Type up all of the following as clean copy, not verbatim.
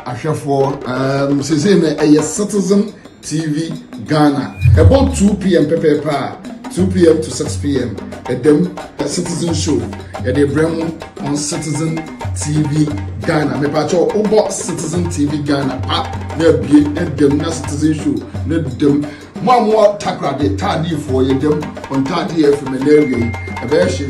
Ashafo Sezeme a Citizen TV Ghana about 2 p.m. 2 p.m. to 6 p.m. at them a Citizen show at the Bremo on Citizen TV Ghana. Me pacho about Citizen TV Ghana app there be at them na Citizen show let them more takra de tadi for you them on tadi FM area a bear she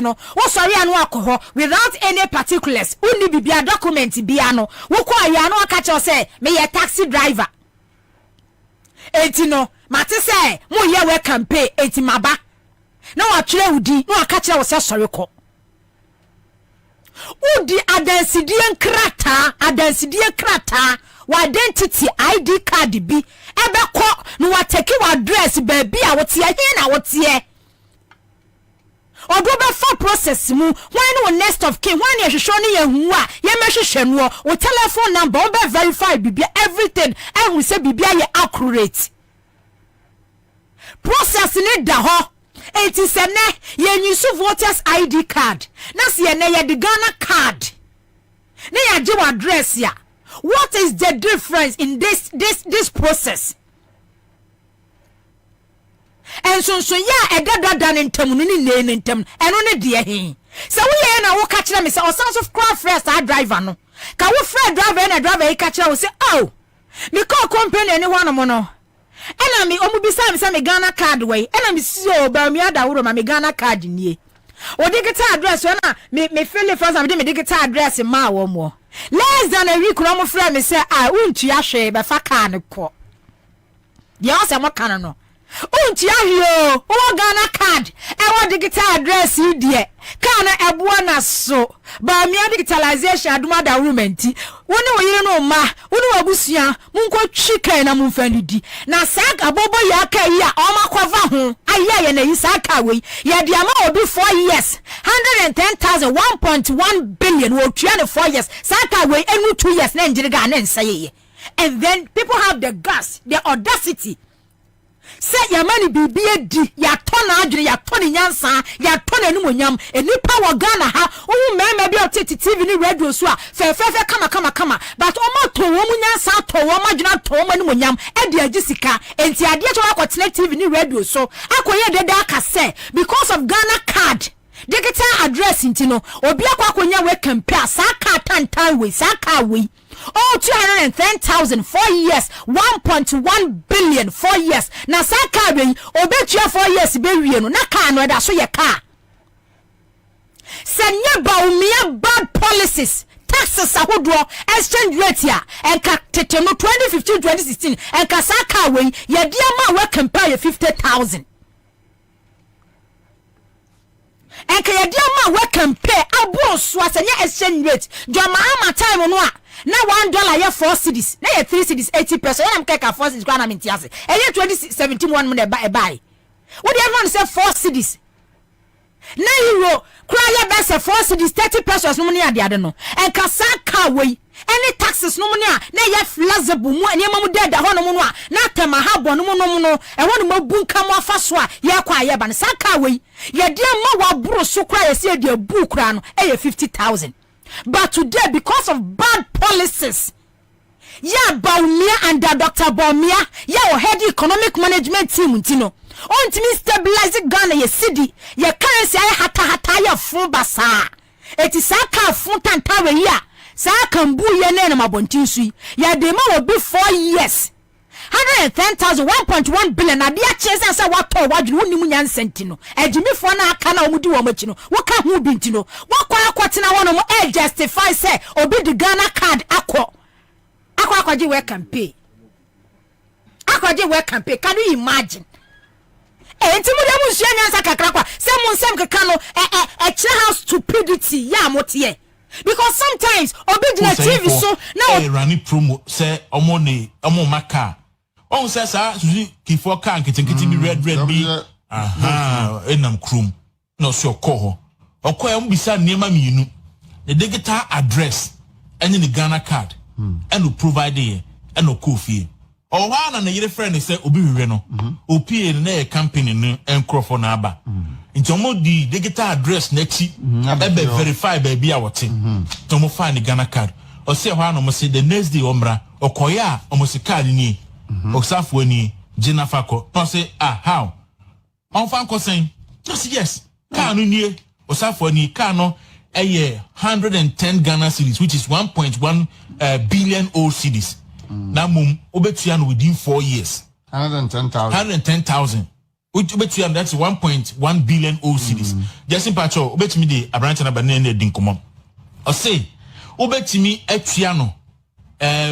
no wo sorry anu akoho without any particulars uni bibia document bia no wo kwa ya no aka che say me ye taxi driver enti no mate say mo ye we campaign enti maba na wa twere udi no aka che wo say sorry ko udi adansidie krata wa identity ID card bi ebe ko no wa take wa address ba bi a wo tie hin na wo tie odobe for process mu when next of kin when you show ni yehu a ye mehwehwe no o telephone number on be verify bibia everything ehun say bibia ye accurate process ni da ho enti se ne ye nyusu voters ID card na se ne ye the Ghana card ne ya je address ya. What is the difference in this process? And so ya edada ntam ni ne ntam eno ne de he se wo ye na wo ka kire me se o sounds of crowd first a driver no ka wo friend driver na driver e ka kire wo se oh me call company any one mo no ena me omu bisa me se me Ghana card we ena me si o ba me ada woro ma me Ghana card nie o digital address na me fill first am de me digital address ma wo mo less than a week no mo friend me se ah untu ya hwe be fa car ne ko ye o se mo kan no Unti ahio, o Ghana card, e digital address idie. Kana ebua na so. Ba mi digitalization aduma da rumenti. Woni oyire no ma, woni wabusia, munko chika na mumfanidi. Na saka bobo ya ka yi a omakwava ho. Aya ye na yi saka we. Ye de ama obi 4 years. 110,000 1.1 billion wo tua ne 4 years. Saka we enu 2 years na njire ga na nsaye. And then people have the guts, the audacity. Say ya mani bibie di ya tona adwene ya toni nyansa ya tona enumonyam enipa wa Ghana ha wo mema bi otete TV ni radio so a fefefe kama but omo to wo nyansa to wo madwena to wo enumonyam e de agisika enti ade to akotene TV ni radio so akoye dede aka say because of Ghana card digital address intino obi akwakonya we compare saka tantan we saka we. Oh, 210,000 4 years, 1.1 billion 4 years. Na saka be obetua 4 years be wie no na car no da so ye car. Senya baumia bad policies, taxes ahodo, exchange rate ya, enka tete no 2015 2016, enka saka we ye dia ma we compare 50,000. Enka ye dia ma we compare abo so asenya exchange rate. Joma ama time no a na $1 ya 4 cedis na ya 3 cedis 80%. Ya am keka 4 cedis kwa na mintiase. Eye 2017 one mun e buy. What everyone say 4 cedis. Na euro kura ya be say 4 cedis 30% no mun ya de ade no. Enka saka we any taxes no mun ya na ya flexible mu aniema mu de da ho no mu no a na tema ha bo no mu no e ho no mabunka mu afa so a ye kwa ye ba ne saka we ye de ma wa buro so kura ye se de bu kura no e 50,000. But today, because of bad policies, yeah, Baumia and Dr. Baumia, yeah, head economic management team, Tino. On to me stabilize Ghana, ye city, ye currency, I hata ya fun basa. It is saka fun tantawe ya. Saka mbu ye nene mabontinsui. Ya dema will be 4 years. 110,000 1.1 billion na dia chese say wato wadwene woni mu nyan sentino ejimifo na aka na omudi wo machino woka hu bintino wakwa akwatena wono mo justify say obi the Ghana card akwaje we campaign can you imagine enti mu dem nsuya nyansa kakra kwa say mun sem keka no kire house stupidity ya motie because sometimes obi the TV so na rani promo say omo maka on says Suzuki Kifo car nkitinkiti ni red bi enam krum no so ko okoya mbisa niema mienu the digital address any the Ghana card and provide here and okofie o wa na yire friend say obi hwe no opie na campaign no enkrofo na aba ntomo di digital address na chi ebe verify ba bia wote tomo find the Ghana card o say ho no mo say the next day omra okoya omosikali ni Oksafo ni Gina Fako. No say how? On fan ko saying no say yes. Car no nie Osafo ni car no 110 Ghana cedis which is 1.1 billion old cedis. Na mum obetua no within 4 years. 110,000. Which obetua that's 1.1 billion old cedis. Just in patcho obetimi de abrante na bana na din komo. O say obetimi atua no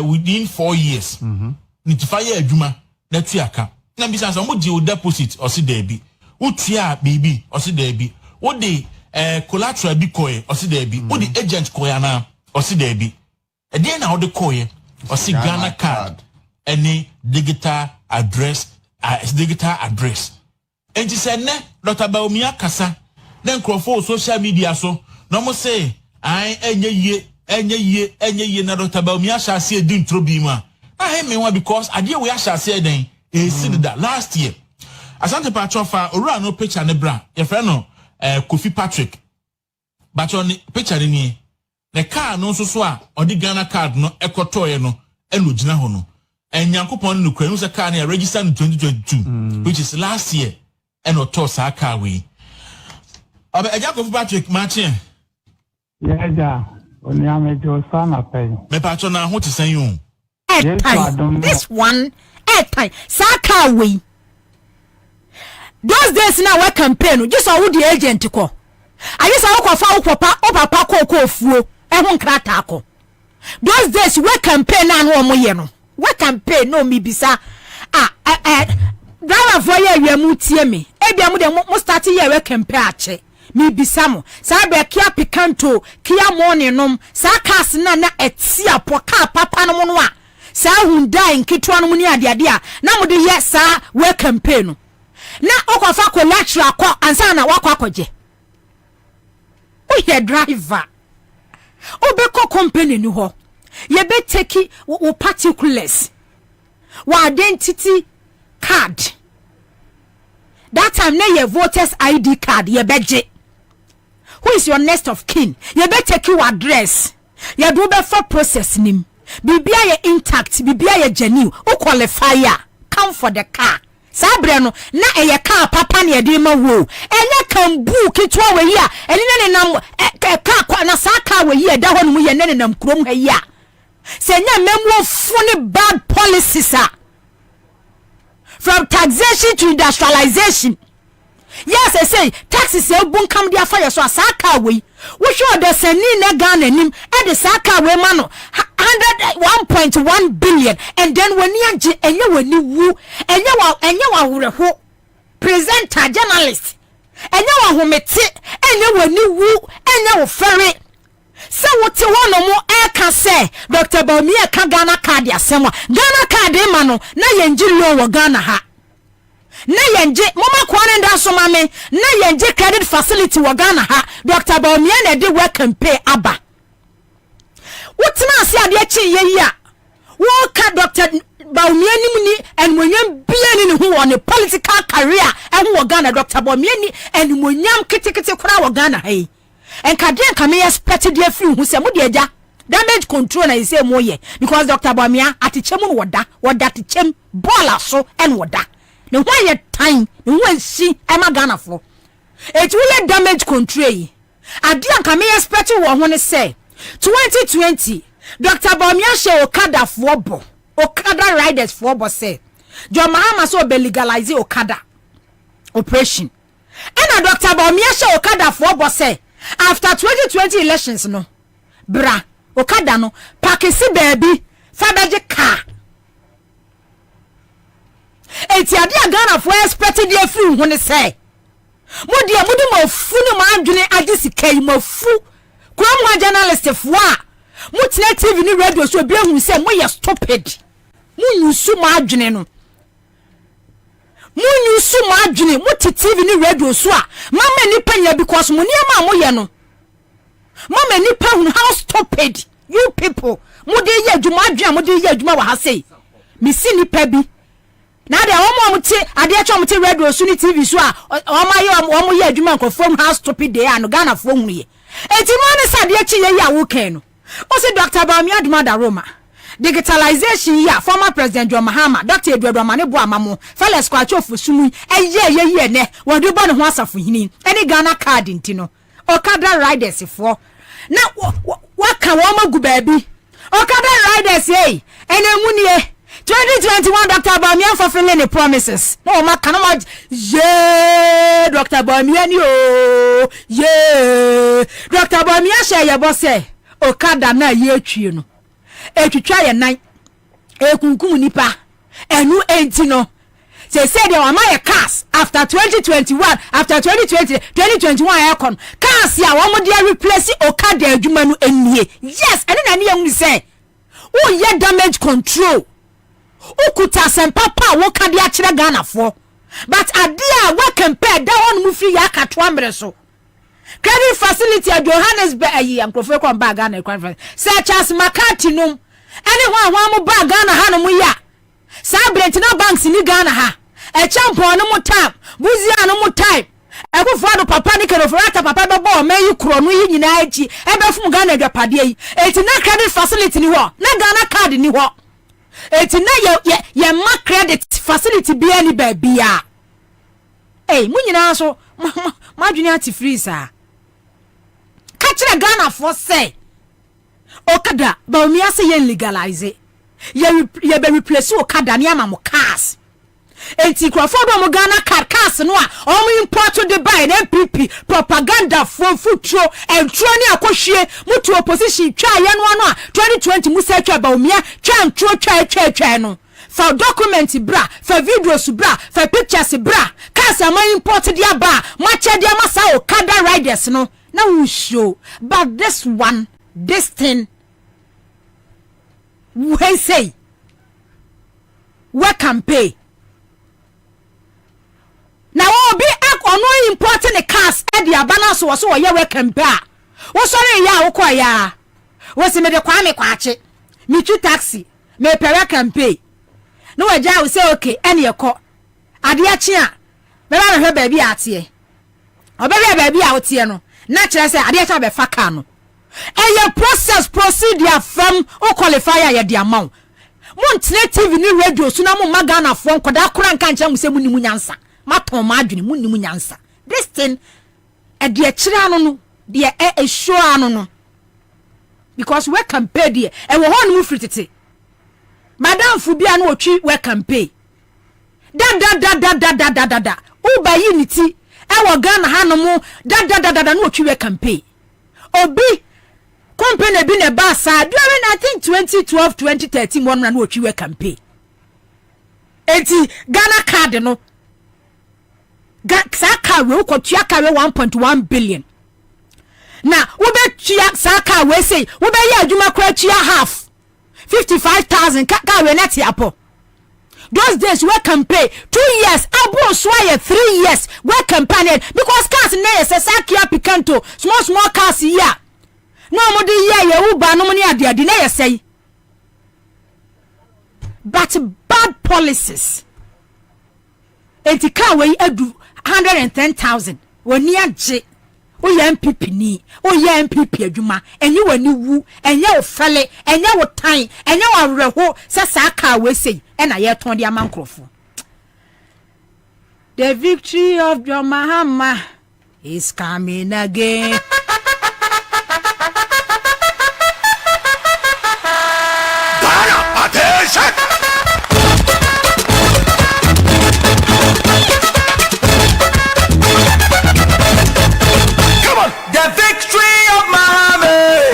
within 4 years. Nitifaya adwuma na tuaka na bisa so mo di o deposit o si da bi wo tua baby o si da bi wo de collateral bi koye o si da bi wo de agent koye na o si da bi e dey na wo de koye o si Ghana card any digital address enti se ne Dr. Baumia kasa na nkrofo social media so no mo say ai enye ye na Dr. Baumia sha se di ntro bi mu a I mean why because I deal we shall say then see that last year. Asante Patrofa ora no picture ne bra. Your friend no Kofi Patrick. But on the picture ni the car no so a on the Ghana card no ekotoye no eno gina ho no. En Yankopon no kwenu se car na registered in 2022 which is last year and oto sa car we. Oba Kofi Patrick Martin. Yeah, oni amejo sana pay. Me patro na ho ti san you. This one, Saka we. Those days now we campaign, just all the agent ko. I just all fa papa ko fuo. Ehun krata ko. Those days we campaign na no mo ye no. We campaign no mi bisa. driver for ye mu tie me ebia mu de mo start ye we kempe ache mi bisamo sa be kia picanto kia morning nom sa cars na eti apo car papa no no a sa Hyundai nkitwa no ni ade a na mo de ye sa we kempe no na okofa collateral akọ ansa na wakọ akọje o ye driver obeko company ni ho ye be take wo particulars wa identity card that time na your voters ID card ye beje who is your next of kin ye be take your address ye do be for process nim bibia ye intact bibia ye genuine o qualifier come for the car sabre no na eye car papa na ye dey ma wo enye kan book kitwa we ya ene ne nam car kwa na sa car we ya da ho no ye ne nam krom ha ya se nya memwo fune bad policies from taxation to industrialization. Yes, I say taxes e bun come dia for so asaka we sure the seni na Ghana nim e the saka we ma no 1.1 billion and then when you enye wani wu enye wa wureho presenter journalist enye wa homete enye wani wu enye wo fere se wote wono mo e ka se Dr. Bobie ka Ghana card asema Ghana card e ma no na yenjiri wo Ghana ha na yenje mama kwane nda so mame na yenje credit facility wo Ghana ha Dr. Bobie na de work and pay aba wotina ase ade chi ye ya wo ka Dr. Bobie nim ni enmonyam bia ni hu on a political career e hu wo Ghana Dr. Bobie ni enmonyam kitikiti kura wo Ghana ha and kadien come expect dey free hu se mo de agya damage control na say mo ye because Dr. Bobie atichem no woda tichem ball so en woda ne ho ye time ne ho ansi ema Ghana fo it will damage control adien come expect wo ho ne say 2020 Dr. Bobie she okada fo bo okada riders fo bo say John Mahama so be legalize okada operation and Dr. Bobie she okada fo bo say after 2020 elections no bra okada no pakisi baby fabeje car eti ade Ghana for expect dey free hu ne say mudi mo fu ne mo adwene agisikai mo fu krom journalist fo a mutine TV ni radio so bi hu say mo ye stupid mu yusu mo adwene no mu yusu mo adwene muti TV ni radio so a mama ni panya because mo niam mo ye no mama ni pa hu how stupid you people mo de ye adwuma adwene mo de ye adwuma wa ha sei mi si ni pa bi na de omo ti ade acho mo ti radio so ni TV so a omo ye adwuma ko from how stupid they are no Ghana fo hu ye enti mo ne sa de achi ye ya wo kan no o se Dr. Bobie adwuma da Roma digitalization ya former president John Mahama Dr. Edward Mane bo amamo fellas kwacho fosumu ye ne wode bo ne ho asafo hini ene Ghana card ntino okada riders for na waka wo magu baabi okada riders ene munie 2021 Dr. Bobie fulfilling the promises no maka no ye Dr. Bobie ni o ye Dr. Bobie share ye boss okada na ye atwie no etwitwa ye nan ekunkum nipa enu enti no say they were my cars after 2021 after 2020 2021 aircon cars ya wo mo dey replace okada adwuma no enie yes ene na ne yam say wo ye damage control ukuta sempapa wo ka dey akire Ghana for but adia wo compare da won mu fi ya katwa mbre so credit facility at Johannesburg ayi amkrofo kwa ba Ghana conference say Charles McCarthy num ene ho mo ba Ghana ha no mu ya sa Brentina banks ni Ghana ha e champion no mu time buzia no mu time e ku fo do papa ni kero forata papa be bo me yi kro no yi nyina achi e be fum Ghana dwapade yi eti na credit facility ni ho na Ghana card ni ho eti na ye ma credit facility bia ni ba bia mu nyina so ma dwene ati free sa ka kire Ghana for say okada ba omi ase ye legalize ye be replace okada ni ama mo cars enti croford mo Ghana cars no a o import to the buy NPP propaganda for futuro entro ni akohwie mutu opposition twa ye no a 2020 musa twa ba omi twa ntro twa no for document bra, for videos bra, for pictures bra. Cars am imported dia ba, match dia masa o kada riders no. Now we show, but this one, this thing, we say, we can pay. Now we be act or no importing the cars at the abana so yeah we can pay. Wo sorry ya wo kwa ya. Wo se me de kwa me kwache. Me tu taxi, me pere can pay. No we ja we say okay, ene ekọ. Ade achi a, me ba hwe ba bi atie. Obebe ba bi a wotie no. Na kire say ade achi be fa ka no. Eye process procedure from o qualifier ye de amount. Montine TV ni radio so na mo magana fo nkoda kora nka nche mu se mu ni mu nyansa. Maton ma adwene mu ni mu nyansa. This thing e de akire anu no, de e show anu no. Because we can pay there. E wo ho no mu fritete. Madam Fubia no otwi we can pay. Da. Uba unity. E wo Ghana ha no mu da no otwi we can pay. Obi company bi ne ba sa during I think 2012 2013 one no otwi we can pay. Enti Ghana card no. Sa card we ko tua card 1.1 billion. Na ube tua sa card we say ube ye adwuma kwa tua half 55,000 ka we net yapo. Those days we can pay 2 years abo so 3 years we can pay because cars na yes sakia picanto small cars here no mo de ye uba no mo ni ade na yes. But bad policies enti car we adu 110,000 woni age o ye MPP ni o ye MPP adwuma enye wani wu enye wo fele enye wo tan enye wo areho se sa car we say e na ye ton de amankrofo. The victory of your Mahama is coming again. Ghana, attention! The victory of Muhammad.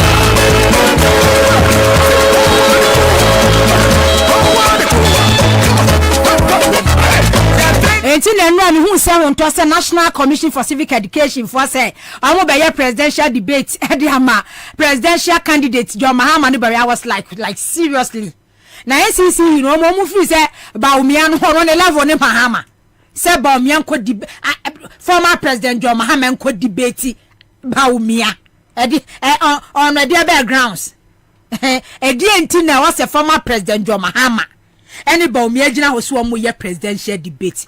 Enti na nwa mi hu se won to se National Commission for Civic Education for say awu be ye presidential debate e de ama presidential candidate John Mahama no be. I was like seriously. Na NCC you know mo fi say Bawumia no ho no level ne Mahama. Say Bawumia ko former president John Mahama ko debate Bawumia edi on the backgrounds edi enti na was a former president John Mahama any Bawumia gina ho so mo ye presidential debate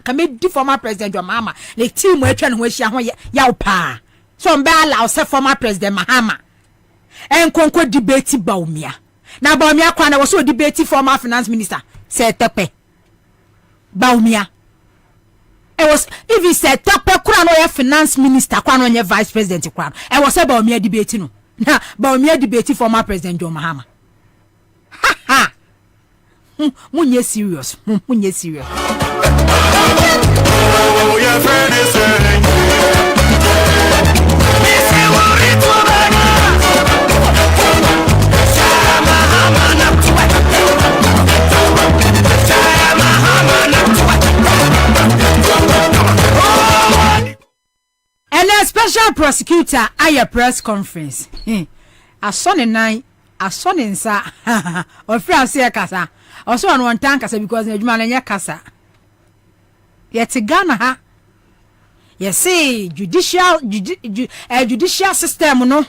kame di former president John Mahama le team we twa ne ho hia ho ya pa so mbe allow say former president Mahama enkonko debate Bawumia na Bawumia kwa na was so debate former finance minister say tepe Bawumia. It was if he said top kura no ye finance minister kwa no ye vice president kwa no e was about me debate no na about me debate former president John Mahama munye serious munye serious. Oh, your friend is saying and a special prosecutor at a press conference. I saw the night, I saw in sa or France kasa. Also on one tank because the man in kasa. Yet Ghana ha. You see judicial system no.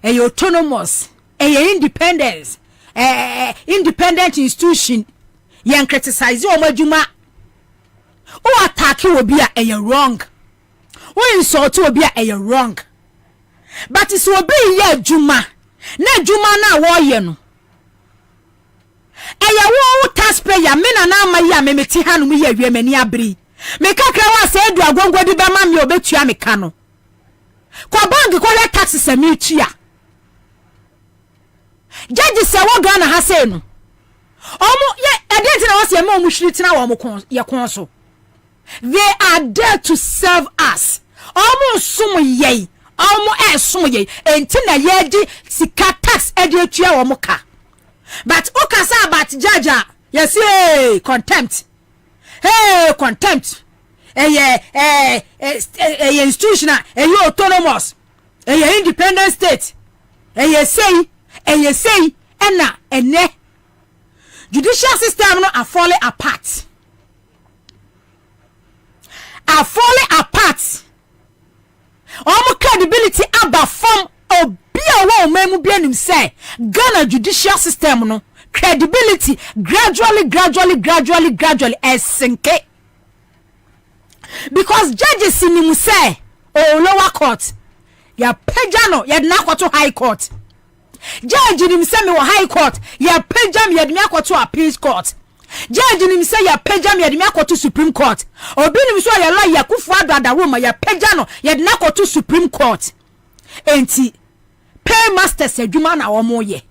A autonomous, a independence, independent institution. Yan criticize you majuma. O attack you will be a wrong. Who insult to be a wrong. But it's will be ye juma. Na juma na wo ye no. Eya wo taxpayer me na na ma ya me meti hanu me ye wie mani abri. Me kakra wa se edu agongo di ba ma me obetua me ka no. Kwa bank ko le taxes a me tua. Judge se wo Ghana ha se no. Omo ye edenti na wo se me omu hwiri tina wo mo kon ye kon so. They are there to serve us. Almost some ye, almost some ye, and tina ye di sika tax edia tua womoka. But okasa about jaja, Yes, hey, contempt. Hey, contempt. Institutional, autonomous, independent state. Say, and judicial system no are falling apart. Are falling apart. All credibility about from Obia memu bianim say Ghana judicial system no credibility gradually sinke. Because judges in him say lower court ya pejano ya na to high court. Judge in him say me high court ya pejam ya me to appeals court. Judge in him say ya pejam ya me to supreme court. Obi nim so ya lawyer kufu ada room ya pejano ya na to supreme court. Enti paymasters adwuma na wo moye.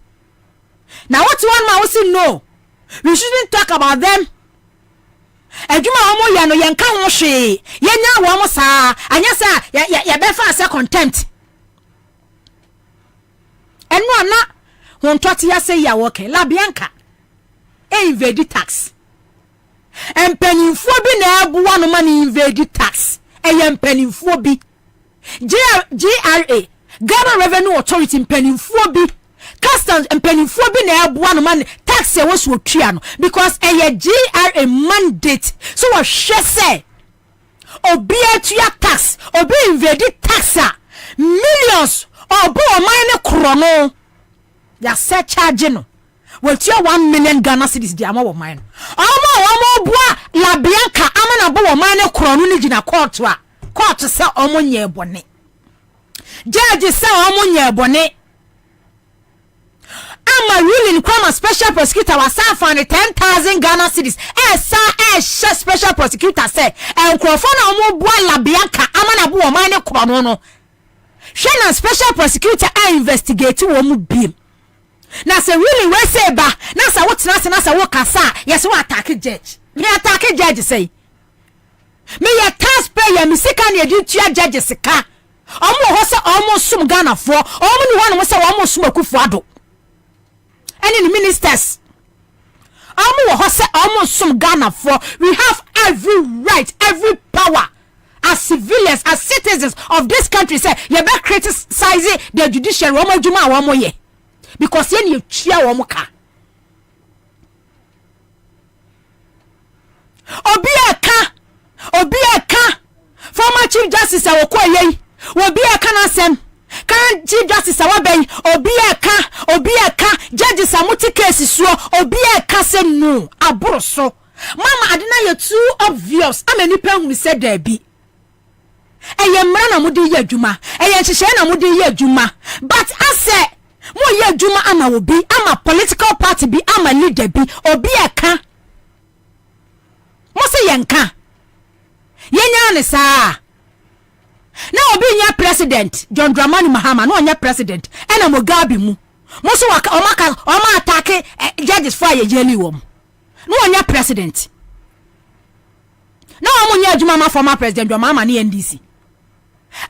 Now what one man will say no. We shouldn't talk about them. Adwuma wo moye no yenka ho hwe. Yenya wo mo saa. Anya saa ya befa asa contempt. Eno ana won twati ya say ya woke la bianca. Invade tax. Empanimfo bi na abuwa no ma ni invade tax. Empanimfo bi. GRA Ghana Revenue Authority empanimfo bi. Customs empanimfo bi na abuwa no ma ni tax e wo so twa no because GRA mandate so wo hwe say obi atua tax obi invade tax millions obo o man ne krono ya se charge no what you 1 million Ghana cedis di ama wo man omo bua la bianca amana bo wo man ne krono ni gina court se omo nye bone judge se omo nye bone ama ruling kwama special prosecutor was for 10,000 Ghana cedis special prosecutor say enkrofo na omo bua la bianca amana bo wo man ne krono no Shana special prosecutor investigate wo mu biem. Na se really we say ba, na sa wo tena na sa wo kasa, yes wo attack judge. Me attack judge say. Me ya taxpayer me sika na edi tua judge sika. Omo ho se omo sum Ghana fo, omo ni ho na se omo sum akufo ado. Any ministers. Omo ho se omo sum Ghana fo. We have every right, every power as civilians, as citizens of this country say you better criticize the judiciary wo madwuma wo moye because yen you chia wo moka obi aka former chief justice awokoye obi aka na sem kan chief justice awaben obi aka judges amuti case so obi aka say no aburo so mama adena you too obvious amani pa hu say there be mra na mudi ye adwuma nhihye na mudi ye adwuma but ase mo ye adwuma ama obi ama political party bi ama leader bi obi aka mo se yenka yenya ne saa na obi nya president John Dramani Mahama no nya president ena Mugabe mu mo so waka oma attack judges for ye jeli wom no nya president na mo nya adwuma ma former president John Mahama ni NDC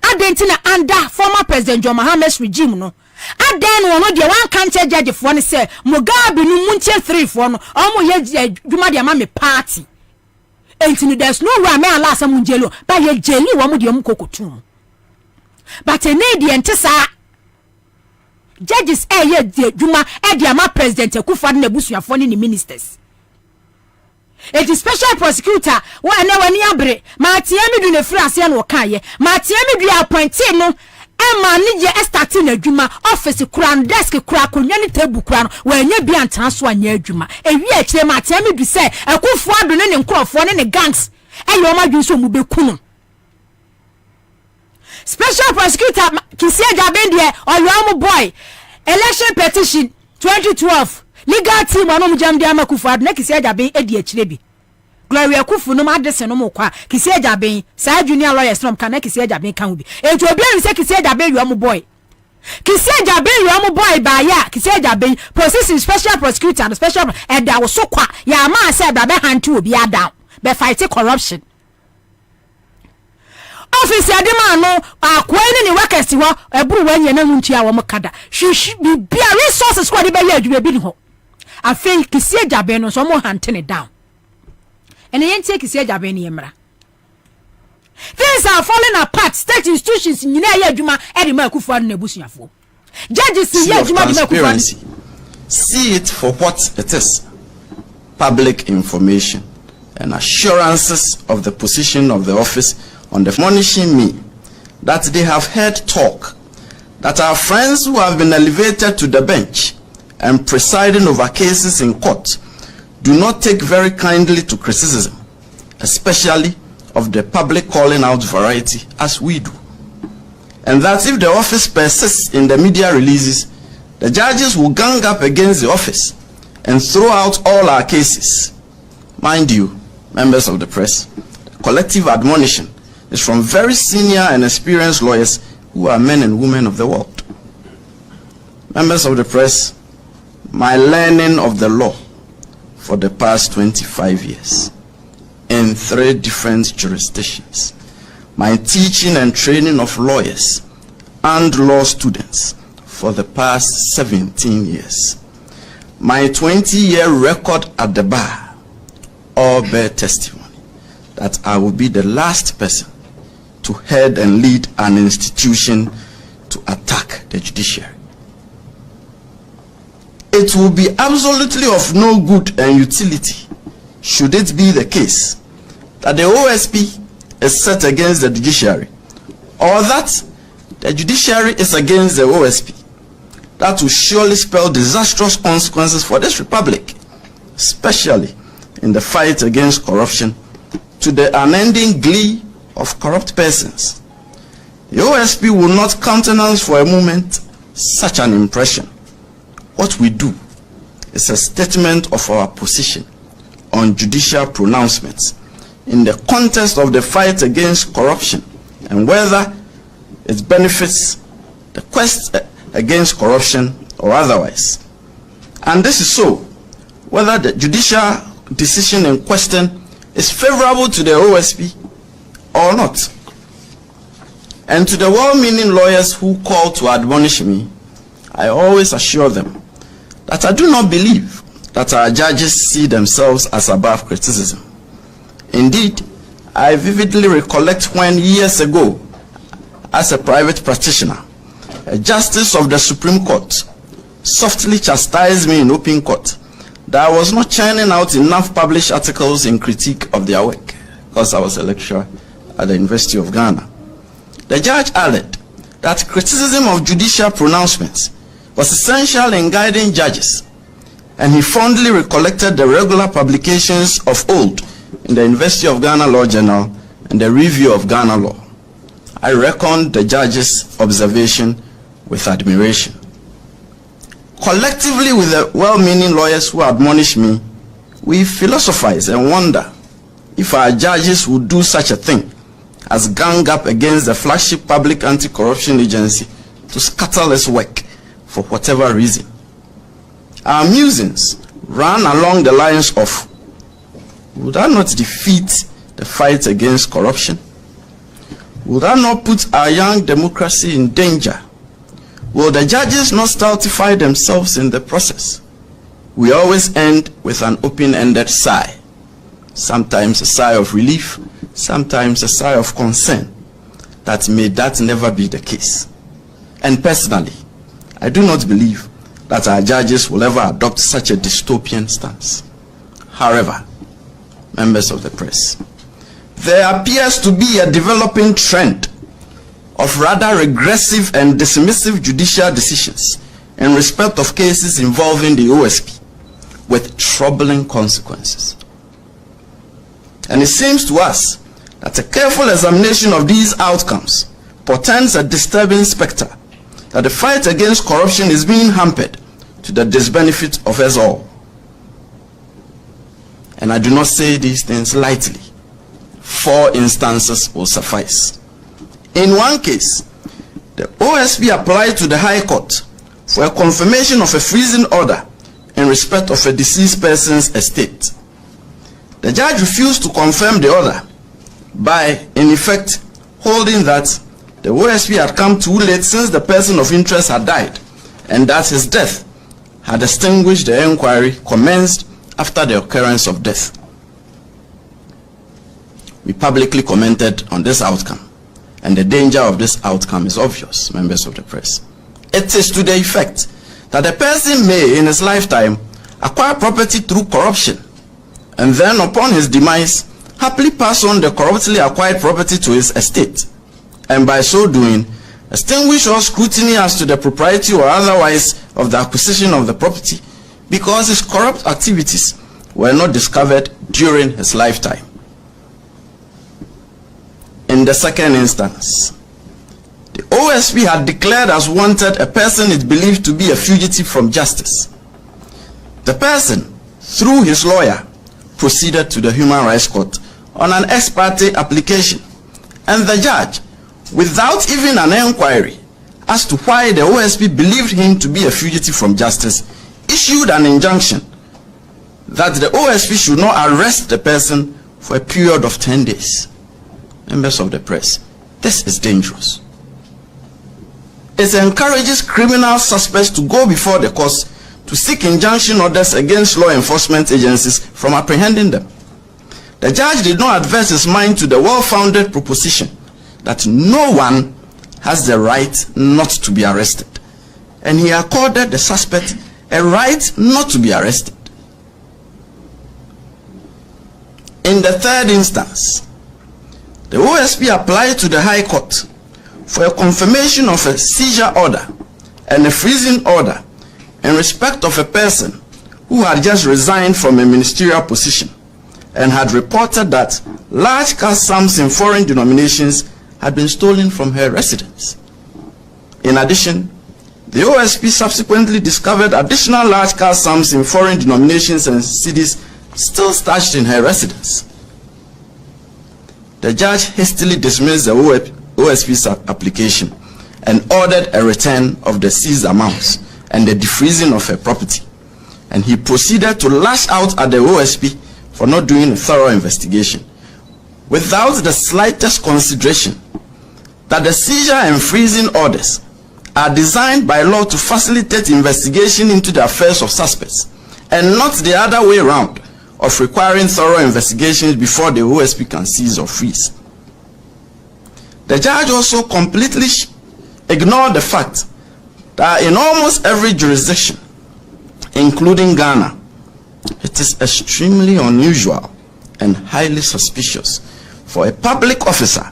Adentina under former president John Mahama's regime no aden no de wan kan che judge for ne say Mugabe no munche 3 for no omo ye dwuma de ma me party entini there's no way me ala asam jelo ba ye jeli wo mo de mu kokotum but e need the entisa judges ye dwuma e de ma president Akufo na busuafo ni ministers. It is special prosecutor wani abre ma tie me du ne free ase na okaye ma tie me du appointee no e ma ni je start na adwuma office kura desk kura konwa ni table kura no wanya bi antana so anya adwuma ewi a kire ma tie me du say Akufo ado ne nkrofo ne gangs e yo ma dwun so mu bekunu special prosecutor Kisia Jabendie oyo boy election petition 2012 legal team anu mjam dia Akufo ado na Kisia Jaben edi akire bi Gloria Akufo no madese no mokwa Kisia Jaben sa junior lawyers no kan na Kisia Jaben kan bi ejo obi an se Kisia Jaben yo boy Kisia Jaben yo boy ba ya Kisia Jaben processing special prosecutor and special da wo so kwa ya ma se da be hantu obi down be fight corruption office adema no akwa ni workers ho eburu wanye na muntua wo mokada bia resources kwa de be ya adwuma bi ni ho afei kisie jabe no so mo hantene down ene yentie kisie jabe ne yemra things are falling apart. State institutions nyina ye adwuma e de ma Akufo-Addo na busuafo judges ye adwuma de ma Akufo-Addo. See it for what it is: public information and assurances of the position of the office on admonishing me that they have heard talk that our friends who have been elevated to the bench and presiding over cases in court do not take very kindly to criticism, especially of the public calling out variety as we do. And that if the office persists in the media releases, the judges will gang up against the office and throw out all our cases. Mind you, members of the press, collective admonition is from very senior and experienced lawyers who are men and women of the world. Members of the press, my learning of the law for the past 25 years in 3 different jurisdictions, my teaching and training of lawyers and law students for the past 17 years, my 20-year record at the bar all bear testimony that I will be the last person to head and lead an institution to attack the judiciary. It will be absolutely of no good and utility should it be the case that the OSP is set against the judiciary, or that the judiciary is against the OSP. That will surely spell disastrous consequences for this republic, especially in the fight against corruption, to the unending glee of corrupt persons. The OSP will not countenance for a moment such an impression. What we do is a statement of our position on judicial pronouncements in the context of the fight against corruption and whether it benefits the quest against corruption or otherwise. And this is so whether the judicial decision in question is favorable to the OSP or not. And to the well-meaning lawyers who call to admonish me, I always assure them that I do not believe that our judges see themselves as above criticism. Indeed, I vividly recollect when years ago, as a private practitioner, a justice of the Supreme Court softly chastised me in open court that I was not churning out enough published articles in critique of their work, because I was a lecturer at the University of Ghana. The judge added that criticism of judicial pronouncements was essential in guiding judges, and he fondly recollected the regular publications of old in the University of Ghana Law Journal and the Review of Ghana Law. I reckoned the judge's observation with admiration. Collectively with the well-meaning lawyers who admonish me, we philosophize and wonder if our judges would do such a thing as gang up against the flagship public anti-corruption agency to scuttle its work for whatever reason. Our musings ran along the lines of, would that not defeat the fight against corruption? Will that not put our young democracy in danger? Will the judges not stultify themselves in the process? We always end with an open-ended sigh. Sometimes a sigh of relief, sometimes a sigh of concern. That may that never be the case. And personally, I do not believe that our judges will ever adopt such a dystopian stance. However, members of the press, there appears to be a developing trend of rather regressive and dismissive judicial decisions in respect of cases involving the OSP, with troubling consequences. And it seems to us that a careful examination of these outcomes portends a disturbing specter that the fight against corruption is being hampered to the disbenefit of us all. And I do not say these things lightly. 4 instances will suffice. In one case, the OSP applied to the High Court for a confirmation of a freezing order in respect of a deceased person's estate. The judge refused to confirm the order by, in effect, holding that the OSP had come too late since the person of interest had died, and that his death had extinguished the inquiry commenced after the occurrence of death. We publicly commented on this outcome, and the danger of this outcome is obvious, members of the press. It is to the effect that a person may, in his lifetime, acquire property through corruption, and then upon his demise, happily pass on the corruptly acquired property to his estate, and by so doing, extinguish all scrutiny as to the propriety or otherwise of the acquisition of the property, because his corrupt activities were not discovered during his lifetime. In the second instance, the OSP had declared as wanted a person it believed to be a fugitive from justice. The person, through his lawyer, proceeded to the Human Rights Court on an ex parte application, and the judge, without even an inquiry as to why the OSP believed him to be a fugitive from justice, issued an injunction that the OSP should not arrest the person for a period of 10 days. Members of the press, this is dangerous. It encourages criminal suspects to go before the courts to seek injunction orders against law enforcement agencies from apprehending them. The judge did not adverse his mind to the well-founded proposition that no one has the right not to be arrested, and he accorded the suspect a right not to be arrested. In the third instance, the OSP applied to the High Court for a confirmation of a seizure order and a freezing order in respect of a person who had just resigned from a ministerial position and had reported that large cash sums in foreign denominations had been stolen from her residence. In addition, the OSP subsequently discovered additional large cash sums in foreign denominations and cedis still stashed in her residence. The judge hastily dismissed the OSP's application and ordered a return of the seized amounts and the defreezing of her property, and he proceeded to lash out at the OSP for not doing a thorough investigation, without the slightest consideration that the seizure and freezing orders are designed by law to facilitate investigation into the affairs of suspects, and not the other way around, of requiring thorough investigations before the OSP can seize or freeze. The judge also completely ignored the fact that in almost every jurisdiction, including Ghana, it is extremely unusual and highly suspicious for a public officer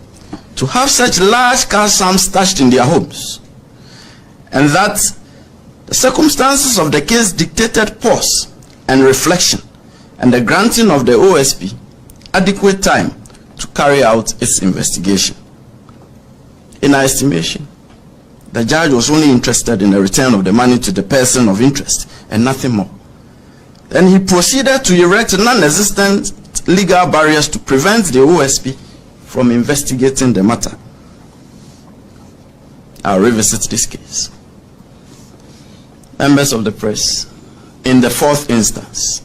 to have such large cash sums stashed in their homes, and that the circumstances of the case dictated pause and reflection and the granting of the OSP adequate time to carry out its investigation. In our estimation, the judge was only interested in the return of the money to the person of interest and nothing more. Then he proceeded to erect non-existent legal barriers to prevent the OSP from investigating the matter. I'll revisit this case. Members of the press, in the fourth instance,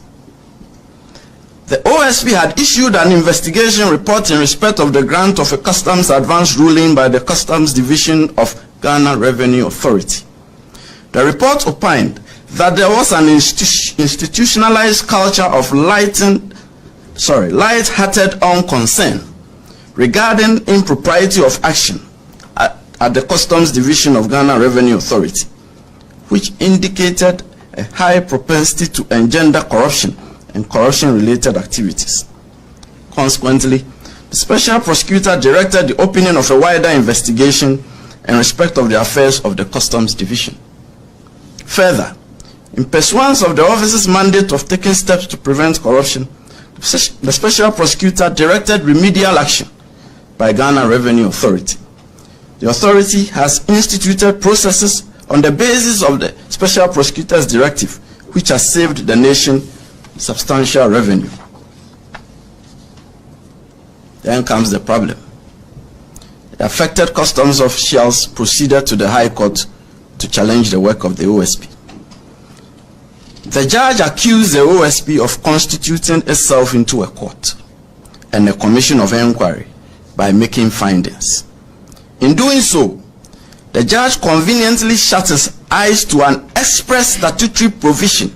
the OSP had issued an investigation report in respect of the grant of a customs advance ruling by the Customs Division of Ghana Revenue Authority. The report opined that there was an institutionalized culture of light-hearted unconcern regarding impropriety of action at the Customs Division of Ghana Revenue Authority, which indicated a high propensity to engender corruption and corruption-related activities. Consequently, the special prosecutor directed the opening of a wider investigation in respect of the affairs of the Customs Division. Further, in pursuance of the office's mandate of taking steps to prevent corruption, the special prosecutor directed remedial action by Ghana Revenue Authority. The authority has instituted processes on the basis of the special prosecutor's directive, which has saved the nation substantial revenue. Then comes the problem. The affected customs officials proceeded to the High Court to challenge the work of the OSP. The judge accused the OSP of constituting itself into a court and a commission of inquiry by making findings. In doing so, the judge conveniently shut his eyes to an express statutory provision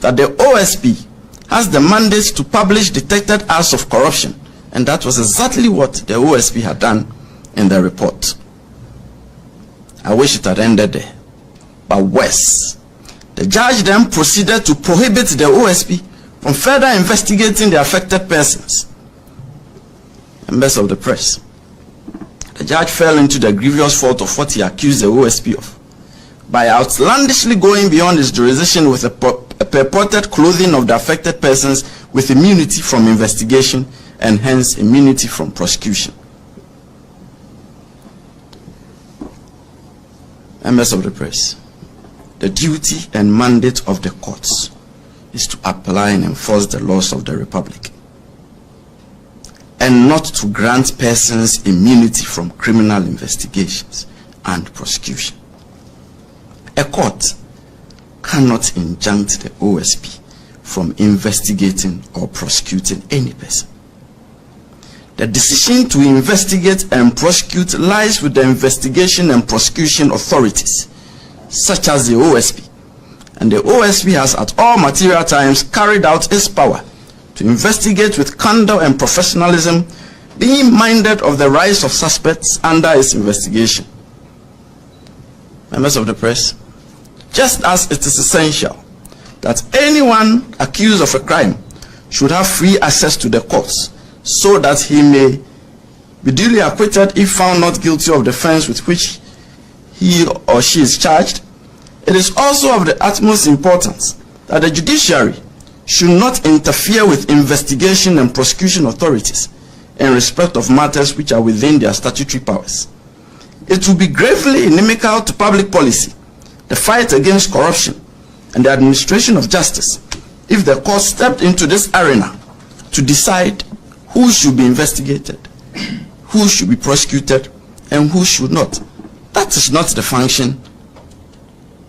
that the OSP has the mandate to publish detected acts of corruption, and that was exactly what the OSP had done in the report. I wish it had ended there, but worse. The judge then proceeded to prohibit the OSP from further investigating the affected persons. Members of the press, the judge fell into the grievous fault of what he accused the OSP of by outlandishly going beyond his jurisdiction with a purported clothing of the affected persons with immunity from investigation and hence immunity from prosecution. Members of the press, the duty and mandate of the courts is to apply and enforce the laws of the Republic, and not to grant persons immunity from criminal investigations and prosecution. A court cannot injunct the OSP from investigating or prosecuting any person. The decision to investigate and prosecute lies with the investigation and prosecution authorities, such as the OSP, and the OSP has at all material times carried out its power to investigate with candor and professionalism, being minded of the rights of suspects under its investigation. Members of the press, just as it is essential that anyone accused of a crime should have free access to the courts so that he may be duly acquitted if found not guilty of the offense with which he or she is charged, it is also of the utmost importance that the judiciary should not interfere with investigation and prosecution authorities in respect of matters which are within their statutory powers. It will be gravely inimical to public policy, the fight against corruption, and the administration of justice if the court stepped into this arena to decide who should be investigated, who should be prosecuted, and who should not. That is not the function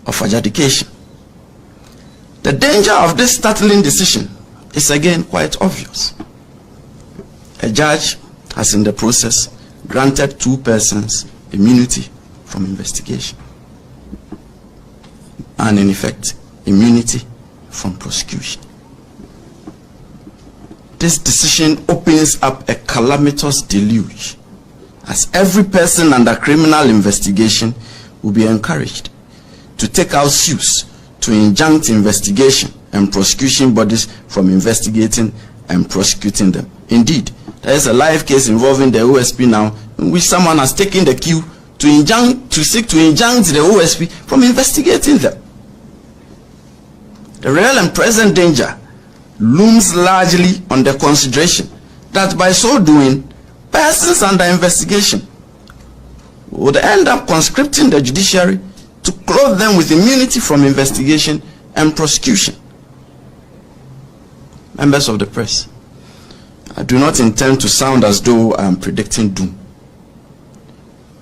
of adjudication. The danger of this startling decision is again quite obvious. A judge has in the process granted two persons immunity from investigation, and in effect immunity from prosecution. This decision opens up a calamitous deluge, as every person under criminal investigation will be encouraged to take out suits to injunct investigation and prosecution bodies from investigating and prosecuting them. Indeed, there is a live case involving the OSP now, in which someone has taken the cue to seek to injunct the OSP from investigating them. The real and present danger looms largely on the consideration that by so doing, persons under investigation would end up conscripting the judiciary to clothe them with immunity from investigation and prosecution. Members of the press, I do not intend to sound as though I am predicting doom,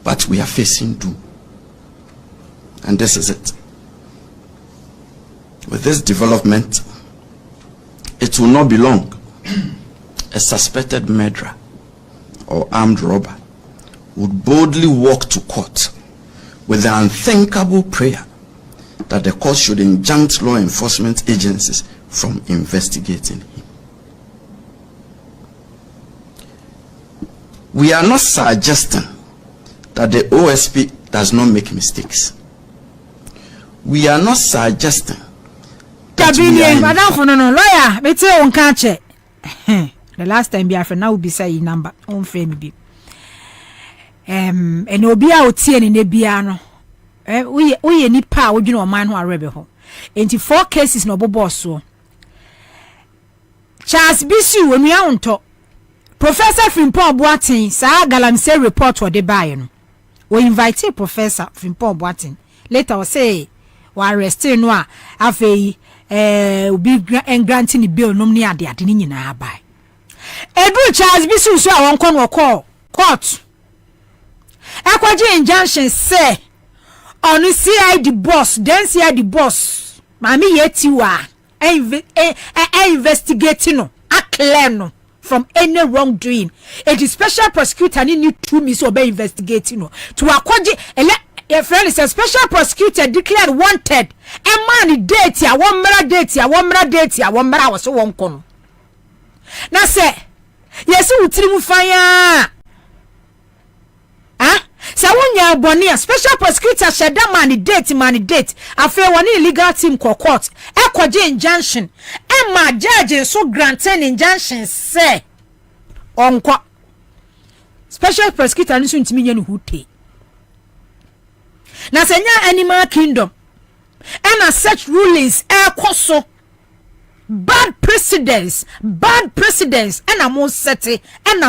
but we are facing doom, and this is it. With this development, it will not be long. A suspected murderer or armed robber would boldly walk to court with the unthinkable prayer that the court should injunct law enforcement agencies from investigating him. We are not suggesting that the OSP does not make mistakes. We are not suggesting that Madam for no lawyer, me tell on catch it. The last time Biafra now be say number on frame be. And obi a otie ni ne bia no. We nipa wo dwene o man ho arebe ho. Enti 4 cases no bobo so. Charles Bisu onua unto. Professor Frimpong Boatin sa galamse report wo de bae no. We invite Professor Frimpong Boatin. Later we say we arrest no a afei obi granting bill no ni ade ni nyina abai. Edu Charles Bisu so a won kon wo court. Ekwaje injunction say on CID boss, then CID boss. Mami yetiwa investigating no, a clear no from any wrongdoing. It is special prosecutor ni need 2 months to be investigating no. To akwaje your friend is a special prosecutor declared wanted. A man date ya, one mera date ya, one mera date ya, one mera was so one kono. Na say, yes, you trim fire. Ah, so when you are born special prosecutor said that man date. I feel one illegal team court. Ekwaje injunction. Emma judge so granted injunction say. Onko. Special prosecutor nso ntimi nya no hute. Na senya animal kingdom. And such rulings koso. Bad precedents, and I'm more setting, Mo ye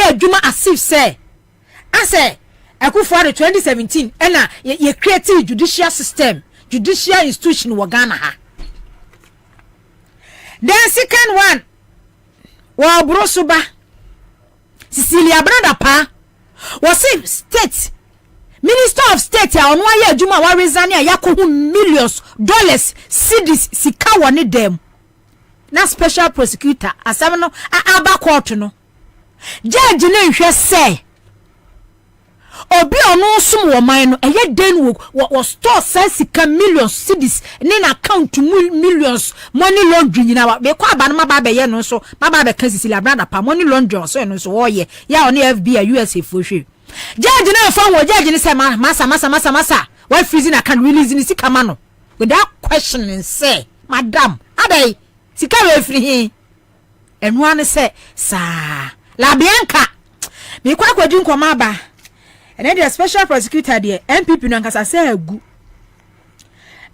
adwuma asif say. I say, Akufo 2017, and ye creative judicial system, judicial institution wa Ghana ha. Then second one, wa Brosuba, Cecilia Brother pa, was state. Minister of State ya onwa ye adwuma wa resign ya yakohu millions dollars cedis sika woni dem na special prosecutor asam no aba court no judge na nhwe say obi onu sum wo man no eye den wo store sika millions cedis ni na account millions money laundering nyina wa be kwa aba no maba be ye no so maba be kan sisi labra pa money laundering so no so wo ye ya oni FBI USA for hwe judge na fa wo judge ni say masa why freezing I can release ni sika ma no without questioning say madam abey sika we free hin enu an say sa la bianca me kwa kwadu nkoma ba and the special prosecutor there MPP no nkasa say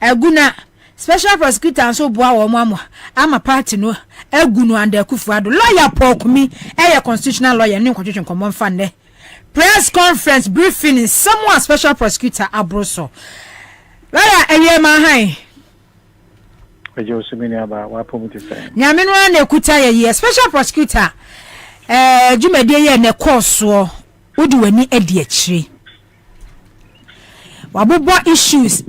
agu na special prosecutor so boa wo mo ama party no agu no and Akufo-Addo lawyer pokumi constitutional lawyer ni nkotwetwe nkomon fa ne press conference briefing someone special prosecutor Abroso. Lawyer Eliema hai. Ejo sumini aba wa promote say. Nyame no na ekuta ye special prosecutor dwumade ye ne course wo wodi wani edi akire. Wabobo issues.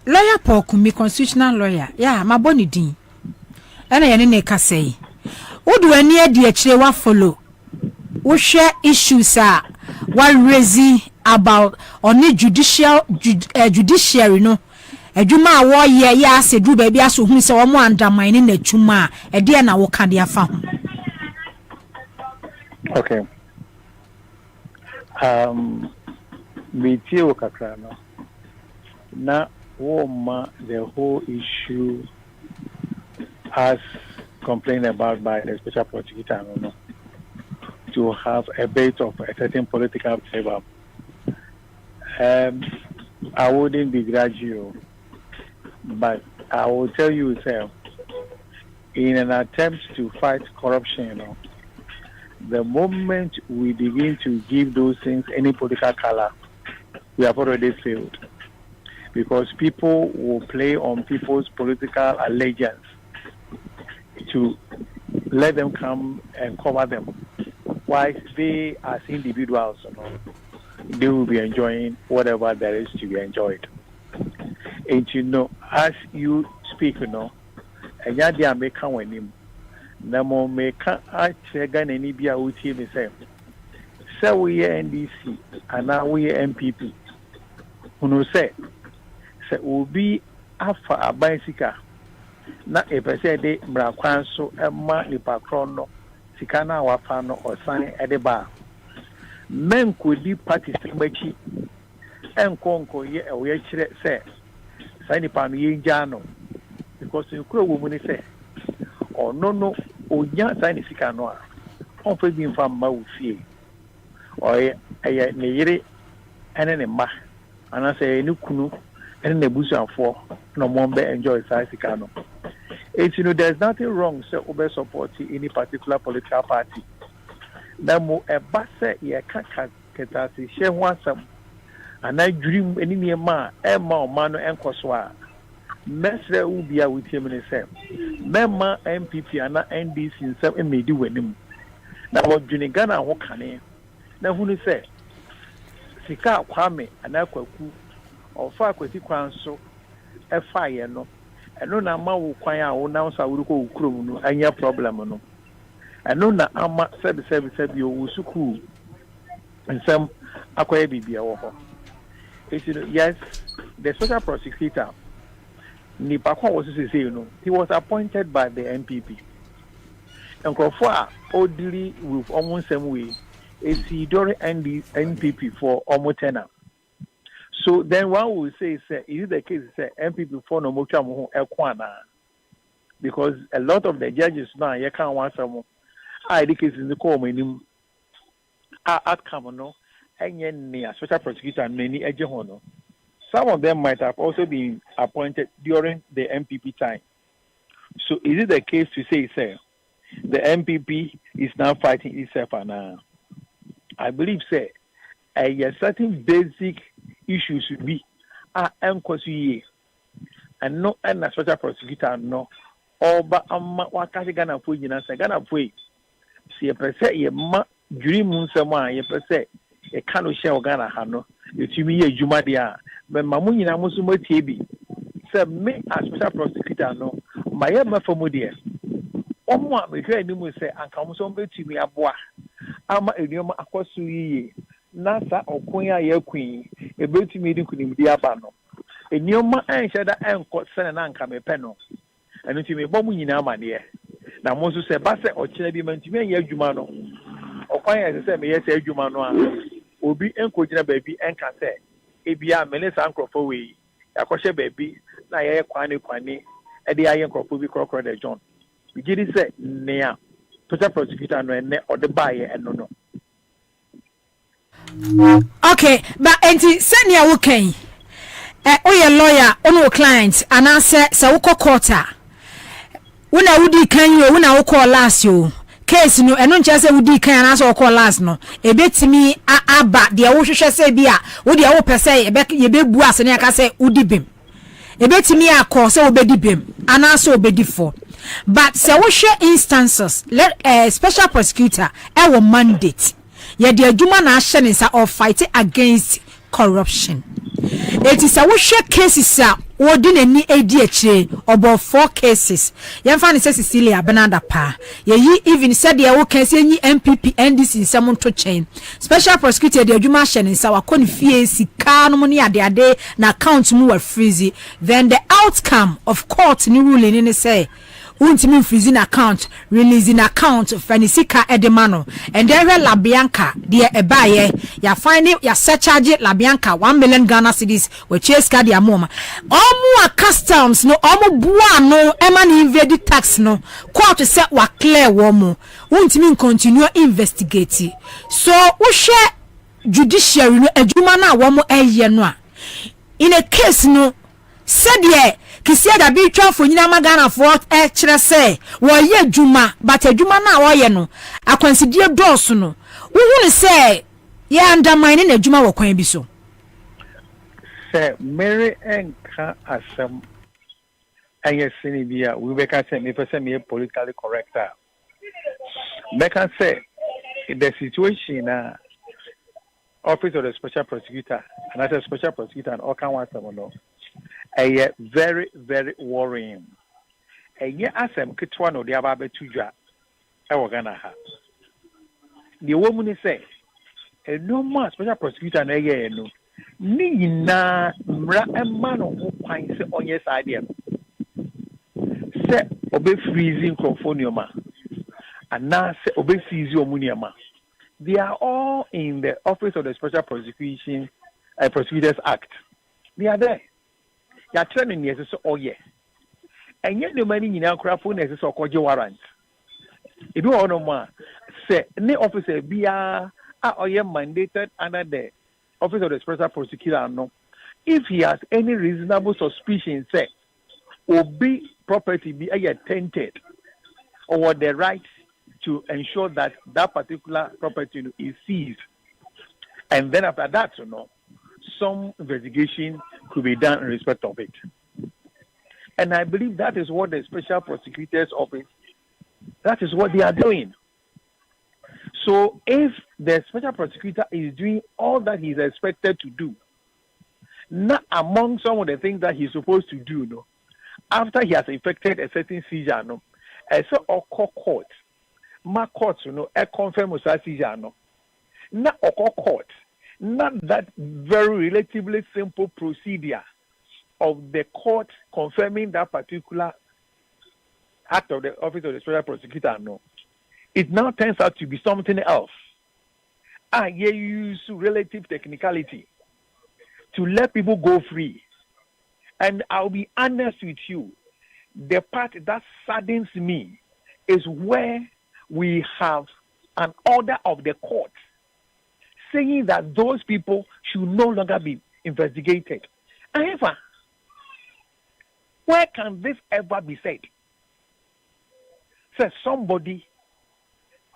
Lawyer Pokumi constitutional lawyer. Yeah, maboni din. Ena ye ne ka say. Wodi wani edi akire wa follow. We share issues while raising about on the judiciary no adwuma wo ye ya asedu ba bia so hu se wo mo undermine na adwuma e de na wo ka de afa ho. Okay. Me tie kakra no na wo ma the whole issue as complained about by the special prosecutor no to have a bit of a certain political flavor. I wouldn't begrudge you, but I will tell you, sir, in an attempt to fight corruption, the moment we begin to give those things any political color, we have already failed. Because people will play on people's political allegiance to let them come and cover them. While they, as individuals, they will be enjoying whatever there is to be enjoyed. And as you speak, and you make him, no more make a chegan any be out here the same. So we are NDC and now we are MPP. Who say will be after a bicycle. Not a per se de Brakwan so a man Nipacrono. Sikana wafano or sign at the bar. Men could be party stimbachi and conco ye a way say, sign upon ye jano. Because you crow woman say, or no, or ya sign Sikanoa, or being from Mausi, or a neere and an emma, and I say, no cunu, and the bush and four, no more enjoy Sikano. It's there's nothing wrong, so over supporting any particular political party. Now, a basse, ye can't share one some, and I dream any near ma, Emma, Mano, and Coswa. Mestre will be with him in the same. Memma, MPP, and NDC in some may do with him. Now, what Junigana walk on now, who say, Sika Kwame, and Aquaku, or Faculty Council, a fire no. And no na will kwaya o now sa will go krum no anya problem no. And no na ama said you suku. and some acquire BBA. Yes, the special prosecutor, Nipakwa was to say, he was appointed by the MPP. And Crawford orderly with almost same way is he during NPP for almost 10 years. So then one will say, is it the case say MPP for no more Ekwana? Because a lot of the judges now you can't want some the case in the court minimum outcome no and near special prosecutor and many ejehono. Some of them might have also been appointed during the MPP time. So is it the case to say the MPP is now fighting itself and I believe say a certain basic issues should be enquire and no and a special prosecutor no or but wakati Ghana for Ghana for see a per se ye ma dream someone ye per se a cano shell Ghana hano you me a jumadia but mamuna musumo TB say me as special prosecutor no my ma for mudia Omo me hwe ni mu say anka mo so betumi aboa ama enuoma akoso yiye na sa okun ya kun e betumi di kunimdi aba no enuoma anhye da enko sene na anka me pe no enu ti me bɔ mu nyina amane na mo so se ba se okira bi mantumi anya adwuma no okwan ya se me ye se adwuma no a obi enko gina ba bi enka se ebia melesa ankrofo we yakɔhye ba bi na ye kwane e de aye nkrofo bi krokro de John Gidi say nea special prosecutor no ene or the buyer and no. Okay, but enti senior woken oye lawyer ono client and answer se woko court una wudi kan yo una woko last yo case no eno nche se wudi kan answer woko last no ebetimi aba de wo hwehwe se bia wo de wo pese ye be bu ase ne aka se wudi bem ebetimi akọ se obedi bem anaso obedi for. But se wo hwe instances special prosecutor e mandate ye de adwuma na ahye ne sa of fight against corruption. It is a wo hwe cases a wo di nani edi akire about 4 cases ye mfa ne se Cecilia Benada pa ye yi even said ye wo kan se nyi MPP NDC nsem to chain special prosecutor de adwuma ahye ne sa wa kɔ ne fie sika no ne ade na account mu wa freeze. Then the outcome of court ni ruling ni say untimi freezing account releasing account fanisika edemano and then Labianca dear ebaye ya finding ya surcharge Labianca 1 million Ghana cedis we chase card ya moma omo customs no omo bua no ema ni invade tax no court say wa clear wo mo untimi continue investigate so wo hwe judiciary no adwuma na wo mo eye no a in a case no said kisia da bi twafo nyina magana for kire se wo ye dwuma but adwuma na wo ye no akwansidie dɔɔso no wo hu se ya undermine na adwuma wo kwan bi so se Mary enka asem anya sini bia we be ka se me pese me politically correct me can say the situation office of the special prosecutor and as a special prosecutor and all can want some no very, very worrying. Asem kitwa no de aba betudwa e wo Ghana ha. The woman say, no more special prosecutor na ye no. Ni nyina mra emma no ho kwan se onye side em. Se obe freezing conformiuma. Ana se obe seize omuniama. They are all in the Office of the Special Prosecutors Act. They are there. Ya training yes so oye enye no mani nyina krafo na so okoje warrant ebi wo no ma say ne officer bia a oye mandated under the Office of the Special Prosecutor no if he has any reasonable suspicion say obi property be tainted or the right to ensure that that particular property is seized and then after that some investigation could be done in respect of it. And I believe that is what the Special Prosecutor's Office, that is what they are doing. So if the Special Prosecutor is doing all that he is expected to do, not among some of the things that he's supposed to do, after he has effected a certain seizure, a court, my court, a confirm seizure, not a court, not that very relatively simple procedure of the court confirming that particular act of the office of the special prosecutor. No, it now turns out to be something else. You use relative technicality to let people go free. And I'll be honest with you, the part that saddens me is where we have an order of the court saying that those people should no longer be investigated. However, where can this ever be said? So somebody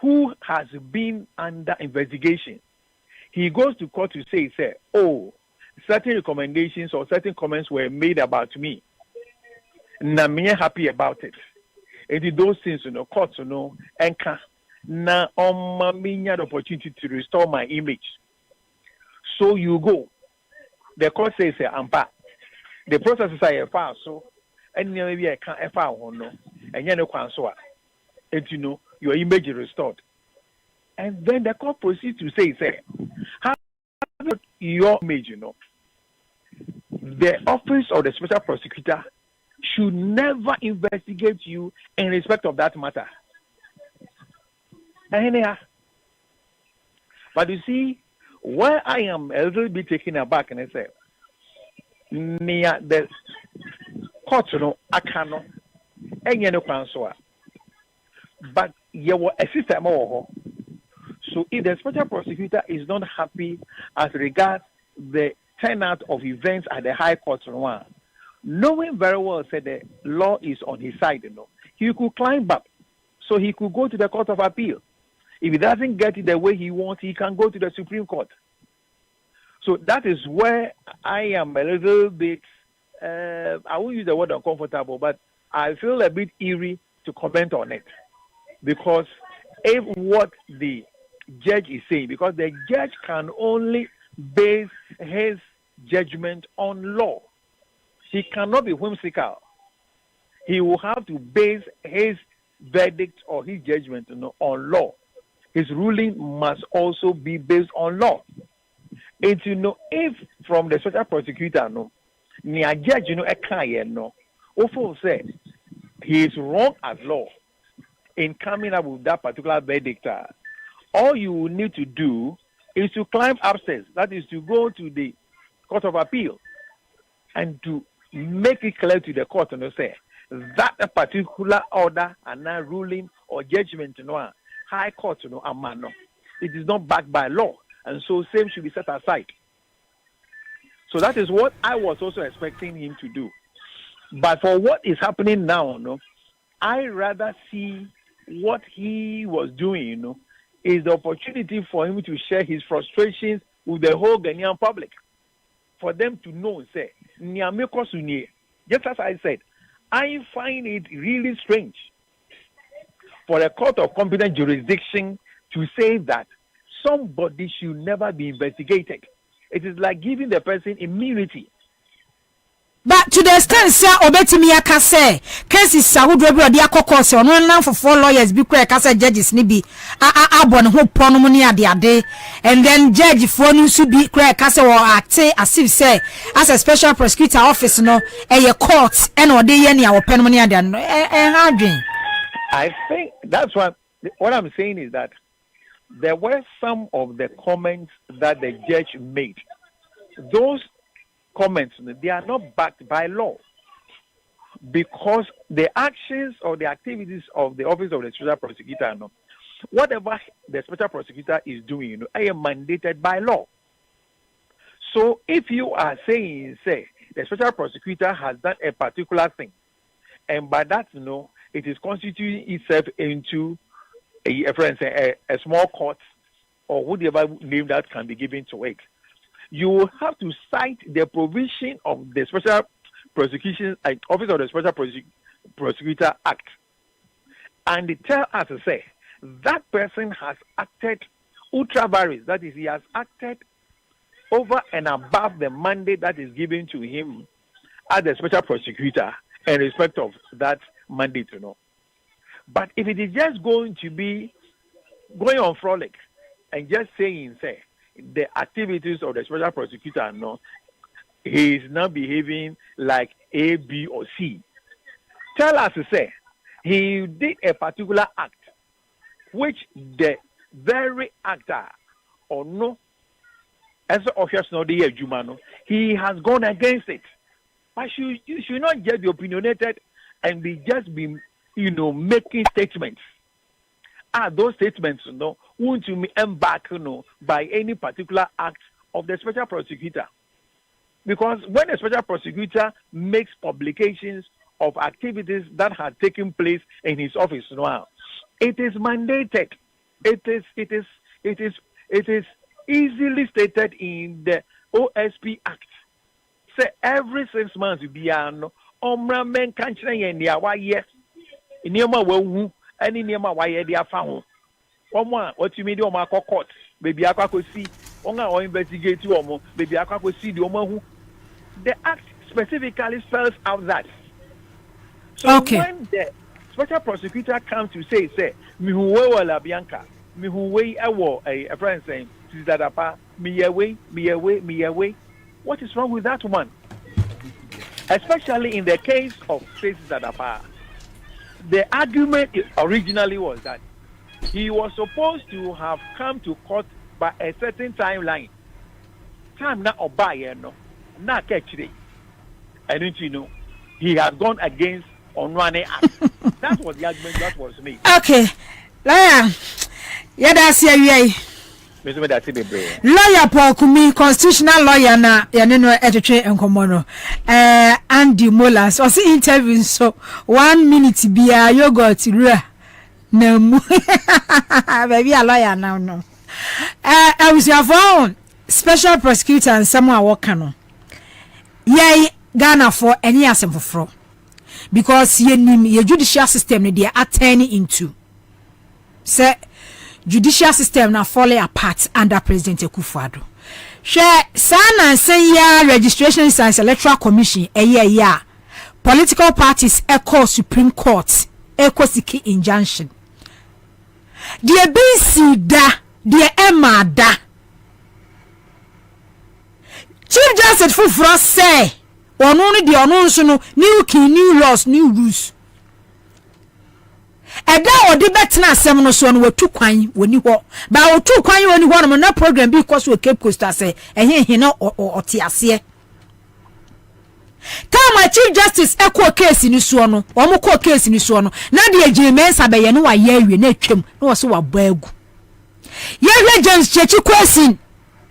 who has been under investigation, he goes to court to say, oh, certain recommendations or certain comments were made about me. And I'm happy about it. And those things, court, and na the opportunity to restore my image. So you go. The court says, Ampa, the processes are far so, and maybe I can't file no, and you know, and your image is restored. And then the court proceeds to say, how your image, the office of the special prosecutor should never investigate you in respect of that matter. But you see, where I am a little bit taken aback, and I say, near the court, I cannot, and you know, but you were a system more. So if the special prosecutor is not happy as regards the turnout of events at the High Court, knowing very well said the law is on his side, he could climb up, so he could go to the Court of Appeal. If he doesn't get it the way he wants, he can go to the Supreme Court. So that is where I am a little bit, I won't use the word uncomfortable, but I feel a bit eerie to comment on it. Because if what the judge is saying, because the judge can only base his judgment on law. He cannot be whimsical. He will have to base his verdict or his judgment on law. His ruling must also be based on law. And if from the special prosecutor, near judge, also say he is wrong as law in coming up with that particular verdict, all you will need to do is to climb upstairs. That is to go to the Court of Appeal and to make it clear to the court and say that a particular order and a ruling or judgment, High Court, it is not backed by law, and so same should be set aside. So that is what I was also expecting him to do. But for what is happening now, I rather see what he was doing, is the opportunity for him to share his frustrations with the whole Ghanaian public, for them to know, say, just as I said, I find it really strange for a court of competent jurisdiction to say that somebody should never be investigated. It is like giving the person immunity. But to the extent say obetimi aka say cases sawodo bi odi akokose ono nan for 4 lawyers bi kwa aka say judges ni bi abon ho pono mu ni ade and then judge for no su bi kwa aka say wo act as if say as a special prosecutor office no e court and ode ye ni awo pen mu ni ade no hadwen. I think that's what I'm saying is that there were some of the comments that the judge made. Those comments, they are not backed by law, because the actions or the activities of the office of the special prosecutor, whatever the special prosecutor is doing, are mandated by law. So if you are saying, say, the special prosecutor has done a particular thing, and by that, it is constituting itself into a small court or whatever name that can be given to it, you will have to cite the provision of the Special Prosecution Office of the Special Prosecutor Act, and tell us to say that person has acted ultra vires, that is, he has acted over and above the mandate that is given to him as the Special Prosecutor in respect of that mandate, But if it is just going to be going on frolic and just saying, say, the activities of the special prosecutor, no, he is not behaving like A, B, or C. Tell us to say, he did a particular act, which the very actor, or no, as the officials know the Jumano, he has gone against it. But you should not just be opinionated and be making statements. Those statements, won't you be embarked, by any particular act of the special prosecutor? Because when a special prosecutor makes publications of activities that had taken place in his office now, it is mandated. It is easily stated in the OSP Act. Say every 6 months be an omra men country and ya why yes. In your woo any near my why they are found. What you mean on my court? Baby I could see or investigate you or baby I could see the who the act specifically spells out that. So when the special prosecutor comes to say, me who la Bianca, me who way a friend saying, Sister me away. What is wrong with that one? Especially in the case of Sister Dapa. The argument originally was that he was supposed to have come to court by a certain timeline. Time not obey, no, not catch it. And he has gone against on one act. That was the argument that was made. Okay, lawyer, that's lawyer Paul Kumi, constitutional lawyer na yaneno editor enkomono. Andy Molas was interview so 1 minute bia yogurt rua na mu. Baby a lawyer now no. I was your phone special prosecutor and someone working on. Yay Ghana for any asem for because ye judicial system they are turning into. Say judicial system now falling apart under President Akufo-Addo. Share sana say ya registration science electoral commission ya political parties echo Supreme Court echo siki injunction. The BC da the Emma da. Chief Justice Fufuro say only the onunsuno new key new laws new rules. Eda odi betena asem no so no watu kwan woni ho ba watu kwan woni ho no program because we Cape Coast say ehe no otiase kama Chief Justice eko case ni so no omo ko case ni so no na de agimensa be ye no wa ye awie na atwam na wo so wa baagu ye hwe James Chechi question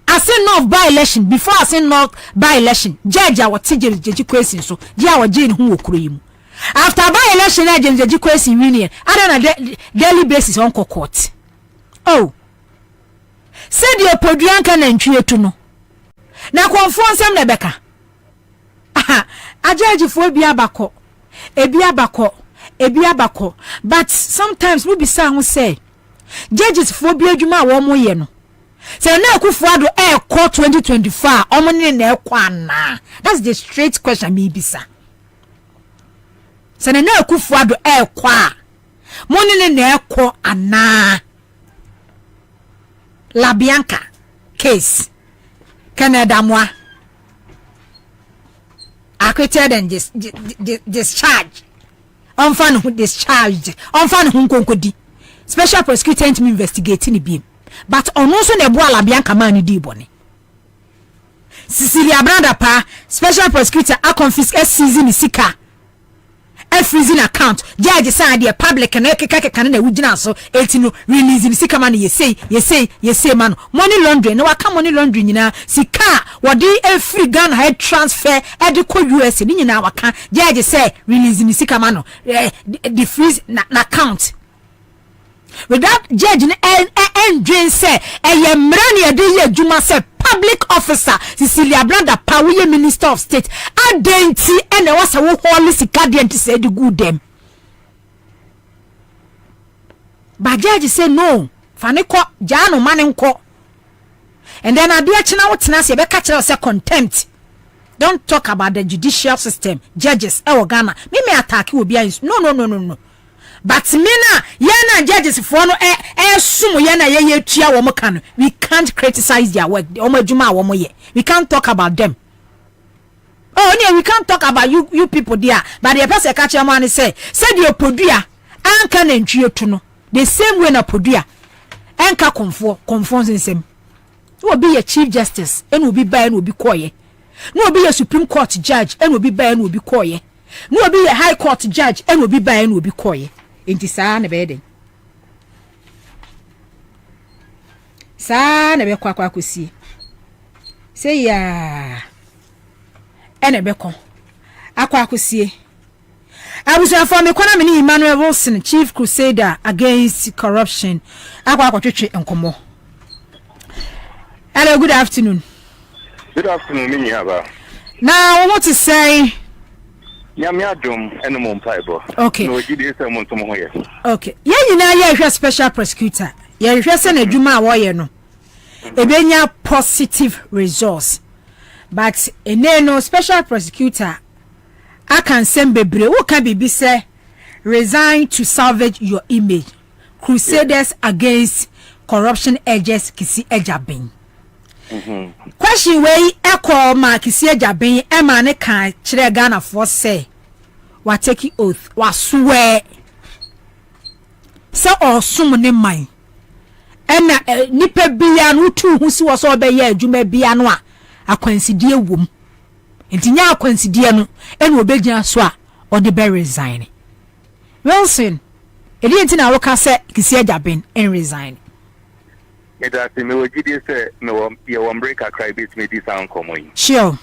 asin of by election before asin not by election judge a what James Chechi question so je a wo je ni ho okuro yimu. After by election agents the question union on a daily basis on court. Oh, said your Podrianka and Trieto no. Now confront some Rebecca. Aha, a judge for Biabako, a biabako, but sometimes we be sound say judges for Biajuma 1 more year. Say now Akufo-Addo air court 2024 omoni na ekwana. That's the straight question me bisa. Sene na Akufo-Addo kwa monene na ekwo ana La Bianca case Canada moi acquitted and discharged on fan who discharged on fan who konkodi special prosecutor to investigating bi but on also na boa La Bianca man di boni Cecilia Branda pa special prosecutor a confiscate season sika a freezing account judge say the public and can na wugina so etino releasing sika man you say man money laundering no waka money laundering nyina sika wodi a free Ghana head transfer ediko US ni nyina waka judge say releasing sika man the freeze na account without judge and drain say e mrani ade ye adwuma say public officer Cecilia Branda Pawiye Minister of State adenti ene wasa wo policy guardian to say the good them but judge say no faniko jano manenko and then ade achina wotena se be ka kire say contempt. Don't talk about the judicial system judges e Ghana me attack obi no but me na yana judges for no sum yana ye tua wo mo kan we can't criticize their work omo adwuma wo mo ye we can't talk about them. Oh yeah, we can't talk about you people there, but the person catch your man say the podua anka na ntwie to no the same way na podua anka conforms same. No be a chief justice and will be by and will be quiet. No be a supreme court judge and will be by and will be quiet. No be a high court judge and will be by and will be quiet. Inti saa na beden. Saa na be kwa kusi. Say ya. Ene be kon. Akwa kusi. Abusa for me kwana me ni Emmanuel Wilson, chief crusader against corruption. Akwa twetwe enkomo. Hello, good afternoon. Good afternoon, Mini Haba. Now, what to say? Yamiadum and Mompaibo. Okay. No, you did someone to Moya. Okay. Yeah, you know, you're a special prosecutor. You're a Juma warrior, no. A positive results. But a no special prosecutor, I can send baby. What can be say? Resign to salvage your image. Crusaders against corruption edges Kisi Ejabin. Question way echo ma Kisi Ejabin Emma ne kan chire Ghana for say wa take oath wa swear say osum ne man ena nipa bia no tu hu si wo so be ye adwuma bia no a akwansidie wom entinya akwansidie no ena obegina so a ode be resign. Wilson edi entina wo ka say Kisi Ejabin en resign. That's me wo gidi say me wo ye wo break akra bit me this an komoyin. Sure.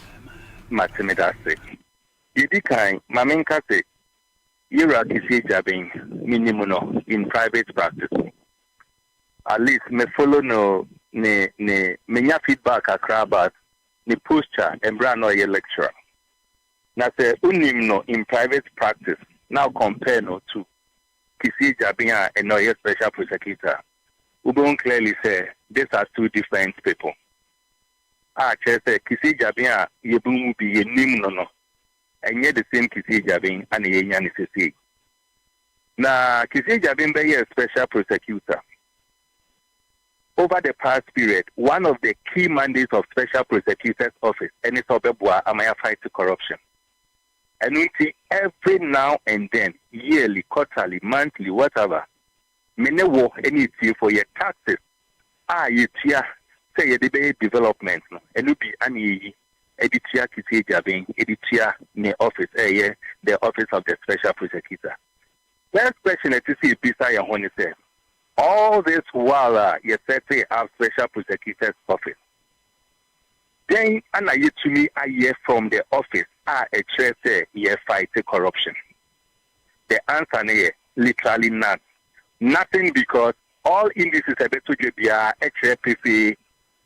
Matime that say. Yedi kan mamenka say yira Kisi Ejabin minimum no in private practice. At least me follow no ne menya feedback akra about ni posture and brand no ye lecturer. Na say unim no in private practice now compare no to Kisi Ejabin and no ye special prosecutor. Ubon clearly say these are two different people. Say Kisi Ejabin yebu bi ye nim no and yet the same Kisi Ejabin and ye nyani sisi. Na Kisi Ejabin be a special prosecutor. Over the past period, one of the key mandates of special prosecutor's office and its obebua amaya fight to corruption. And we see every now and then, yearly, quarterly, monthly, whatever. Mene wo any tea for your taxes. You tia say ye debe development no. Enu bi ani editia Kisi Ejabin, editia ne office the office of the special prosecutor. First question to see bisa ya honi say. All this while you set up special prosecutor's office. Then ana you to me a year from the office a trace ye fight corruption. The answer is literally none. Nothing, because all indices are better to be HFPC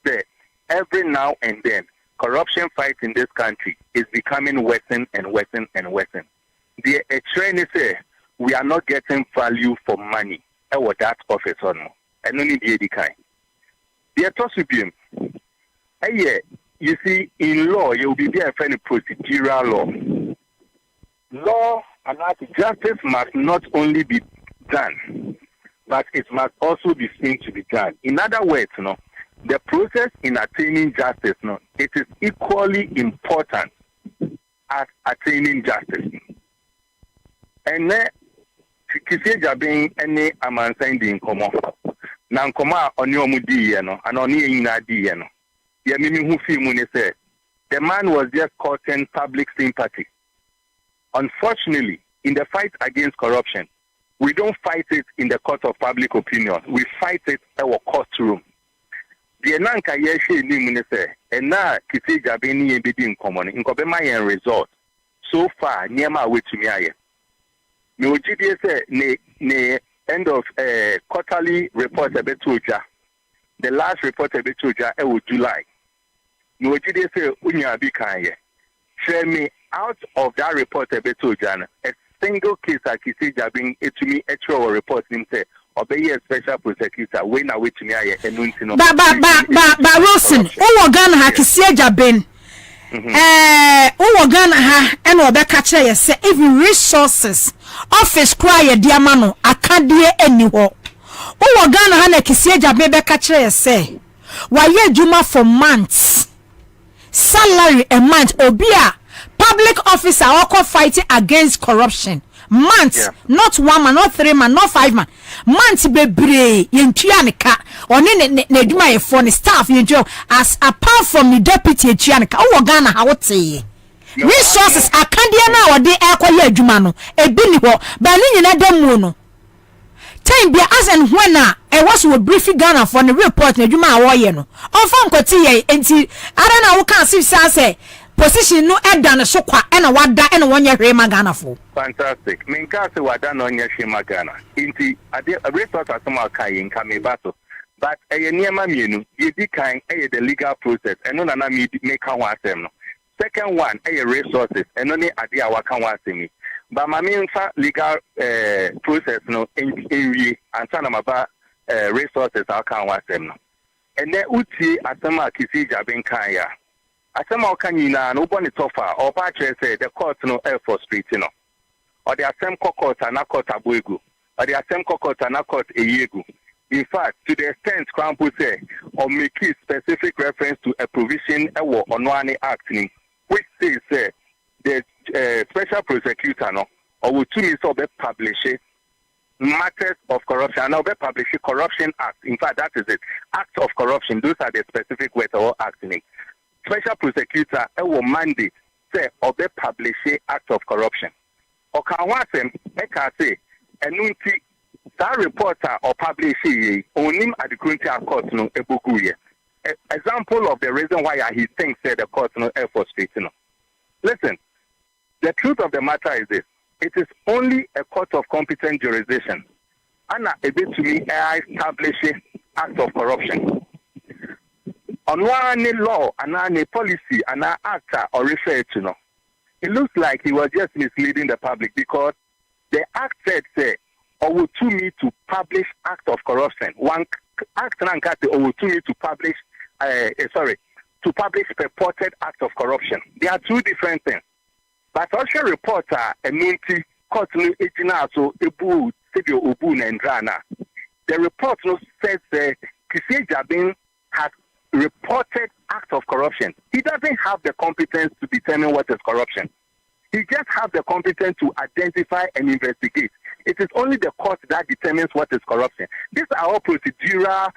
say every now and then corruption fight in this country is becoming worse and worse and worse. The trend say we are not getting value for money. Or that office or no. And only the kind. The atosubium. You see, in law, you will be there for any procedural law. Law and justice must not only be done, but it must also be seen to be done. In other words, the process in attaining justice, it is equally important as attaining justice. And then, Kisi Ejabin any amansan di nkomo na nkomo a oni omudi ye no and oni yina di ye no ye mimi hu fi mu ne say the man was just courting public sympathy. Unfortunately, in the fight against corruption, we don't fight it in the court of public opinion, we fight it in our courtroom. The nanka ye she ni mu ne say and na Kisi Ejabin ni ye bi di nkomo ni nkobe ma yen result so far niema wetumi aye. No GDS ne end of quarterly report a bit toja. The last report a bit toja was July. No GDS unya bi kanye. Share me out of that report a bit toja. A single case at Kisi Ejabin to me actual report him say obey a special prosecutor when I wait to me I enunti no. Ba Wilson, o Ghana ha Kisi Ejabin. Uwo Ghana ha ene obeka kire ye say even resources office cry ye diama no akadie eni ho. Uwo Ghana ha na kisie jabe beka kire ye say waye juma for months. Salary a month obia public officer oko fighting against corruption. Months, not 1 man, not 3 man, not 5 man. Months bebre yentuanika oni ne dwuma ye for staff yentu as apart from the deputy yentuanika wo Ghana ha wote resources akandie na ode ekwaye adwuma no ebi ni ho ba ni nyina demu no time bia as and when I was with briefing Ghana for the report na adwuma a wo ye no onfa nkoti ye enti ara na wo kan say position no eda ne so kwa ena wada ena wonye hwema Ghana fo. Fantastic. Minka se wada no nya hwema Ghana. Inti ade resource asoma kai nka me baso. But eye niema mienu, ye di kan the legal process. Eno na me ka ho asem no. Second one resources. Eno ne ade a waka ho asem. But ma me nfa legal process no enwie ansa na maba resources aka ho asem no. Ene uti asema kisi jaben kan ya. Asema okanyina no boni tofa or ba say the court no air for street no or the same court and court aboegu or the same court and court eyegu. In fact, to the extent Crown say or make specific reference to a provision on one act which says the special prosecutor no or will to publish matters of corruption and publish corruption act. In fact, that is it. Acts of corruption, those are the specific words or acting. Special prosecutor will mandate say or publish act of corruption. Or can one say enunti that reporter or publish onim at the current court no ebokuye. Example of the reason why he thinks that the court no for street no. Listen, the truth of the matter is this: it is only a court of competent jurisdiction. And a bit to me establish act of corruption. On one law and a policy and an actor or refer to no. It looks like he was just misleading the public because the act said say or to me to publish act of corruption. One act or to me to publish to publish purported act of corruption. They are two different things. But also reporter a multi court no so ebu studio obu na ndrana. The report no says Kisi Jabin has reported act of corruption. He doesn't have the competence to determine what is corruption. He just has the competence to identify and investigate. It is only the court that determines what is corruption. These are all procedural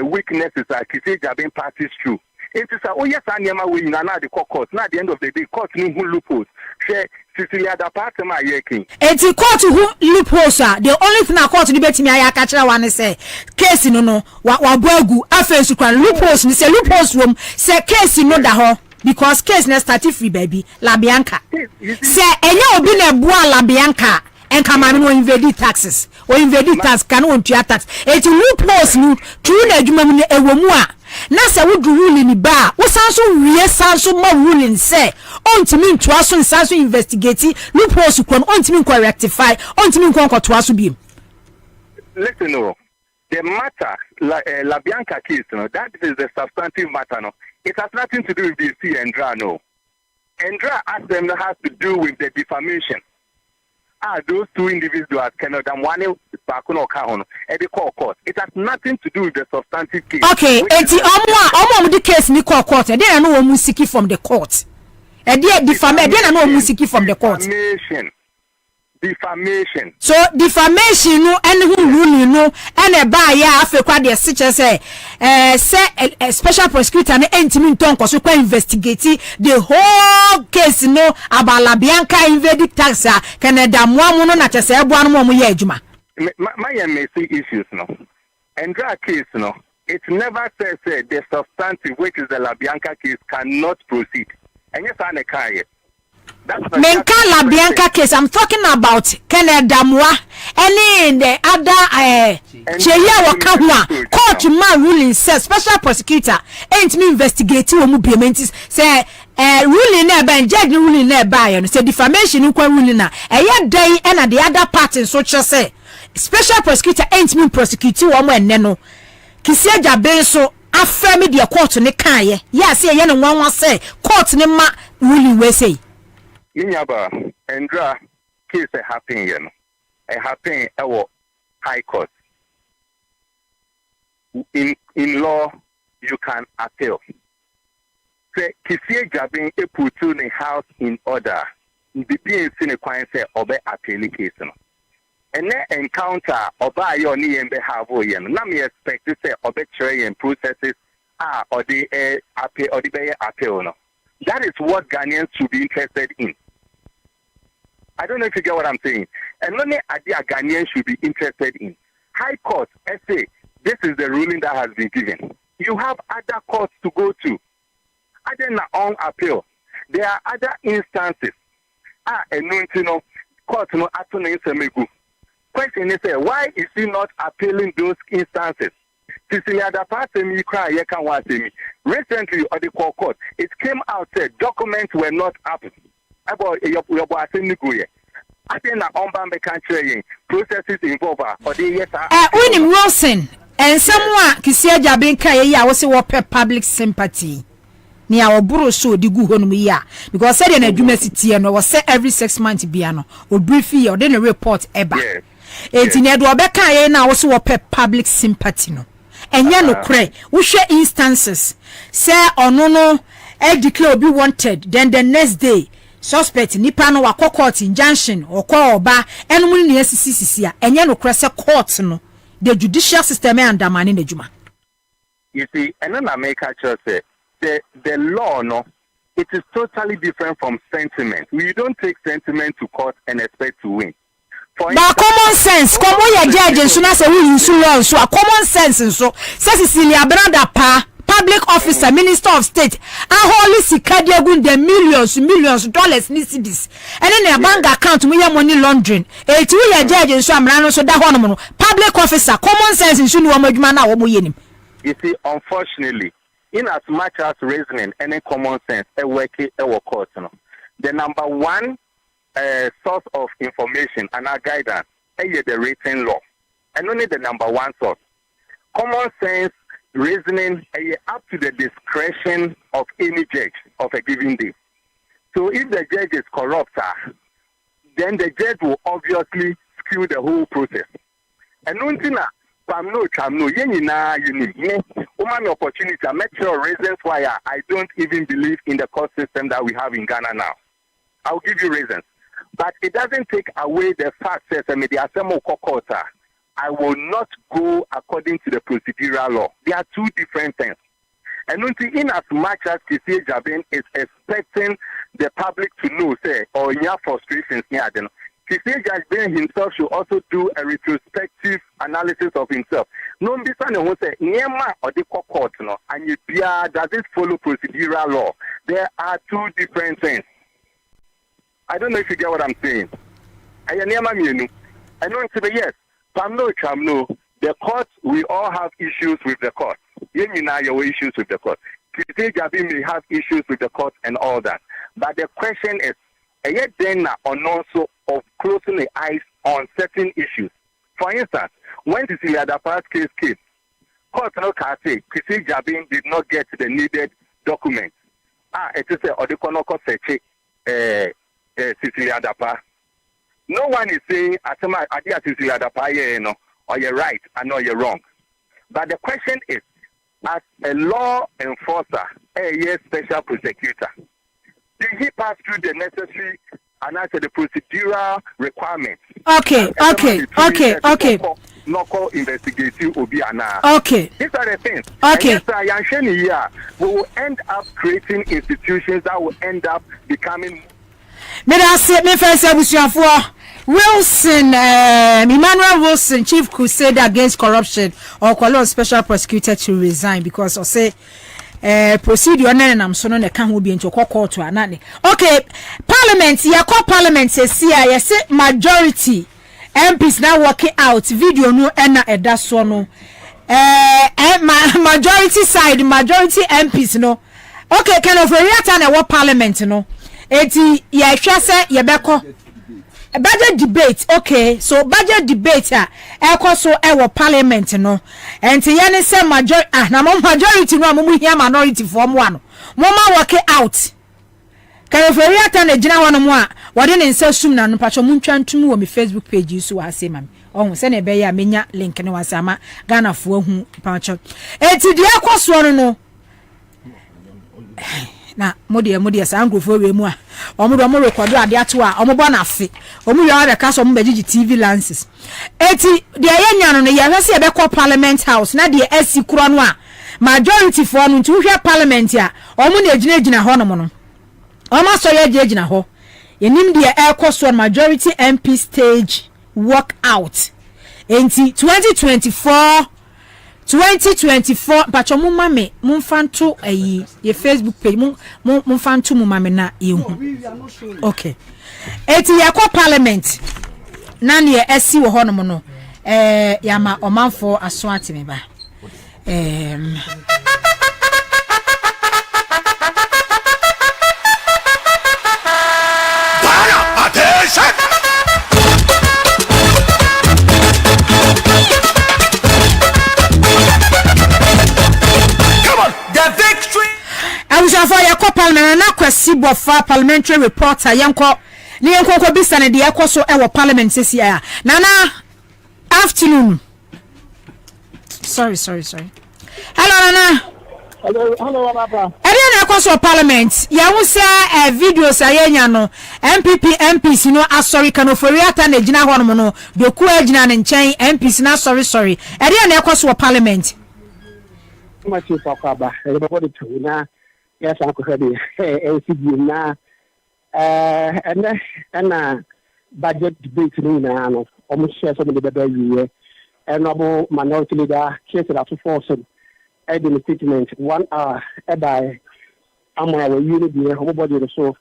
weaknesses that Kisi Jabin passes through. It is yes, I am away na the court. Now at the end of the day, court no loopholes. Cecilia da Partema yeking. It's a court who loopholes. The only thing I court debate me I catch one say case no wa boagu afensu kwan loopholes ni say loopholes room say case no da ho because case na start free baby La Bianca. Say enye obi na bua La Bianca enka ma no invade taxes or invade tax kan won tua tax. It's loopholes no true na adwuma mu ewo mu a na se wo du ruling ba wo sanso wie sanso ma ruling say ontimi ntoa so sanso investigate loopholes kon ontimi ko rectify ontimi ko toa so bi. Listen no, the matter La Bianca case no, that is the substantive matter no. It has nothing to do with the C and DRA no. And DRA as them has to do with the defamation. Those two individuals cannot one back on account at the court. It has nothing to do with the substantive case. Okay, it's the case in the court. And then I know musiki from the court. And then I know musiki from the court. Defamation. So defamation no and who ruling no and a buy ya afekwa de say say special prosecutor na entimi ntonko so kwa investigate the whole case no about La Bianca invading tax Canada mo no na chese eboa no mo ye adwuma. My messy issues no. And that case no, it never says the substantive which is the La Bianca case cannot proceed. And yes I can. Menka La Bianca case, I'm talking about Canada Moa, any the other Cheya Wakahua, court man ruling says special prosecutor ain't me investigating mubiamentis say ruling there by judge ruling there by and say defamation ruling na a day and the other party so say special prosecutor ain't me prosecuting one no Kisia Jabenso afra me de court ne kan ye say ye no wan say court ne ma ruling we say Inyaba Endra case happen yen e happen ewo high court. In law you can appeal. Say Kisie Jabin e put the house in order. The PNC ne kwan say obe appeal case no. And then encounter oba yo ni embe have yen. Na me expect to say obe chere yen processes or the appeal or the appeal no. That is what Ghanaians should be interested in. I don't know if you get what I'm saying. And only idea Ghanaians should be interested in. High Court, say, this is the ruling that has been given. You have other courts to go to. Other than on appeal, there are other instances. And court no attorney semegu. Question is, why is he not appealing those instances? Recently, on the court, it came out that documents were not up. About your I think that processes involved or the yes. Winnie Wilson and someone Kisia Jabin Kaya was a public sympathy. Near our buru so the good on me because said in a university and was set every 6 months piano or briefly or then a report eba. It's in Edwabeka now also a public sympathy no. And ya no cray, we share instances. Say or no, declare be wanted, then the next day. Suspect nipa no wa court injunction or call ba enum ni SCCC a enye no krese court no the judicial system undermine the juma. You see, and then I make a choice the law no it is totally different from sentiment. We don't take sentiment to court and expect to win. But common sense, come on your judge and soon as we use so common sense and so Cecilia brother pa public officer, minister of state, a holy sikadiagun the millions dollars cedis. And then a bank account we have money laundering. A 2-year judge and so I'm so that one public officer, common sense in Sunu Omagmana. You see, unfortunately, in as much as reasoning and common sense, a working court, the number one source of information and our guidance is the written law. And only the number one source. Common sense reasoning up to the discretion of any judge of a given day. So if the judge is corrupt, then the judge will obviously skew the whole process. And untina pamno chamno yenina yuni woman opportunity I met your reasons why I don't even believe in the court system that we have in Ghana now. I'll give you reasons. But it doesn't take away the fact that I will not go according to the procedural law. They are two different things. And in as much as Kisie Jabin is expecting the public to know, say, or your frustrations here, then Kisie Jabin himself should also do a retrospective analysis of himself. No, this one who say, Niema or the court, no, and you does it follow procedural law? There are two different things. I don't know if you get what I'm saying. I know yes. Pamno, the court, we all have issues with the court. You know your issues with the court. Kisie Jabin may have issues with the court and all that. But the question is, then on also of closing the eyes on certain issues. For instance, when the Siliadapa's case came, court no can say Kisie Jabin did not get the needed documents. It is a Odekonoko Seche Siliadapa. No one is saying, or you're right, I know you're wrong. But the question is, as a law enforcer, a special prosecutor, did he pass through the necessary and answer the procedural requirements? Okay. Local investigative Obiana. Okay. These are the things. Okay. We will end up creating institutions that will end up becoming. Wilson, Emmanuel Wilson, Chief Crusade Against Corruption, or call special prosecutor to resign because I say procedure and I'm so no can be into court to anani. Okay, Parliament, ya call Parliament says I say majority MPs now working out video no ena edaso no. Majority side, majority MPs no. Okay, kind of react on what Parliament no. Eti ya hwese ye beko budget debate. Okay, so budget debate so parliament no. And yene say majority na majority no amumu here minority form one. Mama work it out. Can for reata na gina wano mo a wode ne nsa sum na no pacho muntwa ntum wo me Facebook page so ase mam. Oh se na be ya menya link ne wasama Ghana fo hu pacho. Eti de akoso no. Na modi sa angrofo we mu a omo record ade ato a omo bo na afe omo ya be ka so omo begigi TV lances eti de yenya no ya hwese e be call parliament house na de asi kuro no a majority for no ntu hwe parliament a omo na ejina ho no mo no omo so ye ejina ho yenim de e majority MP stage walk out enti 2024 pacho mu mame mu mfanto ayi ye Facebook page mu mfanto mu mame na yehu okay eti yakọ parliament na ne esi wo hono no yama omanfo aso atime ba Para attention. for your parliament na kwesi bofa parliamentary reporter yanko ni yanko bisa ne de yakoso e wo parliament sisi ya nana afternoon sorry hello nana hello papa eri na yakoso parliament ya wusa videos ayenya no MPs no asori kanoforiata na gina ho no no doku agina ne nchen MPs na sorry eri na yakoso parliament ma chi papa ba e ba body to na yes uncle heavy LCD na and budget debate ni na no almost share some of the better year and about minority leader case that to force the statement 1 hour by our unity everybody so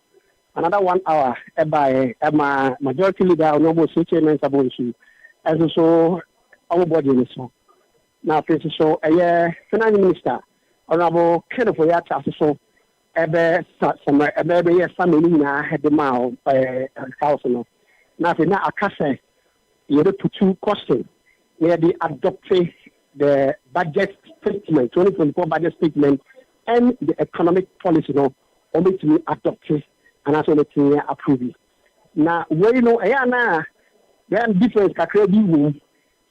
another 1 hour by my majority leader no statement about issue as so everybody so now so finance minister honorable Kenneth Oyata so ebe yes family na head mile house no na fe na akase you to two question where they adopted the budget statement 2024 budget statement and the economic policy no only to be adopted and also to approve na we know na there difference kakra bi wo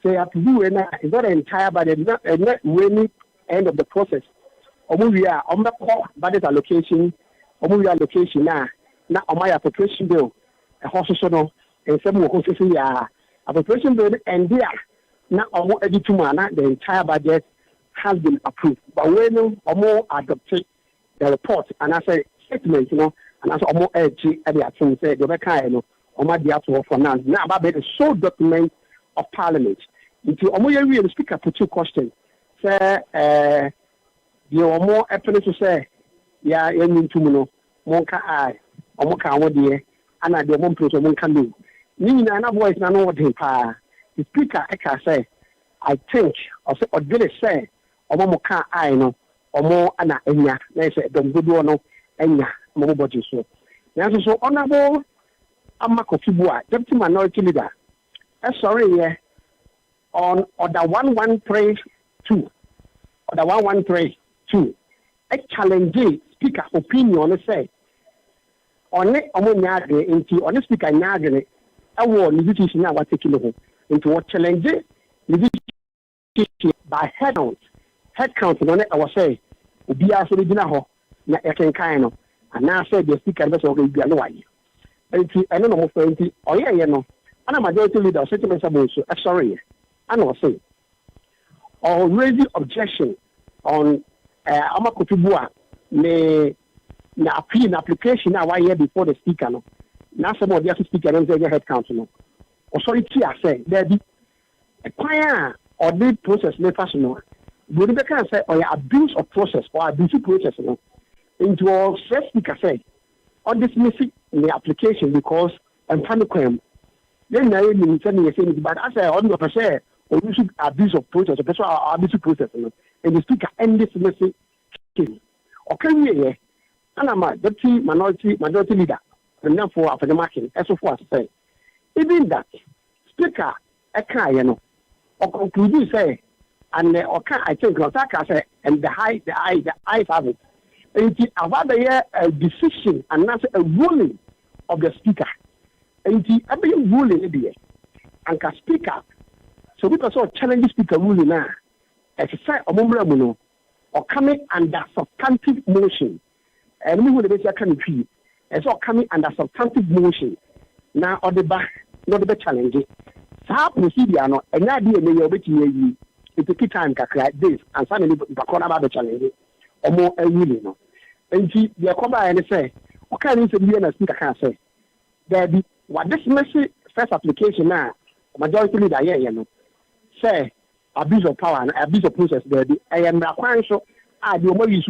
say approve na is not the entire budget not when end of the process Omuya budget allocation allocation na omaya appropriation bill a hospital no and some wo ya appropriation bill and there na omo edituma na the entire budget has been approved but when omo adopted the report and I say statement and I say omo edge at the action say the bekai no omo dia to for now about the sole document of parliament into omo we speaker put two questions say you are more happy to say, yeah, you need to know, Monka I, or Monka, what dear, and I do one person one can do. Meaning, another voice, I know what him pa. The speaker, I can say, I think, or did it say, or Moka I know, or more Anna Enya, they say, don't go no, Enya, more body so. Now, so honorable Amako Fibua, deputy minority leader. Sorry, yeah, on order 1132, order 1132. A challenge speaker opinion say on it omo into on speaker nyaagre award institution na what taking ho into what challenge by head count no na I say obi aso de gina ho na ekenkan no and now say the speaker be so go bia no waye enti eno no mo fa enti oyeye no ana majority leader say to me so sorry ana say or raising objection on Amakotubua me na application na why before the speaker no na some of the speaker no say head count no authority say there be a choir or the process no fashion no we be can say or abuse of process or abuse process no into all first speaker say or dismissing the application because I'm trying to claim then na you say me say but I say on the say or you should abuse of process or person abuse process no and the speaker end this message okay yeah and I'm a deputy majority leader and therefore after the market as of what say Even that speaker you know or conclude say and I think say and the eyes have it. And it about a decision and not a ruling of the speaker. And it every ruling there and can speaker. So because of challenge speaker ruling now exercise or coming under substantive motion. And we would be can be as all coming under substantive motion. Now or the back not the challenge. So procedure no and idea may you it take time like this and suddenly about the challenge or more a ruling no. And the come by and say, what kind of speaker can say? There be what this message first application now, majority leader here, you know, say abuse of power and abuse of process there. I am requiring so the more use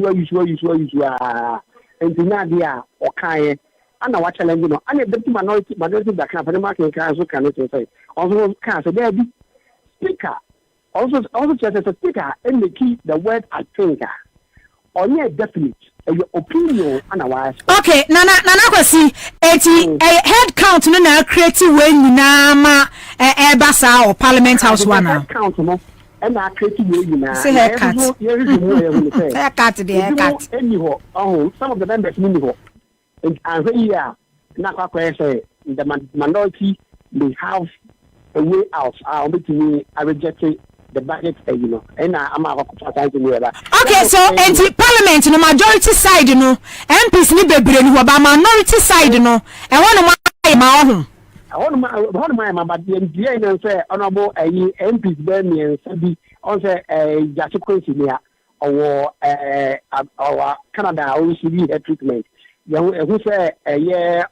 and the Nadia or Kai and what challenge, you know, and the majority that can for the market can say. Also, can say there be speaker, also just as a speaker, and they keep the word I think. Only definite your opinion otherwise. Okay, Nana kwasi head count no na creative way nyina ma basa or parliament house one head count no and na creative way nyina say head count head count the head count anyhow some of the members anyhow and here na kwa say the minority may have a way out I reject the budget, you know, and I'm okay, so and parliament, no majority side, you know, MPs ni bebre but minority side, you know, and one of my but the NGA say honorable MPs Bernie and Sabi also Jasico here or Canada OECD treatment. Who say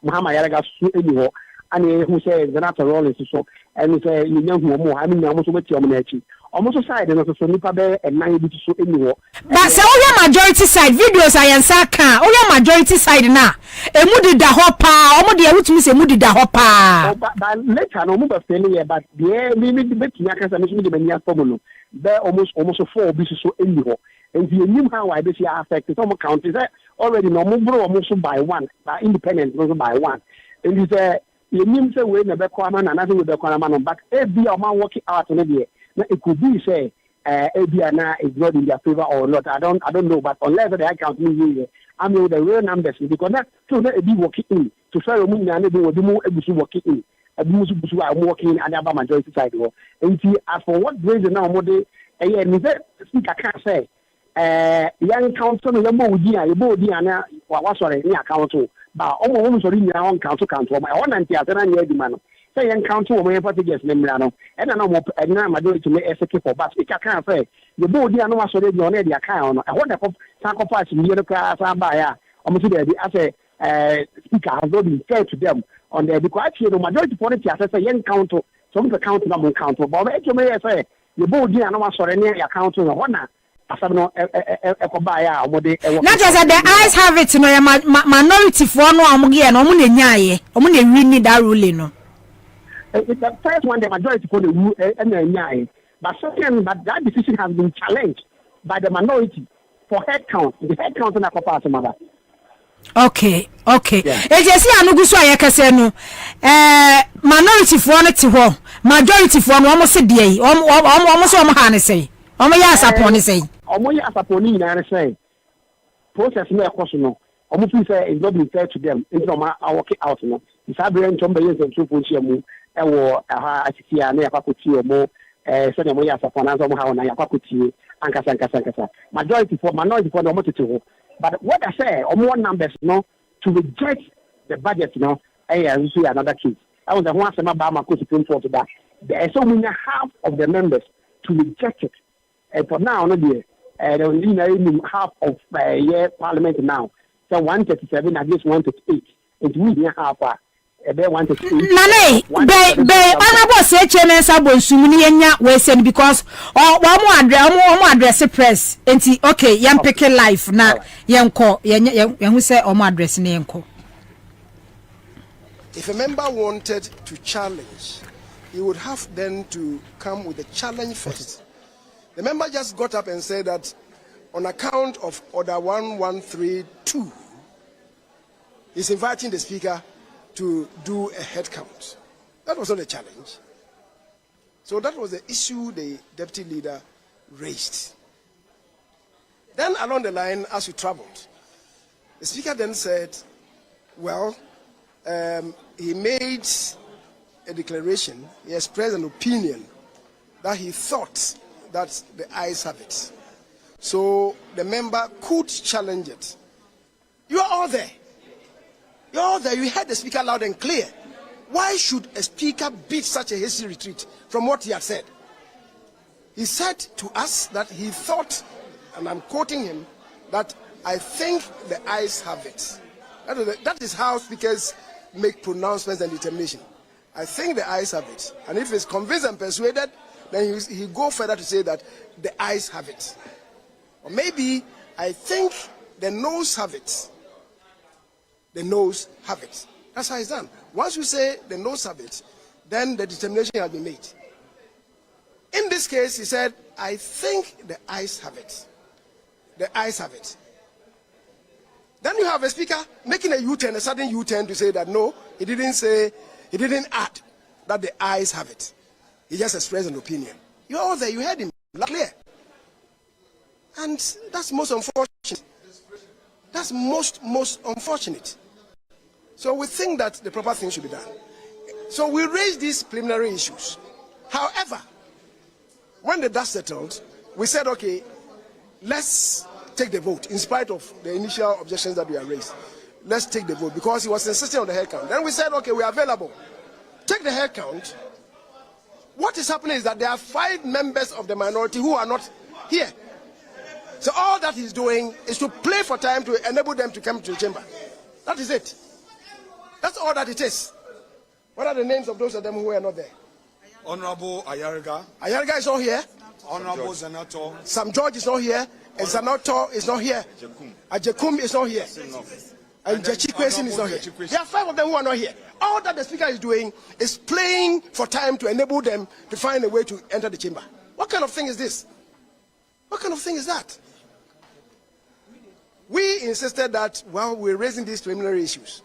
Muhammad Yaraga anymore, and who says the natural role is so, and we say you know who I mean almost with your money. Almost side and also nipa be and 9 so anywhere. But say all majority side videos I answer can all majority side na emu di da ho pa omo de awutumi say emu di da ho pa but later no mo be failure but the me betimi aka say me de mania formulo be almost 4 bi so anywhere and the new how I be affect some count is already no mo bro almost by one by independent also by one and you say you mean say we na be kwa na nothing we be kwa na but every man working out na there. It could be say ABNA is not in their favor or not. I don't know, but unless they account me, I mean the real numbers because that so that be working in to say we na do more working in working and about majority side and see as for what reason now more they speaker can't say young council no mo udi a ebo odi ana wa sorry ni council but almost sorry ni on council I want anti atena ni edi man say young council wo me party guest member no and na mo na majority me SK for but speaker can't say the body ana wa sorry ni on e dia kan no I want the sacrifice ni the class ba ya almost there as a speaker has not been fair to them on the because you know majority party say young council some of the council na mo council but e me say the body ana wa sorry ni ya council no na not just that the eyes have it no minority for no amugi no mu nyaye omu na win that ruling no the first one the majority for the rule and nyaye but second but that decision has been challenged by the minority for head count the head count na ko pass mother okay e je si anugu so ayekese no minority for no ti ho majority for no omo se de yi omo so omo ha ne sei omo ya asapon ne sei omo ya asaponi na say process no ekoso no omo fi say it's not been fair to them into ma work out no isabre ntombe yen so for chiamu ewo aha atia na yakakoti omo so dem ya asapon na so omo ha na yakakoti ankasa majority for minority for omo tete ho but what I say omo numbers no to reject the budget no you see another case I was the one say ba ma ko supreme court that there is so many half of the members to reject it. And for now, no dear, half of parliament now. So 137 against 138. It's we half. Nane, honorable say chairman Sabo Sumuni enya we send because omo address press. Enti okay, yam pick life na yenko yen say omo address na yenko. If a member wanted to challenge, he would have then to come with a challenge first. The member just got up and said that on account of Order 1132, he's inviting the Speaker to do a head count. That was not a challenge. So that was the issue the deputy leader raised. Then along the line, as we traveled, the speaker then said, well, he made a declaration, he expressed an opinion that he thought that the ayes have it. So the member could challenge it. You are all there. You're all there. You heard the speaker loud and clear. Why should a speaker beat such a hasty retreat from what he had said? He said to us that he thought, and I'm quoting him, that I think the ayes have it. That is how speakers make pronouncements and determination. I think the ayes have it. And if he's convinced and persuaded, then he go further to say that the ayes have it. Or maybe I think the noes have it. The noes have it. That's how it's done. Once you say the noes have it, then the determination has been made. In this case, he said, I think the ayes have it. The ayes have it. Then you have a speaker making a U-turn, a sudden U-turn to say that no, he didn't add that the ayes have it. He just expressed an opinion. You're all there, you heard him clear. And that's most unfortunate. That's most unfortunate. So we think that the proper thing should be done. So we raised these preliminary issues. However, when the dust settled, we said, okay, let's take the vote in spite of the initial objections that we had raised. Let's take the vote because he was insisting on the head count. Then we said, okay, we are available. Take the head count. What is happening is that there are 5 members of the minority who are not here. So all that he's doing is to play for time to enable them to come to the chamber. That is it. That's all that it is. What are the names of those of them who are not there? Honorable Ayariga. Ayariga is not here. Honorable Senator. Sam George is not here. And Senator is not here. Ajekum is not here. And Jechi Kwesin is not here. There are 5 of them who are not here. All that the speaker is doing is playing for time to enable them to find a way to enter the chamber. What kind of thing is this? What kind of thing is that? We insisted that, well, we're raising these preliminary issues.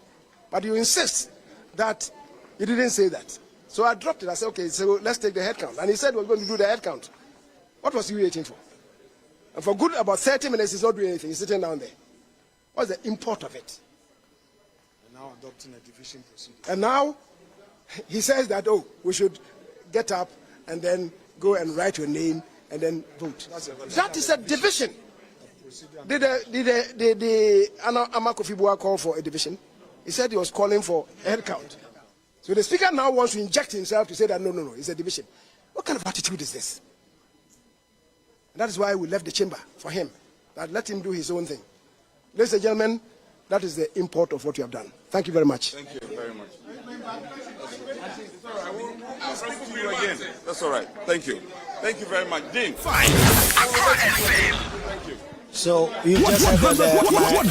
But you insist that you didn't say that. So I dropped it. I said, okay, so let's take the head count. And he said we're going to do the head count. What was he waiting for? And for good about 30 minutes, he's not doing anything. He's sitting down there. What's the import of it? And now adopting a division procedure. And now he says that, oh, we should get up and then go and write your name and then vote. That is a division. Did Ama Kofi Boa call for a division? He said he was calling for a head count. So the speaker now wants to inject himself to say that no, it's a division. What kind of attitude is this? And that is why we left the chamber for him. That let him do his own thing. Ladies and gentlemen, that is the import of what you have done. Thank you very much. Thank you very much. I'll speak to you again. That's all right. Thank you. Thank you very much. Dean. Fine. Thank you. So you just heard the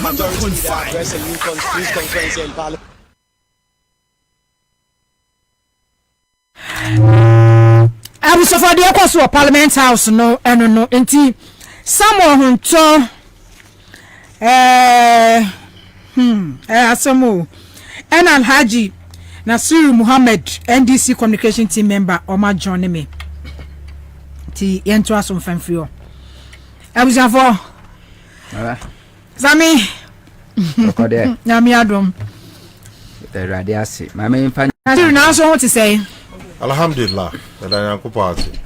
majority leader address a news conference in Parliament. I was for the course of Parliament House no enti someone who asamu and Alhaji Nasiru Muhammad NDC communication team member Oma join me ti yento asom fanfrio abusafo Zami Okode Nyami adom Erade ase mama mfa Nasiru na so what to say Alhamdulillah da yanku party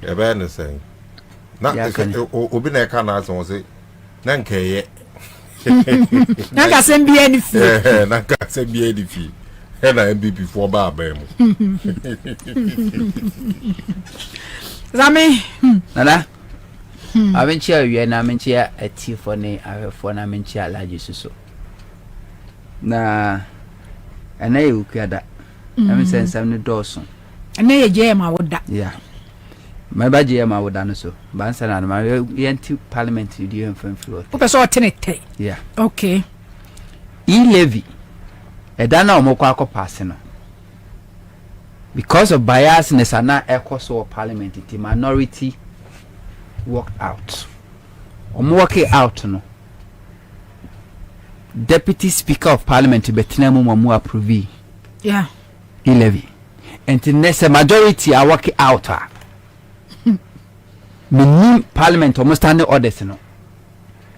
ebe ne say na obi na ka na so say na nkeye na ka sem bia ni fi na ka sem bia ni fi na MVP for ba ba mu Zami nana abenchi awie na menchi atifo ne ahefo na menchi alaji suso na ana yukwada am sense am ne doso ana ye ma woda yeah my baje ma woda no so bansa na ma yenti parliament di enfamflo o peso otenete yeah okay levy edana omokwa akopase no because of biasness ana ekoso parliament the minority walked out walking out no deputy speaker of parliament betina mu approve yeah e-levy. And the next majority are working out. The parliament almost standing orders, no.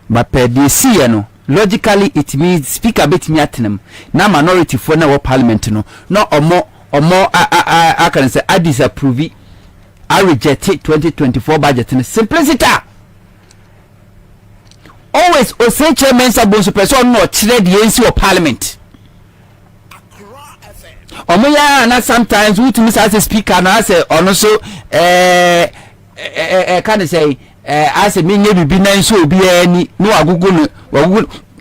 But per the see, no. Logically, it means speaker bit me at them. Now minority for now parliament, no. No or more. I can say I disapprove it. I reject it. 2024 budget in simplicity. Always, or say chairman sabon person no chile the NC of parliament. Omoya and sometimes we to miss as a speaker and I say also can say as a mean you be nice so be any no Google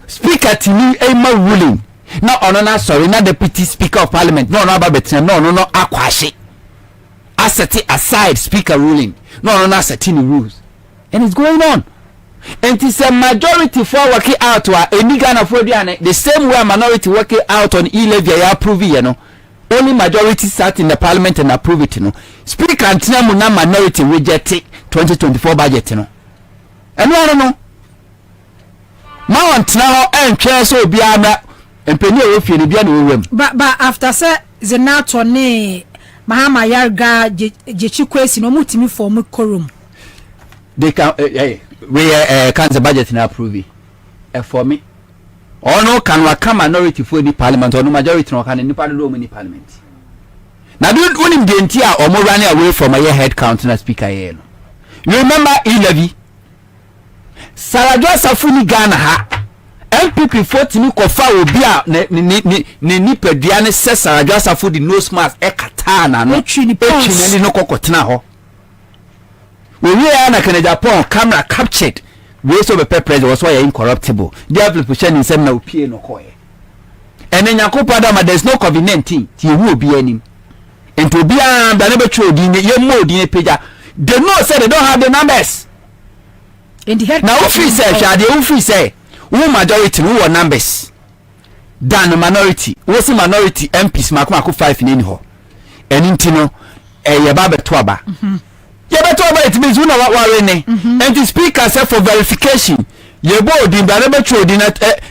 speaker to me a more ruling. No no sorry not deputy speaker of parliament no no akwashi asset aside speaker ruling no setting rules and it's going on and it's a majority for working out to any Ghana for the same way minority working out on e-levy approve you know only majority sat in the parliament and approve it you know speaker and na minority reject 2024 budget you know and no mount now and chair so biana but after say Zenato ne Mahama Yarga Jechikwesi no mutimi form quorum. They can we can the budget na approve for me. Or no can waka minority for the parliament or no majority no can any parliament. Now do him the entire or more running away from a head count na speaker here. You remember e-levy? Saradwa Safuni Ghana ha MPP 40 kofa obi a ne nipadua ne sesa adwasa for the nose mask ekata no etwi ni no kokotena ho we na kana Japan camera captured we so be president was why incorruptible the application in sem na opie no koye ene nyakopa da ma there's no COVID-19 ti hu obi anim ento obi a da ne betwe odi ne ye mo odi ne page they know say they don't have the numbers in the head now free say shade free say who majority who numbers than minority what's minority MPs makuma 5 in ho enintino yeba beto aba it means we know what we and the speaker said for verification yebo odin ba na betro odin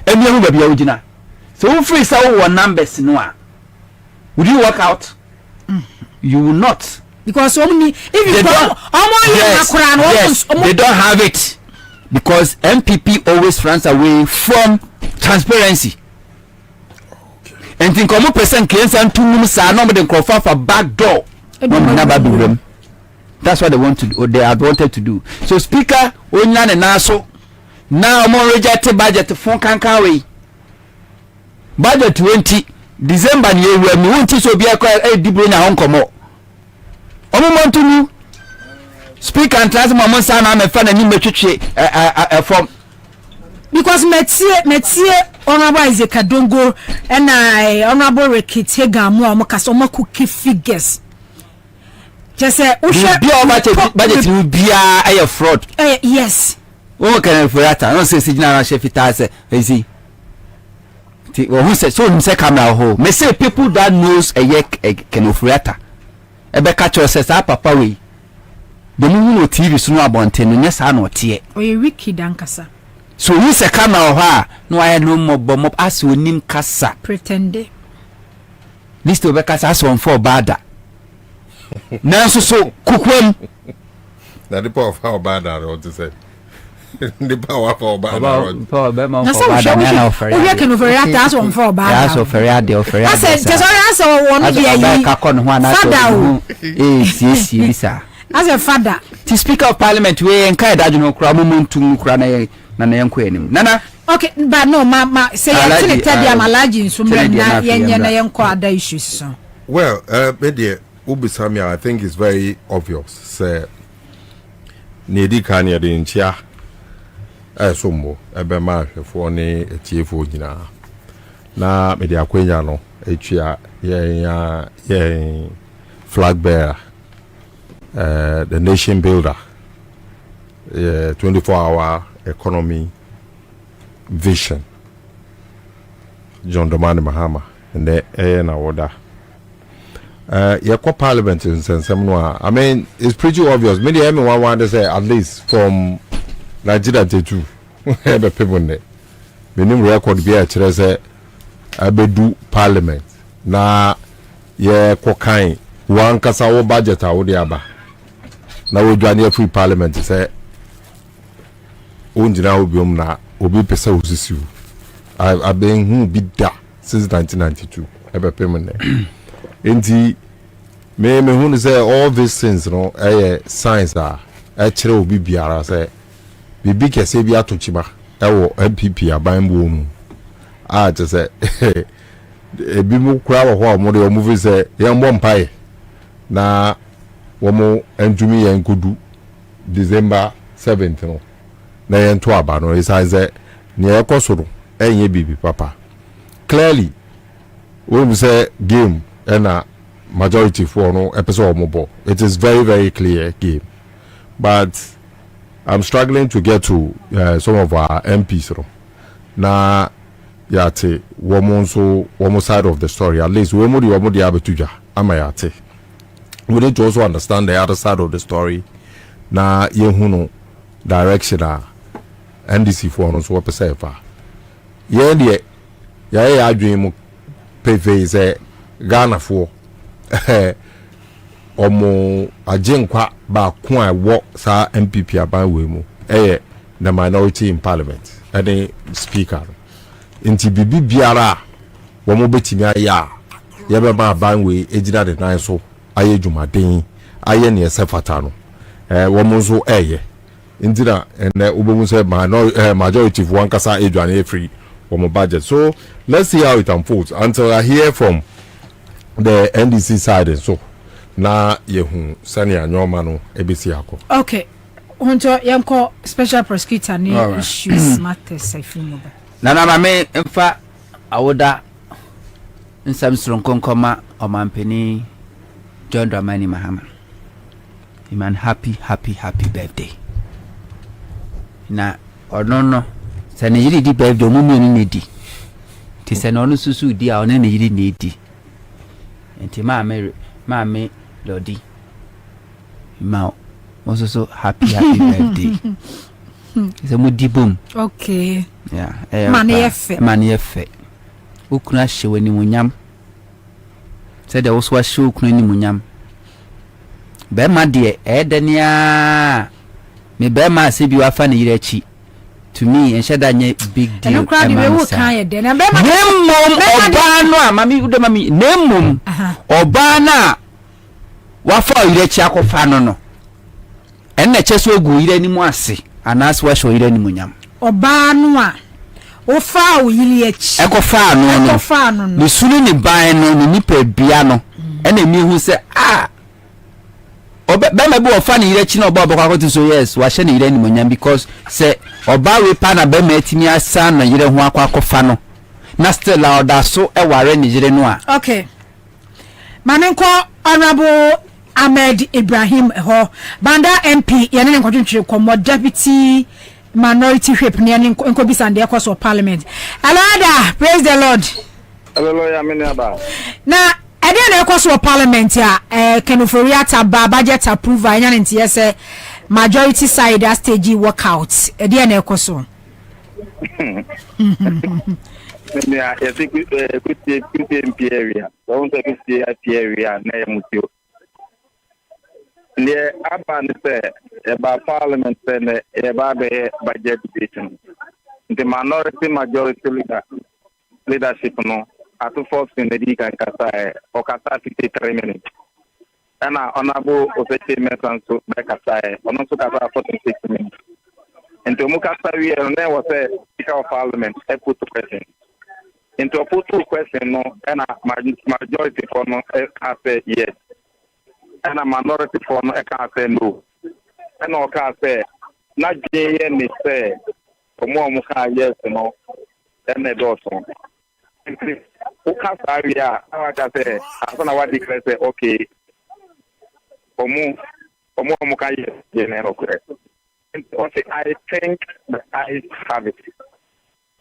emi hu ba bia ogina so who free say who numbers no a would you work out you will not because if you they don't have it because MPP always runs away from transparency. Okay. And think como person claims and two minutes are not the call for back door. That's what they want to do, or they have wanted to do. So speaker, Onyan and Naso now more rejected budget for Kankawi. Budget 20 December year we won't so be a dibuna Hong Kong. Want to know speak and trans mama sana am fa na ni metwetwe from because metie honorable Isaac Adongo and honorable Rekete Gamu amaka so makuki figures just say o share budget will be a fraud yes o kan for that no say signal na chef ita say easy ti o who say so him say camera ho me say people that knows a can ofrata ebe catch us say papa we the movie TV so no abonte no nyesa na otie oye wiki dankasa so we se camera ho no aye no mob as onim kasa pretende list obe kasa as on for bada na so kukwem na the power of how bada or to say the power for bada power be man for bada na offer we can offer at as on for bada as offer at the offer I said just as one be yi ka kon ho ana so sir as a father the speaker of parliament we enka dadju no kura mumuntum kura na yenko anim nana okay but no ma say you tell them alaji nsumre na yenye na yenko ada issues so well media ubisami I think is very obvious say nedi kan ya de nchia somo ebe ma hwefo ne etiefo nyina na media akwenya no etwa ye flag bearer the nation builder 24-hour economy vision John Dramani Mahama and the na order your parliament in Sensemnoa. I mean it's pretty obvious many everyone want to say at least from Nigeria to people ne minimum record be a say abedu parliament na ye kokan wan kasa wo budget a wo de aba na wo dwane free parliament say onjina obiom na obi pesa osisiu I been who be da since 1992 ebe permanent enti me who say all these things no science kire obi biara say bibi kese bi atochiba ewo MPP aban bo mu je say ebi mu kura wo ho mo de mo fi say yembo mpai na wo mo entumi yen kodu December 7th no na yen to aba no isa say ne ekosoro enye bibi papa clearly when say game and majority for no episode mobile it is very very clear game but I'm struggling to get to some of our MPs na yate womo side of the story at least womo di abetuja ama yate we need to also understand the other side of the story na yehuno direction NDC for no so pese fa ye de ya adwen mu pefe se Ghana for omo ajenkwa ba ko a wo sa MPP aban we mu the minority in parliament any speaker inti bibi biara wo mo betimi aya ye be ba aban we ejina de nan so aye dwumaden aye ne esefata no wo mo so inti na ene obomu se majority for one kasa edwane free from a budget. So let's see how it unfolds until I hear from the NDC side and so na yehu sani anyoma no ebisi akọ. Okay. Honto yanko special prosecutor ni issues matters ifumo ba. Na mame emfa awoda nsam sronkonkoma omampeni John Dramani Mahama. Iman happy birthday. Na onono se ne yiri di birthday mu mi ni di. Ti se no susu di a one ne yiri ni di. Enti mame Lodi. Ma so happy birthday. It's a moody boom. Okay. Yeah. Mani efe. Ukuna shewe ni munyam. Said there was what show ukuna ni munyam. Bema die edenia. Me bema se bi wafa ni yirechi. To me and shada nye big deal. And crowd we will kind then. And bema nemum obano mami ude mami nemum obana wafa yirechi akofa no. Enne cheso ogu ire ni mu ase anas wa sho ire ni munyam obanu a ofa o yiri echi ekofa no ni sunu ni ban no ni nipa bia no enne mi hu se be me bo ofa ni ire echi no oba obakwa so yes wa she ni ire ni munyam because se oba we pa na be ma atimi asa na ire hu akofa no na still oda so e ware ni ire no a. Okay manenko honorable Ahmed Ibrahim ho Banda MP yene nkwatwetwe komo deputy minority whip ne nko bisande yakos of parliament. Alada, praise the Lord. Hallelujah, aba. Na ede na yakos of parliament ya kenoforiata ba budget approval nya ntie se majority side a stage workout ede na yakos. Yeah, I think MP area. Don't area na yamutio. The Aban say about parliament and about the budget debate. The minority majority leadership no at to force in the Dika and Kasai or Kasa 53 minutes. And honorable official and so back Kasai, or not to Kasa 46 minutes. And to Mukasa, we was a Speaker of Parliament, I put two questions. Into a put two questions, no, and a majority for no, I say yes. And a minority for no, I can't say no. And I can't say, not JN say, for more Muka, yes, no, and a dozen. Who can't say, yeah, I can say, as soon as I declare, say, okay, for more Muka, yes, I think that I have it.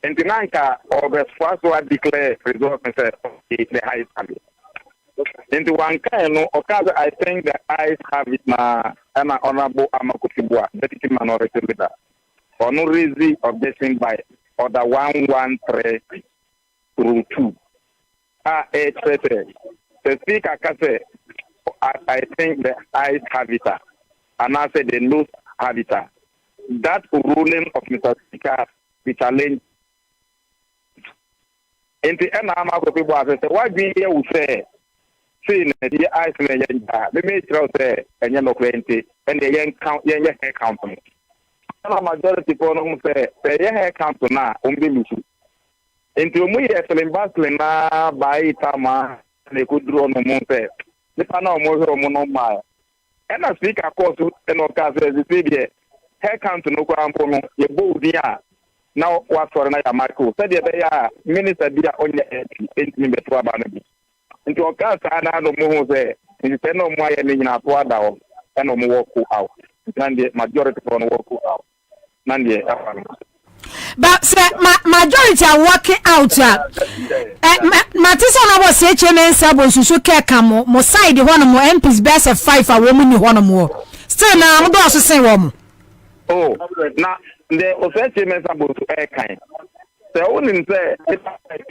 And the Nanka or the first one declare results and say, okay, the highest have it. In the one kind of I think that I have it now, and honorable Amakutibua, deputy minority leader. For no reason objection by order 113 through 2. the speaker can say, I think the eyes have it, and I say the nose have it. That ruling of Mr. Speaker be challenged. In the end, I'm going to say, why be here? We say, seeing the eyes in the young, the major say, and young 20, and the young count, young hair company. The majority of them say, the young hair company now, only into me, as an ambassador, by Tama, they could draw no more. The panel more monoma. And I speak, of course, and of course, as the baby, hair count no crown, your bow, dear. Now, what for another Marco said, they are minister, dear, on the edge, in the Twabanabi. Into a cast, I don't know, say, in the no more in a Twada, and no more out. And the majority of them work out. None. But sir, majority are working out. Matisa was HMN Sabo Susuke Camo, mo side one more MPs best of 5 a woman you one more. Still now, I'm also saying one. Oh, now the HMN Sabo to air kind. The only say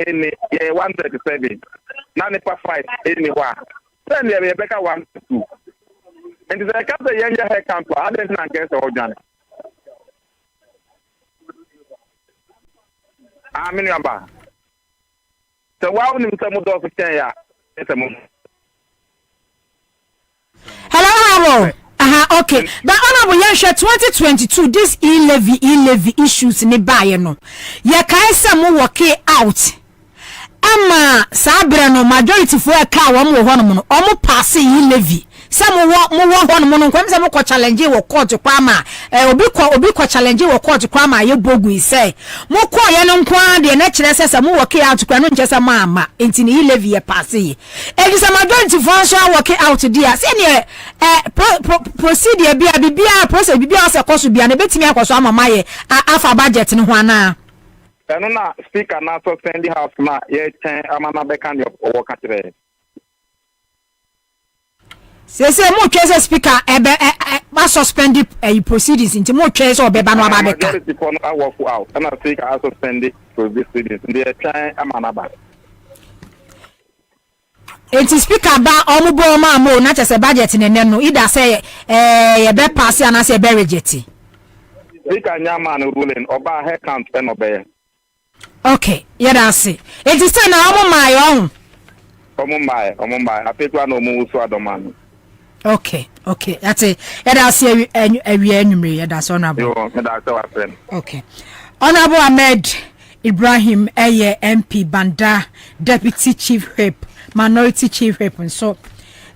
any 137, 95 anyone. Then they are back 1 to 2. And the couple of younger hair camp, I didn't guess all done. I mean, so why would you tell me to say, hello, okay. But honorable Yansha 2022, this e-levy issues in the Bayano. Yakaisa mo work out. Ama Sabrano majority for a car one more almost passing e-levy. Some one mono kwamza mo kwa challenge wo court kwama obi kwa challenge wo court kwama ye bogu say mo kwa ye no nkwa de na kire sesa mo work out kwa no nchesa mama enti ni levy ye pass yi e bisa majority for so work out dia se ne procedure bia process bia se koso bia na betimi akoso amama ye afa budget ni ho ana na speaker na so send the house na ye chen amana be kan your work at say mo twese speaker ba suspend proceedings into mo twese obeba no ababeka the people I work out and I speaker I suspend the proceedings they try amanaba enti speaker ba omubo ma mo na chese budget ne no either say ye be pass and say be reject speaker nyama no ruling oba head count and obey okay yeah that's it is say na omo my own omo my apekwa no mo so adomanu. Okay, that's it. That's that's honorable. Okay. Honorable Ahmed Ibrahim Eye MP Banda Deputy Chief Whip Minority Chief Whip and so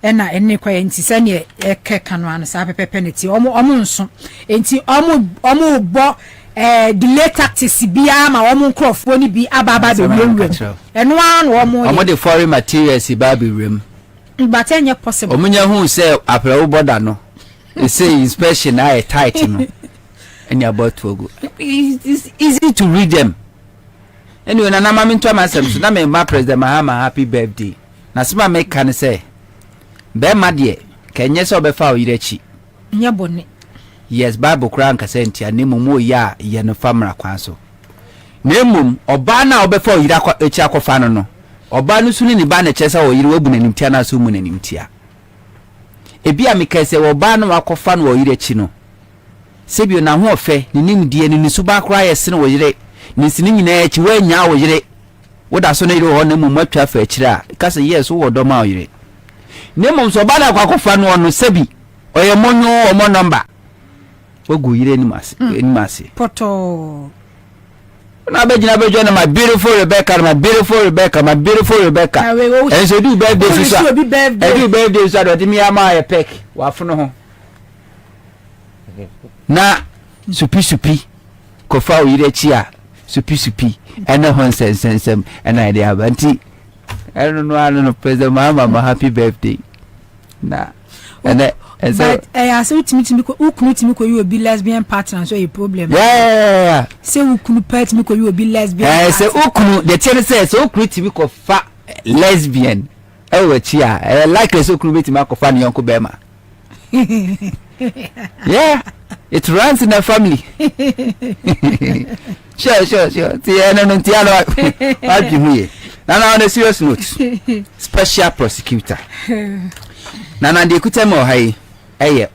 ene kwa enti sene eke kanwa no sa pepenity omo nso enti omo bo delay tactics bia ma omo nkrofo ni bi ababa be wiem eno an omo the foreign materials ba be wiem but any possible omunya hu say apra border no they say inspection are tight no and about to go it's easy to read them anyway na mama nto amasem so na me ma president Mahama happy birthday na sima make can say be ma de kenye so be fa oyirachi nya bone yes bible kran ka senti anemu mo ya ye no famra kwan so nemum oba na obe fa oyira echi akofa no oba no suni ni ba na chesa oyire wabu na nimtia na so mu na nimtia ebi amikese oba na akofa no oyire chi no sebio na ho ofe ni nimdie ni suba kra yese no oyire ni sini nyina echi wanya oyire woda so na ire ho na mu matwa fa achira kase yes wo do ma oyire nemum so oba na akofa no no sebi oye monyo omo number ogu yire ni masi poto na bejina bejo na my beautiful Rebecca and so do birthday so do birthday so do me ama ya pek wa fono ho na supi kofa o yire chi a supi ena hon sensem ena ide abanti I don't know president mama happy birthday na and but I say ultimately you will be lesbian partner so a problem. Yeah. Say ukunu part me you will be lesbian. Say ukunu the tell say so ukunu ko fa lesbian. We chia like so ukunu beti ma ko fa ne yonko bema. Yeah. It runs in the family. Sure. Ti eno ntia no. What you hear? Now on a serious note, special prosecutor. Now the kutemo hai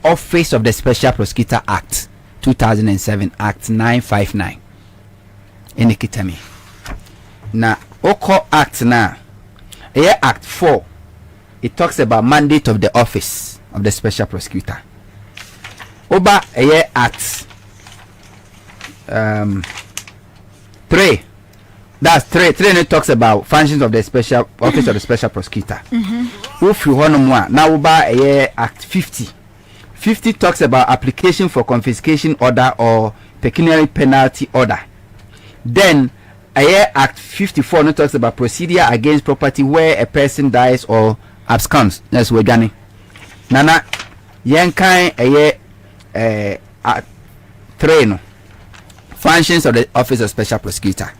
Office of the Special Prosecutor Act 2007 Act 959. In kitami. Na Oko Act na Act 4. It talks about mandate of the Office of the Special Prosecutor. Oba Act 3. That's 3 it talks about functions of the Special Office of the Special Prosecutor. If you want more, now Oba Act 50. 50 talks about application for confiscation order or pecuniary penalty order. Then Act 54 no talks about procedure against property where a person dies or absconds. That's what Gani. Nana Yankai Act 3 no. Functions of the Office of Special Prosecutor.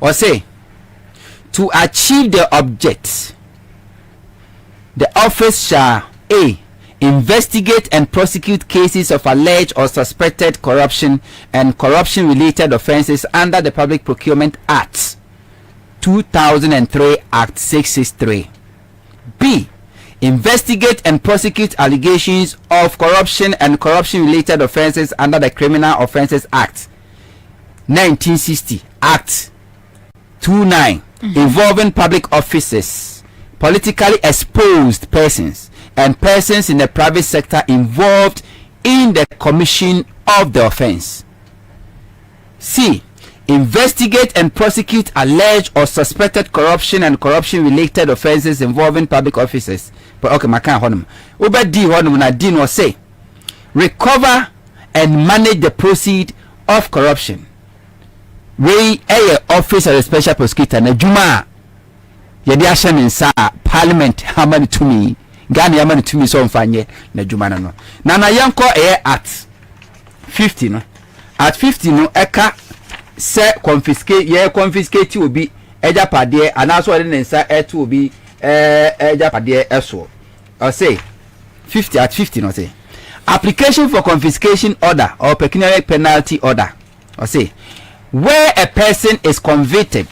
Or say, to achieve the object, the office shall A. Investigate and prosecute cases of alleged or suspected corruption and corruption related offences under the Public Procurement Act 2003 Act 663. B. Investigate and prosecute allegations of corruption and corruption related offences under the Criminal Offences Act 1960 Act 29 involving public officers, politically exposed persons, and persons in the private sector involved in the commission of the offense. C. Investigate and prosecute alleged or suspected corruption and corruption related offenses involving public officers. But okay, makan honum. Uber D honum na D no say recover and manage the proceeds of corruption. We Office of the Special Prosecutor na juma yedi ahye nsa Parliament hamani tumi Ghana yamani tumi so mfanye na juma no na yanko Act 50 no. At 50 no eka se confiscate obi ejapade anaso ode nsa eto obi ejapade eso. I say 50 at 50 no say application for confiscation order or pecuniary penalty order. I say where a person is convicted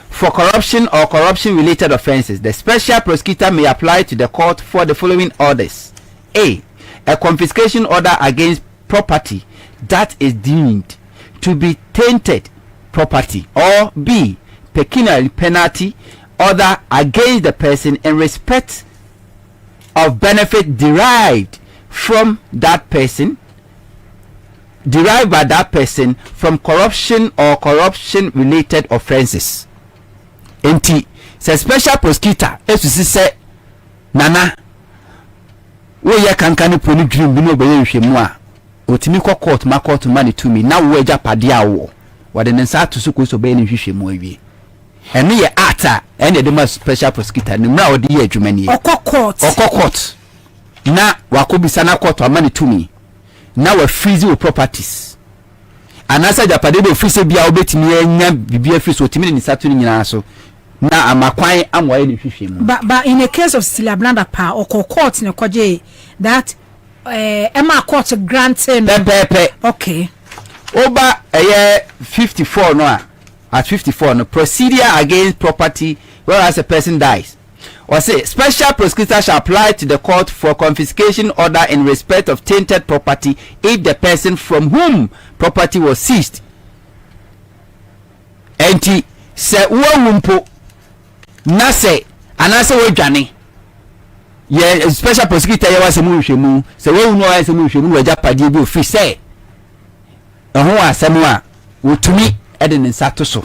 for corruption or corruption related offences, the special prosecutor may apply to the court for the following orders. A confiscation order against property that is deemed to be tainted property, or B pecuniary penalty order against the person in respect of benefit derived by that person from corruption or corruption related offences. Enti se special prosecutor esusi se nana wo ye kankane poni dream bi no obeye nhwemu a otimi kɔ court ma court money to me na wo agya pade awo wode ne nsa to so ko so be ne nhwehwemu awie ene ye ata ene de ma special prosecutor ne mra ode ye adwuma nie okɔ court na wakobisa na court amane to me na wa freeze your properties anasa japade do freeze bia obetimi anya bibia freeze otimi ne sato nyina so na amakwan amwaye ne hwehwemu but in a case of Silablanda pa okɔ court ne koje that Emma court granting pepe okay over 54 no at 54 no procedure against property whereas a person dies. Or say special prosecutor shall apply to the court for confiscation order in respect of tainted property if the person from whom property was seized enti se wo na se anase wo dwane ye special prosecutor ye wase mu hwemu se wo no wase mu hwemu no agapade bi ofi se ho asem a wotumi ede ne nsa to so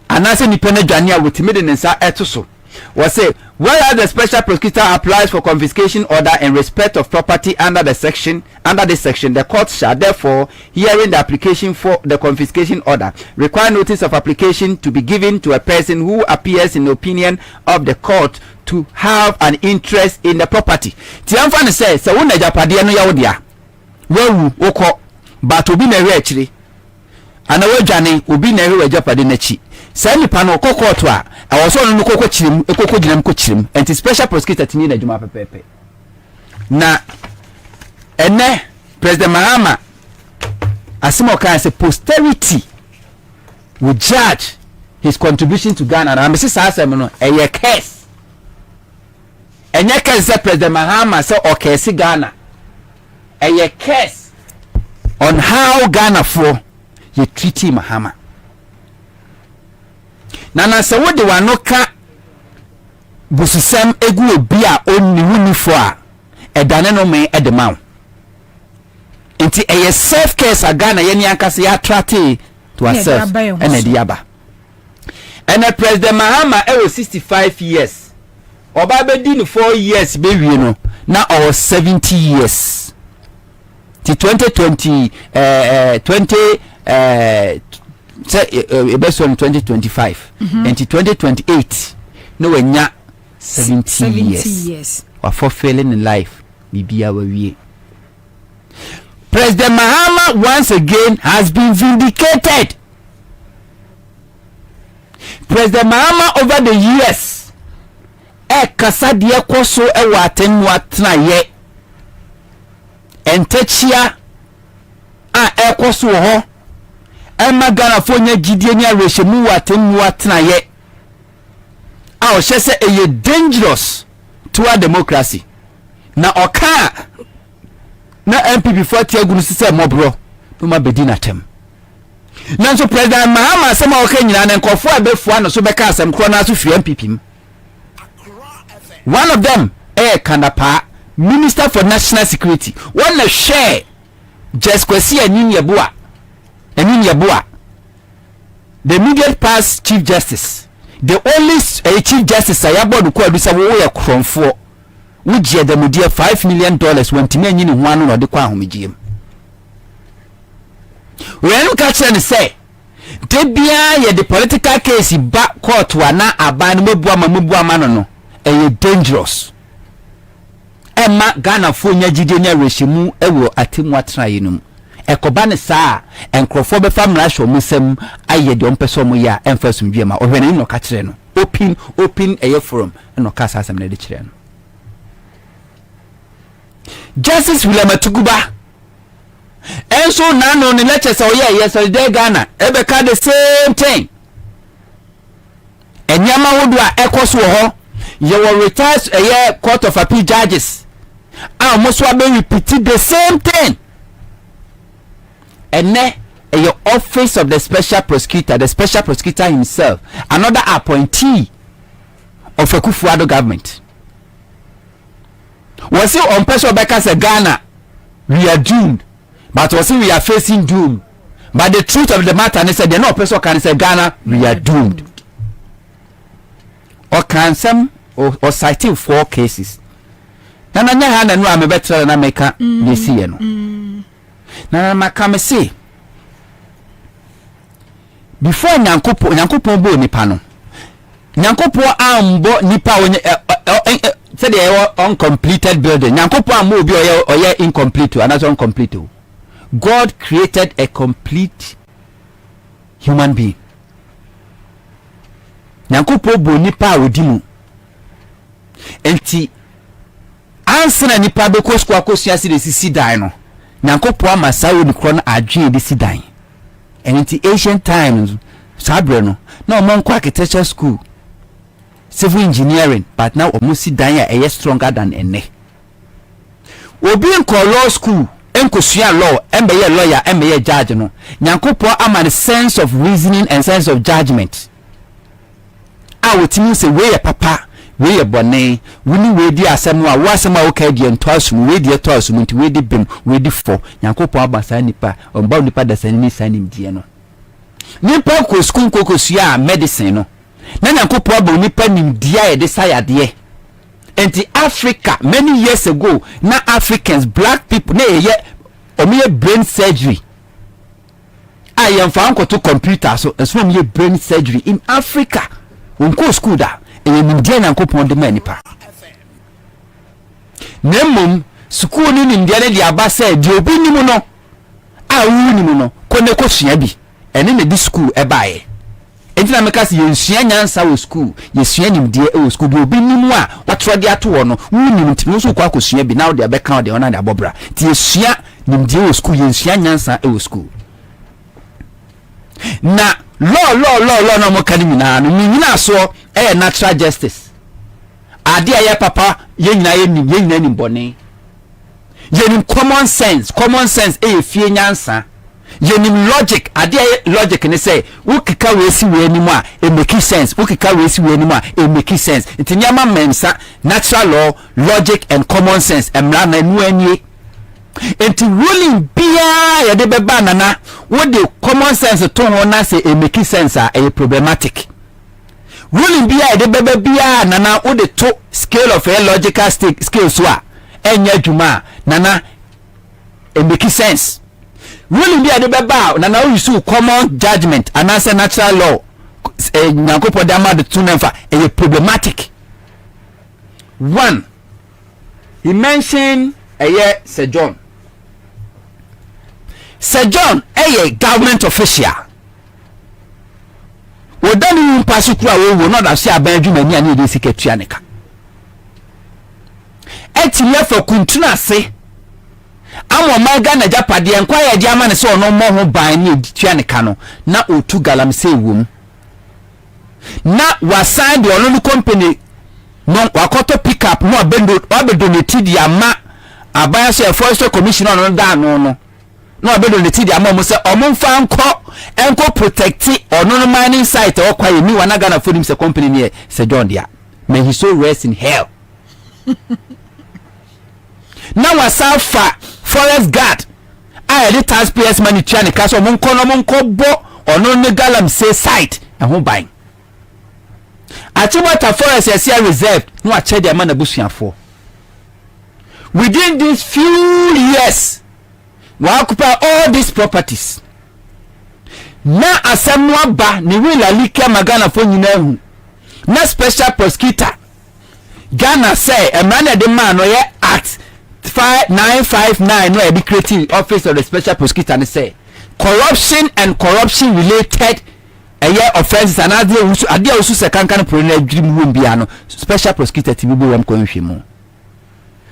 anase nipa na dwane a wotumi de ne nsa eto so. Was say whereas the special prosecutor applies for confiscation order in respect of property under this section, the court shall therefore, hearing the application for the confiscation order, require notice of application to be given to a person who appears in the opinion of the court to have an interest in the property. Tiamfan says, "So when the Japadiano Yaudia, well, oko, but obi na rechri, and a jani obi na Japadinachi." Send pano court wa I was on no coco chim e coco jinam ko chim and special prosecutor tini na juma pepe na ene President Mahama asimo kan say posterity will judge his contribution to Ghana. And I'm saying no a case. And you can say President Mahama say okay see Ghana. A case on how Ghana for you treat Mahama. Nana say what the one no ka busisem egu obi a onni huni fo a edane no me edema. Inti a self case a Ghana yeni ankase ya trate to herself and ediaba. And the President Mahama was 65 years. Oba be di 4 years baby you know. Now I was 70 years. Till 2020 best on 2025 until 2028 no wenya 70 years. Or for failing in life bibia we. President Mahama once again has been vindicated. President Mahama over the years kasa de koso wa atenu atena ye entachia koso ho Ghana for nya gidie nya rehemu wa atenu atena ye o hye eye dangerous to our democracy na oka na MPP 40 agunu sise mobro no ma bedi na tem na so President Mahama sama oka nyina na nkofo abefu ano so beka asem kro na so fi MPP one of them Kanapa Minister for National Security one na share just kwesi anyinya boa the immediate past Chief Justice the only Chief Justice ayabod ko adusa wo ye kronfo wujie dem dia $5 million when timi anyini ho anu no de kwa ahomegiem when catch and say debia ye the political case ba court wa na aban mabu ama no dangerous Emma Ghana fo nya gidie nya rehemu ewo atemu atraye num ekoba ne saa enkrofo be famra hwo musem aye de ompeso mo ya emfasum biema ohwene no ka kire no open forum no ka asem na de kire no Justice William Atuguba enso na no ne lecture yes de Ghana ebeka the same thing enyama wodo a ekoso ho ye were retired court of appeal judges almost be repeated the same thing and your office of the special prosecutor himself another appointee of Akufo-Addo government was it on person Becca say Ghana we are doomed but was it we are facing doom but the truth of the matter and said no person can say Ghana we are doomed or can some or citing 4 cases na nya ha na no amebetra na meka desi ye no na makame say before nyankopon bo nipa no nyankopon ambo nipa said they uncompleted building nyankopon ambo obi oye incomplete and that's incomplete God created a complete human being nyankopon bo nipa odimu enti ansana nipa be kosko akosua se de sisi dan no nyankopon amasawo ni kro na adwe de si dan enti ancient times sabre no na o man architecture school civil engineering but now o si dan ya stronger than ene obi nko law school enkosua law embe lawyer embe judge no nyankopon ama the sense of reasoning and sense of judgment wotimi se we papa we bone wuni we di asem a wasem a woka di entosum we di etosum nti we di bem we di fo nyankopon abasa nipa omba nipa da sanni sanim die no nipa ko skun kokosia medicine no na nyankopon aba nipa nim dia ye de sayade enti Africa many years ago na Africans black people na ye omiye brain surgery I am found to computer so omiye brain surgery in Africa unko school da enyimdia nyankopon de manipa nemmom school ni ndia ne dia ba say di obi nimu no a wu nimu no kone ko sua bi ene ne di school e baaye entina meka se yensua nyansa wo school yesua nimdia e wo school di obi nimu a watro de ato wo no wu nimu ntimi so kwa akosua bi now de abeka de ona de abobra ti yesua nimdia wo school yensua nyansa e wo school na law no mo kan nyina no nyina so natural justice ade aye papa ye nyina nim bone yenim common sense fie nyansa yenim logic ade logic ne say ukika we si we anim a e make sense ukika we si we anim a e make sense ntinyama mensa natural law logic and common sense emra na nu anie enti ruling bia ya de beba nana what the common sense to ho na say e make sense a problematic ruling bia ya de beba bia nana what the to scale of a logical scale so a enya dwuma nana e make sense ruling bia de beba nana we use common judgment and as natural law nyakopo dama de tunenfa e problematic. One, he mentioned Sir John. Sir John, a government official. We don't even pass through. We will not have seen a Benjamin and the Secretarianica. Etiye for kuntuna se. Amo maga na japadi enkwaya diama ne so no mo ho ban ni Tianica no na otu galamse wom. Na wasan de onu company no wakoto pick up no abedonate di ama abaya so forestry commissioner no da no abedonate di ama mo se omfa enko protect ono mining site okwaye ni wanaga na fodim se company ni se John dia may he so rest in hell. Now wasafa forest guard I the taxpayers money Tiani kaso monko bo ono ne galam say site ho ban Achimota forest is reserved no a check the man abusuafo. Within these few years we occupy all these properties. Na asemwa ba ni wila like magana fo nyina hu. Na special prosecutor Ghana say a man the man no ye act 5959 no e be creating office of the special prosecutor and say corruption and corruption related offenses and adia usu se kankan prone adwiri mu bia no special prosecutor ti bibo wam konhwemu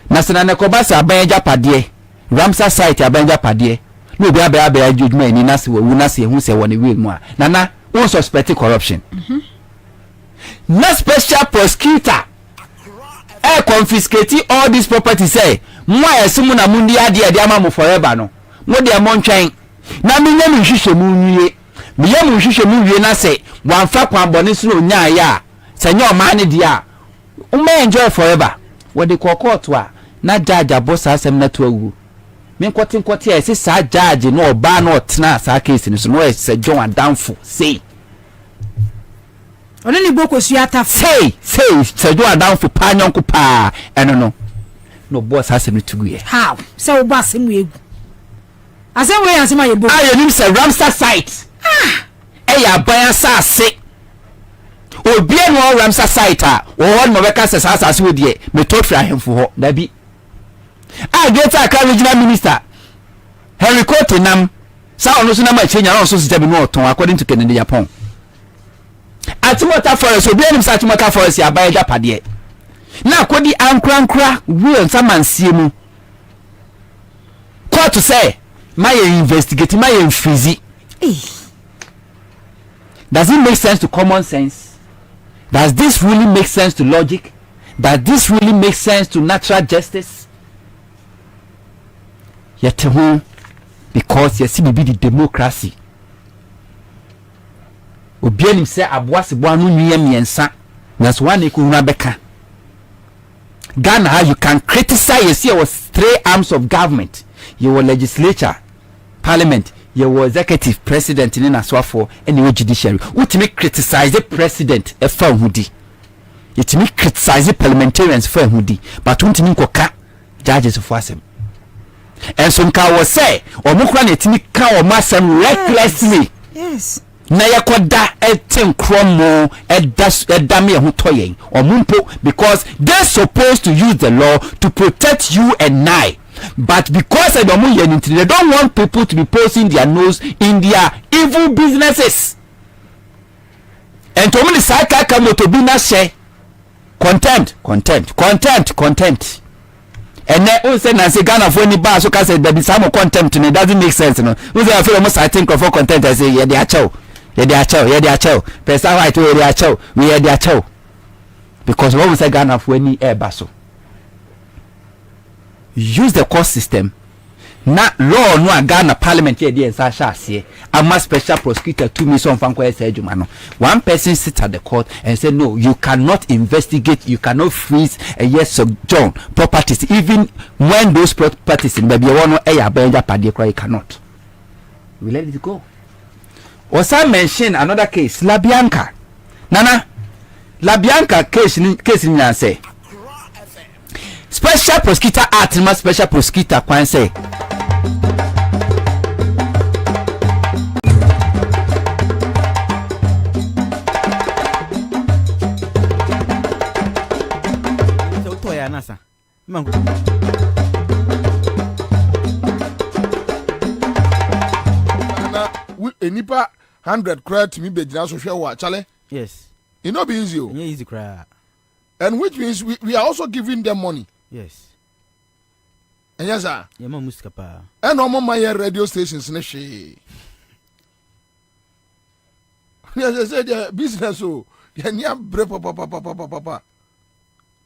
na sena ne kobasa abanja pade Ramsar site abanja pade no obi aba adwuma ni na se wu na se hu se woni we mu a na won suspect corruption. Na special prosecutor confiscate all these properties say mwa yesimu na mundi ade ama mo forever no mo de mo ntwen na me nyam hwehwe mu nwie miye mu hwehwe mu wie na se wanfa kwan bone so onya ya se nya o ma ne dia o ma enjoy forever we de court a na judge abosa asem na to awu me nkote e se sa judge no oba na otena sa case ni so no e se John Adamfo say oni ni boko suata say se John Adamfo pa nyonko pa eno no boss asem ni tugu ye how se o boss mu egu asem we asem aye boko aye nim se Ramsar site ya ban asase obi no Ramsar site a wo no be ka se asase we de me tofri ahemfo ho da bi Greater Accra regional minister Henry Kotinam sa ono so na ma chenya no so se jabi no oton according to Kennedy Japan Atimota forest obi anim sa Atimota forest ya ban ja pade na akodi ankra we nsamansie mu court say my investigate my freeze. Does it make sense to common sense? Does this really make sense to logic? Does this really make sense to natural justice? Yet because you see be the democracy. Obianim say aboase bo anu nwie miensa. That's one ekunwa beka. Ghana, how you can criticize, you see, there was 3 arms of government. You were legislature, parliament, you were executive, president in Aswafo, and you were judiciary. What make criticize the president a firmhoody? It make criticize the parliamentarians firmhoody, but don't mean koka judges of wasem. And some car was say, or Mukran etimika or massam recklessly. Yes. Na yakoda etem kromo edame ho toyen or mumpo because they're supposed to use the law to protect you and I. But because they don't want people to be posting their nose in their evil businesses. And to me, Saka come to be na share contempt. And then who say Nancy Ghana for any bar so can say there be some contempt and it doesn't make sense. No, who say I feel almost I think of contempt. I say yeah, they are chow. ye dey achew pesa white we dey achew we ye dey achew because when we say Ghana for any air baso use the court system na law no a Ghana parliament here dey ensa sha ase ama special prosecutor to me some fan kwese adwuma no one person sit at the court and say no you cannot investigate you cannot freeze a yes sojourn properties even when those properties in baby one no eya benja pade kra you cannot we let it go. Also mention another case Labianca nana Labianca case ni say special prosecutor act ma special prosecutor kwan say nasa enipa 100 credit me be jina so hwe wa chale. Yes, it no be easy. Yeah, easy cry. And which means we are also giving them money. Yes. And yes sir. Yeah, ma musika pa. And no my radio stations ne she. Yes, I said business so. Yeah, papa.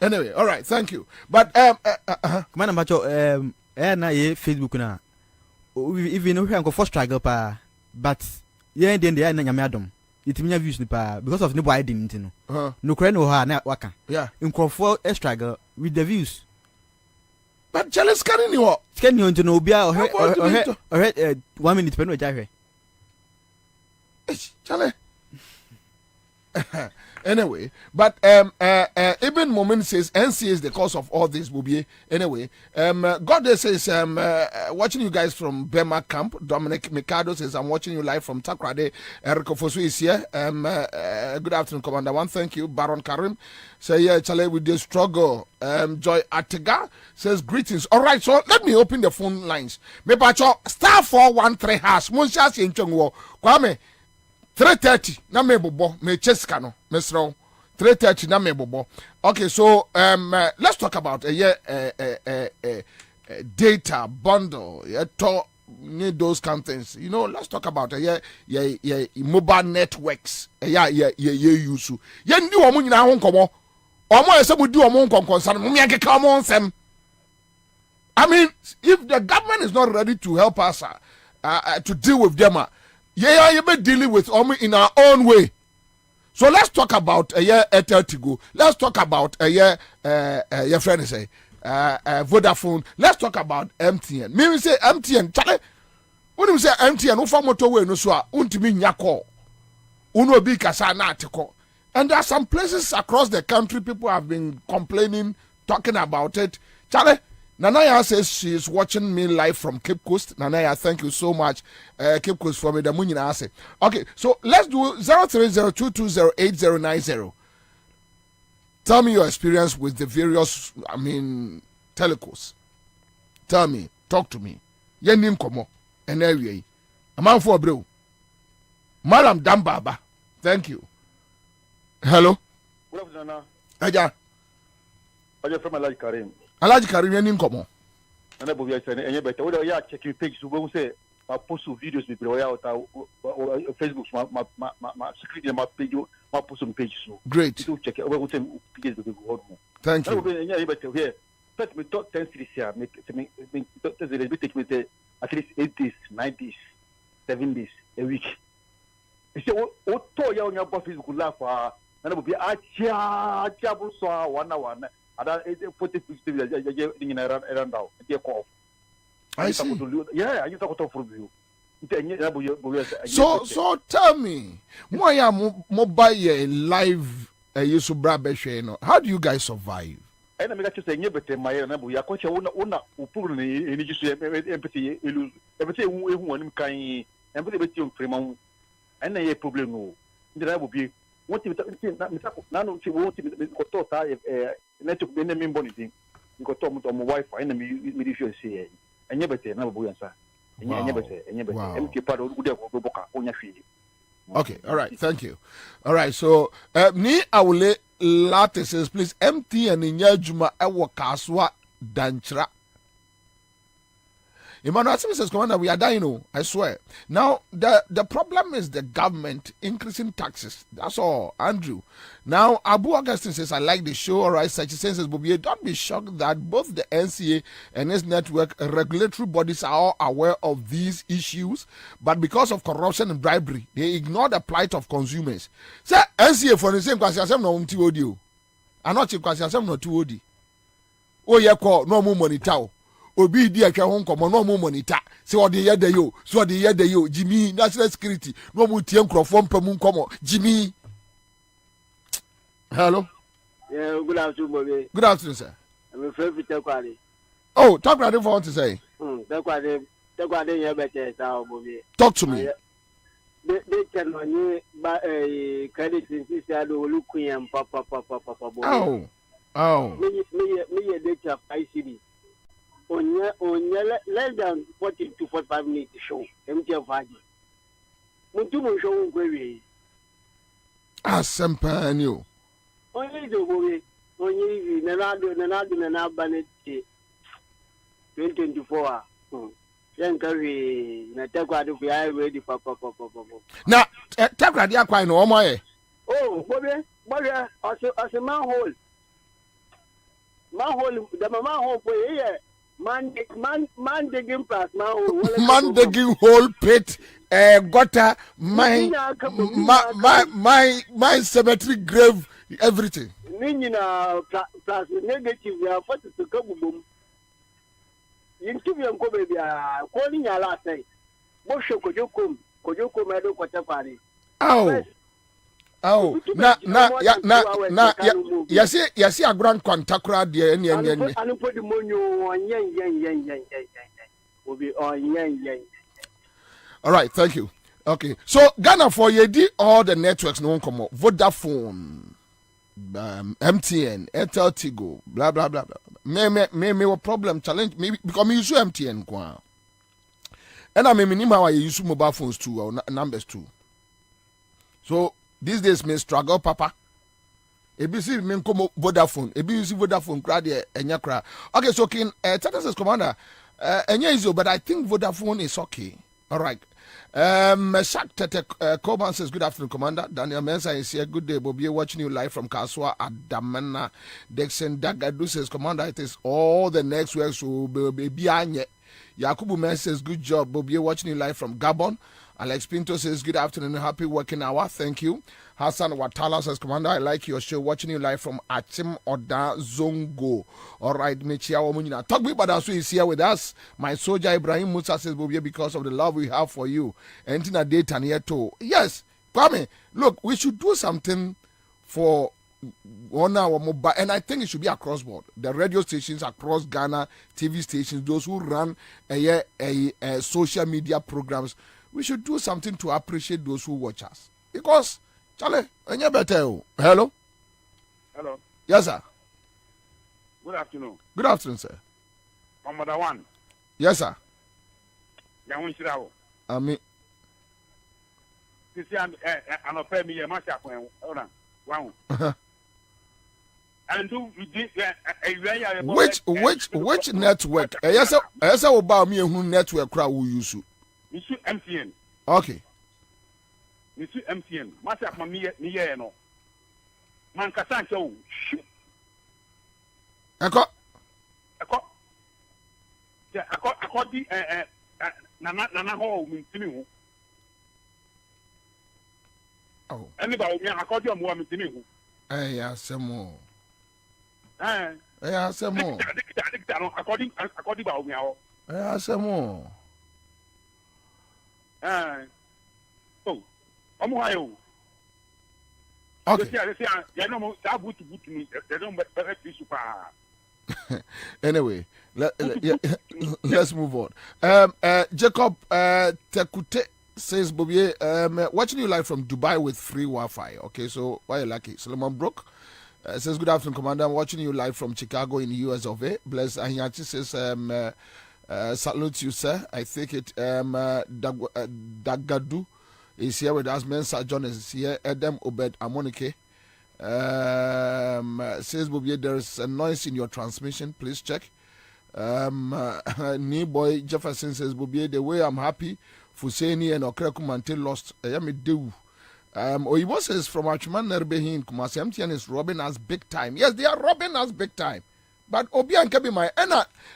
Anyway, all right, thank you. But man amacho na ye Facebook na even no hwe for struggle pa but yeah then they na nyame adom itiminya views ni pa because of no boy identity no no kra no ha na waka yeah for struggle with the views but jealous can ni ho scan ni onto no bia o 1 minute pe no ja hwe chale. Anyway, but even Moment says NC is the cause of all this, Bobie. Anyway, God says watching you guys from Bema camp. Dominic Mikado says I'm watching you live from Takrade. Erico Fosu is here. Good afternoon, Commander One. Thank you, Baron Karim. Say yeah, Chale with the struggle. Joy Atega says greetings. All right, so let me open the phone lines. Me pacho *413# Muncha Sinchongwo Kwame. 3:30 na me bobo me cheska no mesro 3:30 na me bobo. Okay, so let's talk about data bundle need those kind of things, you know. Let's talk about mobile networks use ye ndi wo nyina ho nkomo omo ese mu di omo nkonkonsa no me akeka omo nsem. I mean, if the government is not ready to help us to deal with them, you be dealing with in our own way. So let's talk about Airtel Tigo. Let's talk about your friend say Vodafone. Let's talk about MTN. Me say MTN. Chale, when you say MTN, ufa motorway no so untimi nya call. Uno bi kasa na atiko. And there are some places across the country people have been complaining, talking about it. Chale, Nanaya says she is watching me live from Cape Coast. Nanaya, thank you so much. Cape Coast for me. The Munina say. Okay, so let's do 0302208090. Tell me your experience with the various, telecos. Tell me, talk to me. Yenim komo, and area. A man for bro. Madam Dambaba, thank you. Hello. Good afternoon. Aja. Aja from Alaji Karim. Alaji Karim yenim komo. Nana Bobie Ansah enye better. We ya check your page so we say ma post videos be we ya Facebook ma secret ma page ma post some page so. Great. So check we say pages be go. Thank you. Enye better here. First me talk 10 series here. Me take me at least 8 days, 9 days, 7 days a week. You say o to ya on your Facebook laugh Nana Bobie acha bu so 1 hour. Ada 40 50 around now. I see. Yeah, you talk for you. So tell me, why am mobile live how do you guys survive? I na make you say nyebete my na bu ya ko che una upuru ni jisu empathy elu empathy ehu woni kan empathy beti on frema na ye problem no ndira bu bi wonti na no ti wonti ko to ta network be na me mboni din ko to mo wifi na me di show say nyebete na bu yansa nyebete mk pado u de ko boka onya fi. Okay, all right, thank you. All right, so ni awule latte says please MTN in Yajuma ewo kaswa danchra. Emmanuel Asimi says, Commander, we are dying, oh, I swear. Now, the problem is the government increasing taxes. That's all, Andrew. Now, Abu Augustine says, I like the show. All right, such a sense as Bobie, don't be shocked that both the NCA and its network regulatory bodies are all aware of these issues, but because of corruption and bribery, they ignore the plight of consumers. Say, NCA for the same question, no audio. I'm not question, no 2OD. Oh, yeah, call no more money tau. Obi di akwa ho nkomo no mo monitor se ode ye da yo so ode ye da yo Jimmy national security no mo tie nkrofo mpamu nkomo Jimmy. Hello. Yeah, good afternoon, Bobby. Good afternoon, sir. I'm a friend with Takwadi. Oh, talk ready for what to say. Takwadi you better sao, Bobby. Talk to me. They can only buy a credit in this year to look and papa. Oh. Me a data ICD. On less than 40 to 45 minutes show. MTF. Mutumo show query. Asempanyo. Only the Bobby. Only Nanado Banet 2024. Then carry Nataquad be I ready for papa. Now, Takradia quite no more. Oh, Bobby, as a manhole. The manhole for a year. Man digging past man digging hole pit gutter my cemetery grave everything. Nina plus negative we are forced to come boom. Interview and go baby calling your last day. Bosho Kojoko Medo Kotapani. Oh, na yasi a grand contakra de any and put the money on yen. Will be on yen. All right, thank you. Okay, so Ghana for ye all the networks no come up. Vodafone, MTN, Airtel, Tigo, blah blah blah blah. Me a problem challenge maybe because me use MTN kwa. And I mean how I use mobile phones too or numbers too. So these days me struggle papa. ABC me come Vodafone. Ebi use Vodafone crowd enya crowd. Okay, so kin Tatas Commander enya is but I think Vodafone is okay. All right. Shak Tete Coban says good afternoon, Commander. Daniel Mensah is here. Good day, Bobie. Watching you live from Kaswa Adamana. Dexon Dagadu says, Commander, it is all the next week so be anye. Yakubu Men says, good job, Bobie. Watching you live from Gabon. Alex Pinto says, good afternoon, happy working hour. Thank you. Hassan Watala says, Commander, I like your show. Watching you live from Achim Oda Zongo. All right, Michia Womunina. Togbi Badasu is here with us. My soldier Ibrahim Musa says, Bobie, because of the love we have for you. And in a day, Tanieto. Yes, Kwame, look, we should do something for 1 hour mobile, and I think it should be across board. The radio stations across Ghana, TV stations, those who run a social media programs, we should do something to appreciate those who watch us. Because, Charlie, any better? Hello? Hello. Yes, sir. Good afternoon. Good afternoon, sir. Commander One. Yes, sir. Yawon Shirawo. Ami. This year, an affair me a match up when, wow. And do which network? Yes, sir. About me who network crowd will use you. Monsieur MTN. Okay. Monsieur MTN. Match up me no. Man Casancho. Eko. Yeah, I the Nana Hall means to me. Oh. Anybody, I called you more to me. Yeah, some more. Yeah, some more. According about me. Yeah, some more. Oh, I'm Ohio. Okay. Anyway, let's move on. Jacob Tekute says, Bobie, watching you live from Dubai with free Wi-Fi. Okay, so why you lucky? Solomon Brook says, good afternoon, Commander. I'm watching you live from Chicago in the US of A. Bless Ahiachi says, salute you, sir. I think it Dagadu is here with us. Mensa John is here. Edem Obed Amonike says, Bobie, there is a noise in your transmission. Please check. New boy Jefferson says, Bobie, the way I'm happy Fuseni and Okrekumante lost. Me do. Oyibo says from Achuman Nerbehin Kumasi MTN is robbing us big time. Yes, they are robbing us big time. But Obian can be my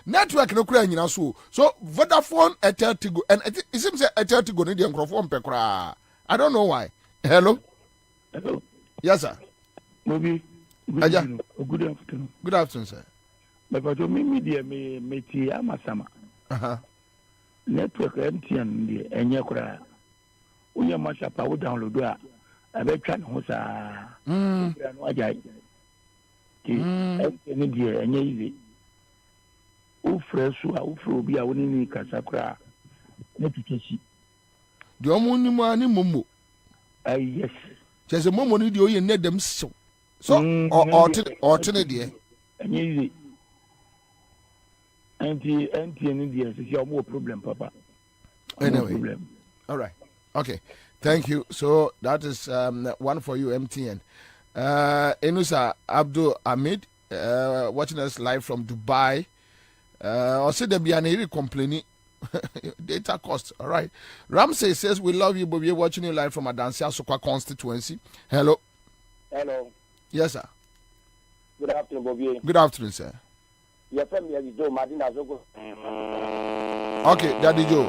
network no cry in so Vodafone Eteltigo and it seems Eteltigo need the microphone pekra. I don't know why. Hello? Hello. Yes, sir. Bobie. Good afternoon. Good afternoon, sir. But you me dear me ti amasama. Network MTN the enye kura. Unya masha pa wo download a abetwa ne ho saa. No ajai. MTN the enye easy. U fresu a u fro bi a woni ni kasa kura. Ne tikesi. The omunimu ani momo. Yes. Just a momo ni the oye ne dem so. So or there. Enye easy. MTN India is your more problem, Papa. Anyway, problem. All right, okay, thank you. So that is one for you, MTN. Enusa Abdul Ahmed, watching us live from Dubai. Also, there be an complaining data cost. All right, Ramsey says we love you, but we're watching you live from Adansia Sokwa constituency. Hello. Hello. Yes, sir. Good afternoon, Bobie. Good afternoon, sir. Your family is Joe Madina Zogo. Okay, Daddy Joe.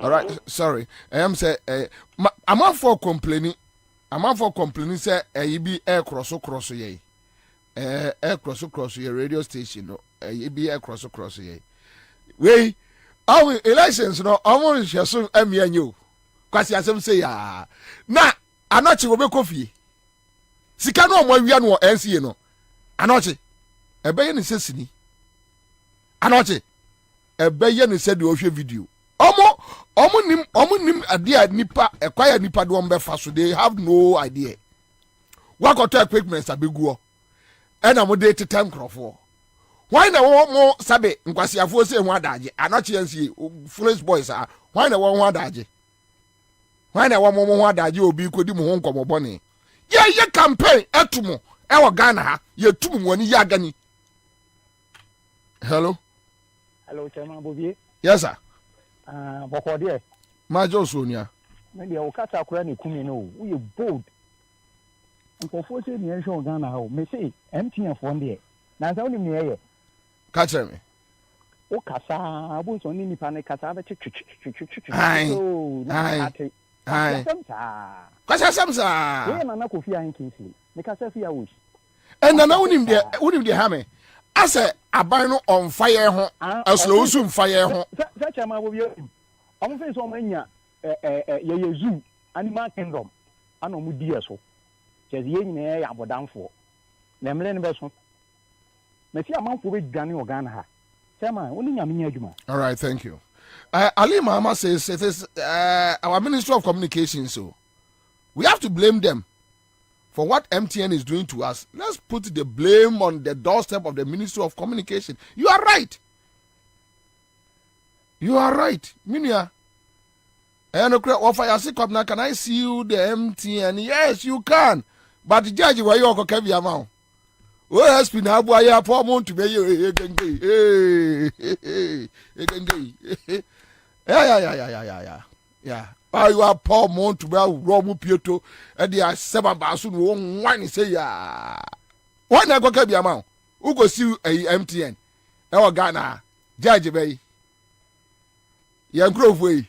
All right, sorry. I am say, I'm not for complaining. Say, you be air cross ye. Air cross ye radio station. No, you be air cross ye. Wait, our elections. No, I want to share some me and you. Cause you say ya. Nah, I'm not sure we coffee. Sikano mo wi no NCA no. Anoche ebeye ne sesini anoche ebeye ne se de ohwe video omo nim ade a nipa ekwaya nipa de ombe fa so they have no idea wakoto equipment abegu e na mo de tetam krofo why na wo mo sabe nkwasiafo se hu adaje anoche yansi foolish boys a why na wo hu adaje why na wo mo hu adaje obi kodi mo ho nkomobone ye campaign etumo ewo Ghana ha ye tum woni ya gani. Hello. Hello, Chairman Bobie. Yes, sir. Boko there. Majo Sonia. Me dey o kata akura ne kumi no. We bold. Nkofo se ni enhwe Ghana ha. Me say MTN for there. Na sa oni me ye. Catch me. O kasa abo so ni nipa ne kasa ba chichichichichichi. Hi. Kwasa samsa. We na Kofi Ankinsi. Me kasa fi awo. And na unim de ha me. Ase aban no on fire ho. Aslo usum fire ho. Sa chama bo bi. Omo fe so manya ye zoo animal kingdom. Ana omu di eso. Che ye nyina ya abodanfo. Na mle ne be so. Me fi amanfo be dwane o Ghana ha. Chama, oni nyame nya adwuma. All right, thank you. Ali Mama says it is our Ministry of Communication, so we have to blame them for what MTN is doing to us. Let's put the blame on the doorstep of the Ministry of Communication. You are right. You are right. Minia. Can I see you the MTN? Yes, you can. But the judge why you okay be amount. Oh, has been a boy for month to be yeah. You are poor month to be Romu Pieto and they are 7 basun one say ya. Why not go be amount? Who go see a MTN? Our Ghana, Judge Bay. Young Grove way.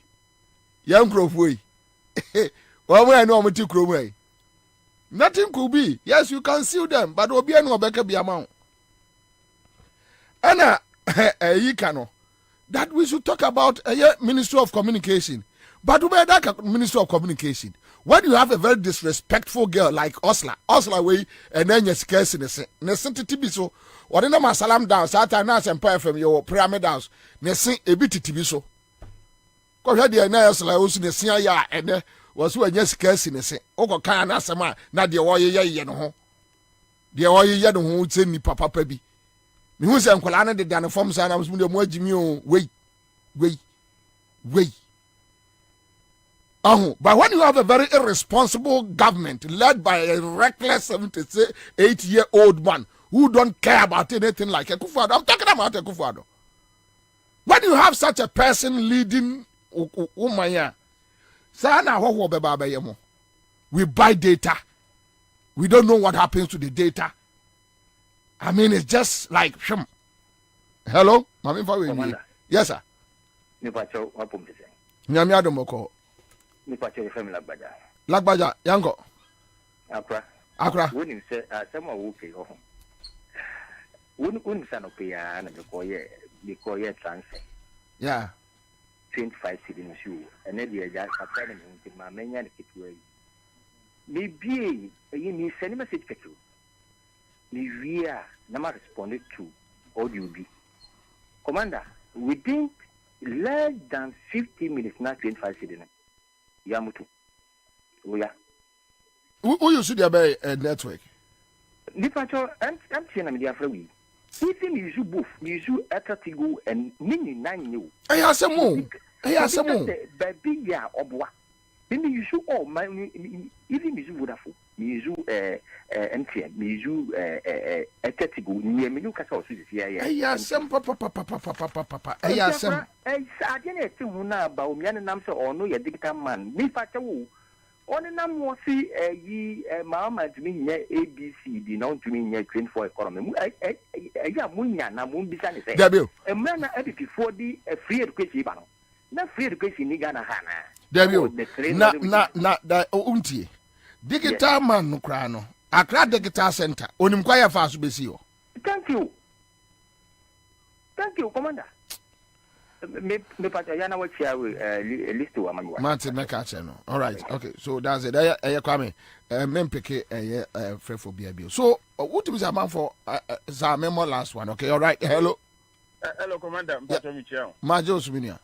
One way I know I'm too way. Nothing could be. Yes, you can sue them, but will be no better be amount. And that we should talk about a Ministry of Communication. But where that Ministry of Communication, when you have a very disrespectful girl like Osla way, and then you're scarce in a sensitivity so, or in a salam down, Satan Nas and Pie from your pyramid house, Nessin a bit to be so. Because I had the Osla was in the Sia and was when you're scarce in a say, oh, can Nasama, not the warrior yano. The warrior yano who would send me Papa Pebby. Who's Uncle Anna the Dana Forms and I was with the more Jimmy. Wait. But when you have a very irresponsible government led by a reckless 78-year-old man who don't care about anything like Akufo-Addo. I'm talking about Akufo-Addo. When you have such a person leading Umaya, we buy data. We don't know what happens to the data. I mean, it's just like hello, Mami. Yes, sir. Nyami Adomoko. Lagbaja, Yango. Accra. Wouldn't say some of who pay home. Wouldn't son of pay and the Korea transfer. Yeah. 25 city in shoe, and then the adjust a friend in my many way. Maybe you send a message to you. Maybe Nama responded to audio B. Commander, within less than 50 minutes, not 25 city. Yamutu. Oh, yeah. Who you see the network? Nipacho, I'm seeing a media free. Even you use both, you use Atatigo and Mini 9 you. I have some more. I have some more. Baby, yeah, or what? Maybe you should all my even you Vodafone, you use MTN, you use Atatigo, near Menuka, yeah. I have some papa. I have some. I didn't know about me and I'm so or no, your digital man. Nipacho. On a number see ye mamma to me ABC, the known to me 24 economy. I won't be sanity. A man before the free education, not free education in Ghana. Debut, not that unti. Digital man no crano. Accra Digital Center. On inquire fast besio. Thank you, Commander. Me patayana what share list to among Martin Mekacheno. All right, okay. So that's it. I come Mempeke free for BIB. So what was a man for the memo last one? Okay, all right. Hello. Hello, Commander. Mpacho Michel. Majo Suminia.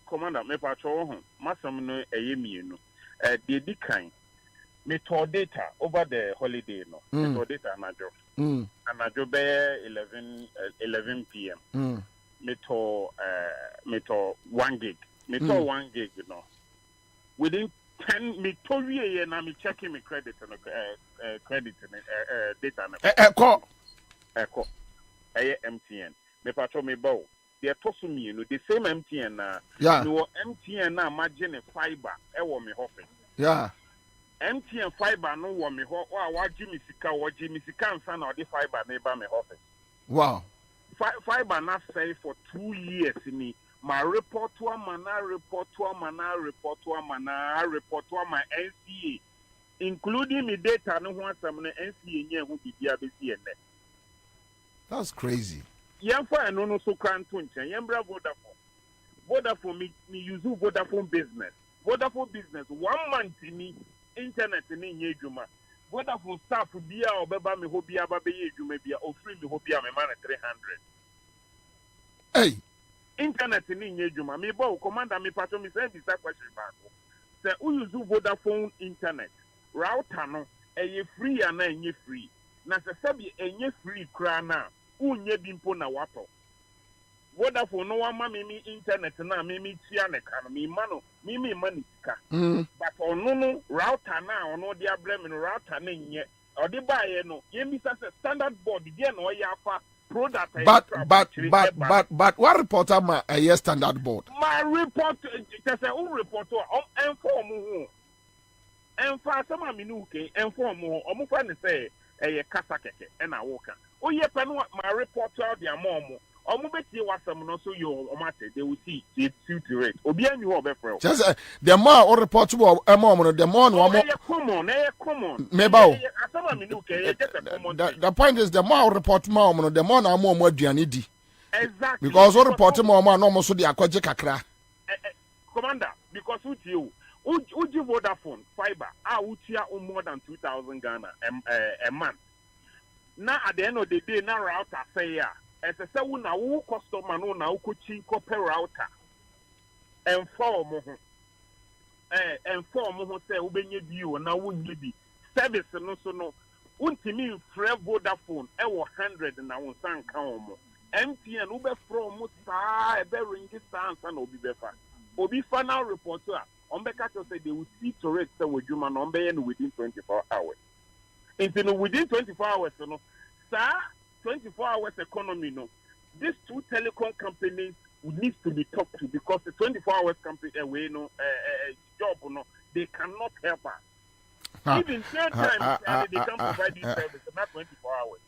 Commander, me patcho masam no eyemi no. The dikan me to data over the holiday no. Me to data anajo. Anajo be 11 p.m. Meto 1 gig. Meto 1 gig, you know. Within 10 me to na me checking my credit and data. Echo. MTN. Me patro me bow. They are tossing me, you know, the same MTN na. Yeah. No MTN na imagine fiber. Ewo me hopping. Yeah. MTN fiber no wo me ho. Wa Jimmy Sika and son or the fiber neighbor me hopping. Wow. Fiber not say for 2 years me. My report to a man, report to my NCA, including me data no one some NCA near who be BC. That's crazy. Young for no so can't punch and Yambra Vodafone me use Vodafone business. Vodafone business 1 month in me internet in Yejuma. Vodafone staff be or beba me hobia baby you may be or free me hobia me man 300. Hey, internet in Yejuma me bo commander me patrol me send this question back. Say who use Vodafone internet router no free and na free. Na se sabi free kra na unye bimpo na wato. Vodafone no one me internet na me tia ne kan me mano me money sika. But ono router na ono dia blame no router na nye or the buy no yemi say standard board dia no ya fa product. But what reporter ma a standard board? My report just a reporter inform who and for some aminu ke inform who omo fa ne say e kasa keke e na wo kan o ye pe no my reporter dia mom omo betie wasam no so you omate they will see it suit rate obi anyu ho be frɛ just the more or report to mom no the more no common me ba o asama aminu ke just a common the point is the more report mom no the more na mom aduane di exactly because or report mom no mo so dey akwaje kakra commander because you Uji Vodafone fiber, utia more than 2,000 Ghana a month. Now at the end of the day, now router say ya. As I say, we now customer no now coaching copper router. And four more say we benye view now we be service no so no. Untimi free Vodafone 100 na unsan count mo. MTN ube from mo sa ebe ringi sa ansa na obi befa. Obi final reporter. Ombeka say they will see to rate say within 24 hours. Within 24 hours, sir, 24 hours economy, no. These two telecom companies need to be talked to because the 24 hours company away, job, they cannot help us. Even third time, they can provide this service, not 24 hours.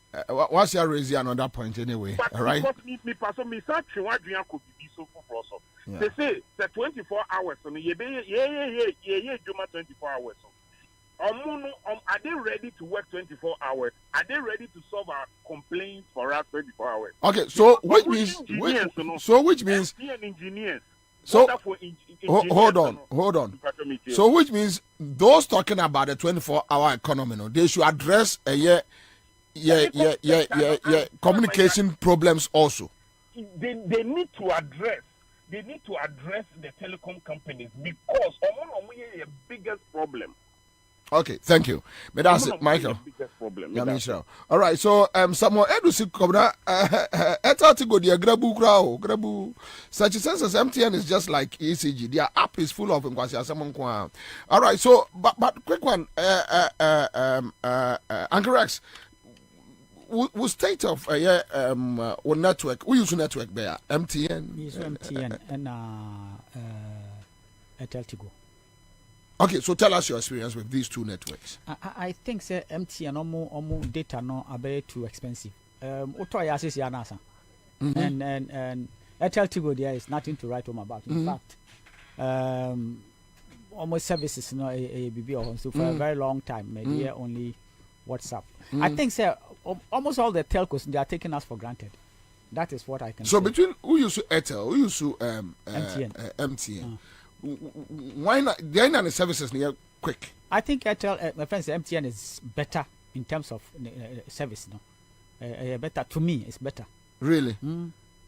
What's your reason on that point anyway? But all right. Because me person, me such what you could be so for also. They say the 24 hours, so yeah, 24 hours. Are they ready to work 24 hours? Are they ready to solve our complaints for us 24 hours? Okay, so which means engineers. So hold on. So which means those talking about the 24-hour economy, no, they should address communication problems also. They need to address the telecom companies because the biggest problem. Okay, thank you. But that's it, Michael. All right, so someone Edusi Kwabena to the Grabu such a sense as MTN is just like ECG. Their app is full of All right, so but quick one, Uncle Rex, we state of one network. We use network there. MTN. Use MTN and Tigo. Okay, so tell us your experience with these two networks. I think say MTN omo data no are too expensive. Oto ya sisi ya nasa. And Tigo there is nothing to write home about. In fact, almost services no a BB so for a very long time. Maybe only WhatsApp. I think say almost all the telcos they are taking us for granted. That is what I can say. So between who used to Airtel, who used to MTN. Why not? The services near quick. I think Airtel, my friends, MTN is better in terms of service. No, better to me. It's better. Really?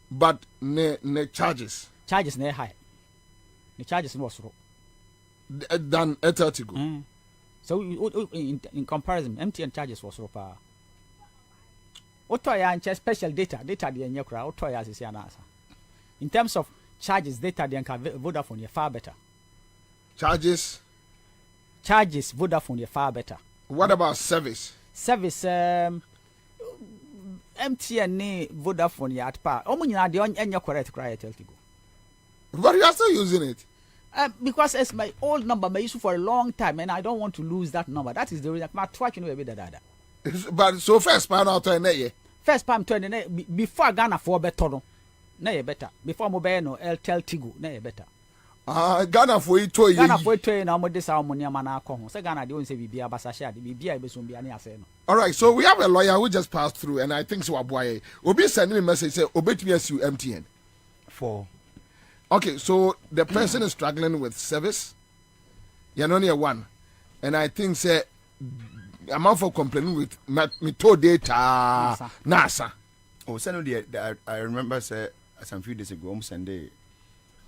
But ne charges. Charges ne high. The charges was low than Airtel Tigo. So in comparison, MTN charges was low. Otoya and special data the nyekura. Otoya is your answer. In terms of charges data the Vodafone far better. Charges Vodafone far better. What about service? Service MTN ne Vodafone at par. Omunyina de on correct cry tell to go. But you are still using it. Because it's my old number, my issue for a long time, and I don't want to lose that number. That is the reason. My twice you know a bit that. But so first time out to first time to before Ghana for better. Na better before mobile no Airtel Tigo na better Ghana for it to na mo dey say money man akọ say Ghana dey won say bibia basa share dey bibia e be so bia na ase no. All right, so we have a lawyer who just passed through and I think so aboye obi send me a message say obetumi asu MTN for. Okay, so the person is struggling with service you know near one and I think say amount for complaining with me to data NASA. Oh, send I remember say some few days ago, almost Sunday,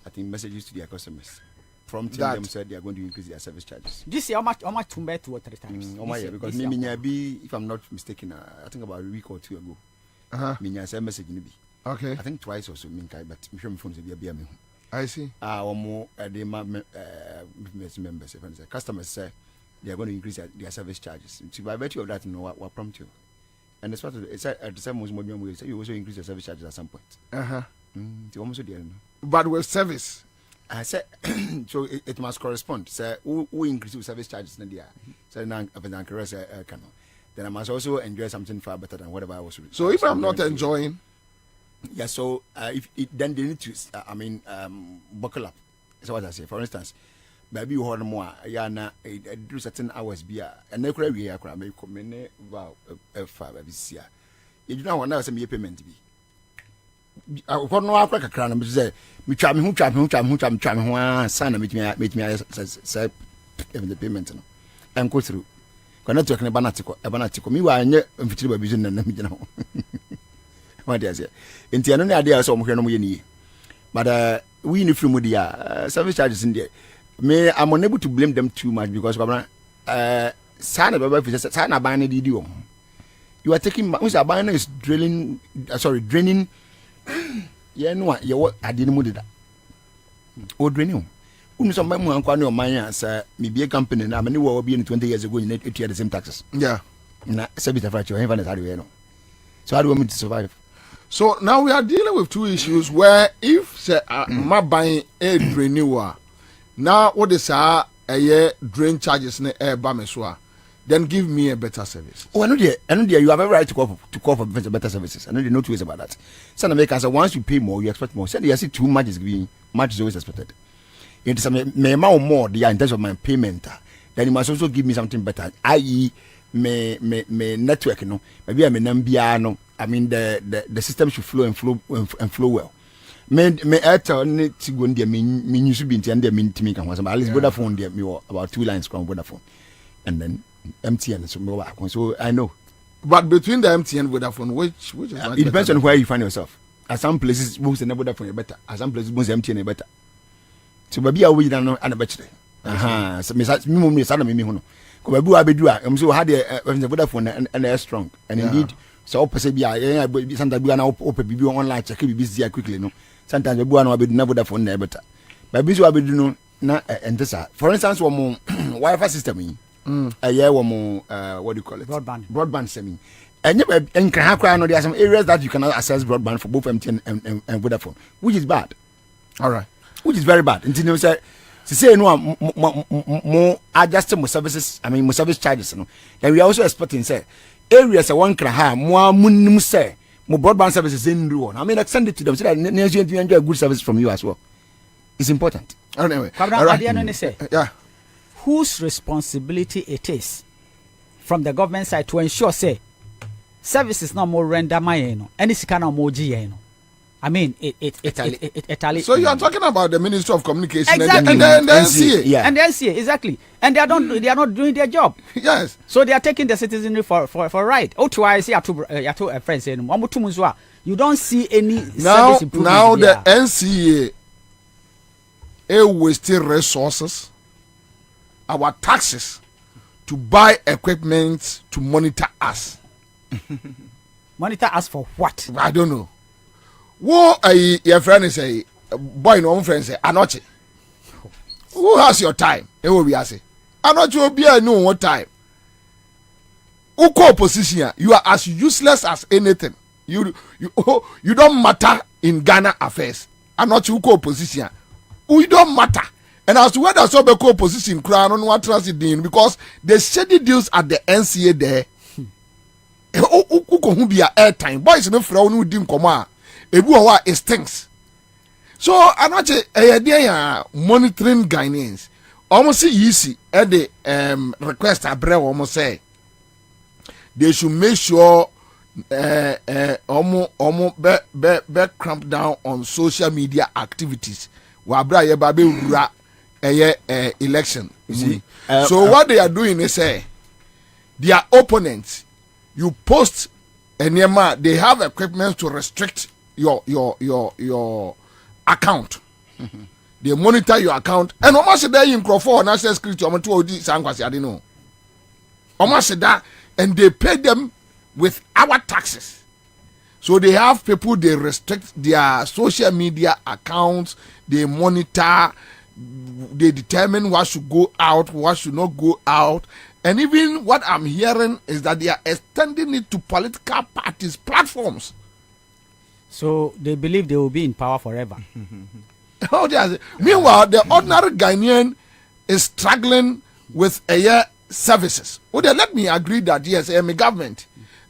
I think messages to their customers prompting them said they are going to increase their service charges. This year, how much to bet 2 or 3 times? Oh my year, because me, if I'm not mistaken, I think about a week or 2 ago. Me send message in the okay. I think twice or so, but I'm sure my phones will be a me. I see. Or more, they members, customers say they are going to increase their service charges. So by virtue of that, you know what prompt you. And as part of it's at the same moment we say you also increase your service charges at some point. Almost but with service, I said so it must correspond. Say who increase your service charges in the year. So now then I must also enjoy something far better than whatever I was. So if I'm not enjoying, yeah. So if then they need to buckle up. That's what I say. For instance. Baby you hold more yana do certain hours be and they could be a crime may come in wow F5 sia you do not want to send payment be I got no crack a crown and say me try me who try me one son meet me say the payment and go through cannot talk about banatico me why mfitiri ba bizu na me gina ho what they say enti ano ne ade a so mo hwe no mo ye ni but we ni from dia service charges in there. Me, I'm unable to blame them too much because Sana you are taking Sabana is draining. Yeah, no, I didn't move that. Oh, draining. Some my mine me be a company now. I will be in 20 years ago. You need to the same taxes. Yeah, na sabita fraction. I haven't had So how do you want me to survive? So now we are dealing with two issues where if say my buying a renewal, now what is a year drain charges ne bameswa, then give me a better service. Oh, I know there. You have every right to call for better services. I know there are no two ways about that. Some Americans say once you pay more, you expect more. Say they say too much is giving, much is always expected. It is me amount more they are in terms of my payment. Then you must also give me something better. I.e., me network, you know, maybe I'm a Nambiano. I mean the system should flow well. Me Airtel need to go in there. Me used to be in there. Me to make at least Vodafone there. Me about 2 lines from Vodafone, and then MTN. So I know. But between the MTN and Vodafone, which is it depends on where you find yourself. At some places, most of the Vodafone are better. At some places, most MTN are better. So maybe I will know and a better. So me sada me hono. Ko babu abedu a em so had the Vodafone and they are strong. And indeed, so opposite be sometimes we are now open bibi online check bibi see quickly no. Sometimes babu na abedu na Vodafone na better. But bibi so abedu no na entesa. For instance, one Wi-Fi system yi. A year one what do you call it? Broadband semi. And you can have there are some areas that you cannot access broadband for both MTN and Vodafone, which is bad. All right. Which is very bad. Until you say no more adjusting more services, I mean more service charges, no. Then we are also expecting say areas that one can have more minimum say more broadband services in the one. I mean extend it to them so that you enjoy good service from you as well. It's important. Anyway. Yeah. Whose responsibility it is from the government side to ensure say services no more render my any kind of more GN. I mean, it. So you are talking about the Ministry of Communication exactly. and the NCA, yeah, and the NCA exactly, and they are not doing their job. Yes. So they are taking the citizenry for right. I see a friend saying, you don't see any service improvement. Now the NCA is wasting resources, our taxes, to buy equipment to monitor us. Monitor us for what? I don't know. What your friend is a boy, no one friend say, Anoche. Who has your time? It will be asking. Anoche will be a no one time. Who call position? You are as useless as anything. You don't matter in Ghana affairs. Anoche who call position? You don't matter. And as to whether so be call position, crown on what transit because the shady deals at the NCA there. Who be a airtime? Boys no fraud who didn't come. It stinks. So I'm not a monitoring Ghanaians. Almost easy at the request I bring almost say they should make sure almost cramp down on social media activities. Wabra ye baby ra election. You see. So what they are doing is say their opponents, you post and they have equipment to restrict your account. They monitor your account and almost there in Crawford national security almost to Sankwasi I don't know. Almost that and they pay them with our taxes. So they have people they restrict their social media accounts, they monitor, they determine what should go out, what should not go out. And even what I'm hearing is that they are extending it to political parties' platforms. So they believe they will be in power forever. Meanwhile, the ordinary Ghanaian is struggling with services. Well, let me agree that yes, a government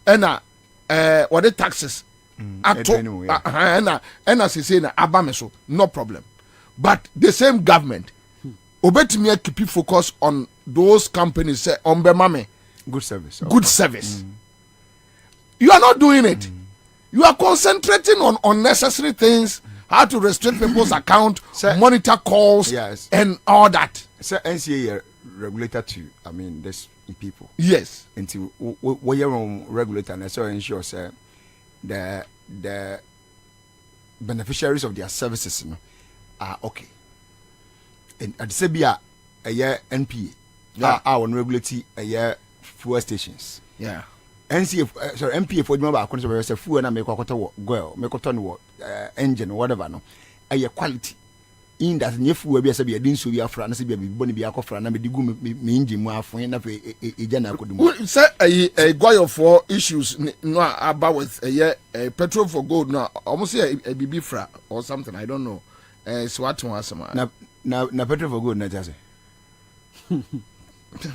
and what the taxes and as you say abameso, no problem. But the same government obetimi keep focus on those companies say on bemame good service. Good service. You are not doing it. You are concentrating on unnecessary things, how to restrict people's account, monitor calls, yes, and all that. So NCA regulator too. I mean, there's people. Yes. Until we are on regulator, and so ensure say the beneficiaries of their services are okay. And at the same time, a year NPA, our regulatory a year fuel stations. Yeah. NCA, sorry, MPA for remember, I couldn't say fuel and make a girl, make a ton engine or whatever. No, a quality. in that nyefu we be say be din so bi afra na say be boni bi akofra na me digu me engine mu afon na fe eja na akodumu say a goyo for issues no about with a petrol for gold no almost say a bibi fra or something I don't know so what one asema na petrol for gold na jase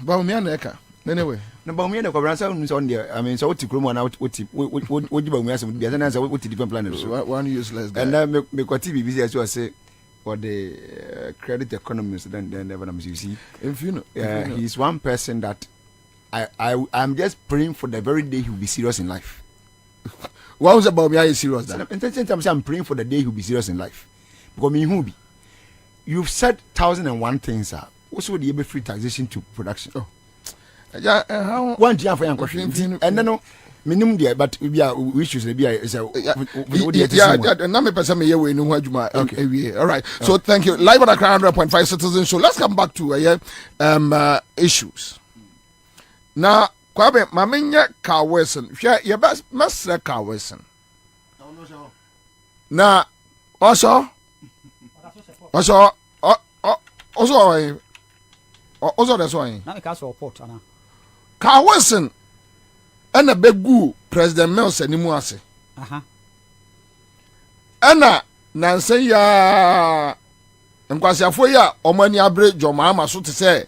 ba me na eka anyway na ba me na ko bransa on there I mean so what kromo na what ba me asem there na say what different planet so one useless guy and then me ko TV BBC so say for the credit economist then never you see if you know he's one person that I'm just praying for the very day he will be serious in life. What was about me? Are you serious? That I'm praying for the day he will be serious in life. Because me who be, you've said 1,001 things. Also, the free taxation to production. Oh, yeah. How one year for young question, and then minimum there, but we are issues. Now me person me here we know what you might. Okay, all right. So thank you. Live on Accra 100.5 Citizen Show. Let's come back to issues. Now, Kwabe, Mamenya Kaweson, share your best master Kaweson. Now, also, that's why. Now, the castle report, Anna. Kaweson, and a begu President Mills and Nimuase. Anna, Nancy, ya, and Quasiafoya, or money abre, Jomama, so to say,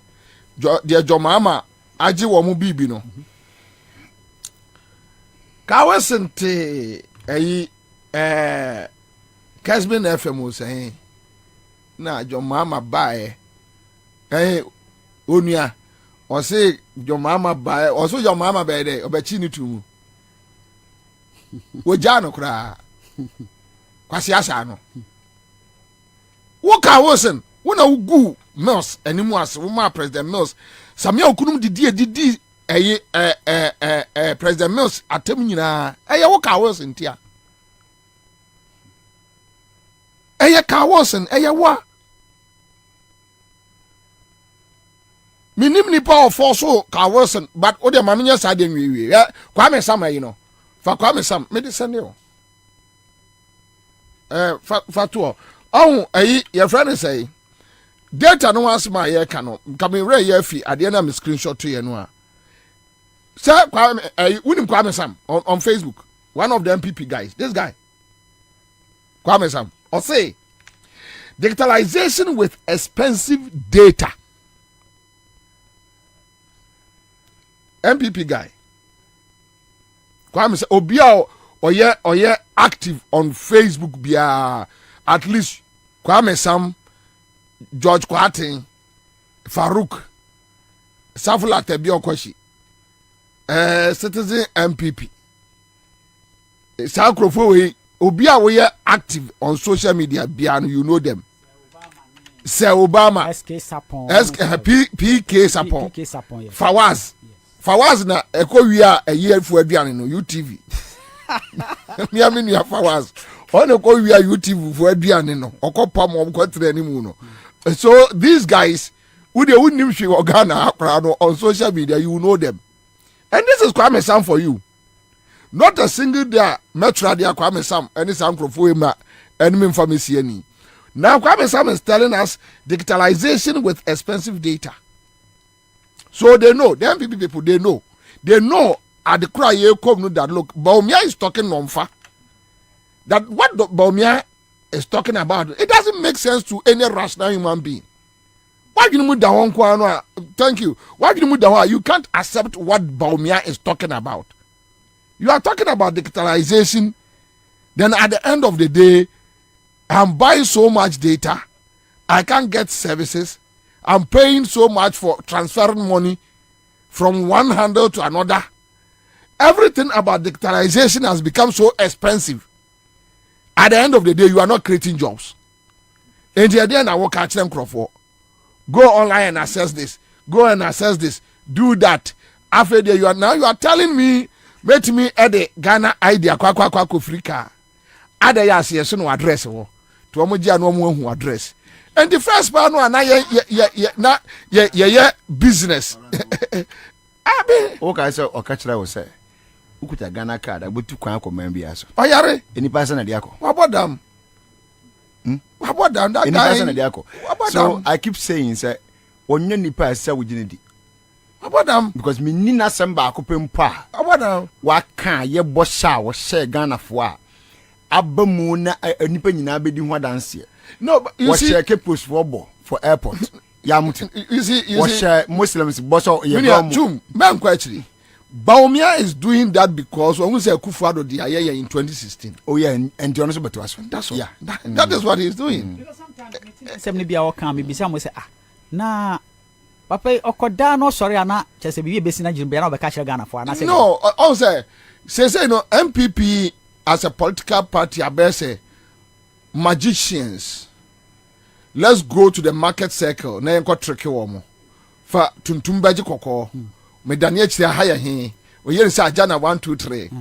dear Jomama. Aji wo mu bibi no ka wasente Kasbin FM say na Jomama bae onua o say Jomama bae o so Jomama bae de obachi ni tumu wo ja no kra kwasi asa no wo ka wasen wo na ugu Mills animu as wo ma President Mills Samia okunum didi President Mills atem nyina wo ka Wilson tia ka Wilson wa minim ni pa of so ka Wilson but o de mamenya sa de nwiwi Kwame Sam ayi no fa Kwame Sam me de send you fa to your friend say data no was my year cano coming rare year fee at the end of my screenshot to you no sir Kwame Sam on Facebook, one of the MPP guys, this guy Kwame Sam or say digitalization with expensive data. MPP guy Kwame Sam obia or ye active on Facebook bia at least Kwame Sam, George Kwatin, Farouk, Safula Tebio Kwashi, Citizen MPP. Sakrofo Obia we active on social media, Biano, you know them. Sir Obama, SK Sapon, PK Sapon, Fawaz na eko wia a year for Biano no UTV. Me I mean you Fawaz. On eko wia UTV for Biano no. Okopa mo kotre ni mu no. So these guys, who they wouldn't show Ghana on social media, you know them. And this is Kwame Sam for you. Not a single day, Metro dia Kwame Sam, any Sam Crofo enemy from any. Now Kwame Sam is telling us digitalization with expensive data. So they know, the MPP people, they know at the cry you come that look, Baumia is talking nonfa. That what Baumia is talking about, it doesn't make sense to any rational human being. Why do you move down? Thank you. Why do you move down? You can't accept what Baumia is talking about. You are talking about digitalization. Then at the end of the day, I'm buying so much data, I can't get services. I'm paying so much for transferring money from one handle to another. Everything about digitalization has become so expensive. At the end of the day, you are not creating jobs. And the idea I will catch them for. Go online and access this. Go and access this. Do that. After that, you are telling me, make me add the Ghana idea kwa free car. Add the yes no address to omoji anu omo address. And the first part no na ye business. Abi. Okay, so okachira wo say. Ukuta Ghana card abutu kwan ko man bia so. Oyare. Eni person na dia ko. Wabodam. What down that guy? So I keep saying, say, onye nipa esa wujine di. Abadam because me ni na semba akopem pa. Abadam wa kan ye bosha wo share Ghana fo a abamu na nipa nyina bedi ho adanse. No, but you see, share post for airport. Yamuti. You see, share Muslims bosha ye chum man actually. Bawumia is doing that because when we say Kufuado di aye in 2016. Oh yeah, and you also beto aso. That's all. Yeah, that is what he's doing. Somebody be our come be some say na papa okoda no sorry ana chese bibi besi na jimbe na obeka kire Ghana for ana say no on say no MPP as a political party abese magicians. Let's go to the market circle na enko tricky wo mo fa tuntum baji kokko me daniel chire haya he o yen say ajana 1 2 3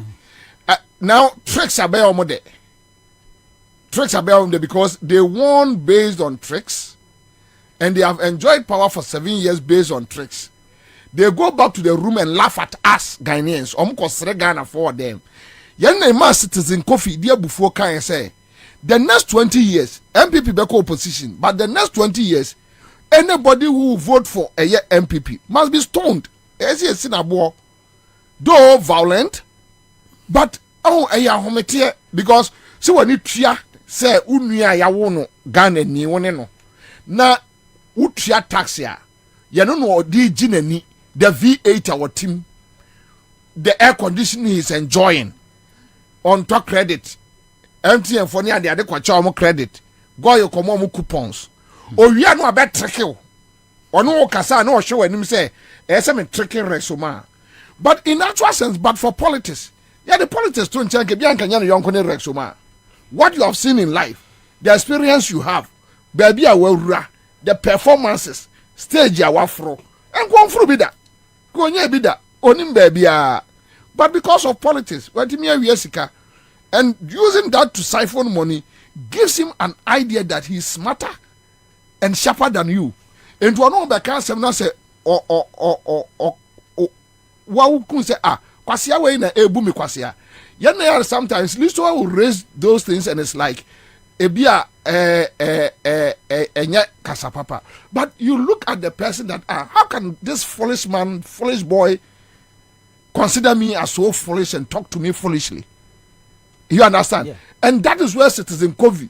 now tricks are there there. Tricks are there because they won based on tricks and they have enjoyed power for 7 years based on tricks. They go back to the room and laugh at us Ghanaians. Kosre Ghana for them. Yen ma citizen coffee dear before can say the next 20 years MPP be opposition, but the next 20 years anybody who will vote for a MPP must be stoned. As you see now, though violent, but because see when you try say unuya ya wono Ghana ni wone no na utua taxia ye no di ginani the V8 our team the air conditioning is enjoying on top credit MTN for near the kwacha credit go you come on coupons owia no abet trickle ono kasa na o hwe wanim say ese me trickle resoma but in actual sense but for politics the politics to nchen ke bianka nya no yonko ne resoma. What you have seen in life, the experience you have, baby awura, the performances, stage awafro, and go through bida, go nye bida, onim baby but because of politics, what me yesika, and using that to siphon money gives him an idea that he's smarter and sharper than you. And to know that can't say wa kun say kwasia we na ebu mi kwasia. Sometimes Listo will raise those things and it's like ebia kasapapa. But you look at the person that how can this foolish man, foolish boy consider me as so foolish and talk to me foolishly? You understand? Yeah. And that is where Citizen Kofi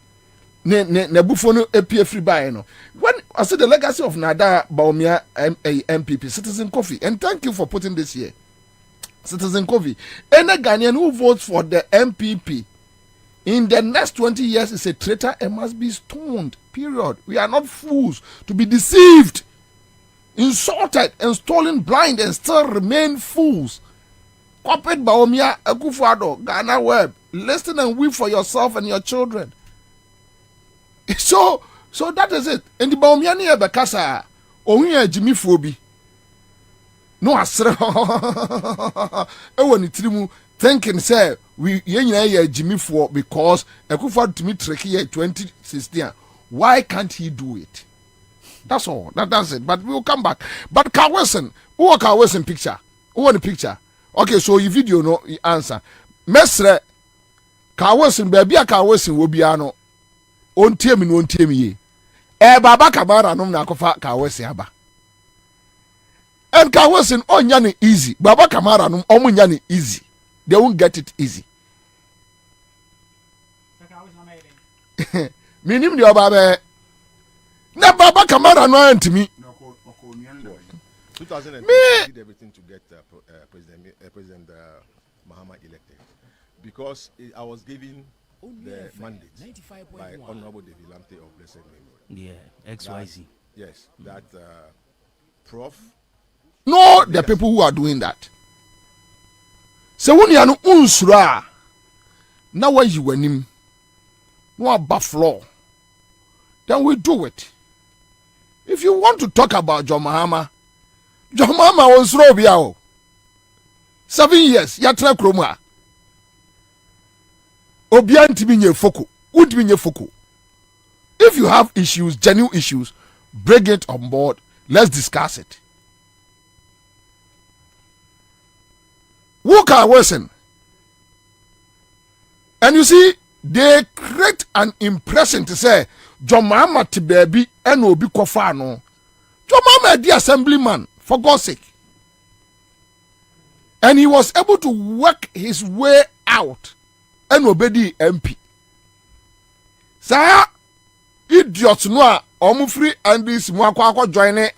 ne bufono apie free buy no. When I say the legacy of Nada Bawumia MPP, Citizen Kofi, and thank you for putting this here. Citizen Kofi, any Ghanaian who votes for the MPP in the next 20 years is a traitor and must be stoned. Period. We are not fools to be deceived, insulted, and stolen blind and still remain fools. Corporate Bawumia Akufo-Addo, Ghana Web, listen and weep for yourself and your children. So that is it. And the Bawumia ni ebekasa, ohunya Jimmy Fobi. No asre ewo ni tirimu thinking say we ye Jimmy for because Akufo to me tricky 2016. Why can't he do it? That's all. That's it. But we'll come back. But Kawesen, who are Kawesen picture? Who want the picture? Okay, so you video no answer. Mesre Kawesen baby Kawesen will be ano on team ye. Baba Kamara no na kofa Kawesen aba. And Kawesen onyane easy. Baba Kamara no omunyane easy. They won't get it easy. Minim di obabe. Na Baba Kamara no antimi. 2010 did everything to get President Mahama elected because I was given the mandate by Honorable David Lamte of Blessed Memory. Yeah, XYZ. Yes, that Prof. No, the people who are doing that. So when you are no unsura, now why you wanim, no buffalo, then we do it. If you want to talk about John Mahama was Robiao. 7 years, Yatra Kroma. Obianti binye foku. Would binye foku. If you have issues, genuine issues, bring it on board. Let's discuss it. Walker Wilson. And you see, they create an impression to say John Mahama to baby and will be kofano. John Mahama the assemblyman, for God's sake. And he was able to work his way out and obey the MP. Saya idiots no a free and this mwakwa join a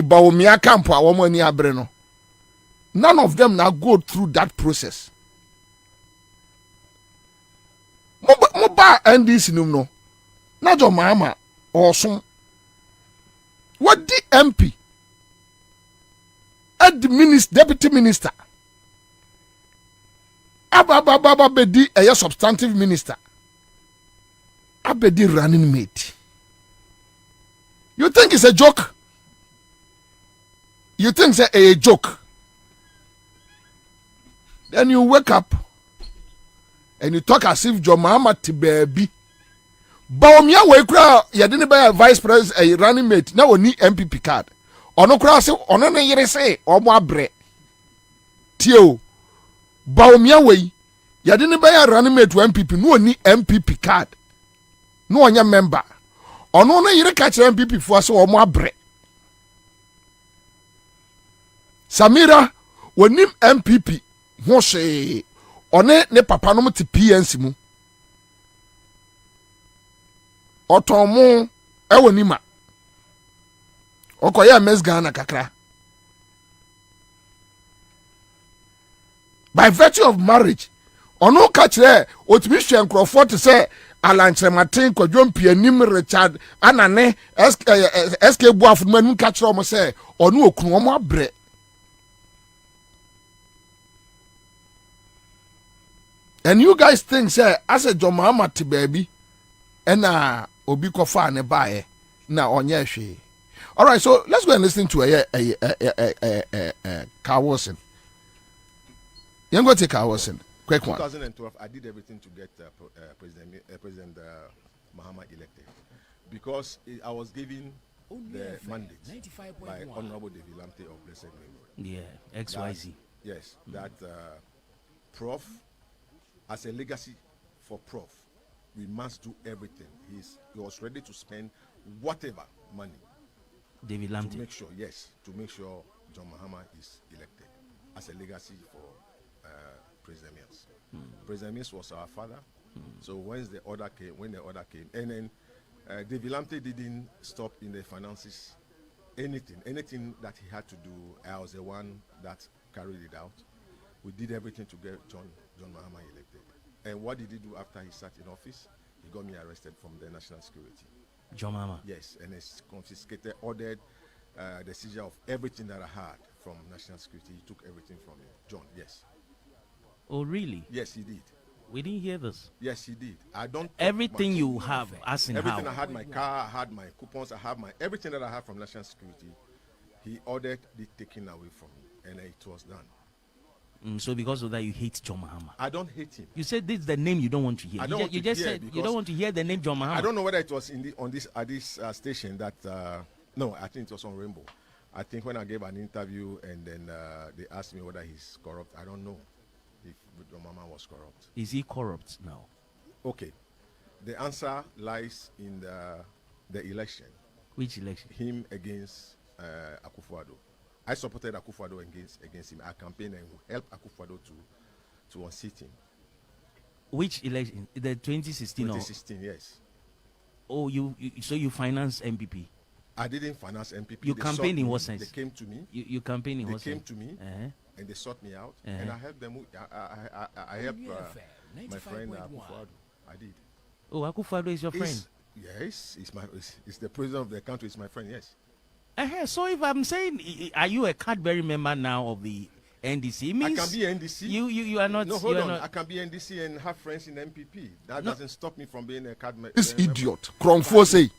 baumia camp a woman ni abreno. None of them now go through that process. Moba NDC no. Na John Mahama also. What the MP? At the deputy minister. Ababa bedi a substantive minister. Abedi running mate. You think it's a joke? You think it's a joke? Then you wake up and you talk as if John Mahama ti baby. Baumia we kra ya didn't buy a vice president a running mate. Now we need MPP card. Ono kra se ono ne yere se omo abre. Tio. Baumia we ya didn't buy a running mate to MPP. No need MPP card. No one member. Ono ne yere catch MPP for so omo abre. Samira we nim MPP. Ho she one ne papa no te PNC mu. Otomo ewo nima. Okoye mes Ghana kakra. By virtue of marriage, ono ka kire otimi hwe nkrofo te se Alanche Martin Kwadwo Pianim Richard Anane SK Buafu manu ka kire omo se ono okunu omo abre. And you guys think say as a John Mahama ti baby and obi kofa ne bae na onye hwe. All right, so let's go and listen to Carlson. You go to Carlson. Quick one. 2012, I did everything to get President Mahama elected because I was given the mandate by Honorable David Lamte of Blessed Memory. Yeah, XYZ. Yes, that Prof, as a legacy for Prof, we must do everything. He was ready to spend whatever money. David Lamte. To make sure, yes, to make sure John Mahama is elected as a legacy for President Mills. President Mills was our father. So when the order came, and then David Lamte didn't stop in the finances. Anything that he had to do, I was the one that carried it out. We did everything to get John Mahama elected. And what did he do after he sat in office? He got me arrested from the national security. John Mahama? Yes, and it's confiscated, ordered the seizure of everything that I had from national security. He took everything from me. John, yes. Oh, really? Yes, he did. We didn't hear this. Yes, he did. I don't. Everything you have, as in everything how? I had, my car, I had my coupons, I have everything that I had from national security. He ordered it taken away from me, and it was done. So because of that, you hate John Mahama? I don't hate him. You said this is the name you don't want to hear. You just said you don't want to hear the name John Mahama. I don't know whether it was at this station that no, I think it was on Rainbow. I think when I gave an interview and then they asked me whether he's corrupt, I don't know if John Mahama was corrupt. Is he corrupt now? Okay, the answer lies in the election. Which election? Him against Akufo-Addo. I supported Akufo-Addo against him. I campaigned and helped Akufo-Addo to unseat him. Which election? The 2016? 2016, yes. Oh, so you financed MPP? I didn't finance MPP. You campaigned in what sense? They came to me. You campaigned in what sense? They came to me and they sought me out, and I helped them. I helped my friend Akufo-Addo. I did. Oh, Akufo-Addo is your friend? Yes, it's the president of the country. It's my friend. Yes. So if I'm saying, are you a Cadbury member now of the NDC? It means I can be NDC. You are not. No, hold on. I can be NDC and have friends in MPP. That doesn't stop me from being a Cadbury. This idiot, Kromfo say,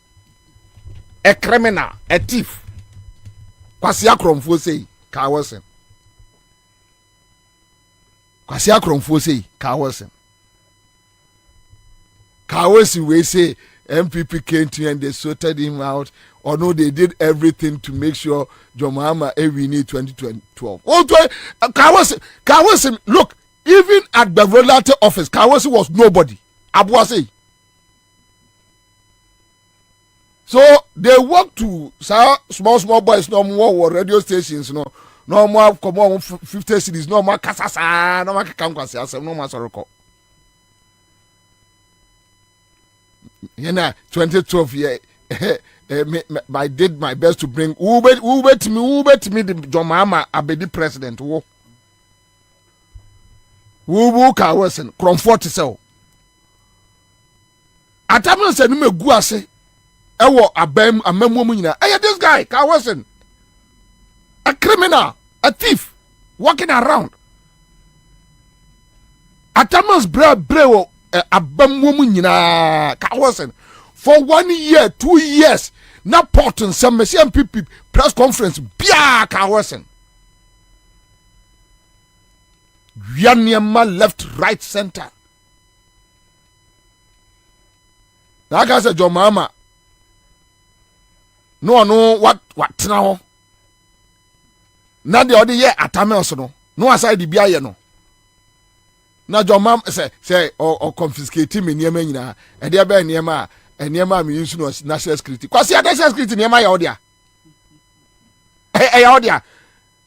a criminal, a thief. Kwasia Kromfo say, Carlson. Kwasia Kromfo say, Carlson. Carlson will say MPP came to him and they sorted him out. Or no, they did everything to make sure John Mahama win 2012. Oh, Carlson, look, even at the Beverly office, Carlson was nobody. Abuase. So they work to small boys no more radio stations no more come on 50 cities no more kasasa no more kankwasi asem no more soroko. You know 2012 year I did my best to bring Uber to me the John Mahama Abedi president wo. Wo ka wesen comfort sell. Atamen se no megu ase. Ewo abem amammu nyina. Hey, this guy ka wesen. A criminal, a thief walking around. Atamen's brewo abammu nyina ka wesen. For 1 year, 2 years, na porton some MPP press conference bia ka wesen. Yaniama left, right, center. Like I said, John Mahama. No, what now? Not the other year at Tamelson. No, aside the Bia no. Now, John Mahama say, or confiscate him in Yemena, and there be Niema, and Niema means national security. Because national security near my audio. Hey, audio.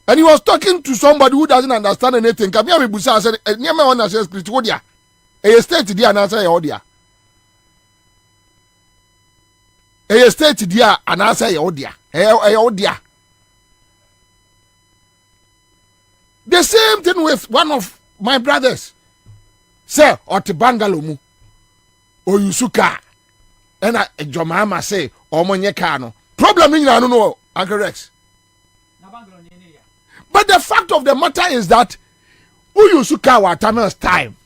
And he was talking to somebody who doesn't understand anything. Kabia Busa said, Niema on national security, what ya? A state there and answer your audio. A state there and answer your audio. The same thing with one of my brothers. Say, or to Bangalomu, or Yusuka, and John Mahama say, or Monyekano. Problem in I don't know, Uncle Rex. But the fact of the matter is that Uyusuka wa Tamel's time.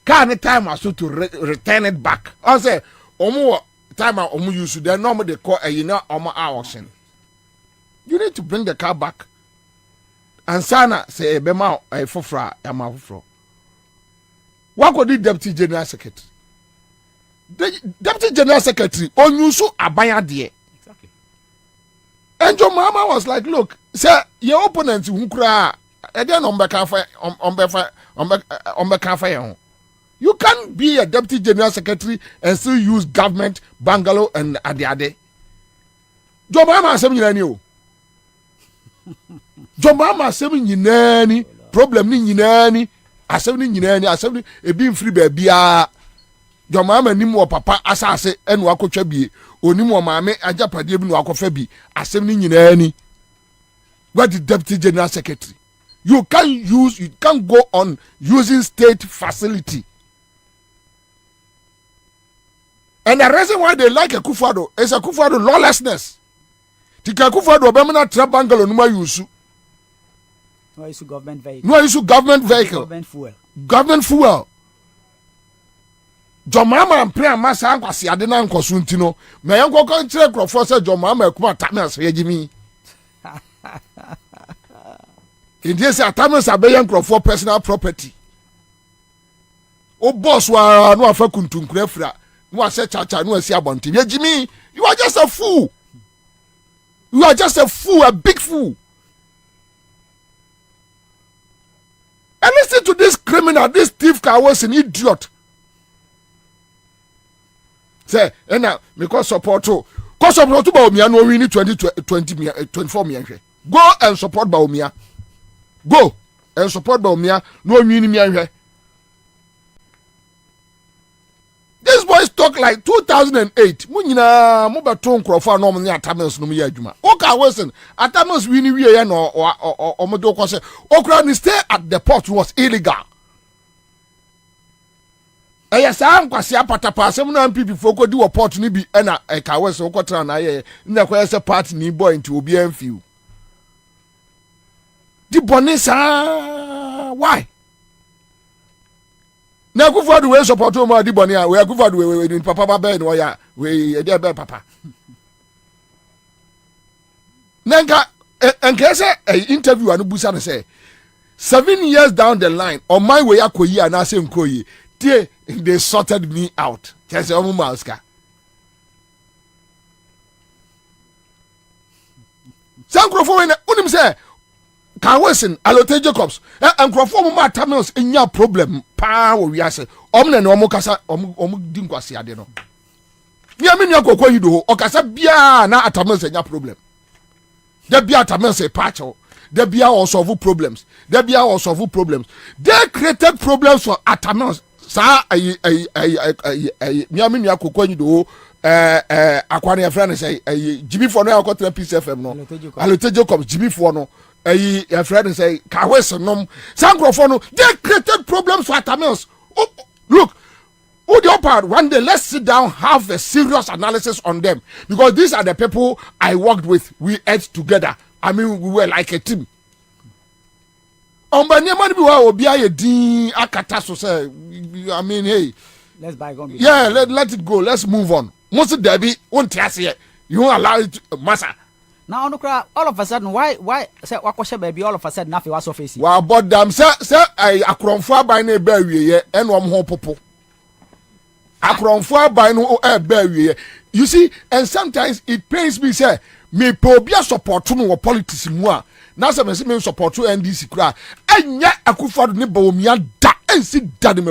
Can time also to return it back. I say, Omo time Omo Yusu, then normally they call a Omo auction. You need to bring the car back. And Sana say, Bema, a fofra, a mafro. What could the Deputy General Secretary? The Deputy General Secretary, on Yusu Abaya dear. Exactly. And John Mahama was like, look, sir, your opponents who cry, and then on you can't be a Deputy General Secretary and still use government, bungalow, and Adiade. John Mahama said, you John Mahama said, you know, problem ni nyinani, asem e bi mfiri ba bia. John Mahama ni mo papa asase enu akotwa bie, oni mo maame ajapade bi no akofa bi, asem ni nyinani. What the Deputy General Secretary? You can't go on using state facility. And the reason why they like a Akufo-Addo is a Akufo-Addo lawlessness. Tika Akufo-Addo obemana tra bungalow numa yusu. No issue government vehicle. No issue government vehicle. Government fuel. Government fuel. John Mahama and prayer massa ankwasi ade na nkoso ntino. Me yanko kan kire krofo say John Mahama ekuma Tamel's yegimi. India say Tamel's abeyan krofo personal property. O boss wa no afa kuntunkure fra. No ase chacha no asi abonti. Yegimi, you are just a fool. You are just a fool, a big fool. And listen to this criminal, this thief car was an idiot. Say, and now, because support to, because support to Baumia, no, we need 24 million. Go and support Baumia. Go and support Baumia, no, we need me. These boys talk like 2008. Munina, Mubaton Crawford, normally at Tamel's no Yajuma. Okay, Wilson, at Tamel's winning we or Modoko said, Okran stay at the port was illegal. Yes, I'm Quasia Patapa, 7 people for do a port ni be and a Kawas or Cotran. I never a party ni boy into OBM few. The Bonessa, why? Na Akufo do we support mo di boni a we Akufo do we papa baba no ya we dey be papa nanka enka say interview anu busa no say 7 years down the line on my way akoyi ana say nkoyi they sorted me out just omo maska sankrofo we unim say Kawesen Alote Jacobs and Crawford ma Tamel's enya problem pa wo wiase omne ne omo kasa omo di nkwase ade no me amini akokwa yi do o kasa bia na Atamansa nya problem da bia Atamansa pacho da bia o solve problems da bia o solve problems they created problems for Atamansa sa me amini akokwa yi do akwane ya friend say Jimmy for no akotra Peace FM no Alotejo come Jimmy for no your friend say kawes nom sankrofo no they created problems for Atamansa. Oh, look, the upper one day let's sit down, have a serious analysis on them, because these are the people I worked with. We ate together. I mean, we were like a team. But I mean, hey, let's buy gone. Yeah, let it go. Let's move on. Most Debbie won't test here. You won't allow it, massa. Now, all of a sudden, why say Wakosha baby? All of a sudden, nothing was surfacing. Well, but them say I crom far by ne berry and one home popo. I crom far by no berry. You see, and sometimes it pains me, say, me probia support to no politics moi. Now, some me support to NDC cry. And yet, I could find nibble me and sit daddy.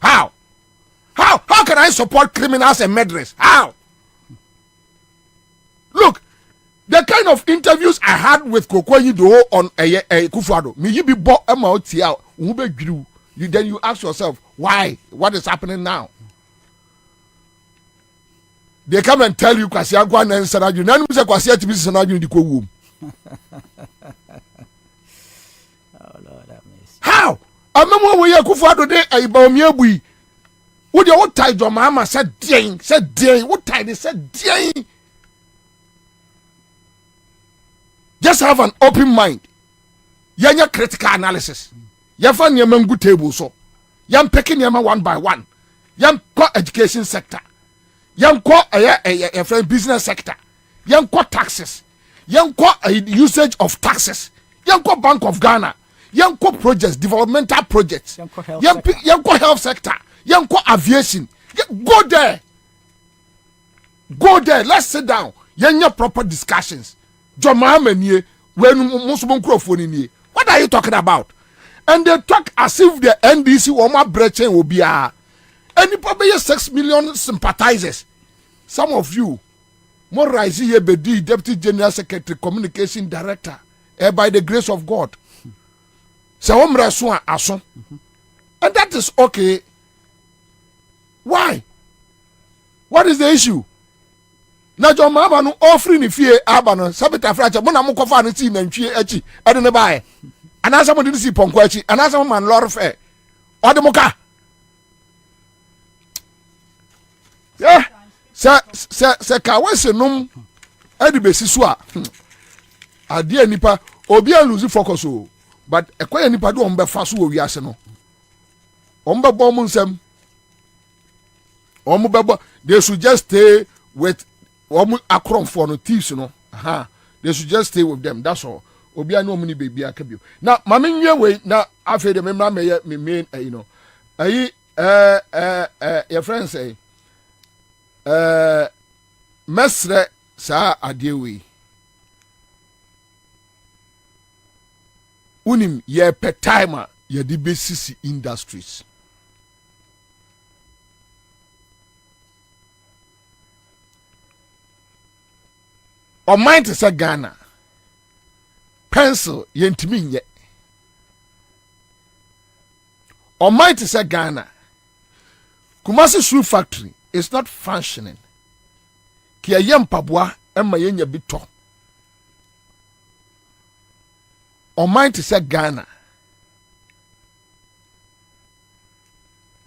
How can I support criminals and murderers? How? Look, the kind of interviews I had with Kokoyi Do on Kufado, me you be bought out you then you ask yourself why? What is happening now? They come and tell you Kwasia Gwan and Sanaju. None of Kwasia to be Sanaju in the womb. Oh Lord, that miss. How? I remember when Kufado de Ibomia. Would you what tied your mama said ding, what tied they said ding? Just have an open mind. Yanya critical analysis. Yafan yaman good table so. Yam picking yama one by one. Yam co education sector. Yam co a business sector. Yam co taxes. Yam co usage of taxes. Yam co Bank of Ghana. Yam co projects, developmental projects. Yam co health sector. Yam co aviation. Go there. Let's sit down. Yanya proper discussions. What are you talking about? And they talk as if the NDC or my brethren will be and you probably 6 million sympathizers. Some of you, more rising here, Deputy General Secretary, Communication Director, by the grace of God. So and that is okay. Why? What is the issue? Na jo mama no offering ni fie aba no sabita fracha mo na mo kofa no ti na ntwie achi e de ne bae anasa mo de si ponko achi anasa mo man lor fe o de mo ka yeah se ka wesenum e de besi so a ade nipa obi an lose focus o but ekoya nipa do on be fa so wi ase no on be bo mo nsem on mo be bo they should just stay with akron for no thieves no they should just stay with them, that's all. Obi no many baby akabio now mama nwe we na afi de memra me main you know your friend say mesre sa adewe unim ye per timer ye di besisi industries. Or mind to say Ghana pencil yentimi nye. Or mind to say Ghana Kumasi Shoe Factory is not functioning. Kia yem pabwa emma yenya bito. Or mind to say Ghana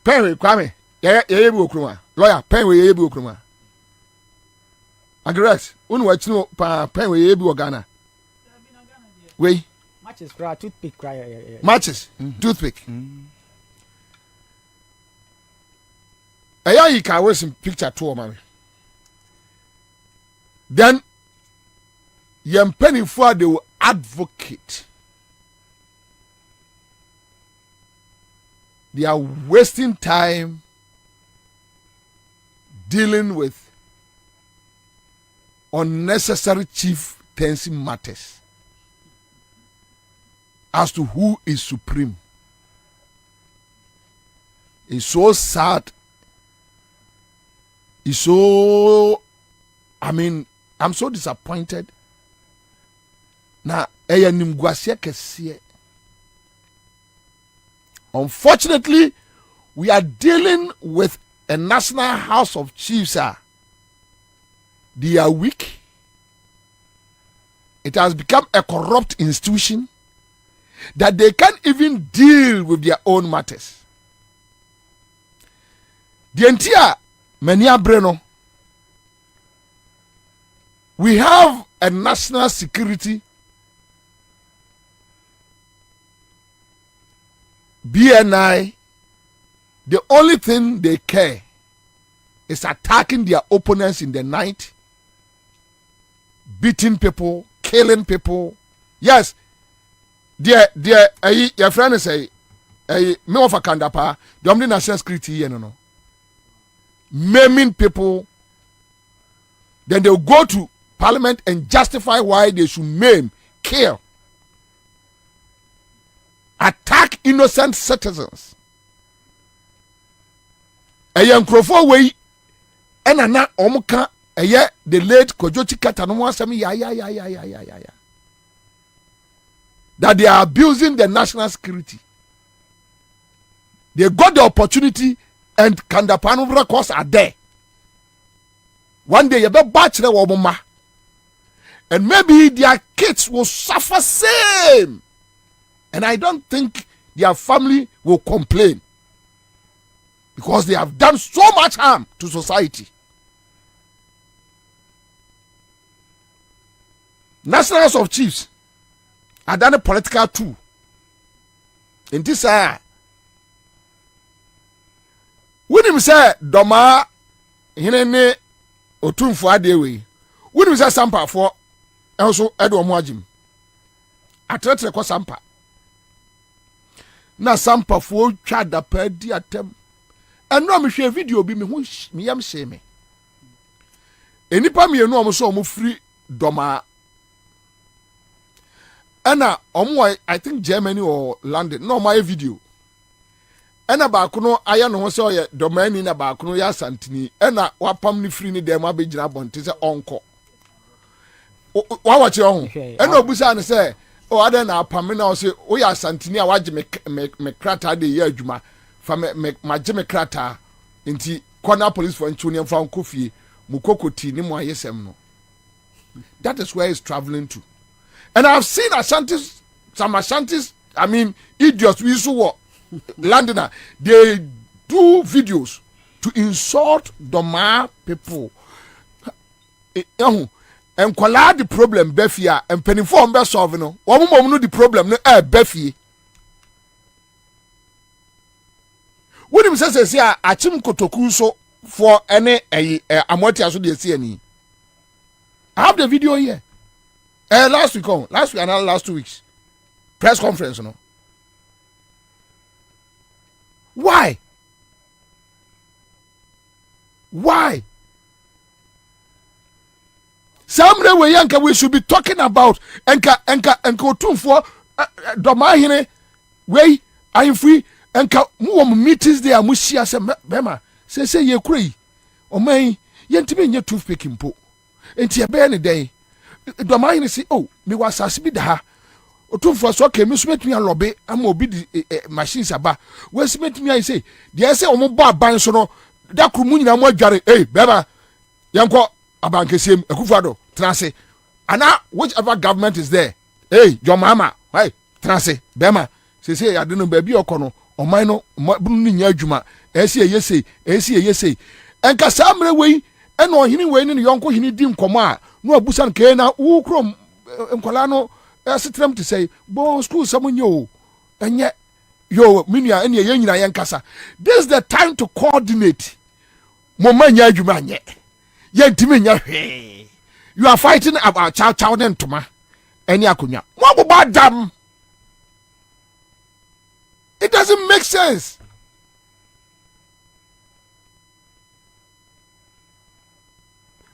Penwe Kwame ye bi okruma lawyer Penwe ye bi okruma Agres, unu wachino pa pen we yebi Ghana. We matches cry toothpick cry. Matches toothpick. Aya you can wear some picture to mama. Then yem penny for they will advocate. They are wasting time dealing with unnecessary chief tensing matters as to who is supreme. It's so sad. It's so, I mean, I'm so disappointed. Now, unfortunately, we are dealing with a National House of Chiefs. They are weak. It has become a corrupt institution that they can't even deal with their own matters. The entire Mania Breno, we have a national security BNI. The only thing they care is attacking their opponents in the night, beating people, killing people. Yes, your friend is me of a kandapa, the only national security, no. Maiming people, then they'll go to parliament and justify why they should maim, kill, attack innocent citizens. Eya nkrofo wei ena na omuka eye the late Kojoti Kata no asem ya that they are abusing the national security. They got the opportunity and Kandapano records are there. One day you be bachelor womama, and maybe their kids will suffer same, and I don't think their family will complain because they have done so much harm to society. National House of Chiefs are done a political tool in this when him say doma hinene otumfo adewe when him say sampa for also edo mo agim atretre ko sampa na sampa for twa da pa di atem eno me hwe video bi me hu me yam hye me enipa me enu omo so omo free doma ana omo I think Germany or London no my video ena baako no aya no ho se oye domani na baako no ya santini ena wapam ni free ni dem abegyina bonte se onko wa wache ho ena obusa ne se o ada na apam na o se o ya santini a waje me krata de ya adwuma fa me maje me krata nti corner police for nchuni mfa nkofie mukokoti ni mo ayesem no. That is where he's traveling to. And I've seen Ashantis, some Ashantis, I mean idiots we so Londoner, they do videos to insult Doma people. And kwala the problem befia and penny for be solve no. One mom the problem no befie. When him says here achim kotoku so for any amoti aso de see any. I have the video here. Last week and last 2 weeks. Press conference no. Why? Why? Somewhere we yanka we should be talking about enka otumfo domahine we I'm free enka mu meetings there amushia se bema say ye kura o man yentime nye toothpick mpo enti e be ne den domahine say oh me was asbi da ha otumfo so ke me so metumi alobe ama obi di machines aba we so metumi ai say dey say omo bo aban so no da kru mu nyina mo adware bema yanko abankesem akufado transe ana whichever government is there your mama hey transe bema say I don't know baby okono oman no bunu nya adwuma esi yesei enka samre we ena ohini we ni yonko hini di nkomo a no abusan ke na wo krom nkola no asitrem to say bon school samunyo enye yo minua ene ye nyina yenkasa. This is the time to coordinate mo manya adwuma anye yentimi nya hwe. You are fighting about chow and toma any akunya what about them? It doesn't make sense.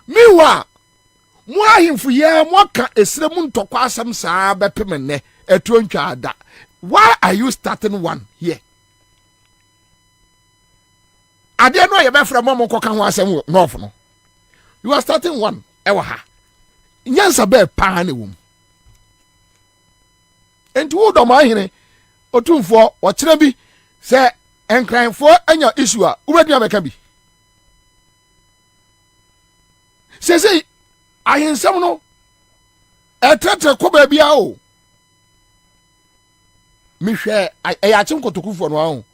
Miwa mwa himfu ye mwaka esremu ntokwa asem saa bepemene etuntwa ada. Why are you starting one here? ade no ye be fra mo ko ka ho asem north no you are starting one ewa ha nyansa be pa na wom enti wo do ma hene otumfo wo kire bi se enkranfo anya issue a wo bia meka bi se ahensem no etrete ko ba bia o mi hwe ayachim kotokufo no ahun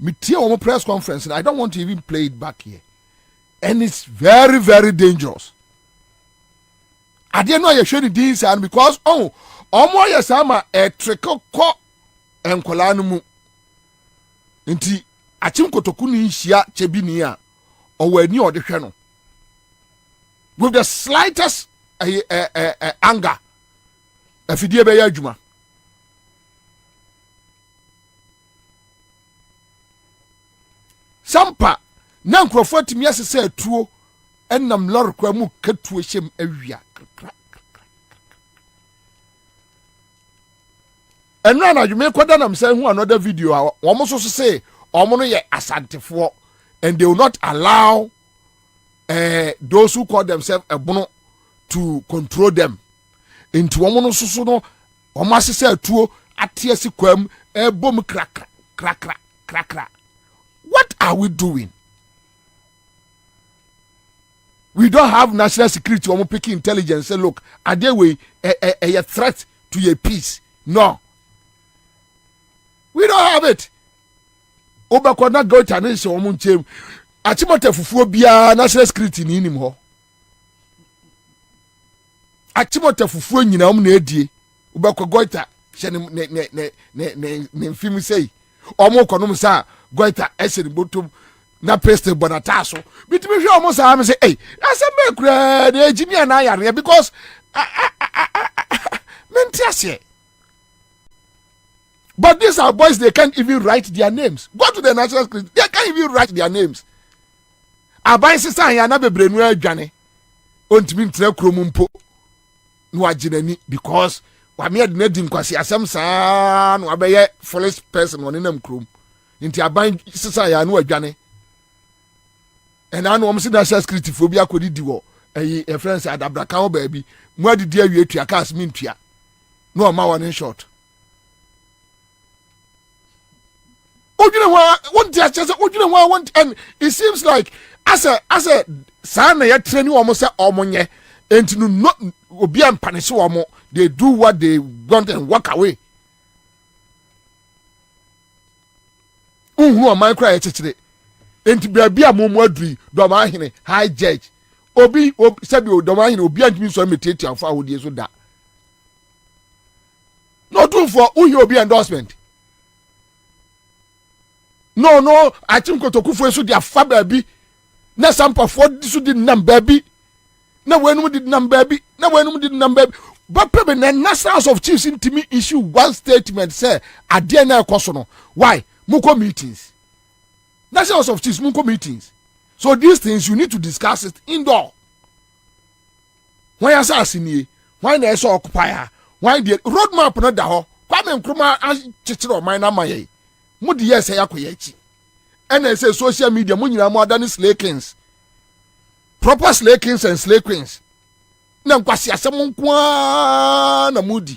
mi tie wo press conference and I don't want to even play it back here and it's very very dangerous ade no ye hwe ni din san because omo ye sama etreke ko enkola no mu nti achim kotoku ni hia chebi ni a owani ode hwe no with the slightest anger afidie be ya adwuma sampa na nkrofo timi asese atuo enam lor kwa mu katuo hyem awia enra na adwuma koda nam say hu another video a wo so say omo no ye asantefo and they will not allow those who call themselves ebono to control them into woman so no o ma se atuo atiasi kwam ebom krakra. What are we doing? We don't have national security or picking intelligence say look are they way a threat to your peace. No, we don't have it. Obakona go to so omunchem achimota fufuo bia national security ni nim ho achimota fufuo nyina na edie ubakwa goita hye ne mfim sei omo konom sa goita eseri botom na peste bonata so bitimi hwe omo sa am say eh asem kura na ejimi na yare because mentiase. But these are boys, they can't even write their names. Go to the national security, they can't even write their names. Abai sister yana bebre no adwane ontimi ntra kromumpo no aginani because wa me de nadim kwasi asem saa no abeye foolish person won nam krom nti abai sister yana no adwane ena no omsi national security phobia kodi diwo e friends adabra kan ba bi mu adidi awie tua cars mintua no ma one short and it seems like as a sana ya training almost say omonye and no not obi am punish omo they do what they want and walk away. Who am I cry chechire enti bia momo adri do ma hene high judge obi sabi do ma hene obi antimi so metete afa awodie so da no do for who obi endorsement. No, I think Kotokufu so dia fa baby. Na sampa for so di nam baby. Na wenu did nam baby. Na wenu did nam baby. But probably the National House of Chiefs into me issue one statement say ade na ekoso no. Why? Muko meetings. National House of Chiefs muko meetings. So these things you need to discuss it indoor. Why assassini? Why na so occupy? Why the roadmap no da ho? Kwame Nkrumah chichiro man na maye. Mudi yes yakoyechi and say social media mu nyina mu adani slay kings proper slay kings and slay queens na nkwasi asem nko na mudi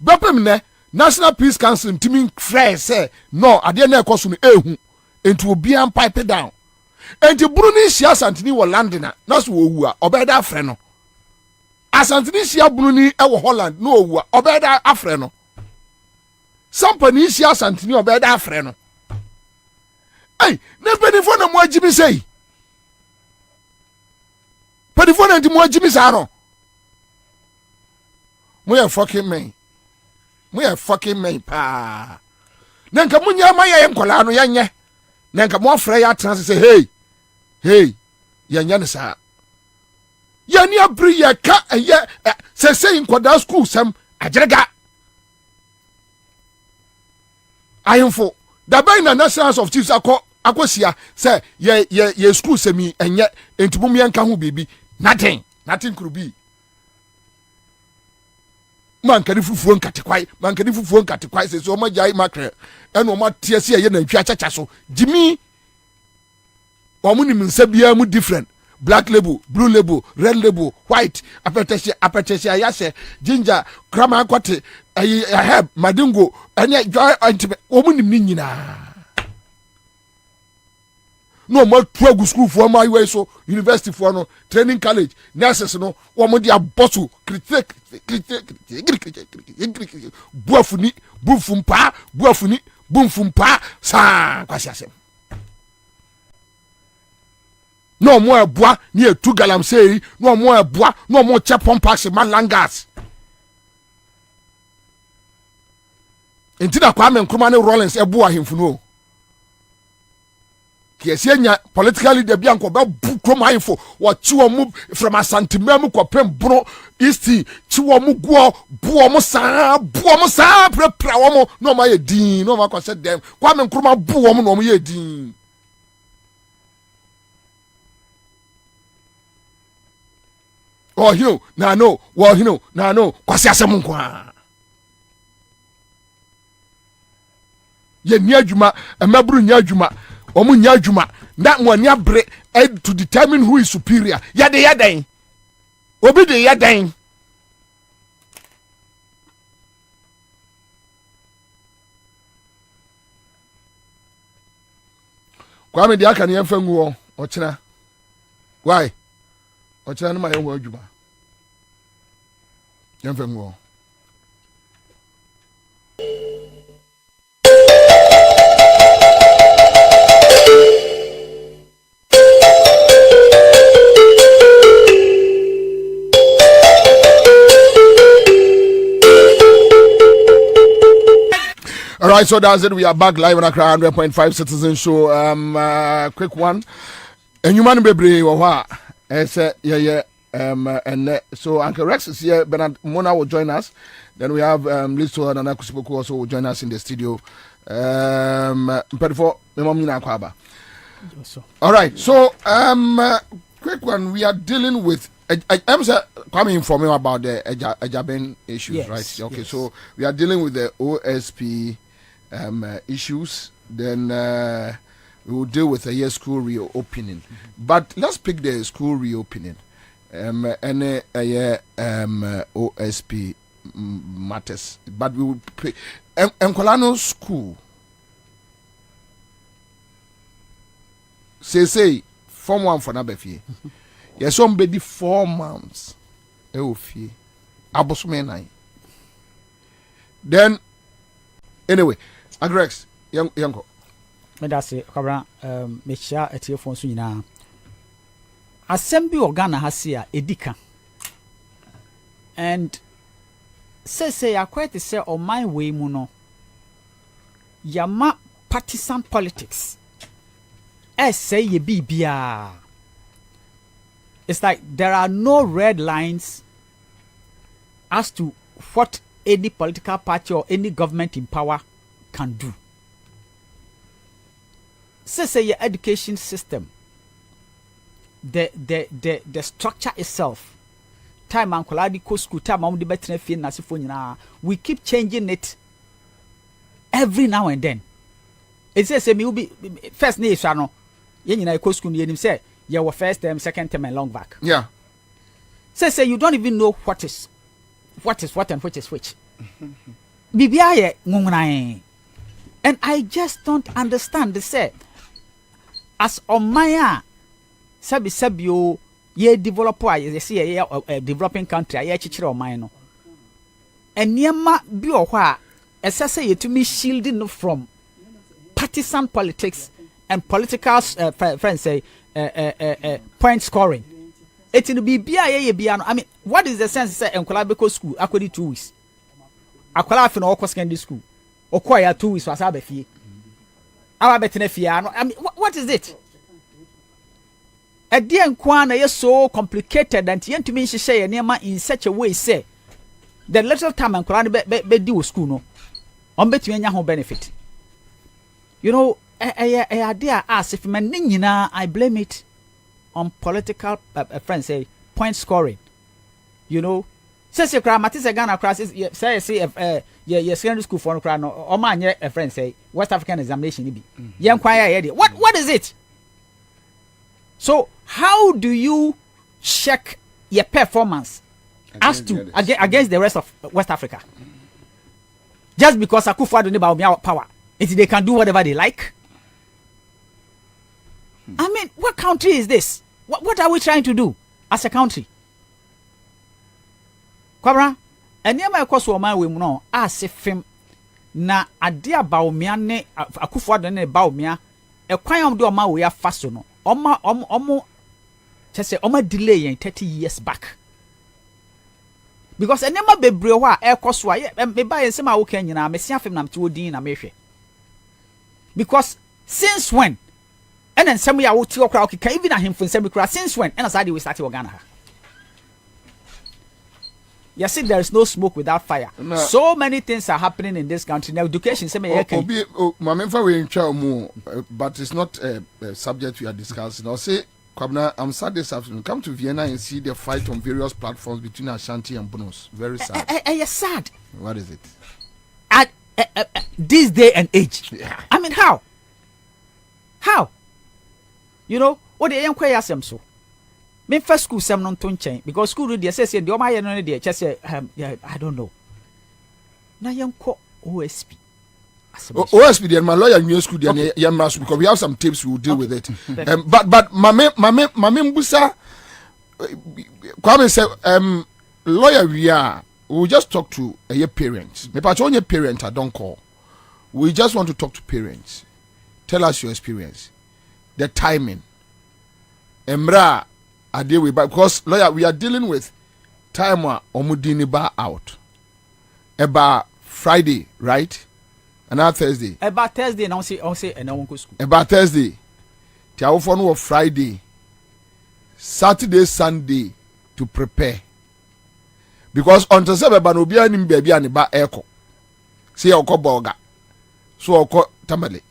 bepem ne National Peace Council ntimi frɛ say no ade na ekoso no ehu enti obi am pipe down enti buru ni hia santini wo London na so owu a obeda afrɛ no asantini hia buru ni e wo Holland no owu a obeda afrɛ no Sampani isi asantini obeda afre no. Hey, ne pedifo na mo agimi sei. Pedifo na ndi mo agimi sa no. Mo ya fucking man pa. Nanka munya ma ya enkola no yanye. Nanka mo afre ya trans say hey. Yanya ne sa. Yani abri ya ka say nkoda school sam ajerega. Ayemfo da bay na National House of Chiefs akosia say ye school semi enye entubum yanka ho bibi nothing could be man kadi fufuo nkatekwai say so ma jai makre eno ma tie se ye na ntwa chacha so jimi Omuni minsebia mu different. Black label, blue label, red label, white, apertesia yase, ginger, krama kwate, herb, madingo, anya joy antibe. Omuni minyina. No more 12 school for my way so university for no training college nurses no woman dia bottle critique buafuni bumfumpa sa kwasi asem no more bois ni etu galamsey no more bois no more chapon pass malangas entina Kwame Nkrumah ne Rollins ebu ahemfuno Kiesienya politically de bia nko ba bu kromaifo wo chiwo mu from asantima mu kopem bro east chiwo mu guo buo mu saa prepra wo mu no ma ye din no ma kwase dem Kwame Nkrumah buo mu no mu ye din oh you na no wo you na no kwase asem nko a ye ni adwuma emabru ni adwuma omu nya adwuma na mo anya bre to determine who is superior yaden obi de yaden Kwame de aka ne yemfa ngu o kina why o kina no ma ye ho adwuma yemfa ngu All right, so that's it. We are back live on Accra 100.5 Citizen Show. Quick one. And you man baby, and so Uncle Rex is here. Bernard Mona will join us. Then we have Listo and Anakusipoku also will join us in the studio. All right, so quick one. We are dealing with. I'm coming from you about the Ejaben issues, yes, right? Okay, yes. So we are dealing with the OSP issues. Then we will deal with a year school reopening. But let's pick the school reopening. And OSP matters. But we will pick Nkolano school. Say form 1 for Nabefi. Yes, somebody 4 months. Eofi. Abosome 9. Then anyway, Agrex, yanko. Me da se Kwabena me chia etiefo nso nyina. Asem bi organa ha se a edika. And say akwete say on my way mu no. Yama partisan politics. Say ye bibia. It's like there are no red lines as to what any political party or any government in power can do. Say your education system, the structure itself, time and quality school, time on the better we keep changing it every now and then. It says me will be first name channel. You school you say your first term, second term, and long back. Yeah. Say you don't even know what is what and which is which. Bibiaye ngungunae. And I just don't understand. They say as on Maya sabio ye developer ye see a developing country ye chichire on mine. And niema bi ohwa esese ye to me shielding from partisan politics and political friends say point scoring. It will be biano. I mean, what is the sense say Nkola beko school akodi 2 weeks? Akwala afi no okọ secondary school. Okoya 2 weeks was abefie. Awa betene fie ano. I mean, what is it? A dear Nkwana is so complicated and yentumi nhye nema in such a way say the little time Nkola be do school no. On betumi anya ho benefit. You know, idea as if man nyina I blame it on political friends say point scoring. You know, says you cry Matisse Ghana crosses say secondary school for no no or man a friend say West African examination be. What is it? So how do you check your performance against the rest of West Africa? Just because Akufo-Addo ne Bawumia power, they can do whatever they like. I mean, what country is this? What are we trying to do as a country? Kwabena, enema ekoso o man we mu no asefem na ade Bawumia ne Akufo-Addo ne Bawumia ekwan om de o man we afa so no. Omo chese omo delay 30 years back. Because enema bebre ho a ekoso a me ba yen sema wo kan nyina me sia fem na mte odin na mehwe. Because since when? And then some ya wuti okra okay even a him for some kra since when? And aside we started Ghana. You see, there is no smoke without fire. No. So many things are happening in this country. Now, education, but it's not a subject we are discussing. I'll say, Kwabena, I'm sad this afternoon. Come to Vienna and see the fight on various platforms between Ashanti and Bonos. Very sad. Yes, sad. What is it? At this day and age. Yeah. I mean, how? How? You know, what the young choir so? Me first school sem non to nchen because school dey say the o ma ye no dey say I don't know. Na yen ko OSP. OSP dey my lawyer new school dey yen mass because we have some tapes we will deal with it. But mame mbusa Kwame say lawyer we will just talk to your parents. Me patch on your parent I don't call. We just want to talk to parents. Tell us your experience. The timing. Emra I deal with because lawyer we are dealing with time omudini ba out about Friday, right? And now Thursday. About Thursday now say and now go school. About Thursday. Tiawo for no Friday. Saturday, Sunday to prepare. Because on to say ba no bia ni baby ani ba eko. Say okọ boga. So okọ tamale.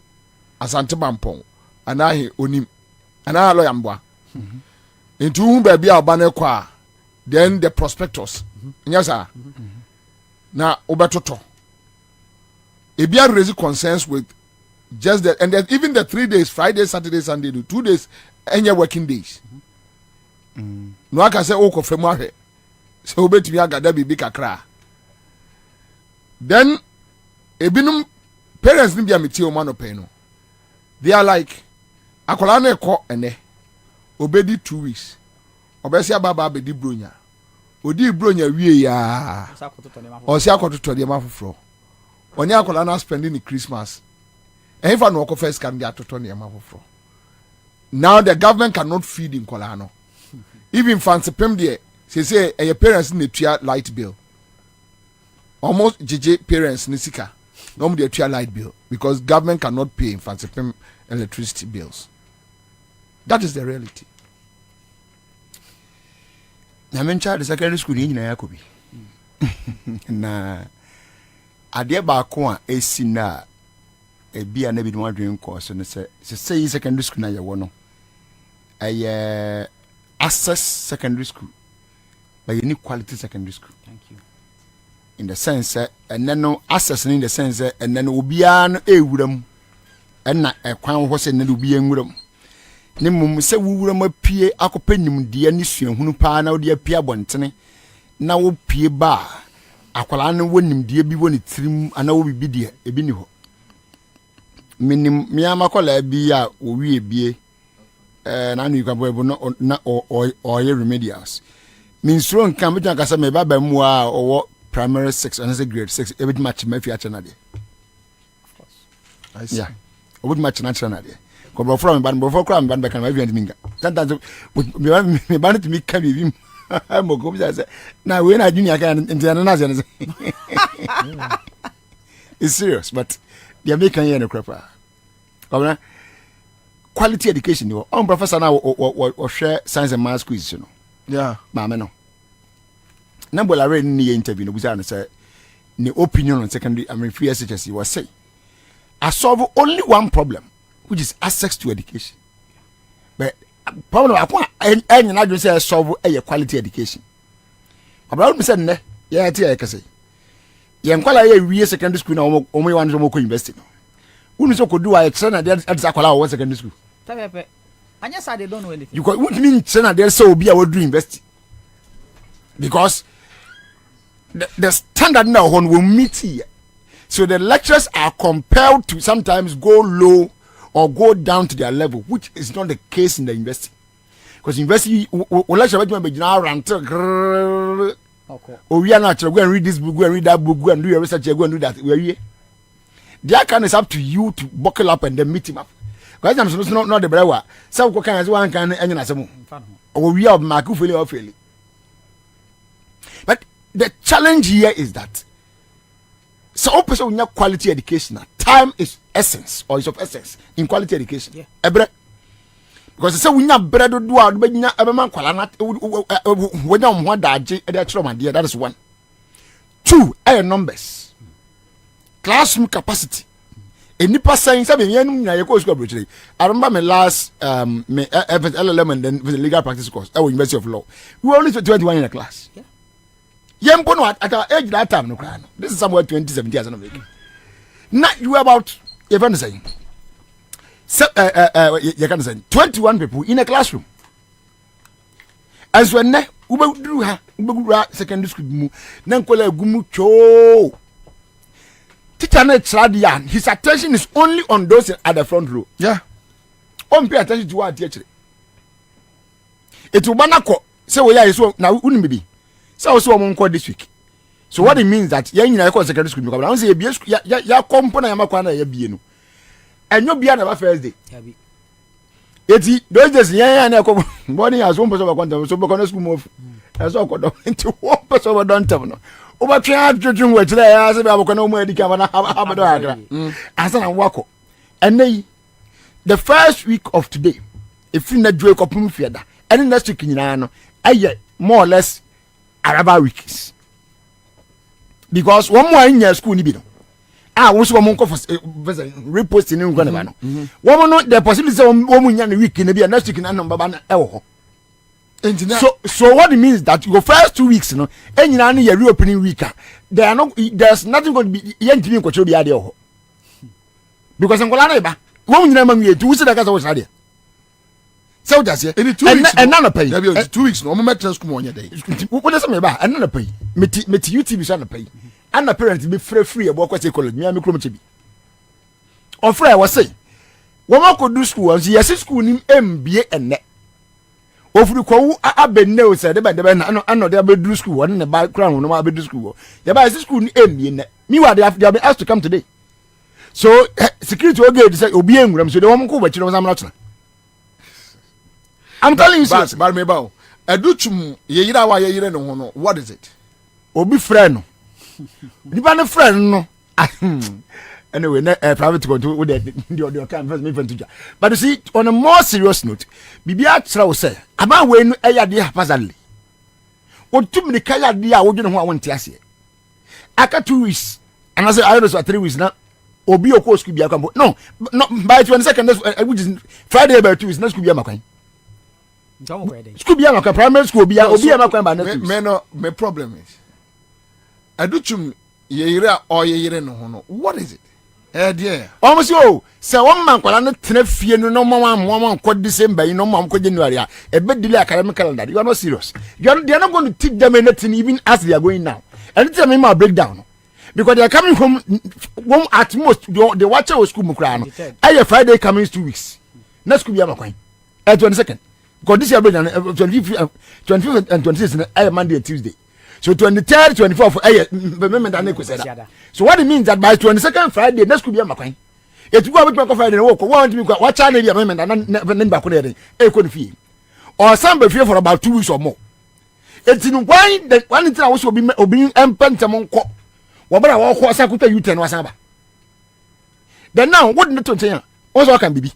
Asante bampon. Anahi onim. Ana lawyer mbwa. Into whom baby abane kwa then the prospectus yes sir na obetoto ebia raise concerns with just that and then even the 3 days Friday Saturday Sunday do 2 days any working days no aka say o ko femu ahwe so obetimi agada bibi kakra then ebinum parents ni bia meti o man open no they are like akola na ekọ ene obedi 2 weeks obesi ababa abedi bronya odi bronya wie ya osi akototo de mafofro oni akola na spending the Christmas if I no go first can get atoto de mafofro now the government cannot feed in kola no even fancy pem there say your parents need to light bill almost JJ parents ni sika no dey to light bill because government cannot pay in fancy pem electricity bills. That is the reality. Na mencha the secondary school ni nyina yakobi. Na ade ba ko a esi na e bia na bi no adwen course no say secondary school na ye wo no. Access secondary school. But you need quality secondary school. Thank you. In the sense and then no access in the sense and then obia no ewuram. And na ekwan ho se na obi enwuram. Ne mum se wuwura mapie akopanim de ani suahunu pa na ode apia bontene na wo pie ba akwala ne wonim de bi woni tirim ana wo bibi de ebi ni ho minim miama kola bi a wo wie bie na nu kwabo no na o ye remedials minsuro nka me twa kasa me baba mu a owo primary 6 and grade 6 e bit match mafi a chana de of course I see yeah o bit match na chana de ko from ban before crime ban bekan ma vi minga sometimes me ban to me ka bi mo go bi say na we na junior kan international na say it's serious but they are making here no crap quality education you on professor na o share science and math quiz you know yeah ma me no na bola read ni interview no buza na say the opinion on secondary I mean free SHS was say I solve only one problem which is access to education. But problem upon any na do say solve a quality education. About me say ne yeah tie ka say. Ye nkwala ye wie secondary school na omo wan so mo ko university no. Unu so ko do a extra na at akwala wo secondary school. Tabepe. And yes, they don't know anything. You what mean China there so be our do university? Because the standard now one will meet here. So the lecturers are compelled to sometimes go low or go down to their level, which is not the case in the university. Because university, lecture be now rant. Oh, we are not go and read this book, go and read that book, go and do your research, go and do that. Where you? Their kind is up to you to buckle up and then meet him up. Because I'm supposed to not the brewer. So what kind of one can any some. Or we are Mark or fairly. But the challenge here is that so person with quality education, time is essence or is of essence in quality education. Yeah. Because so we have bread do man kwala when you want that is one. Two, numbers. Classroom capacity. Nipa science I remember my last LLM and then the legal practice course at University of Law. We were only 21 in a class. Yeah. At our age that time, no. This is somewhere 2017 years old. Now you are about you can say 21 people in a classroom. As when secondary school gumu cho. Teacher his attention is only on those at the front row. Yeah. Pay attention to what teacher. It will banako say we are so now maybe. So also this week. So what it means that you are secondary school. I say ya company yamakwana ya bie no. And you be never first day. Eti those days na ko morning as one person kwanta so be school move. And so ko into one person don tell no. Oba twa adwodwon wa kire ya say be abokona mu adika bana abado agra. Asa na wako. And the first week of today if you na dwe kopum fieda. And next week nyina no aye more or less Araba weeks. Because one more in your school ni bi no. Also one for reposting in Ghana no. One no the possibility say one nya week in be next week na number ba na So what it means that your first 2 weeks no enyina na your reopening week there's nothing going to be yentimi nkocho bi ade ho. Because nkola na ba one nyina ma wie tu se da ka so there. So that's it. In 2 weeks, and none of pay. 2 weeks, no more school on your day. What does it mean? And none of pay. Met UTV son of pay. And the parents be free about what they call it. Me and me chibi. Or free, I was saying. One more could do school, and yes, school name MBA and net. Of the call, I been no said about the band. I know they will do school, one in the background, no more do school. The by school MBA net. Meanwhile, they have been asked to come today. So, security will get to say, Obiang, so the woman go, but you know, I'm not. I'm telling you, but me bow. Educhum ye yira wa ye yire no no. What is it? Obi friend. Nipa ne friend no. Anyway, private control with the kind first me friend to. But you see, on a more serious note, bibia try say, about we no eya dey haphazardly. Otum the kaya dey a wodwe ho a wonte ase. Aka 2 weeks. And I say I know so 3 weeks now. Obi okọ school bia kwambo. No, by 22nd which is Friday by 2 weeks na school bia makwan. School be a primary school be a my problem is Educhum ye yira or ye yire no no. What is it? Dear. Almost yo say one man kwala no tena fie no one ko December no man ko January a bit delay academic calendar. You are not serious. They are not going to teach them anything even as they are going now. And tell me my breakdown. Because they are coming home at most the watcher school mukra no. I Friday coming 2 weeks. Next school be a makwan. 22nd. Because this year 25th and 26th is Monday and Tuesday. So 23rd, 24th, remember that. So what it means that by 22nd Friday, next could be a makwan. It will be a Friday walk. What channel you remember and never back on it. Or some be for about 2 weeks or more. It's in why that one thing I was being pentamon co. What about our horse I could tell you 10 was about. Then now, what not to say? Also, can be.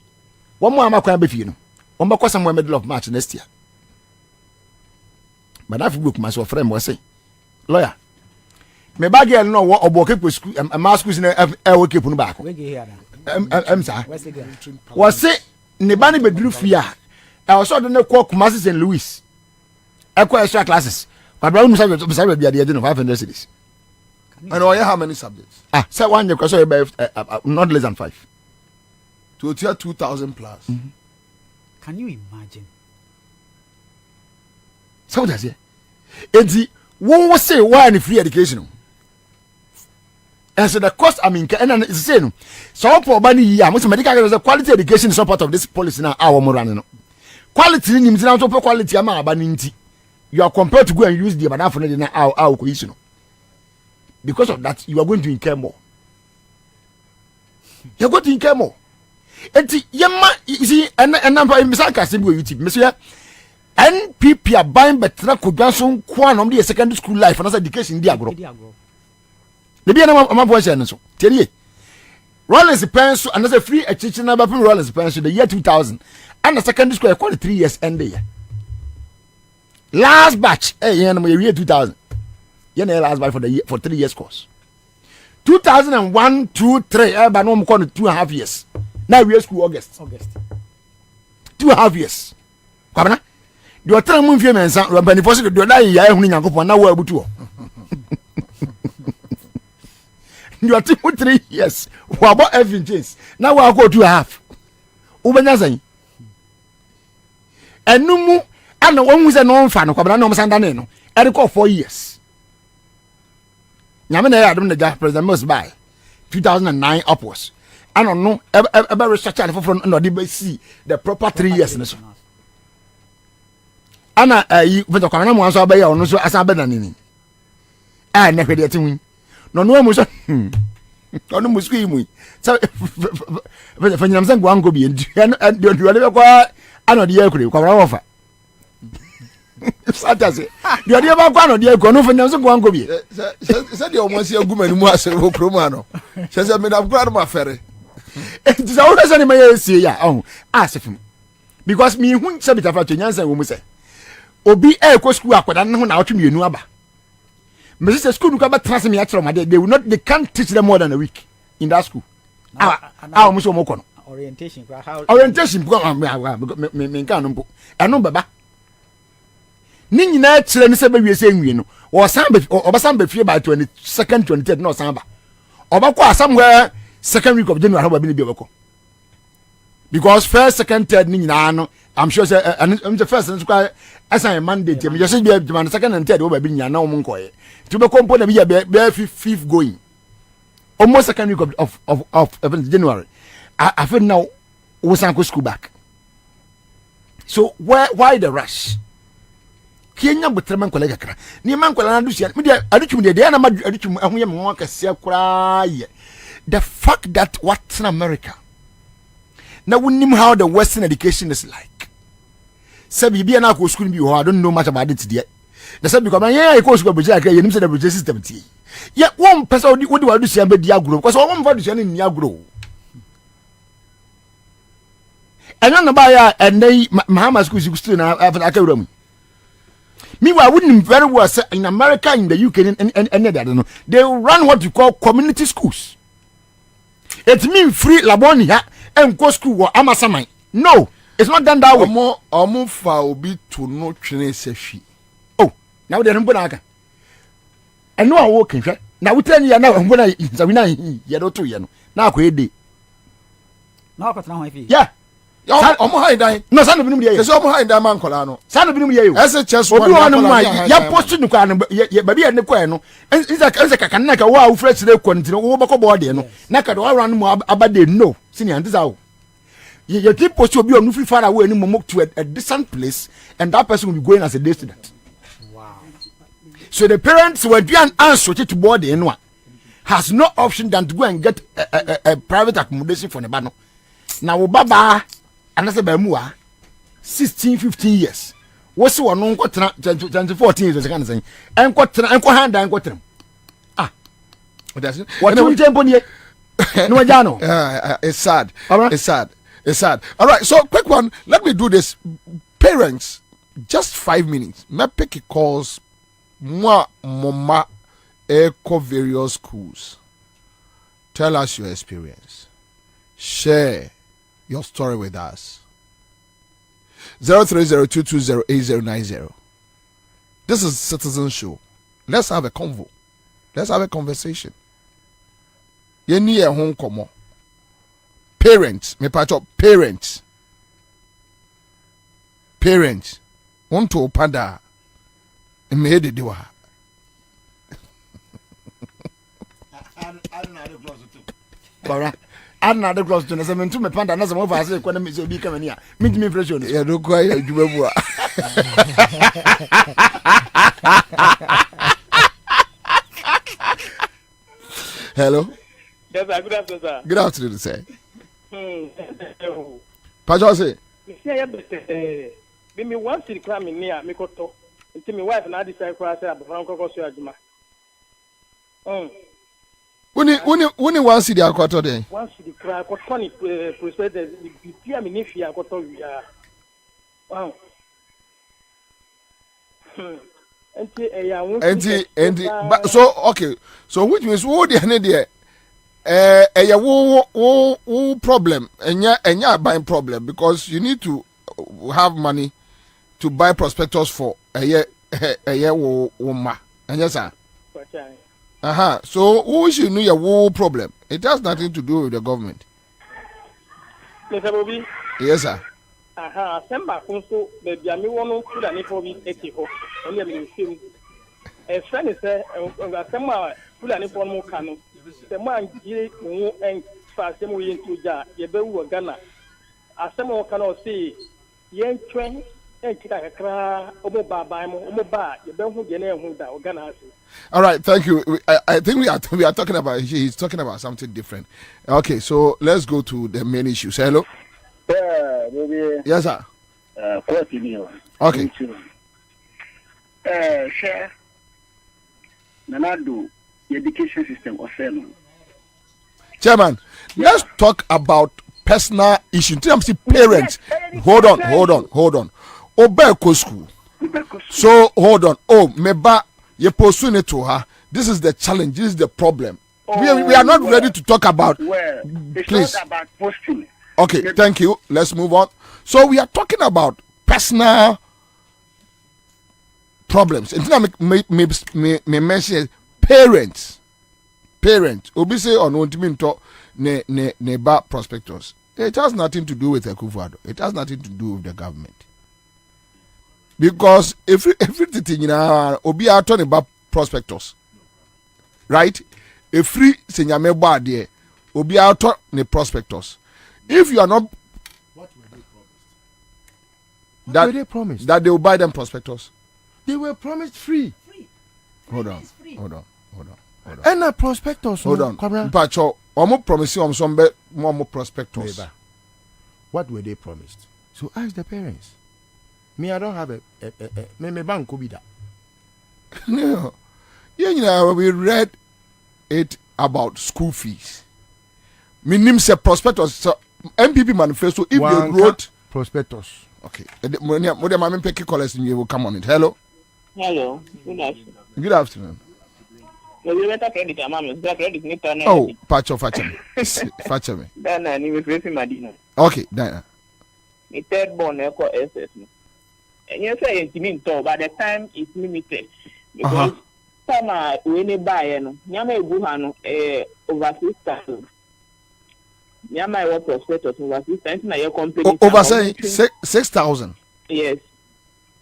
One more makwan be you know. Omba somewhere middle of March next year. But I've booked myself friend was say, lawyer. Me bagel no wo oboke ko school ma school in e wo kepu no back. Sir. Was say ne ba ne beduru fia. I was order ne call Kumasi St. Louis. Extra classes. But Brown Musa be at the end of 500 cities. And how many subjects? Say one you not less than 5. To tier 2,000 plus. Can you imagine? So that's it. Enti won say why any free education. And so the cost and it's saying so for bani ya most medical quality education is not part of this policy now our morane no. Quality ni mtina to quality ama abani nti. You are compelled to go and use the banana for na our cohesion. Because of that, you are going to incur more. You are going to incur more. And you see, and number in Misaka Simbu YouTube, Monsieur NPP are buying better Kuganson Kwan on the secondary school life and as education in Diagro. The be a voice and so. Tell ye. Rollins pencil and as a free a teaching number for Rollins pencil the year 2000 and the secondary school quality 3 years end the year. Last batch, year 2000. Last batch for 3 years course. 2001, 2, 3, but no more 2.5 years. Now we are school August. 2.5 years. Kwabena, do you tell me if you mention when first do die ya ehunu Nyankopon na wo abutu. You are 3 years. We about every chance. Now we are go 2.5. Ubenya san. Enumu ana won say no mfa no Kwabena no msanda ne no. E dey 4 years. Nyame na ya adom na ja President Mos by 2009 upwards. I don't know. Ever research for no dey see the proper 3 years in so. Ana you but Kwabena mo anso abaye ono so asa be na nini. Na hwede atin. No no mu so. Ono mu sku imu. So fanyam san gwa ngo bi ndu. Do le kwa ana de yakure Kwabena wo fa. Satase. Do de ba kwa no de yakure no fanyam san gwa ngo bi. Se de o mo si aguma ni mu ase wo promo ano. Se me na kwa no ma fere. It is always an email say ya oh ask him because me hu se bitafa to nyansa wo mu se obi ko school akwada no na otwe mienu aba me say school nuka ba trans me actually ma they can't teach them more than a week in that school mu so mo kono orientation me kan no eno baba ni nyina kire ni se ba wie se nwie no o san ba fie by 22nd 23rd no san ba obakọ somewhere second week of January how be beko because first second third ni nyina no I'm sure say I'm the first and as I mandate me just be the second and third we be nyina na o nkoye to be compo na be fifth going almost second week of January I feel now we san go school back so why the rush Kenya butreman kolega kra ni man kola na dusia me dia aduchum dia na ma aduchum ahoye me won kase kra ye the fact that what's in America now we know how the Western education is like. Sabi be na go school bi ho I don't know much about it there. The sabi because I go school be like you know say the budget system tie. Yeah one person we do see am be dia agro because one for do ni agro. And na ba ya and Mahama school still na akawura mu. Meanwhile, I wouldn't very well say in America, in the UK, and I don't know. They run what you call community schools. It means free labonia and go school or amasamai. No, it's not done that way. Omo fa obi to no training sefi. Oh, now they're not. And no, I'm working. Now we tell you now, I'm going to Yado you know. Now, day. Now, but now, yeah. Omo high die. No, son of him, yes, omo high die man colano. Son of him, you. As a chess one, ya posted no can, baby and the queno. And it's a canaka, wow, fresh they continue over body, no. Naka do around more about they know. Senior, and this out. You keep post your be on free far away and move to a distant place, and that person will be going as a day student. Wow. So the parents were doing answer to body and one has no option than to go and get a private accommodation for the bano. Now, Baba. And that's about 16, 15 years. What's one no 14 years? I can say. And what hand and what ah, what do you temple here? No, Jano. It's sad. It's sad. It's sad. All right. So, quick one. Let me do this. Parents, just 5 minutes. Me pick calls. Moi, mama, echo various schools. Tell us your experience. Share your story with us. 0302208090. This is Citizen Show. Let's have a convo. Let's have a conversation. You need a home como. Parents, me patch up parents. parents want to pada made the wa Kora another close to na me panda na some of us kwa na me so bi ka mani a me me pressure ya do kwa ya djuma bu a hello. Yes, sir. Good afternoon, sir. Good afternoon, sir. Pajo say. Me once in crime in near me koto. Until my wife and I decide for us about Franco so ajuma. Uni one city akwato den. One city cry koto ni prospect bia me ni fia koto wi wow. So okay. So which means wo dey na dey wo problem enya buying problem because you need to have money to buy prospectus for wo ma enya sir. So who should know your problem? It has nothing to do with the government. Mr. Bobby. Yes sir. Semba kunso baby ami wono kula ni for bi etiho oni ami film e friend say semba kula ni for mo kanu semba ngie mo en fa semu yin tuja ye be wu Ghana asemo kanu say yen twen en kita kakra omo baba mo omo ba ye be hu de na hu da Ghana ase. All right, thank you. I think we are talking about he's talking about something different. Okay, so let's go to the main issues. Hello. Yes, sir. Okay. Share. Nanado, the education system of Chairman, let's talk about personal issues. Parents. Hold on. Obey school. So hold on. Oh, meba, you pursue it to her. This is the challenge. This is the problem. We are not ready to talk about. Well, it's please. not about posting. Okay, thank you. Let's move on. So we are talking about personal problems. And me mention parents. Obi say on Ontiminto ne ba prospectors. It has nothing to do with Akufo-Addo. It has nothing to do with the government. Because everything Obi are talking about prospectors. Right? If free senyame ba there, Obi are talking prospectors. If you are not, what were they promised? That, were they promised? That they will buy them prospectors. They were promised free. Hold on. And a prospectors. Hold on. Pacho, omo promising some more prospectors. What were they promised? So ask the parents. Me, I don't have me bank could be that. No. Yeah, we read it about school fees. Minim say prospectus. So MPP manifesto. If they wrote prospectus. Okay. What am I picking callers and you will come on it. Hello. Hello. Good afternoon. Good afternoon. Oh, Pacho me. Dana, ni me face Madina. Okay, Dana. The third born echo SS. And you say it's mean to, but the time is limited because some when buy and Yama Buhano over 6,000. Yama was prospectus over 6,000. Now you're complaining over 6,000. Yes.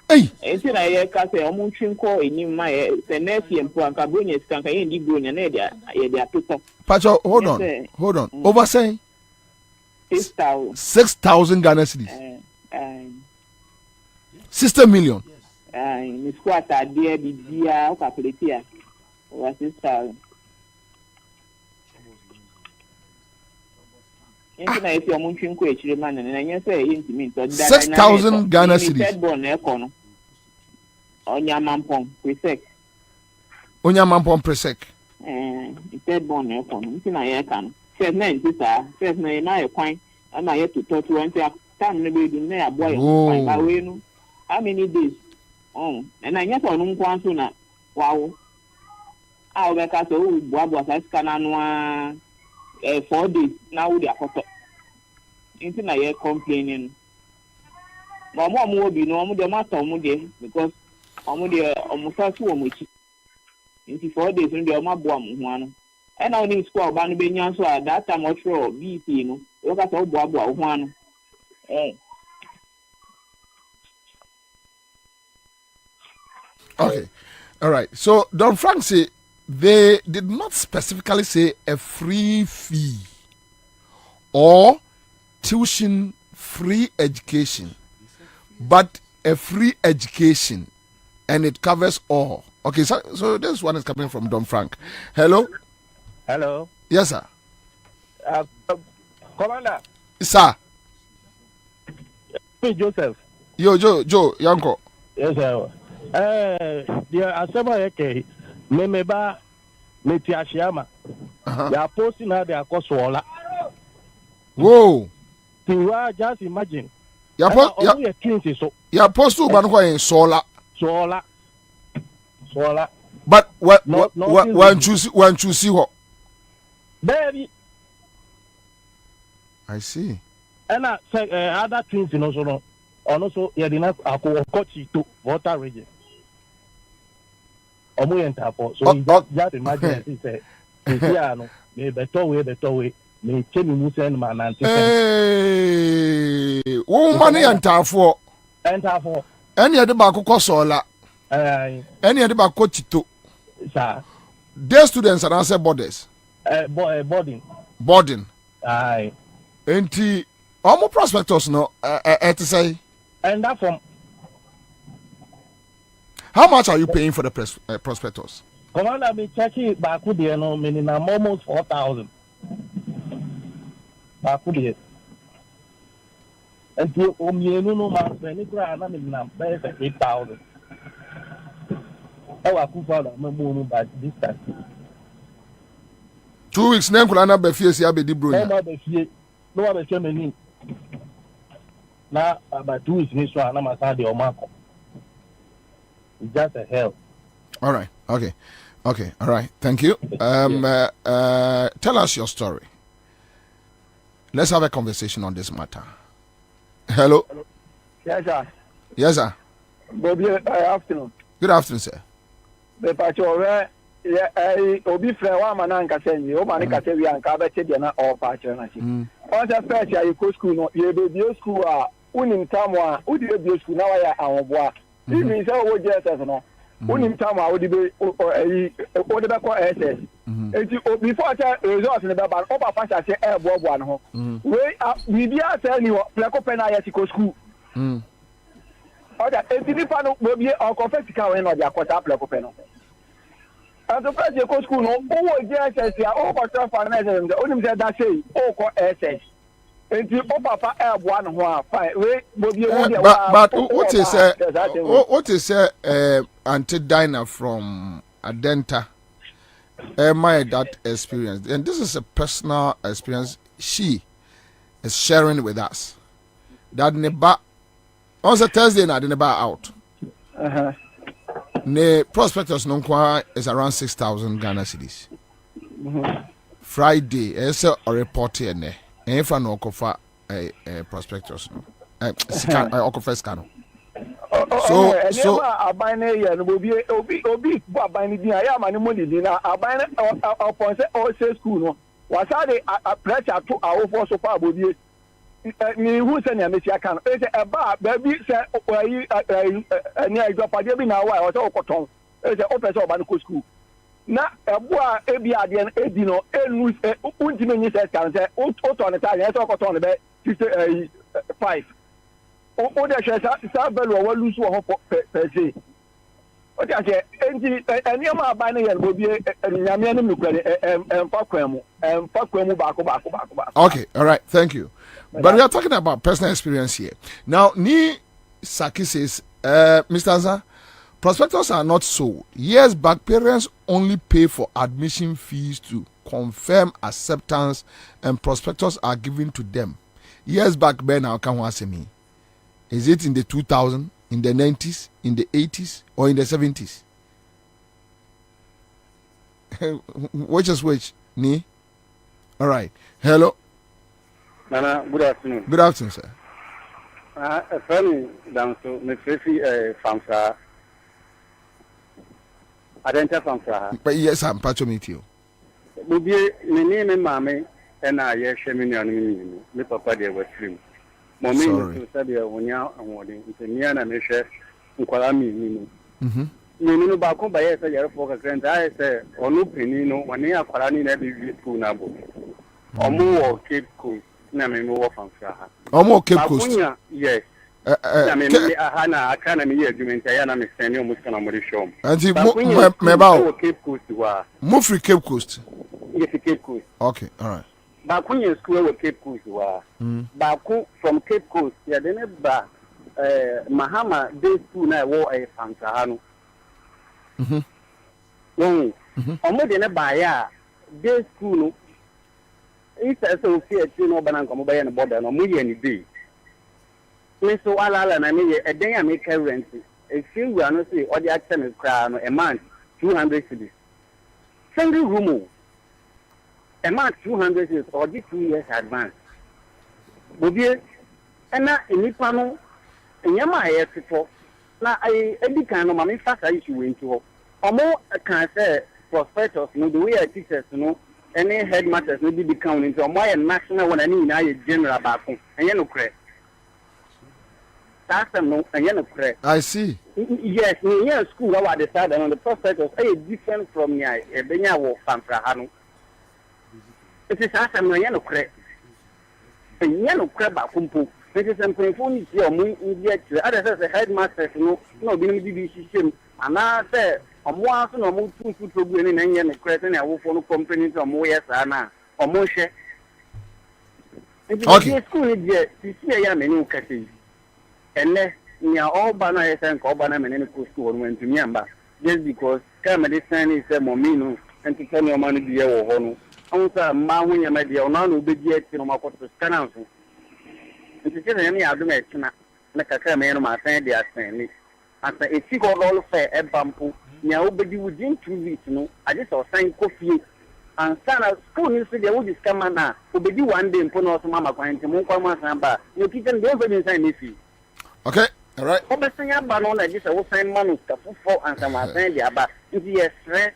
Hey. And then I can say, I'm going call in my Senesi and Puancabunia, Skanka in the Brunia, they are people. Pacho, hold on. Over saying 6,000. 6,000 Ghana cedis. 60 million. Miss Quata, dear, the dear, calculate over 6,000. I see a munching coach, man, and I say, intimate 6,000 Ghana cedis. Onyamampom presec. Onyamampom presec. Third born ekon. Nti na ye kan. First na ntisa, first na na ye kwan. Ama ye to talk to ante time na be du na ya boy kwan ba we no. How many days? And I nyata onu nkwan so na wawo. A we ka so u boabo sa ska na no 4 days na wo dia koto. Nti na ye complaining. But mo obi no mo de matter mo de because almost 2 months. In 4 days, and the Mabam one. And I need school, Banny Benyan, so at that time, what's wrong? BT, no, look at all Bobo one. Okay. All right. So Don Frank say they did not specifically say a free fee or tuition free education, but a free education, and it covers all. Okay, so this one is coming from Don Frank. Hello? Hello? Yes, sir. Commander? Sir? Hey, Joseph. Yo, Joe, Yanko. Yes, sir. The Asema Eke, Memeba, Metiashiama. They are posting how they are called Swola. Whoa. Just imagine. You're supposed to ban solar. But when you see what? Baby. I see. And other things, you know, so also you did not to water region. So just imagine he said, better way. Me chemi musen man anti. Hey, money enter for. Any other back solar. Any other back chito. Sir. Their students are answer borders. Boarding. Aye. Enti almost prospectors no to say. And that from. How much are you paying for the prospectors? Commander, me checking back with the no minimum almost 4,000. Bakudie. And you no man spend it around minimum 8,000. I could follow my moon by this time. 2 weeks, name could not be fierce. I be the bro. No other Germany. Now, about 2 weeks, Miss Rana Masadi or Marco. It's just a hell. All right. Okay. All right. Thank you. Tell us your story. Let's have a conversation on this matter. Hello. Yes, sir. Yes, sir. Good afternoon. Good afternoon, sir. The patch obi friend wa man anka senyi o man ka tewi anka ba che dia na all patch na chi. On the first year you go school no you be school unim time a udi be school na wa ya awonboa. Even say wo JSS no unim time a udi be o de be ko SS. Enti before that result ne be ba o ba fashion say e bobo an ho. We bia say ni pleko pen na ya go school. Oda enti ni pa no be o confess ka we no dia kwata pleko pen no. And the first year go school no o JSS ya o ko transfer na say unim say that say o ko SS. Enti o papa e boa no ho a fine we bo bi e dia but what is Auntie Dinah from Adenta my that experience, and this is a personal experience she is sharing with us. That neba on the Thursday na the neba out. Ne prospectus non kwa is around 6,000 Ghana cedis. Friday is a report here ne. If I no kofa prospectus no. Scan okofa scan. So abane ye no obi abane din ya ma ne money din na abane upon say all say school no wasade pressure to awofo so fa abodie ni hu se ne amesi aka no e say eba baby say ni agopade bi na wa o say okoton e say o person oba no school na eboa ebi ade no edi no enu untime nyi say kan say o to ne ta ye say okoton be 5 o de hwe sa belu o walu so ho per se o de ase enti eni ma ba ne ye no bi nyame no nukwere emfa kwamu baako. Okay, all right, thank you. But we are talking about personal experience here. Now, Ni Saki says, Mr. Ansah, prospectors are not sold. Years back, parents only pay for admission fees to confirm acceptance, and prospectors are given to them. Years back, Ben, I can't answer me. Is it in the 2000s, in the 90s, in the 80s, or in the 70s? Which is which? Ni? All right. Hello. Nana, good afternoon. Good afternoon, sir. A friend down to me Fifi Famsa. Adenta Famsa. But yes, I'm part of meet you. Bubi, me name and mammy, and I yes, Shemini, me papa, they were slim. Mommy, to study a 1 year and warning. It's a near and a share. Nkwalami. no ba ko ba yes yare for kakran I say onu peni no woni akwara ni na be school na bo omo wo Cape Coast na me wo fanfa ha omo Cape Coast yes na me aha na aka na me ye argument ya na me send you muska na mo de show anti me ba Cape Coast wa mo free Cape Coast yes Cape Coast okay all right ba kunya school with Cape Coast wa ba ku from Cape Coast ya de ne ba Mahama day school na wo e fanfa ha no omo de ne ba ya day school no isa so fi ati no bana nko mo ba ye ne border no mo ye ni day me so ala na me ye eden ya me rent e fi we no say o de action me kra no a month 200 cedis single room a month 200 cedis or 2 years advance bobie ena enipa no enyama aye fifo na edi kan no ma me fasa issue we nti ho omo kan say prospectors no the way teachers no any headmasters no be count into omo aye national one ani na aye general ba ko enye no kre no I see. Yes, in school I decided on the prospectors are different from here. Benya wo fanfra hanu. It is asem no ye no kre. Ye no kre ba kumpo. It is something for you see omo India. Other say headmasters no be no system. Ana say omo aso no omo tutu program ni na ye no kre say na wo for no company to omo yes ana. Omo hwe. Okay. School ni je see ya menu kase. And nya all bana yes and ko bana menen ko school no ntumi amba just because come the sign is mommy no and to tell your man be wo ho no onsa ma hu nya ma dia ona no obedi ati no makoto scan so nti se na ya adom etina na kaka me no ma san dia san ni asa eti ko all fair e bampo nya obedi within 2 weeks no I just sign coffee and sana school ni se dia wo discover na obedi one day mpo no so mama kwanti mo kwa ma san ba you kitchen dey over inside me fee. Okay, all right. Obesanya ba no na just wo sign man for and some sign dia ba. Nti yes re.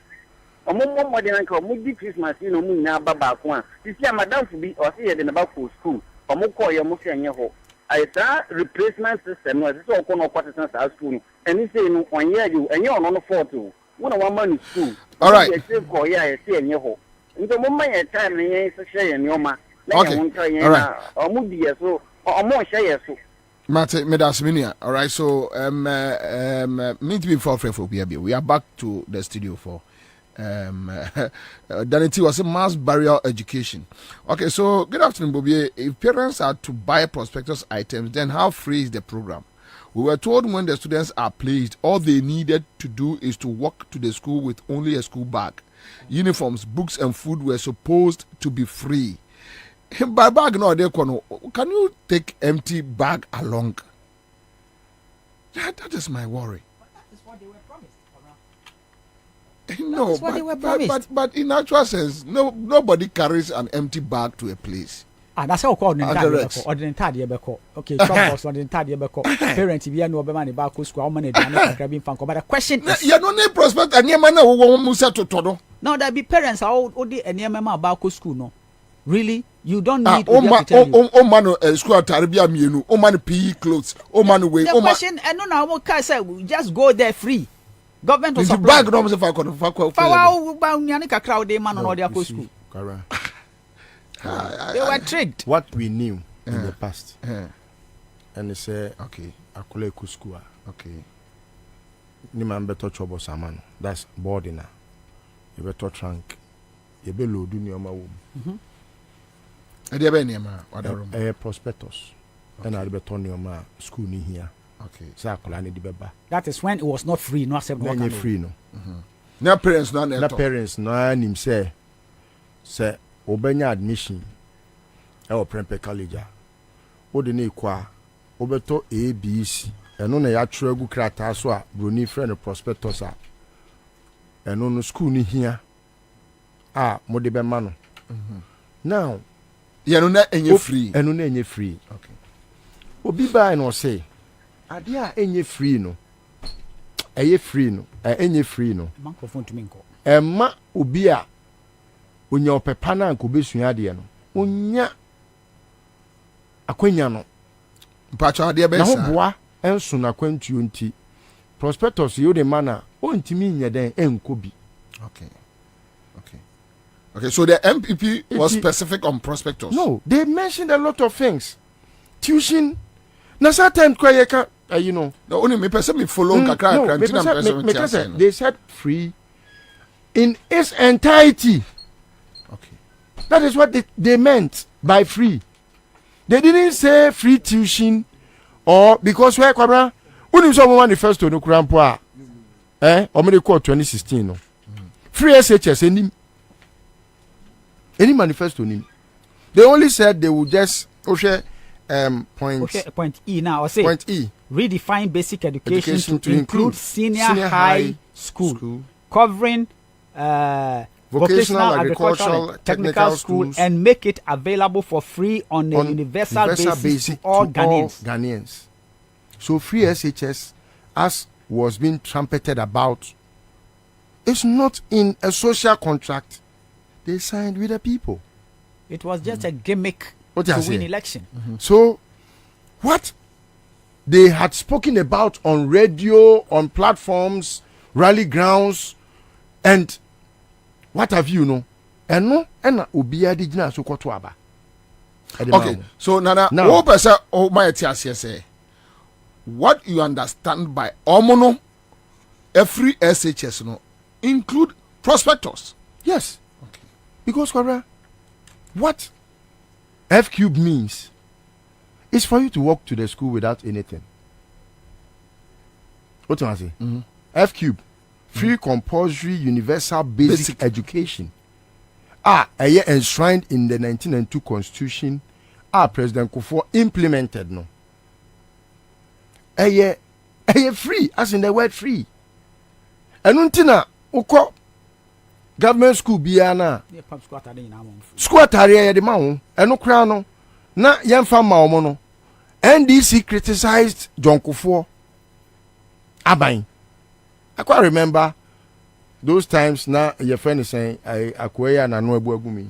Omo mo de nka mo di Christmas no mu nya ba ba ko a. Sisi madam fu bi o se ye de na ba ko school. Omo ko ye mo se nye ho. Ai sa replacement system no se ko no kwata sa school no. Eni se no onye you enye ono no fault o. Wo na one man school. All right. Ye se ko ye ai se enye ho. Nti mo ma ye time ne se hye ye nyoma. Okay. All right. Omo di ye so. Omo hye ye so. Mate Medasminia. All right, so need to be for we are back to the studio for Danity was a mass burial education. Okay, so good afternoon, Bobie. If parents are to buy prospectus items, then how free is the program? We were told when the students are placed, all they needed to do is to walk to the school with only a school bag. Uniforms, books, and food were supposed to be free. By bag no dey kono. Can you take empty bag along? That is my worry. That is what they were promised. No, but in actual sense, nobody carries an empty bag to a place. That's how ordinary beko. Okay, some ordinary beko. Parents bi no be man back to school, how many dey na grabbing fan ko. But the question is, you no need prospect and na wo mu se toto. No, there be parents how dey enema back to school no. Really? You don't need to tell you. Oh man, school Tarabia mienu. Oh man, PE clothes. Oh man, way. The question, and no, now what can I say? Just go there free. Government will supply. Bag no, if I could. Crowd they man on their school. They were tricked. What we knew in the past, and they say, okay, I call it school. Okay. Ni man better trouble saman. That's boarding. You better trunk. You be load in your mouth. Prospectus. And I'll be turning your school in here. Okay. That is when it was not free, no accept no free no. No parents no him say obenya admission e prempe college. O de na kwa obeto ABC eno na ya tro agu krata so a broni friend prospectus a eno no school ni here mo de be ma no. Now no na enye free. Eno na enye free. Okay. Obi ba no say ade a enye free no. Eye free no. Enye free no. Microphone to me nko. Emma obi a onya opepa na nko besua ade no. Onya akwanya no. Mpacho ade be sa. Na ho boa enso na kwantuo nti. Prospectus yo de mana o ontimi nya den enko bi. Okay, so the MPP was specific on prospectus. No, they mentioned a lot of things. Tuition. Na certain kwayeka, you know. The only me person me follow kakra they said free in its entirety. Okay. That is what they meant by free. They didn't say free tuition or because where Kwabena when you saw manifesto no kurampo or me call 2016 no. Free SHS any manifesto ni. They only said they would just point E now or say point E redefine basic education to include senior high school covering vocational agricultural technical school and make it available for free on a universal basis to all Ghanaians. So free SHS, as was being trumpeted about, is not in a social contract they signed with the people. It was just a gimmick to win election. So what they had spoken about on radio, on platforms, rally grounds, and what have you know? And no, and ubia di jina so koto aba. Okay, so now, what you understand by omono, every SHS no include prospectus. Yes. Okay. Because what F cube means is for you to walk to the school without anything. What do I say? F cube, free compulsory universal basic education. A year enshrined in the 1992 Constitution. President Kufuor implemented no. A year free, as in the word free. And untina uko government school biana school atare ya de ma ho eno kra no na yemfa ma omo no NDC criticized John Kufuor aban. I quite remember those times na your friend is saying akoya na no ebu agumi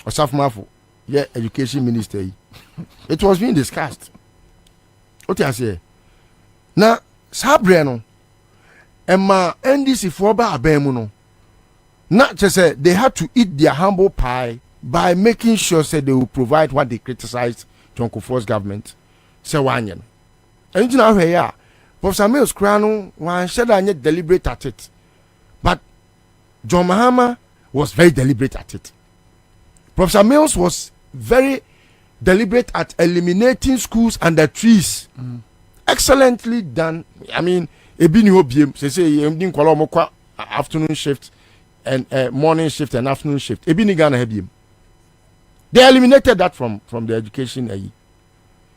osafmafo yeah education minister it was being discussed. What you say na sabre no emma NDC for ba abemu no not just say they had to eat their humble pie by making sure say they will provide what they criticized John Kufuor's government. Say one year. And you know here, Professor Mills Krano one said deliberate at it. But John Mahama was very deliberate at it. Professor Mills was very deliberate at eliminating schools under trees. Excellently done. I mean, ebini obiem say afternoon shift and morning shift and afternoon shift. Ebini Ghana hebiem. They eliminated that from the education.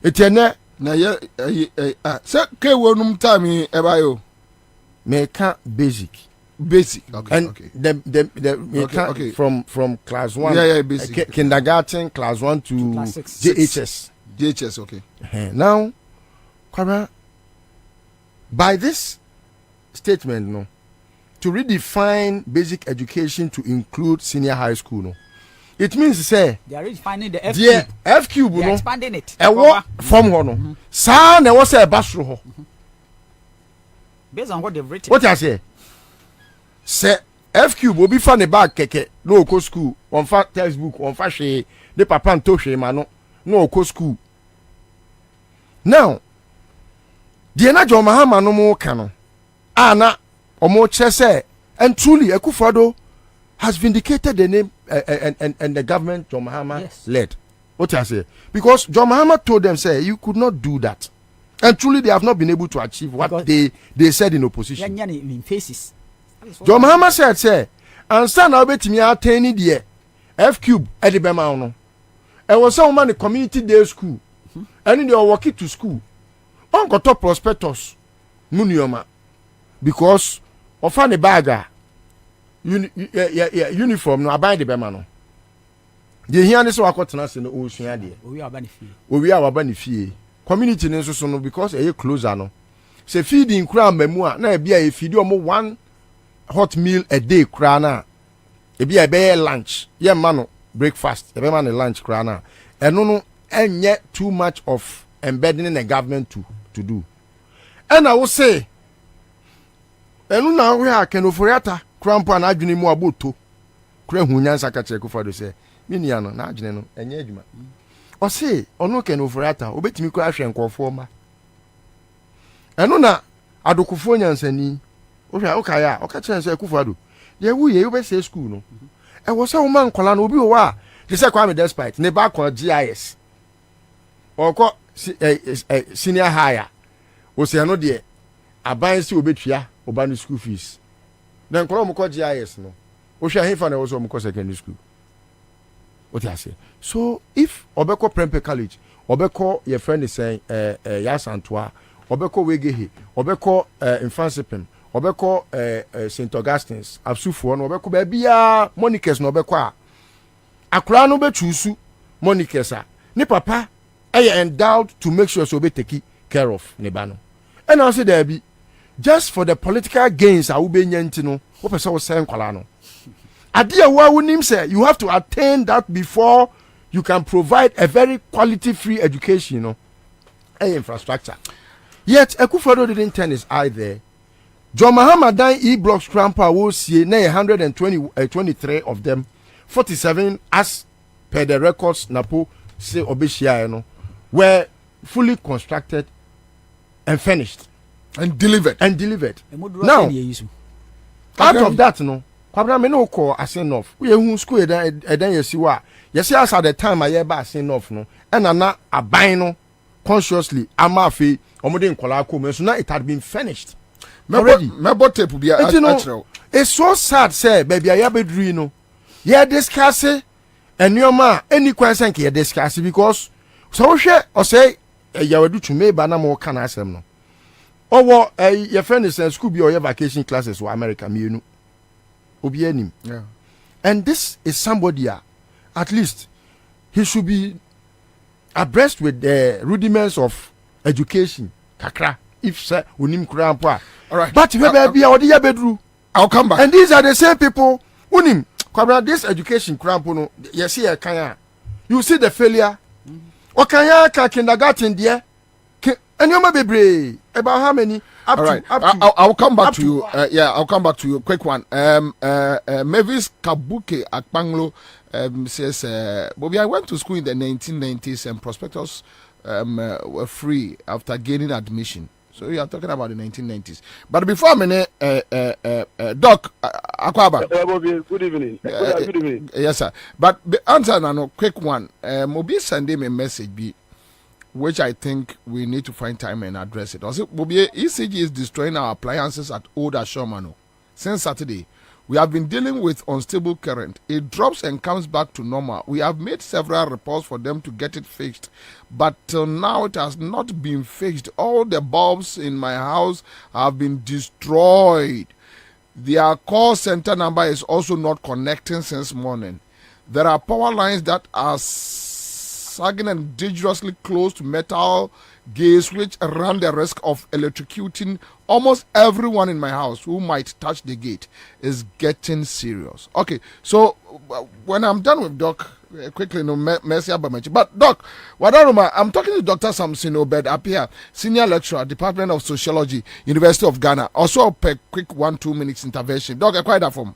Etienne na ye se ke wonum time ebayo meka basic okay and okay the from class 1 basic kindergarten class 1 to class 6. JHS okay. Now Kwabena, by this statement no to redefine basic education to include senior high school no it means say they are redefining the F cube. F cube they are no expanding it. From ho no sa na wo say basro ho based on what they've written. What you say? Say F cube obi fa ne bag keke no go school on fa textbook on fa hwe de papa nto hwe ma no go school. Now the na John Mahama no mo ka no na omo che say and truly Akufo-Addo has vindicated the name and the government John Mahama led. What I say? Because John Mahama told them, say, you could not do that. And truly they have not been able to achieve what they said in opposition. In faces. John Mahama said, say, and stand now bet me out 10 year F cube at the Bemauno. And was someone in community day school. And they are walking to school. On got top prospectus. Munioma. Because of any bagger. Uniform no aban de bema no de hia ne so akotena se no osua de owi abanifie owi community ne so no because e closer no se feeding kura mamu a na e bia e feed omo one hot meal a day kura na e bia e be lunch ye ma no breakfast e be ma no lunch kura na eno no enye too much of embedding in the government to do and I will say enu na we a kenoforiata krampa na adwene mu aboto kura hu nyansa ka kire Akufo-Addo say minia no na adwene no enye adwuma o say ono kenoforiata obetimi kura hwe nkofo ma enu na adokufo nyansani o hwa o ka ya o ka kire say Akufo-Addo ye wu ye be say school no e wo say o man kola na obi wo a they say Kwame despite ne ba ko GIS oko senior higher o say no de aban si obetua oba no school fees then koro mo ko GIS no o hwe hefa na wo so mo ko secondary school what you say so if obeko Prempeh College obeko your friend is saying Yasantoa obeko Wegehe obeko Infansipim obeko St Augustine's Absufuo no obeko ba bia Monicas no obeko a akura no be chusu Monicas a ni papa endowed to make sure so be take care of ne ba no and I say there be just for the political gains a wo be nyanti no wo pese wo sen kwala no adia wa wonim say you have to attain that before you can provide a very quality free education, you know, infrastructure. Yet Akufo-Addo didn't turn his eye there. John Mahama dan E-blocks Krampa will see 123 of them, 47 as per the records Napo say Obeshia, you know, were fully constructed and finished and delivered. Now, out of that, no. Kwabena me no call as enough. We hu school eden yesi wa. Yesi as at the time I ba as enough no. And na aban no consciously amafe omode nkola ko so now it had been finished. Already. Mebo tape be actual. It's so sad say baby I bedru no. Yeah discuss enyoma any question ke discuss because so we hwe o say yawadu tume ba na mo kana asem no. Owo your friend is school be or vacation classes for America mienu. Yeah. And this is somebody at least he should be abreast with the rudiments of education kakra if say unim krampo. All right, but bedru I'll come back. And these are the same people unim kwabra this education krampo no you see a kanya you see the failure okanya ka kindergarten there and you bebre about how many up all right. I'll come back to you. I'll come back to you. Quick one. Mavis Kabuke Akpanglo says, Bobby, I went to school in the 1990s and prospectors were free after gaining admission. So you are talking about the 1990s. But before a minute, Doc Akwaba. Good evening. Good evening. Yes, sir. But the answer now, quick one. Mobi send me a message which I think we need to find time and address it. Also, ECG is destroying our appliances at Old Ashomano. Since Saturday, we have been dealing with unstable current. It drops and comes back to normal. We have made several reports for them to get it fixed, but till now it has not been fixed. All the bulbs in my house have been destroyed. Their call center number is also not connecting since morning. There are power lines that are sagging and dangerously close to metal gates which run the risk of electrocuting almost everyone in my house who might touch the gate. Is getting serious. Okay, so when I'm done with Doc, quickly, no mercy about but Doc, I'm talking to Dr. Samson Obed up here, senior lecturer, Department of Sociology, University of Ghana. Also a quick 1-2 minutes intervention. Doc, I quite that from.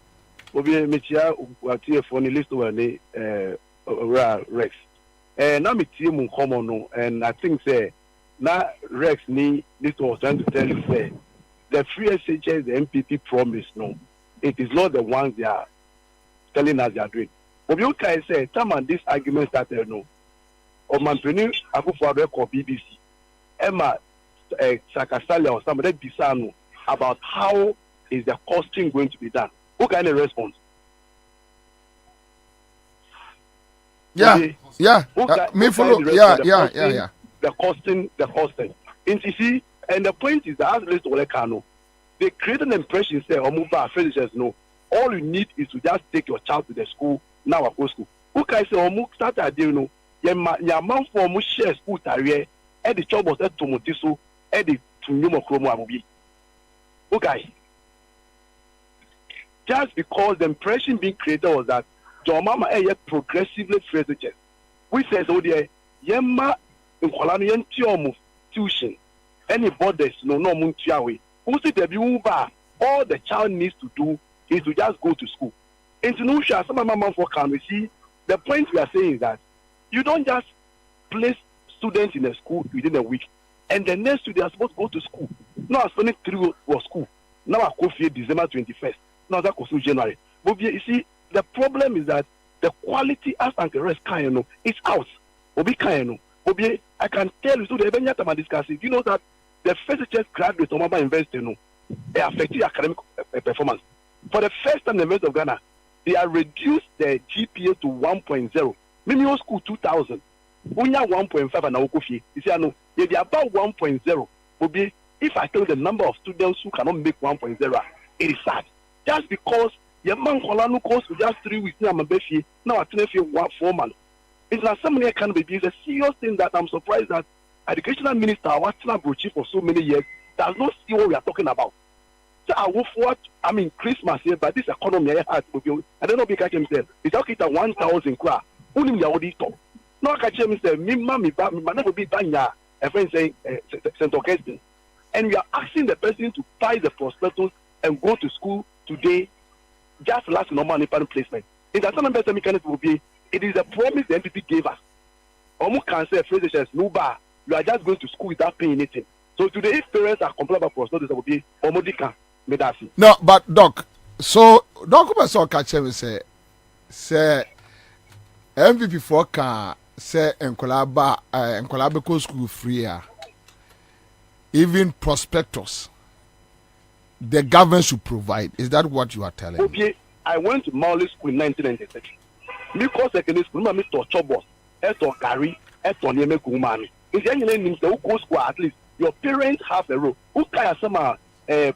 Rex. Now me team common no, and I think say now Rex this was trying to tell you say the free SHS the MPP promise no, it is not the ones they are telling us they are doing. But you can say time and this argument started no, or Mampeni Akufo-Addo call BBC, Emma Sakasalia or somebody Bisano about how is the costing going to be done. Who can response? Me follow. The costing. And you see, and the point is that as list Olekano, they create an impression say Omuba Felicians no. All you need is to just take your child to the school now at school. Who can say Omu start a deal no? Your mouth for Omu share school career at the job was at Tomotiso at the Tunyumo Chromo Abubi. Okay. Just because the impression being created was that John Mama progressively phrases. We says, oh dear, Yemma in Kolanian Tiomu tuition. Any borders no muntiawe. Who see the Buba all the child needs to do is to just go to school. In Tunisia, some of my mom for can we see the point we are saying is that you don't just place students in a school within a week, and the next week they are supposed to go to school. Now I'm spending 3 weeks for school. Now I go for December 21st. Now that goes to January. But you see, the problem is that the quality as and the rest kind is out. Obi kind I can tell you so the event I'm discussing. You know that the first HS graduates of Mama University they affect your academic performance. For the first time in the West of Ghana, they are reduced their GPA to 1.0. Minimum school 2000. Unya 1.5 and Awokofi. You see, I know if you're about 1.0, will be if I tell you the number of students who cannot make 1.0, it is sad. Just because your man Kolanu course with just 3 weeks now, now I 4 months. It's not something can be. It's a serious thing that I'm surprised that Educational Minister Watson Brochi for so many years does not see what we are talking about. So I will forward, Christmas here, but this economy I had, I don't know if I can say, it's okay to 1,000 kwa, only me auditor. No, I can say, me, mammy, but my never be banya, a friend saying, St. Augustine. And we are asking the person to buy the prospectus and go to school today, just last normal independent placement. In that some better mechanism will be, it is a promise the NPP gave us. Almost can say, phrases, no bar, you are just going to school without paying anything. So today, if parents are complaining about prospectus, will be Omodika. No, but Doc, so Doc so catch him say MVP for can say enkolaba school free even prospectus the government should provide. Is that what you are telling me? I went to Mauli School in 1996. Because secondary school, I to Chobos, to Gary, to Nieme Kumani. If you name the who school at least your parents have a role. Who can some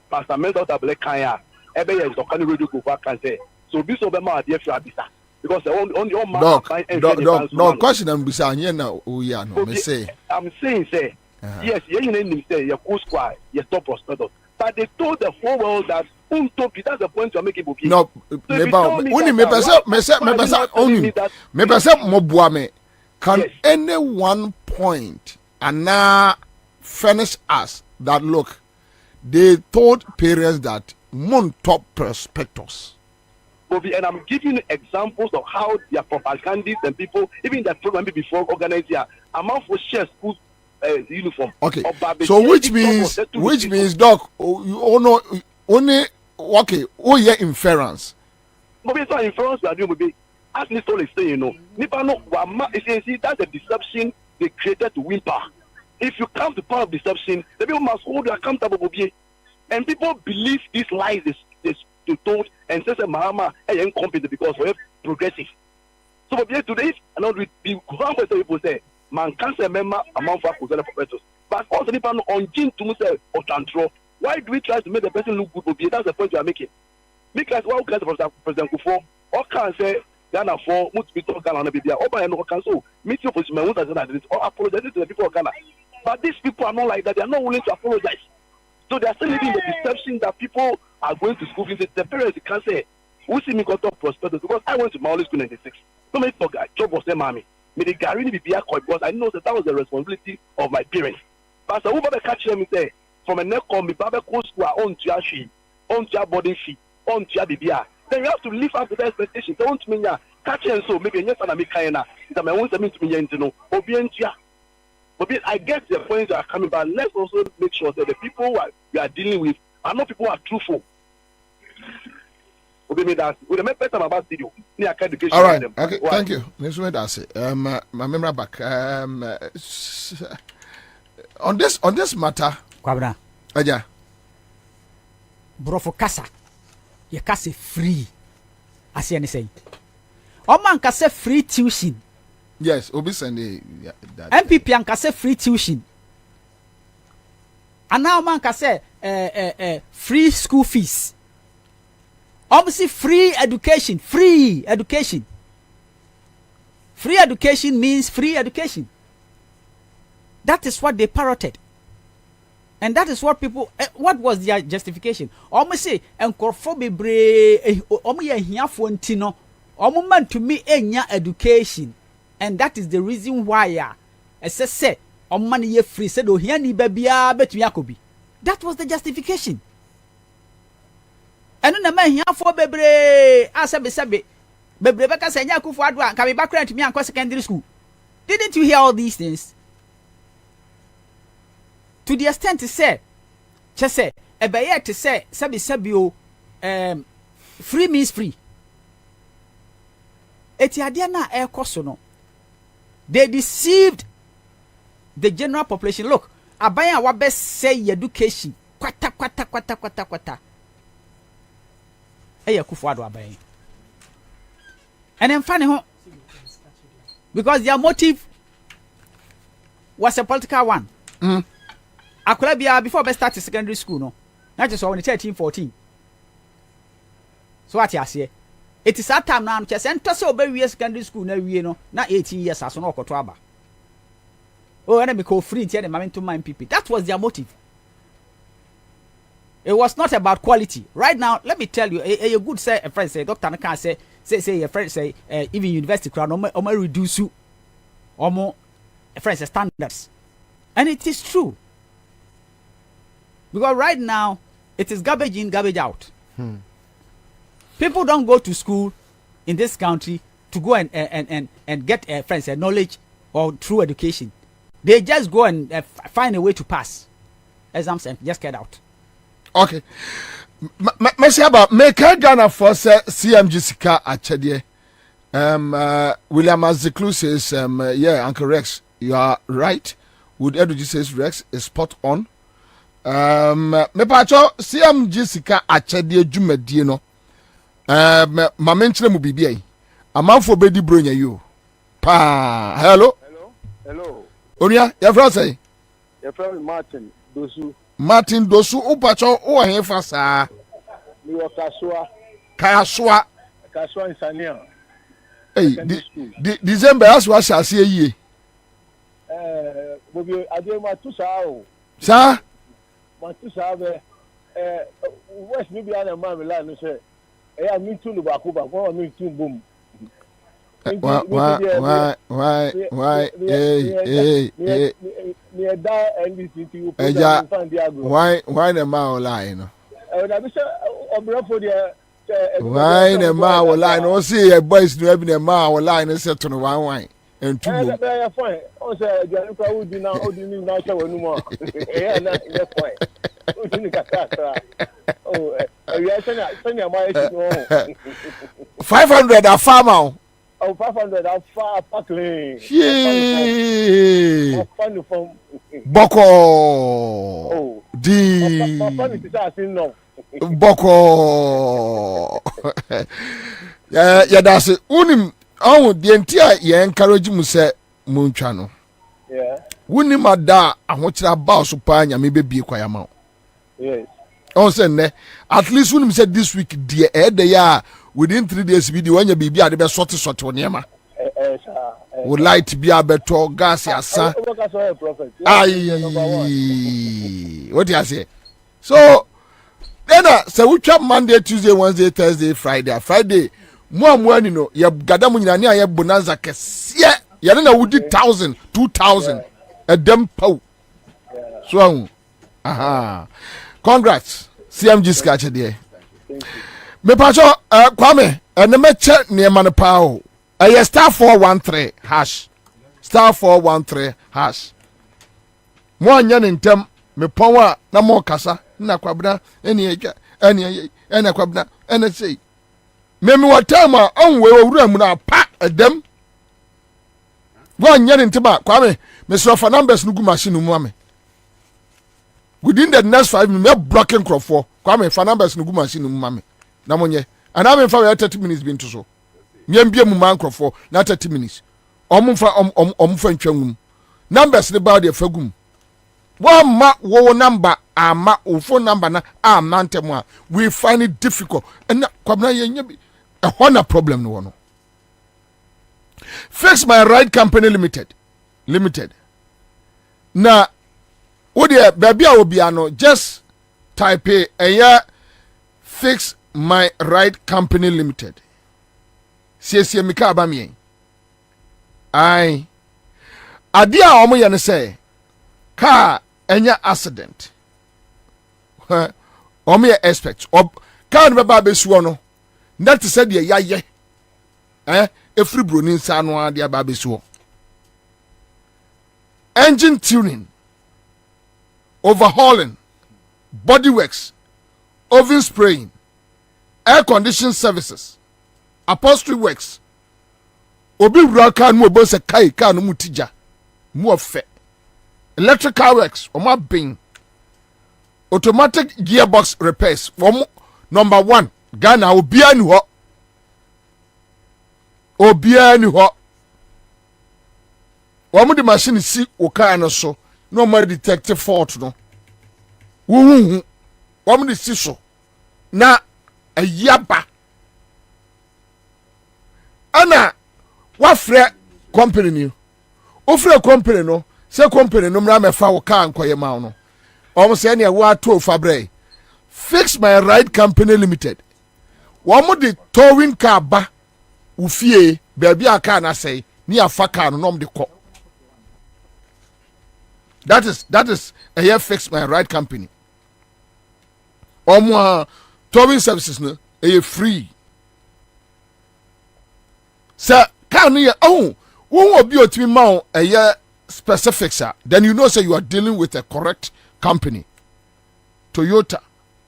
Pastor Mental Tablet Kaya, Ebe is the kind of radio go back and say, so this over my dear Fabisa. Because on your man, no question I'm beside here now. Oh, yeah, no, me say. I'm saying, say, yes, you name say, your co squad, your top prospectus. But they told the whole world that, that's the point you're making. No, can any one point and now furnish us that look? They told parents that mon top prospectus. And I'm giving examples of how their propagandists and people, even the program before organized here, amount for share school uniform. Okay. So which means, Doc, you know, only okay. Oh yeah, inference. But it's not inference we are doing. Will be as Mr. is saying, you know, Nipa no see that's the deception they created to win power. If you come to power of deception, the people must hold you accountable. And people believe these lies is told and say, Mahama, I am incompetent because we're progressive. So today, and not with the people say, man can't say member among for professors. But also, people on gene to say or control. Why do we try to make the person look good? That's the point you are making. Because what can President Kufo or can say Ghana for Mutsbito Ghana and Bibia, or by no council, meet your position, or apologize to the people of Ghana. But these people are not like that. They are not willing to apologize. So they are still living the deception that people are going to school. The parents can say, "Who see me got up prospectus?" Because I went to Mauli School in '96. So many talk, job was there, mommy. Me the Gary be because I know that was the responsibility of my parents. But so over the catch them say, from a neck on me, Baba school on to your on to your boarding fee, on to your BBA. Then you have to live up to the expectations. Don't mean ya catch and so maybe yes and I make kind that my own to me to know obedience. But I get the points that are coming, but let's also make sure that the people we are dealing with are not people who are truthful. With the better about video. All right, okay, thank you. My memory back. On this matter, Kwabena. Aja. Brofo kasa. Ye kasa free. As you say. Oman kasa free tuition. Yes, Obi Sunday. MPP anka say free tuition. And now man can say free school fees. Obviously free education. Free education. Free education means free education. That is what they parroted. And that is what people, what was their justification? Almost say, enkorfo bebre, omo ye hiafo ntino, omo man to me enya education. And that is the reason why say money ye free said oh here ni babia betumi akobi. That was the justification. eno na ma hiafo bebre asebe bebre beka se nya akufo ado a ka me background me anko secondary school. Didn't you hear all these things? To the extent to say ebeye to say sabi o free means free. Eti ade na ekoso no. They deceived the general population. Look, abaya wa be say education kwata. Eye kufu ado abaya. And then funny ho because their motive was a political one. Akola bia before be start secondary school no. Na just when 13-14. So what you say? It is that time now just enter so be secondary school na wie no na 18 years aso na okoto aba. Oh, and me call free tie the mama to mind people. That was their motive. It was not about quality. Right now, let me tell you, a good say a friend say doctor can say a friend say even university crowd no reduce you or more a friend say standards. And it is true. Because right now it is garbage in, garbage out. People don't go to school in this country to go and get friends knowledge or true education. They just go and find a way to pass exams and just get out. Okay. Merci about make Ghana for CMG Sika Achedie. William Aziklu says, yeah, Uncle Rex, you are right. Would Edu says Rex is spot on. Me pacho CMG Sika Achedie Jumedie no. Ma menchire mu bibia. Amanfo bedi bronya you. Pa. Hello. Onia, your friend say? Your friend Martin Dosu. Martin Dosu upacho o hen fa saa. Mi wo Kaswa in Sania. Hey, December as wa shall see ye. Bobie ade ma tu saa o. Sa? Ma tu saa be West mi bia na ma me la no say. I mean to the Bakuba, one mean to boom. Why? Why the mouth line? Why the mouth line? Oh, see a boys to having a mouth line and set on one wine and two. Fine. Also, Januka would be now holding now no more. Yeah, that's fine. Oh, 500 a farmer. Oh, 500 a far packling. Boko. Oh, D. Boko. Yeah, that's it. Unim. Oh, the entire ye encourage mu say muntwa no. Yeah. Unim ada ahokyira ba so pa nya me bebie kwaya ma. Yes. On say at least unim said this week the within 3 days video when you be ade be sort oniema. Would light be abeto gas asa. Aye. What do you say? So then so we chop Monday, Tuesday, Wednesday, Thursday, Friday. Mo ni no ye gada mu nyina ne aye bonanza kese. Ye na wudi 1000, 2000 edem pau. So aha. Congrats. CMG sketch there. Me pacho Kwame ene me che ne man pa o. Star 413 hash. Star 413 hash. Mo anya ne ntem me pon a na mo kasa na Kwabena eni eja eni Kwabena eni sei. Me watama onwe owura mu na pa edem. Mo anya ne ntem a Kwame me so for numbers no gu machine mu ame. Within the next 5 minutes, me blocking crop for Kwame for numbers no gu machine mu ame. Na monye and I mean for 30 minutes been to so me mbia mu man crop for na 30 minutes omfa ntwangum numbers ne ba de fagum wa ma wo number ama o phone number na amantem a we find it difficult and Kwabena yenye bi a hona problem no no. Fix My Right Company limited na wo de baby a obi ano just type Fix My Right Company Limited. Sie mika abamie. Ai. Adia omo ye ne say car enya accident. Omo ye expect kan be ba be suo no na te se de yaye efri broni nsa no ade ba be suo engine tuning, overhauling, body works, oven spraying, air conditioning services, upholstery works. Obi wura kan mo bo se kai kan mu tija mu ofe. Electrical works, oma bin. Automatic gearbox repairs. Number 1, Ghana obia ni ho. Obia ni ho. Wamu di machine si oka no so no ma detect fault no wuhu wamu di si so na ayaba ana wafre company ni ofre company no se company no mra mefa wo ka ankoye ma no omo se ne wa to fabre Fix My Ride Company Limited wamu di towing car ba ufie baby aka na say ni afa car no nom de ko. That is a year Fix My Ride Company. Towing services no a free. Sir, can you won't be a team mount a year specifics, then you know say you are dealing with a correct company. Toyota,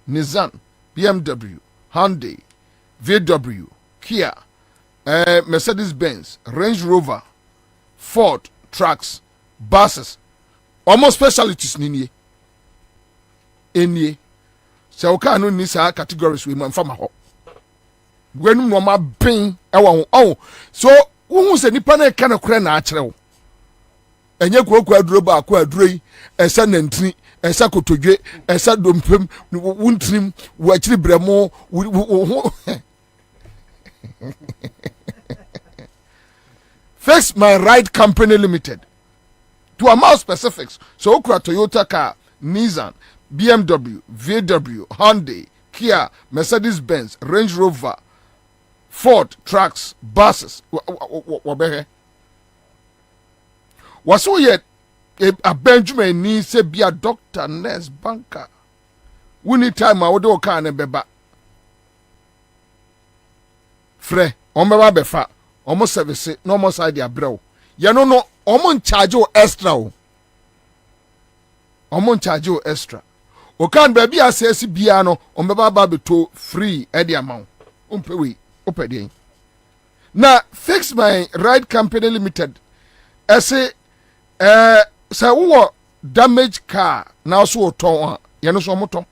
Nissan, BMW, Hyundai, VW, Kia, Mercedes-Benz, Range Rover, Ford, trucks, buses. Almost specialties nini enie se o ka no ni sa categories we man fama ho wenu no ma ben e wo ho so wo se nipa na ka na kure na a kire wo enye kuoku aduro ba akwa aduro yi esa nantini esa kotodwe esa dompem wuntrim wo akiri bremo Fix My Ride Company Limited. To amount specifics, so okra Toyota car, Nissan, BMW, VW, Hyundai, Kia, Mercedes-Benz, Range Rover, Ford, trucks, buses. Waso yet a Benjamin ni se be a doctor, nurse, banker. We need time I would oka ne beba. Fre, omeba befa, almost service, no more side ya bro. Ya no omon charge o extra o. Omon charge o extra. O kan baby asesi bia no ombeba ba beto free e the amount. Umpewe opede. Na Fix My Ride Company Limited. Ese sa wo damage car na so oton ye no so moton.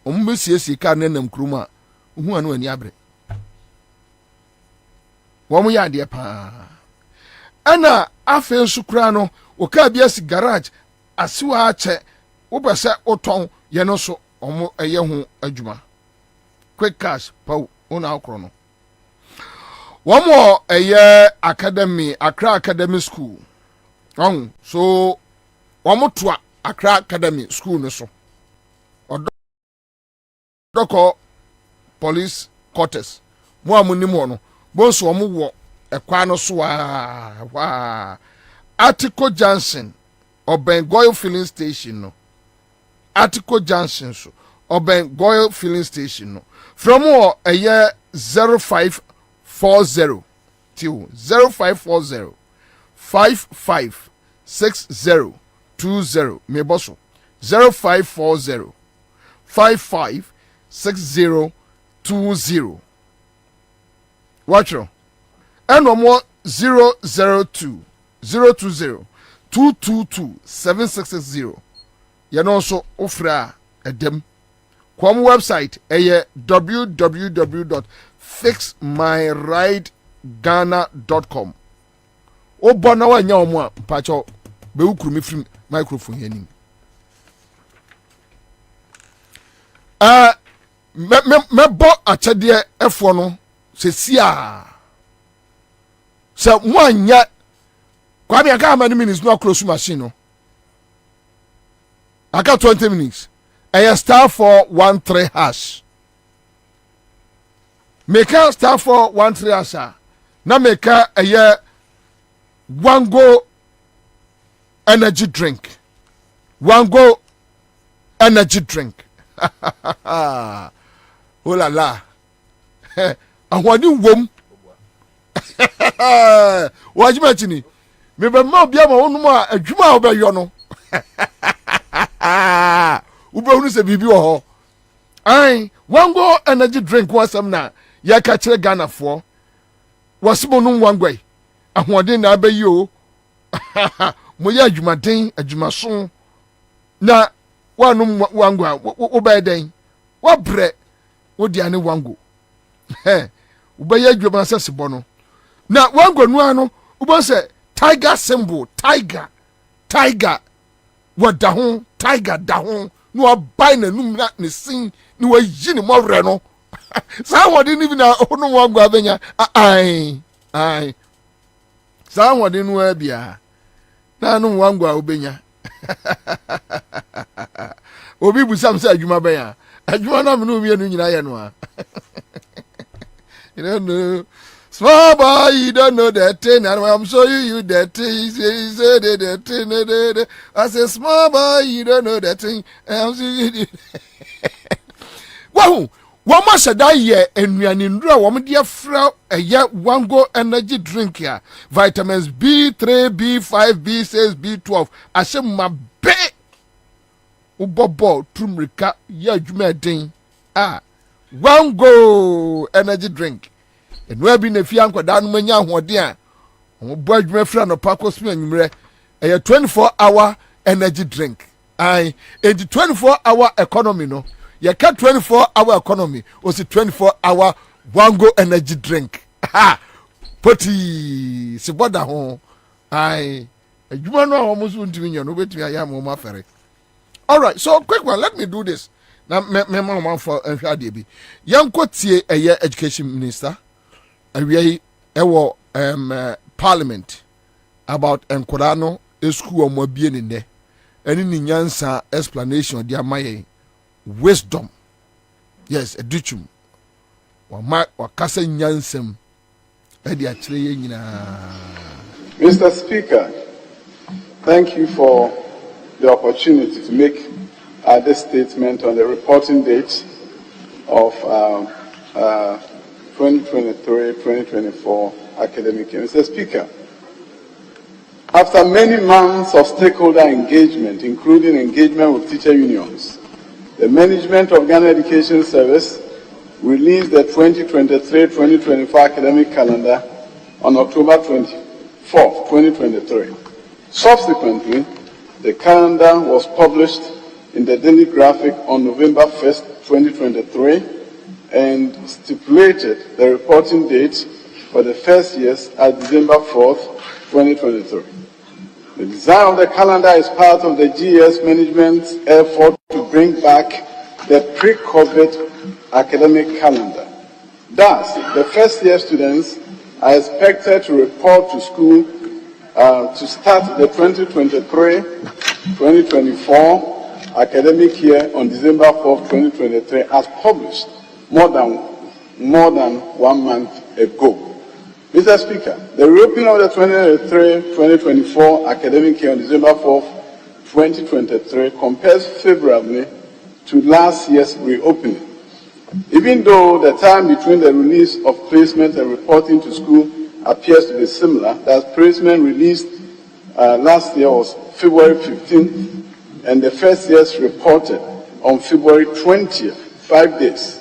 Ombe siesi car na nam kruma hu anu ani abre. Wo mo ya de pa. Ana afen sukura no oka bia si garage asiwa ache wo pese oton ye no so omo eye ho adwuma quick cash paw ona akro no wo mo eye academy Accra Academy School so wo mo to Accra Academy School no so odoko police quarters mo amunim ho no bo so wo wo ekwa no so wa Article Junction Obengoil filling station no Article Junction so Obengoil filling station no from a year 0540 till 0540 556020 me bosso 0540 556020 watch you and no more 002 020 222 760. You know so ofra edem. Kwam website www.fixmyrideghana.com. O bona wa nya omo a pacho be ukuru mi film microphone yanim. Me bo achede efo no sesia. Se mwanya Kwabena aka how many minutes no close machine no. Aka 20 minutes. A star 413 hash. Make a star 413 hash. Na make a year one go energy drink. One go energy drink. Oh la la. Ahoɔden wom. Wajima chini. Me be ma bia ma wonum a adwuma a obɛyɔ no. Ubehunu se bibi wɔ hɔ. Ai, wango energy drink wasam na ya ka kyerɛ Ghana fo. Wasimo no wangwai. Ahoɔden na abɛyi o. Mo ya adwumaden, adwumaso. Na wanum wango a wobɛden. Wabrɛ wodi ane wango. Ubɛyɛ adwuma sɛ sebɔ no. Na wango no ano ubɔ sɛ tiger symbol, tiger wada ho, tiger da ho. No abai na num na ne sin ni wa yi ni mo wrɛ no. Sa wodi ni bi na ono wango abenya. Ai. Sa wodi no abia. Na no wango a obenya. Obi busam sɛ adwuma bɛya. Adwuma na me no mi anu nyina yɛ no a. You don't know. Small boy, you don't know that thing. And I'm showing you that thing. He said that thing. I said, small boy, you don't know that thing. I'm showing you. Wow. One must say that year, and we are in draw. One dear flow a year wango energy drink here. Vitamins B3, B5, B6, B12. I said, my be. Ubobo, Trumrika, ya jume wango energy drink. And we be ne fianko dan manya hoden a o bo adwuma fra no pakos me anwumre a 24-hour energy drink. Ai, in the 24-hour economy no. You can 24-hour economy or 24-hour wango energy drink. Ha! Poti se boda ho. Ai, adwuma no almost untimi nya no betimi ayam o mafere. All right, so quick one, let me do this. Now me mama for nhwade bi. Yanko tie eye education minister. Awie ewo parliament about enkorano school omo bie ne ne. Eni ni nyansa explanation dia maye wisdom. Yes, educhum. Wa kasa nyansem. Edi akire ye nyina. Mr. Speaker, thank you for the opportunity to make this statement on the reporting date of 2023-2024 academic year. Mr. Speaker, after many months of stakeholder engagement, including engagement with teacher unions, the management of Ghana Education Service released the 2023-2024 academic calendar on October 24, 2023. Subsequently, the calendar was published in the Daily Graphic on November 1st, 2023, and stipulated the reporting date for the first years as December 4th, 2023. The design of the calendar is part of the GES management's effort to bring back the pre-COVID academic calendar. Thus, the first year students are expected to report to school to start the 2023-2024 academic year on December 4th, 2023, as published more than 1 month ago. Mr. Speaker, the reopening of the 2023-2024 academic year on December 4th, 2023 compares favorably to last year's reopening. Even though the time between the release of placement and reporting to school appears to be similar, that placement released last year was February 15th, and the first year's reported on February 20th, 5 days.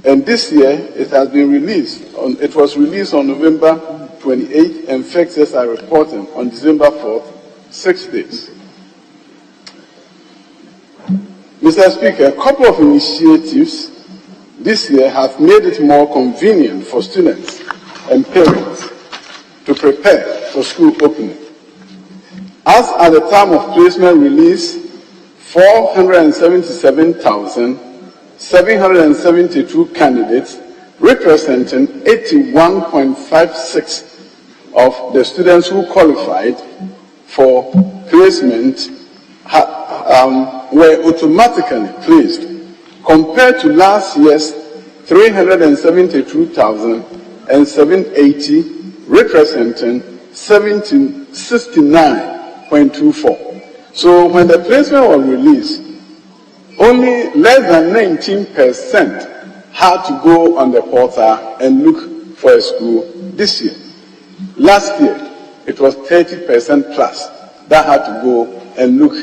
And this year, it has been released. It was released on November 28th, and first years are reporting on December 4th, 6 days. Mr. Speaker, a couple of initiatives this year have made it more convenient for students and parents to prepare for school opening. As at the time of placement release, 477,772 candidates, representing 81.56% of the students who qualified for placement were automatically placed, compared to last year's 372,780, representing 69.24%. So when the placement was released, only less than 19% had to go on the portal and look for a school this year. Last year, it was 30% plus that had to go and look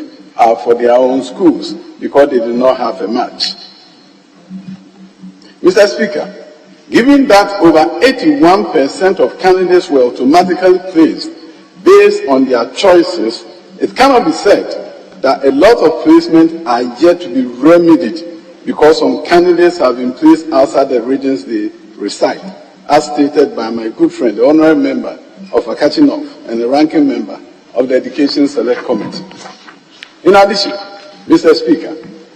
for their own schools because they did not have a match. Mr. Speaker, given that over 81% of candidates were automatically placed based on their choices, it cannot be said that a lot of placements are yet to be remedied because some candidates have been placed outside the regions they reside, as stated by my good friend, the honorary member of Akachi North and the ranking member of the Education Select Committee. In addition, Mr. Speaker,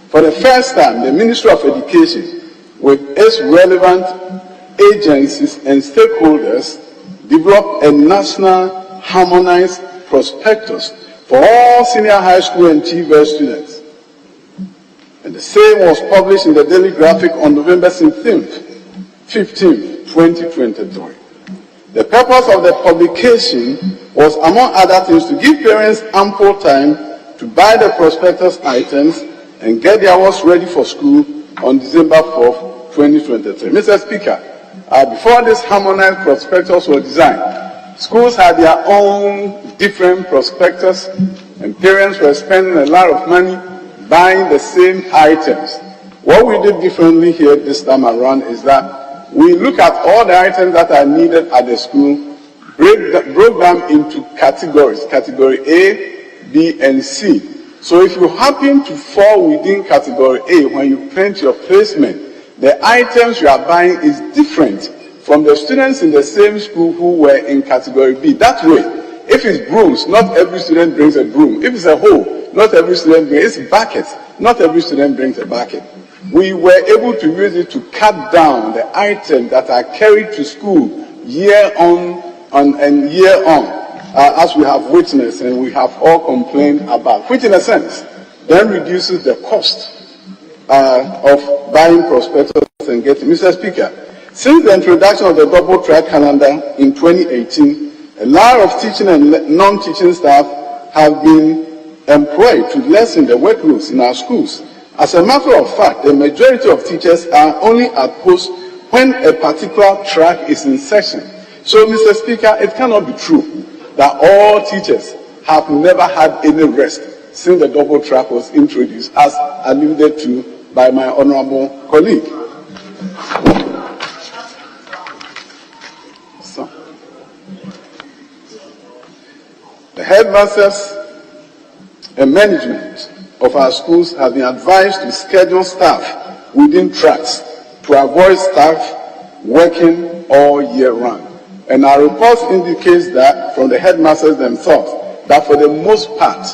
for the first time, the Ministry of Education, with its relevant agencies and stakeholders, developed a national harmonized prospectus for all senior high school and TVET students. And the same was published in the Daily Graphic on November 15th, 2023. The purpose of the publication was, among other things, to give parents ample time to buy the prospectus items and get their works ready for school on December 4th, 2023. Mr. Speaker, before this harmonized prospectus was designed, schools had their own different prospectus, and parents were spending a lot of money buying the same items. What we did differently here this time around is that we look at all the items that are needed at the school, broke them into categories, category A, B, and C. So if you happen to fall within category A, when you print your placement, the items you are buying is different from the students in the same school who were in category B. That way, if it's brooms, not every student brings a broom. If it's a hoe, not every student brings a bucket. Not every student brings a bucket. We were able to use it to cut down the items that are carried to school year on and year on, as we have witnessed and we have all complained about, which in a sense then reduces the cost of buying prospectus and getting. Mr. Speaker, since the introduction of the double track calendar in 2018, a lot of teaching and non-teaching staff have been employed to lessen the workloads in our schools. As a matter of fact, the majority of teachers are only at post when a particular track is in session. So, Mr. Speaker, it cannot be true that all teachers have never had any rest since the double track was introduced, as alluded to by my honorable colleague. So, the headmasters and management of our schools have been advised to schedule staff within tracks to avoid staff working all year round. And our reports indicates that from the headmasters themselves, that for the most part,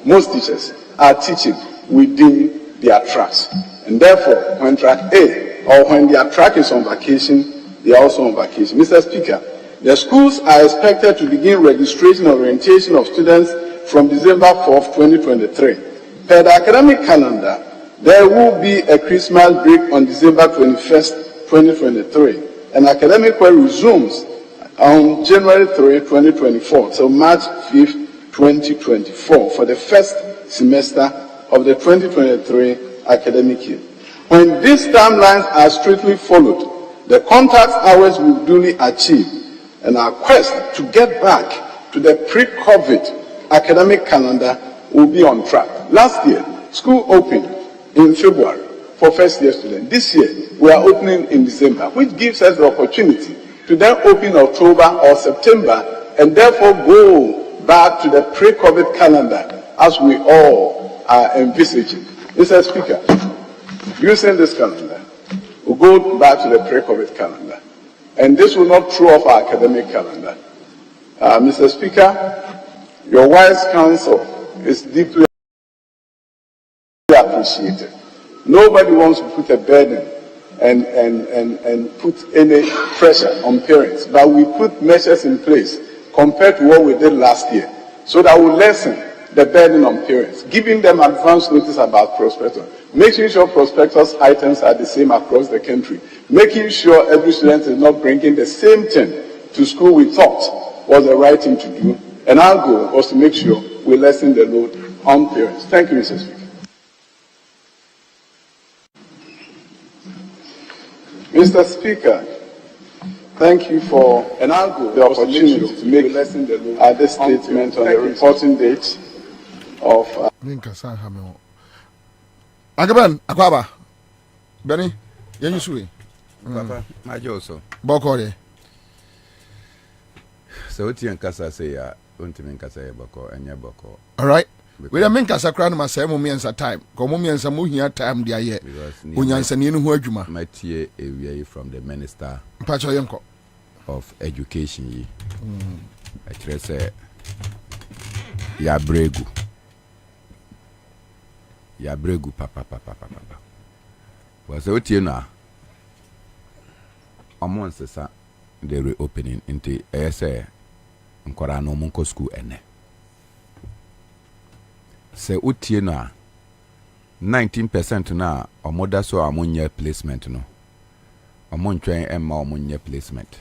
most teachers are teaching within their tracks. And therefore, when track A or when their track is on vacation, they are also on vacation. Mr. Speaker, the schools are expected to begin registration and orientation of students from December 4th, 2023. Per the academic calendar, there will be a Christmas break on December 21st, 2023. And academic year resumes on January 3, 2024, till March 5th, 2024, for the first semester of the 2023 academic year. When these timelines are strictly followed, the contact hours will be duly achieved, and our quest to get back to the pre-COVID academic calendar will be on track. Last year, school opened in February for first-year students. This year, we are opening in December, which gives us the opportunity to then open October or September and therefore go back to the pre-COVID calendar as we all are envisaging. Mr. Speaker, using this calendar, we'll go back to the pre-COVID calendar. And this will not throw off our academic calendar. Mr. Speaker, your wise counsel is deeply appreciated. Nobody wants to put a burden and put any pressure on parents, but we put measures in place compared to what we did last year, so that we lessen the burden on parents, giving them advance notice about prospectus, making sure prospectus items are the same across the country, making sure every student is not bringing the same thing to school we thought was the right thing to do, and our goal was to make sure we lessen the load on parents. Thank you, Mr. Speaker. Mr. Speaker, thank you for the opportunity to make this statement on the reporting date of. Agaban, Akwaba, Benny, Yenisui. Papa, my Joso. Bokore. So, Tian Casa say, Untimin Casa Boko, and Yaboko. All right. We don't make us a crown myself, moments at time. Comomians and moving at time, dear yet. When you answer, you know who you are. My tea away from the Minister Pacho of Education. I say, Yabregu. Yabregu, papa. Was the Otina? A month, sir, the reopening into ASA and Corano Monco School and say Utina 19% na omoda so amonye placement no omontwen emma omonye placement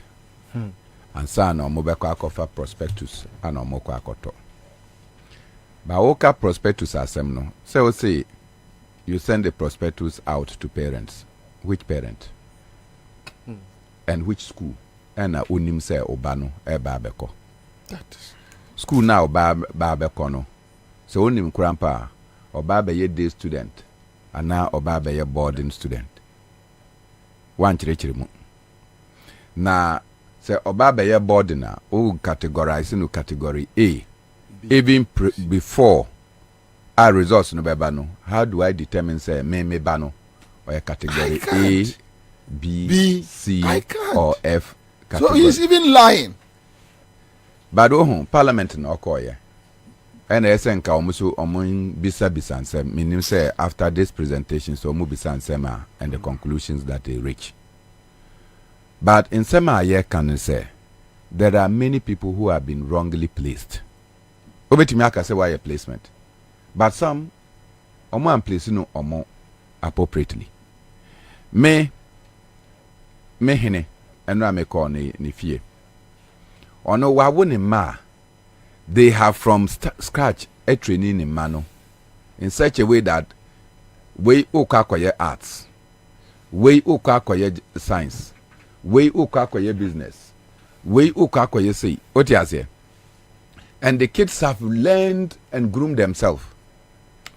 ansa na omobekọ akofa prospectus ana omokọ akoto ba woka prospectus asem no say you send the prospectus out to parents. Which parent and which school and unim say obano eba abeko school now ba abeko no so onim krampa oba be ye day student ana oba be ye boarding student wan chire mu na say oba be ye boarding na o categorize no category A even before our results no beba no. How do I determine say me ba no or category A B C or F category? So he's even lying. But parliament no okoye and I think almost bisa nsem meaning say after this presentation so mu bisa nsema and the conclusions that they reach. But in sema ye can say there are many people who have been wrongly placed. Obetimi aka say why placement. But some omo am place no omo appropriately. Me hene eno ameko ni fie. Ono wa woni ma they have from scratch a training in mano in such a way that we ukakoye arts, we ukakoye science, we ukakoye business, we ukakoye say what you say. And the kids have learned and groomed themselves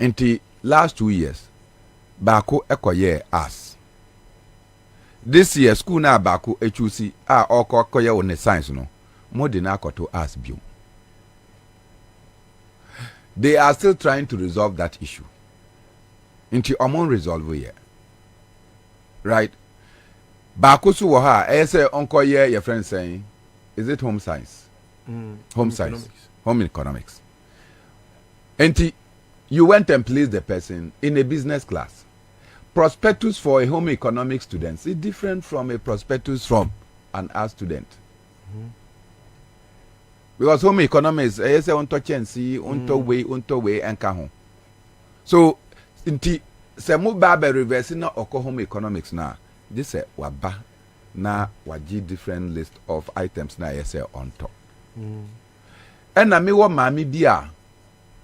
into last 2 years. Bako ekoye arts. This year school na bako HUC okoye on science no. More than to arts bio. They are still trying to resolve that issue. Into among resolve here. Right? Bakusu waha, I say uncle your friend saying, is it home science? Home science. Economics. Home economics. And you went and placed the person in a business class. Prospectus for a home economics student is different from a prospectus from an art student. Because home economics, I say unto chensi, unto way, and kaho. So, inti semu babe reverse na oko home economics na. This say waba na waji different list of items na say on top. And na me wa mami bia.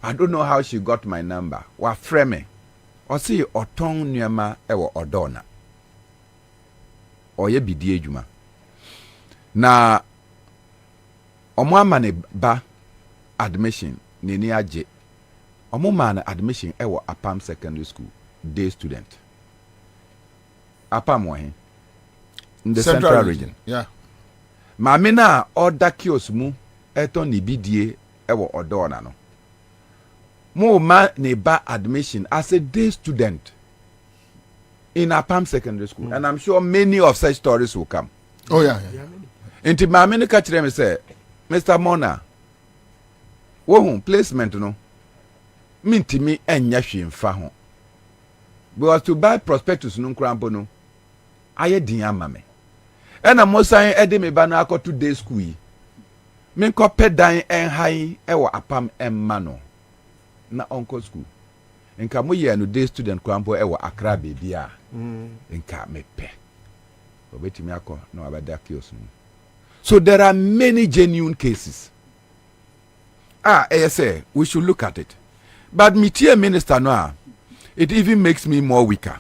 I don't know how she got my number. Wa frame. O si oton nyama ewo odona. Oye bidie juma. Na omo amane ba admission ni aje. Omo man admission ewo Apam Secondary School day student. Apam wa in the central region. Yeah. Mamina order kiosk mu eto ni bidie ewo odona no. Mo ma ne ba admission as a day student in Apam Secondary School. And I'm sure many of such stories will come. Oh yeah. Inti mamini catch them say, Mr. Mona, wo placement no, minti mi enya hwe mfa ho. Because to buy prospectus no krampo no, aye din amame. Ena mo san ede me ba na akoto day school yi. Me ko pedan en han ewo Apam emma no. Na onko school. Nka mo ye no day student krampo ewo Accra baby a. Nka me pe. Obetimi akọ na abada kios no. So there are many genuine cases. ASA, we should look at it. But me dear minister no, it even makes me more weaker.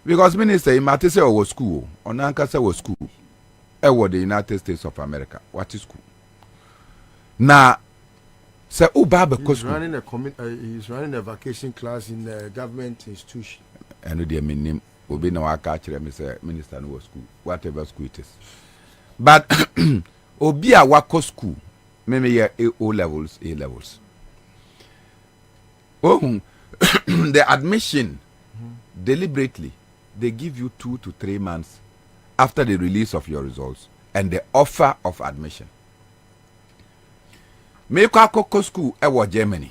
Because minister, he might say was school, or Nankasa was school. The United States of America. What is school? Now, say he's running a vacation class in a government institution. And the name will be no catch me say minister no school, whatever school it is. But Obia wako school, maybe O levels, A levels. Oh, the admission deliberately they give you 2 to 3 months after the release of your results and the offer of admission. Make a school in Germany.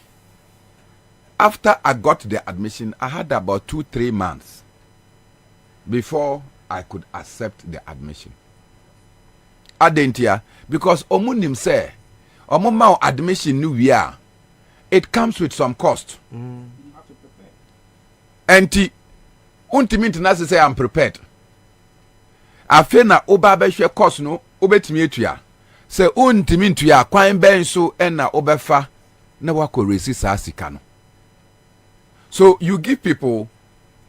After I got the admission, I had about 2-3 months before I could accept the admission. I didn't hear because omunim say omuma admission new year it comes with some cost. And untimint na say I'm prepared. Afe na oba be hwe cost no obetimi etua. Say untimi ntua kwan ben so na obefa na wako resist asika no. So you give people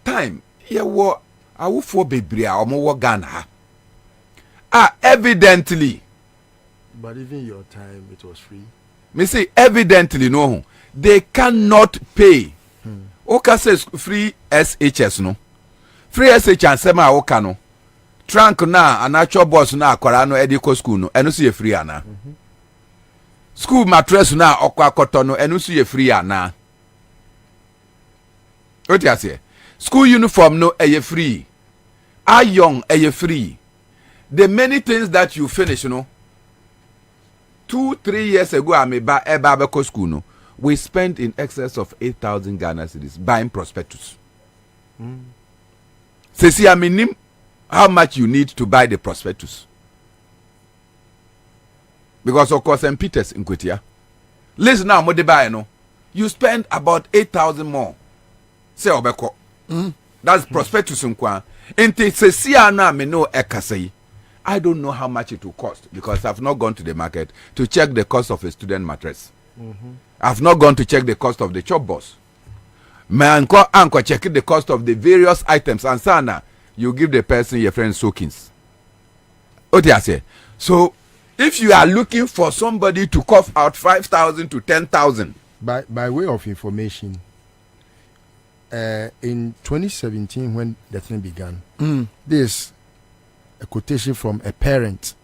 time. Yewo awufo bebre a omo wo Ghana ha. Evidently. But even your time it was free. Me say evidently no. They cannot pay. Oka says free SHS no. Free SHS sema oka no. Trunk na anacho boss na akwara no ediko school no eno so ye free ana. School mattress na okwa akoto no eno so ye free ana. What you say? School uniform no eye free. Iron eye free. The many things that you finish, you know. 2-3 years ago, I made Babako school. No, we spent in excess of 8,000 Ghana cedis buying prospectus. See, I mean, how much you need to buy the prospectus? Because of course, St. Peter's in Kwetia. Listen now, Modiba, no, you spend about 8,000 more. Say Obeko. That's prospectus in Kwa. Inte se na me no ekasei. I don't know how much it will cost because I've not gone to the market to check the cost of a student mattress. I've not gone to check the cost of the chop boss. Me anko check the cost of the various items and sana you give the person your friend soakings. What you say? So if you are looking for somebody to cough out 5,000 to 10,000 by way of information, in 2017 when the thing began, this a quotation from a parent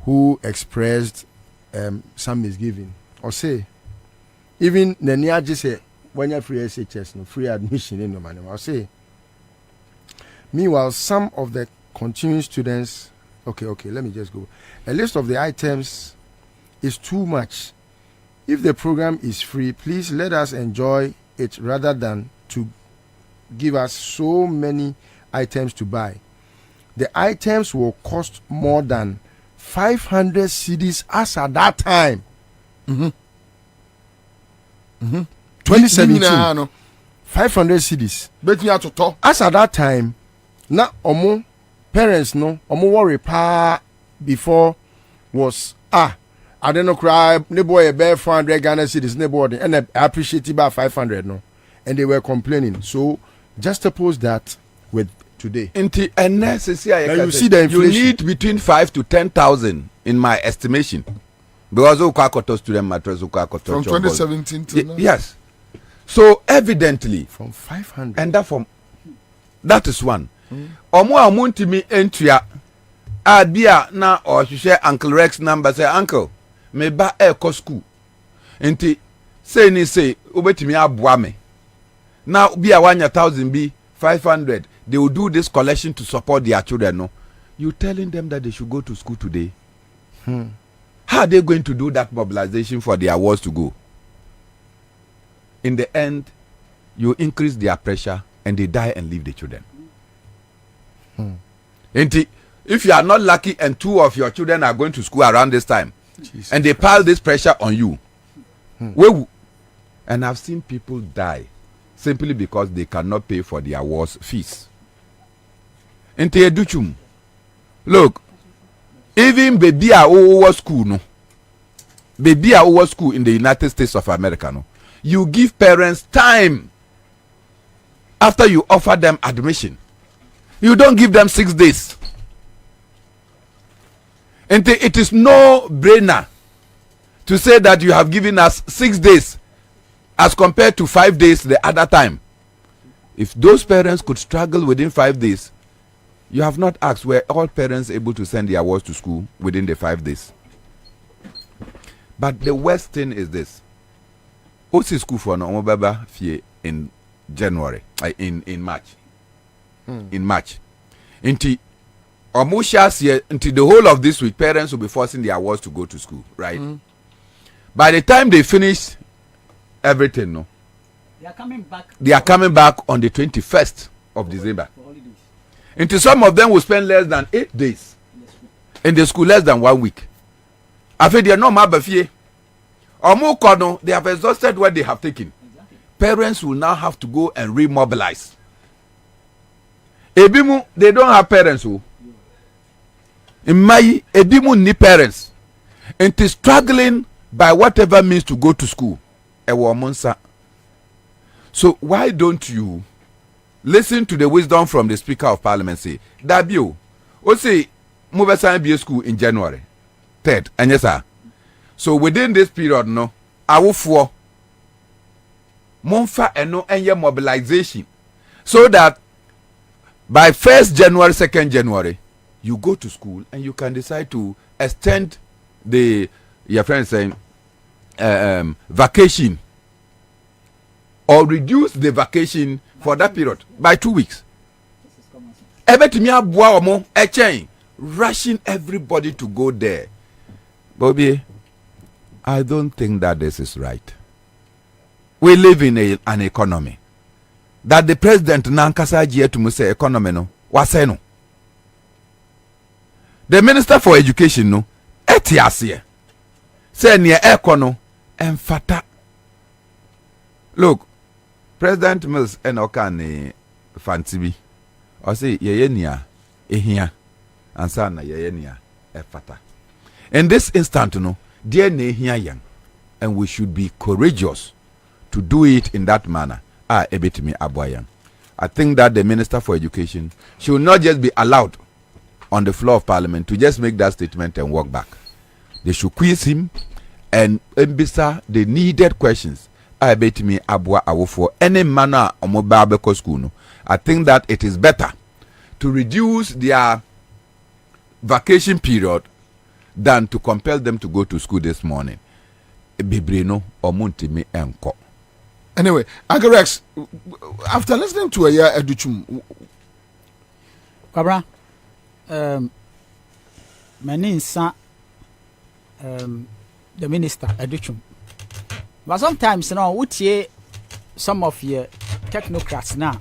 who expressed some misgiving or say even the near just say when you're free SHS no free admission in no money. I'll say meanwhile some of the continuing students okay let me just go. A list of the items is too much. If the program is free, please let us enjoy it rather than to give us so many items to buy. The items will cost more than 500 cedis as at that time. 2017. 500 cedis. As at that time, na omo parents no omo worry pa before was I don't know cry ne boy bear 400 Ghana cedis ne boy and I appreciate about 500 no, and they were complaining. So just oppose that with today. And you see the inflation. You need between 5 to 10,000 in my estimation. Because student mattress from 2017 to now. Yes. So evidently from 500 and that is one. Omo amunti mi entua abia na or share Uncle Rex number say uncle me ba e school. Enti say ni say obetimi aboa me. Now be a 1,000 be 500. They will do this collection to support their children. No, you telling them that they should go to school today. How are they going to do that mobilization for their wards to go? In the end, you increase their pressure and they die and leave the children. If you are not lucky and 2 of your children are going to school around this time, Jesus and they pile this pressure on you, and I've seen people die simply because they cannot pay for their wards fees. Look, even baby over school, no, baby over school in the United States of America, no, you give parents time after you offer them admission. You don't give them 6 days. And it is no brainer to say that you have given us 6 days as compared to 5 days the other time. If those parents could struggle within 5 days, you have not asked, were all parents able to send their wards to school within the 5 days? But the worst thing is this. OC school for no baba fie in January, in March. In March. Until the whole of this week, parents will be forcing their wards to go to school, right? By the time they finish everything, no, they are coming back on the 21st of December. Until some of them will spend less than 8 days in the school, less than 1 week. After they are not mabafie, or more corner, they have exhausted what they have taken. Parents will now have to go and remobilize. Ebimu, they don't have parents who. In my Ebimu need parents. And is struggling by whatever means to go to school. So why don't you listen to the wisdom from the Speaker of Parliament? Say, Dabio, o say, Mubasa be school in January 3rd. And yes, sir. So within this period, no, awufo monfa eno enye mobilization, so that by 1st January, 2nd January, you go to school and you can decide to extend your friend saying vacation, or reduce the vacation for that period by 2 weeks. Rushing everybody to go there. Bobie, I don't think that this is right. We live in an economy that the president nankasa jie to say economy no wase no. The minister for education no etiase say near econo emfata. Look, President Mills enoka ni fantibi or say yeye nia ehia ansa na yeye nia efata. In this instant no dear ne ehia yang, and we should be courageous to do it in that manner. Ebitimi Aboyan. I think that the Minister for Education should not just be allowed on the floor of Parliament to just make that statement and walk back. They should quiz him and answer the needed questions. Ebitimi Abwa Awofo any manner of mobile school. No. I think that it is better to reduce their vacation period than to compel them to go to school this morning. Bibrino or Muntimi Enko. Anyway, Agarex, after listening to a year Educhum, Kwabena, my name is the minister Educhum. But sometimes, you know, what ye some of your technocrats now,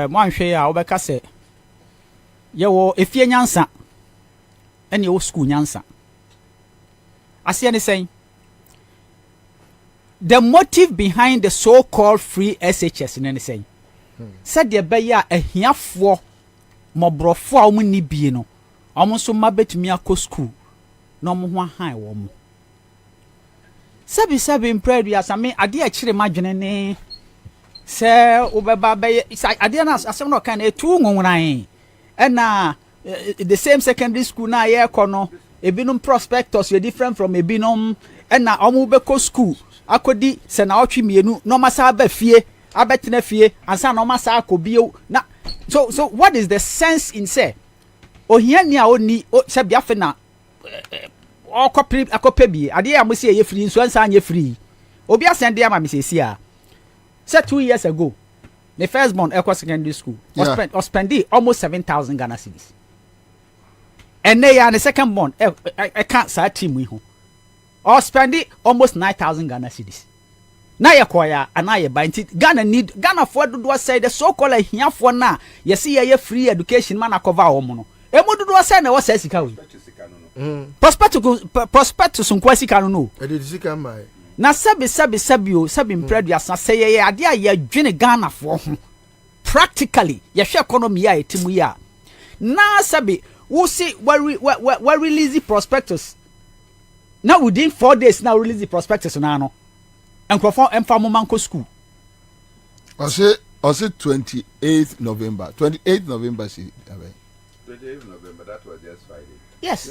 one share Obeka say, yo, if ye nyansa, and your school nyansa. I see anything. The motive behind the so-called free SHS in anything. Said the beya a here for mobrofo muni bieno. Almost so mabet me a school. No more high woman. Sabi in prayer, I mean, I did actually imagine say over baby. I didn't ask, I some kind of 2 months. And the same secondary school now, yeah, corner. A binum prospectus, you're different from a binum, and now Omubeko school. Akodi se na otwi mienu no masa ba fie abetena fie ansa no masa akobio na so what is the sense in say ohia ni a oni se bia fe na akope bi ade ya mo se ye free nso ansa anye free obi asende ama me se sia say 2 years ago the first born eco secondary school was spend almost 7,000 Ghana cedis and they are the second born I can't say team we ho or spend it almost 9,000 Ghana cedis. Now you acquire and I buy it. Ghana for do say the so-called here for now. You see a free education man a cover homono. Emu do say na what says ikawi. Prospectus unkwasi kanu. Na sabi impredu yasa say ye ade ye dwene Ghana for practically ye hwe economy ya etimu ya. Na sabi we see we release the prospectus. Now within 4 days now release the prospectus now no. And perform Manco school. I say Also 28th November. 28th November, see. 28th November, that was just Friday. Yes.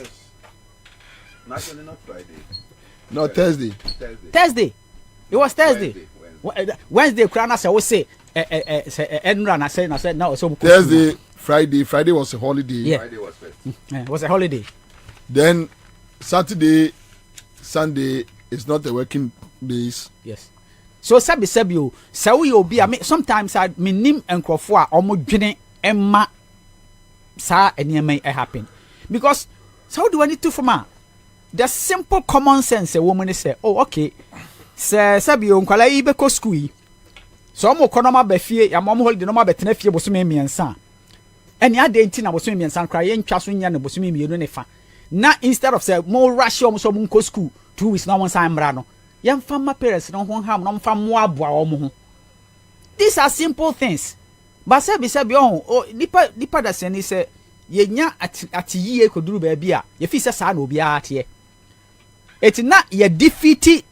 Actually, not Friday. No, Thursday. Thursday. It was Thursday. Wednesday, Krana said, we say, Enran, I said, no, so Thursday, Friday. Friday was a holiday. Yeah. Friday was first. It was a holiday. Then Saturday, Sunday is not the working days. Yes. So sabi o sawi obi I mean sometimes I nim enkrofo a omo dwene emma sa enema happen because so do I need to forma the simple common sense a woman say oh okay say sabi o nkwala yi be ko school yi so omo konoma ba fie ya mom holiday no ma betena fie bosome miensa eni ade nti na bosome miensa nkra ye ntwa so nya na bosome mienu ne fa na instead of say more rush omo so mo ko school 2 weeks na one time mra no yam famma parents no ho ham no fam mo aboa omo ho. These are simple things but say be oh nipa da se ni say ye nya atiye koduru ba bia ye fi say sa na obi ate eti na ye defeat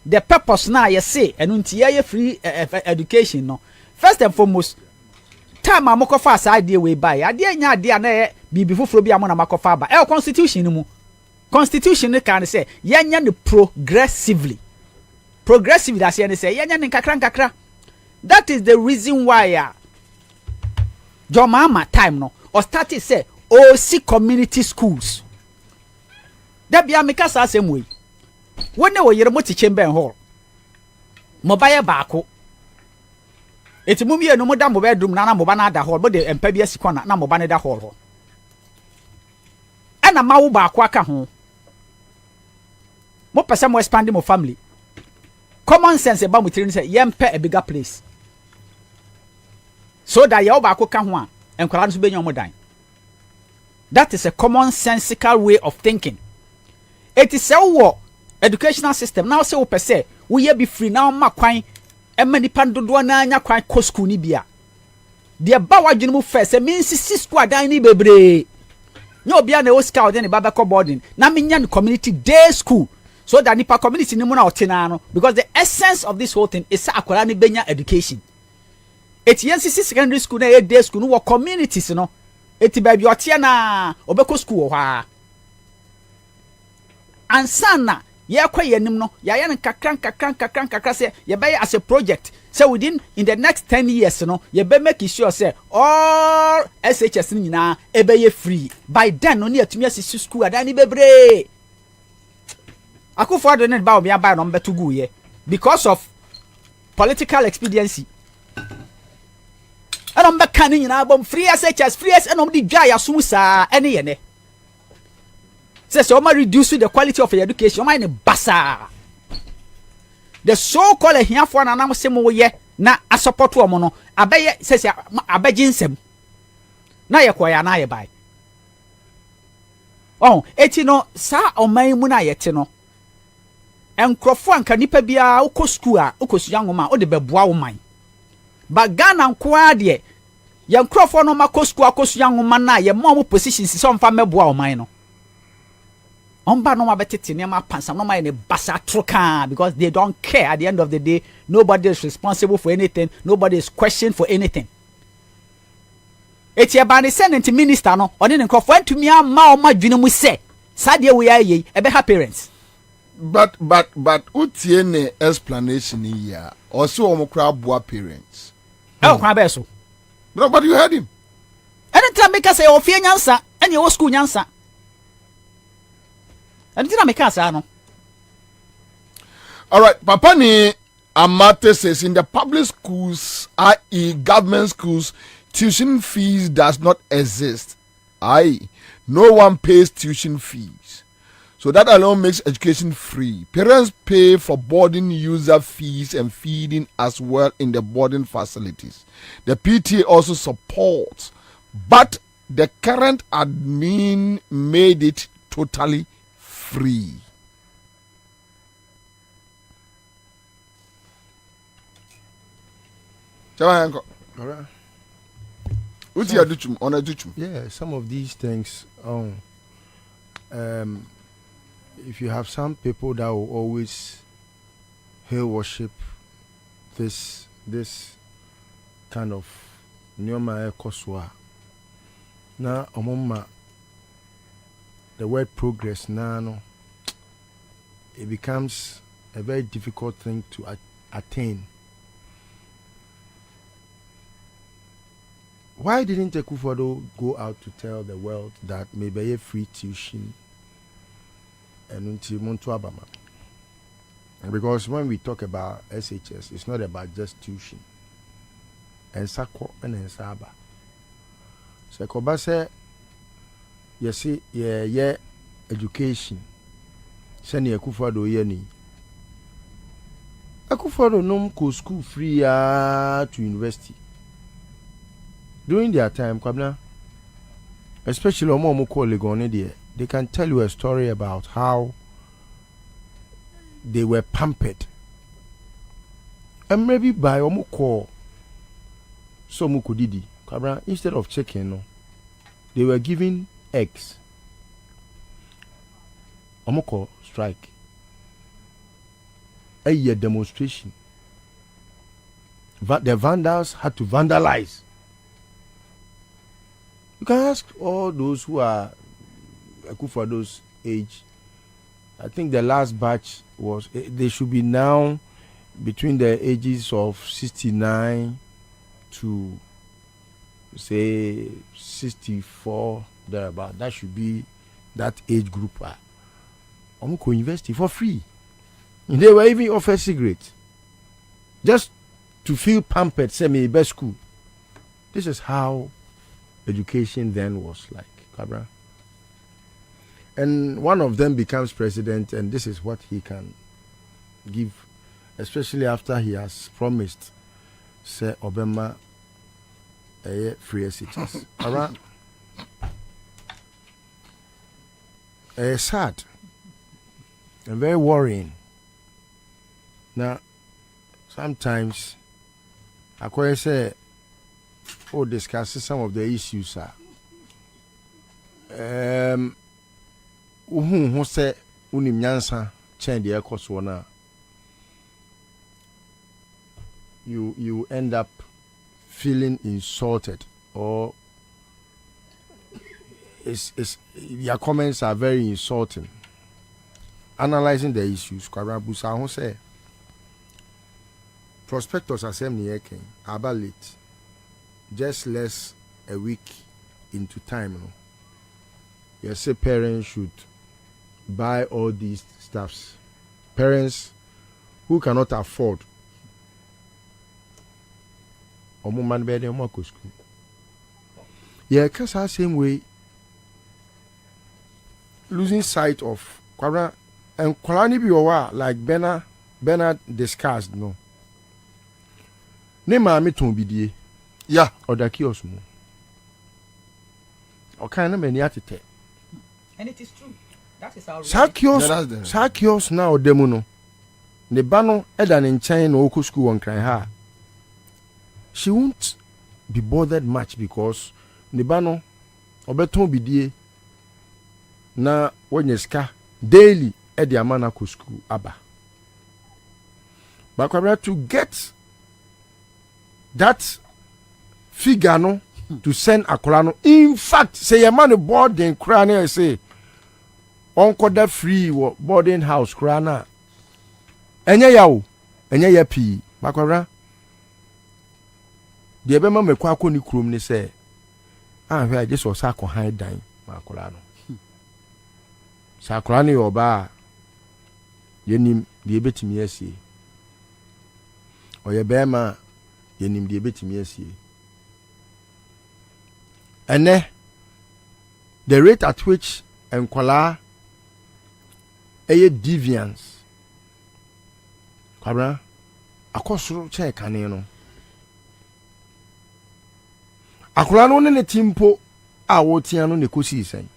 the purpose na ye say enu nti ye free education no. First and foremost time amokofa aside we buy ade nya ade na ye bibi foforo bia mo na makofa ba constitution ni mu constitution can say ye nya ne progressively that's here say nya ne kakra. That is the reason why your mama time no or started say OC community schools that be ameka sa same way when they were yere chamber hall mobile baako eti mumie no moda mo bedroom na mo ba na da hall bo de empa bia sikona na mo ba ne da hall ho ana mawo baako aka ho mo pese mo expand mo family common sense about mo tiri say yempe a bigger place so that you baako ka ho a enkwara no benya mo dan. That is a common sensical way of thinking. It is a educational system now say we per se we be free now ma kwan e mani pandodo na anya kwan ko school ni bia de ba wadwene mu first e mean sisi school adan ni bebre nya obia na o scout den ba ko boarding na menya no community day school so that nipa community ni mu na otena no because the essence of this whole thing is akwara ni benya education. Eti sisi secondary school na day school no communities no eti ba bi ote na obeko school ho ansana ye kwa yenim no ya yan kakran say ye be as a project so within in the next 10 years no ye be make sure say all SHS ni na e be ye free by then no ne atumi asisi school adani bebre akufo ado ne ba o me buy no beto gu ye because of political expediency and be kan ni na bom free SHS free and di dwa ya sum sa ene ye ne says you reduce the quality of your education. You mind basa. The so-called here for an anam ye na a support woman no abeye says abejinsem. Na ye kwaya na ye buy. Oh, eti no sa omai mu na yete no. Enkrofo anka nipa bia uko school a ukosu yanwoma o de beboa wo man. Ba Ghana nkoa de ye enkrofo no ma school akosu yanwoma na ye mo positions so mfa meboa wo man no. Omba no mabetete nema pansa no ma ne basa troka because they don't care at the end of the day. Nobody is responsible for anything. Nobody is questioned for anything. Eti eba ne senate minister no oni ne nkofo antumi ama o madwene mu se sade we aye ebe ha parents. But utie ne explanation here. Also omokra boa parents. Kwa be so. No, but you heard him. Anytime make us say o fie nyansa ene o school nyansa. And did I make us no? All right, Papa ni Amate says in the public schools, i.e. government schools, tuition fees does not exist. No one pays tuition fees. So that alone makes education free. Parents pay for boarding user fees and feeding as well in the boarding facilities. The PTA also supports, but the current admin made it totally free. Yeah, some of these things. If you have some people that will always hail worship this kind of nneɛma ɛkɔ so a na ɔmo the word progress now no it becomes a very difficult thing to attain. Why didn't Akufo-Addo go out to tell the world that maybe a free tuition and until Montu Abama? Because when we talk about SHS, it's not about just tuition. And Sako and Saba. So Koba say, you see, yeah, education. Send Akufo-Addo yeni. Akufo-Addo no go school free to university. During their time, Kwabena, especially Omo Legone there, they can tell you a story about how they were pampered. And maybe by Omo some Kudidi, Kwabena, instead of chicken, no, they were given eggs. Omo strike. A year demonstration. The vandals had to vandalize. You can ask all those who are Akufo-Addo's age. I think the last batch was, they should be now between the ages of 69 to say 64, thereabout. That should be that age group. Omuko University for free. They were even offered cigarettes. Just to feel pampered, say me best school. This is how education then was like, Kabra. And one of them becomes president, and this is what he can give, especially after he has promised, say Obama, free SHS. Around, sad and very worrying. Now, sometimes I quite say, discuss some of the issues who say unim nyansa change the course one you end up feeling insulted, or your comments are very insulting. Analyzing the issues, Kwarabusa who say prospectors assembly about late. Just less a week into time. No? You say parents should buy all these stuffs. Parents who cannot afford. Man be dem go school. Yeah, cause same way losing sight of Kwara and Kwalani Biwa like Bernard discussed no. Ne ma me ton bidie. Yeah, or the kiosk. Or kind of many at it. And it is true. That is our Sakios now demono. The bano edan in China or school on cry her. She won't be bothered much because the bano or beton bidie na when you ska daily at the amana school abba. But to get that figure no to send akola no, in fact say your man boarding cry na say onko da free boarding house cry na enye yawo enye ya pi bakwara de be ma mekwa akoni krom ni say ahwe aje so sa ko han dan akola no sa akola ni oba yenim de betimi asie oye be ma yenim de betimi asie. And the rate at which Nkwala deviance Kwabena akosoro che kane no akola no ne timpo a wotia no ne kosi sen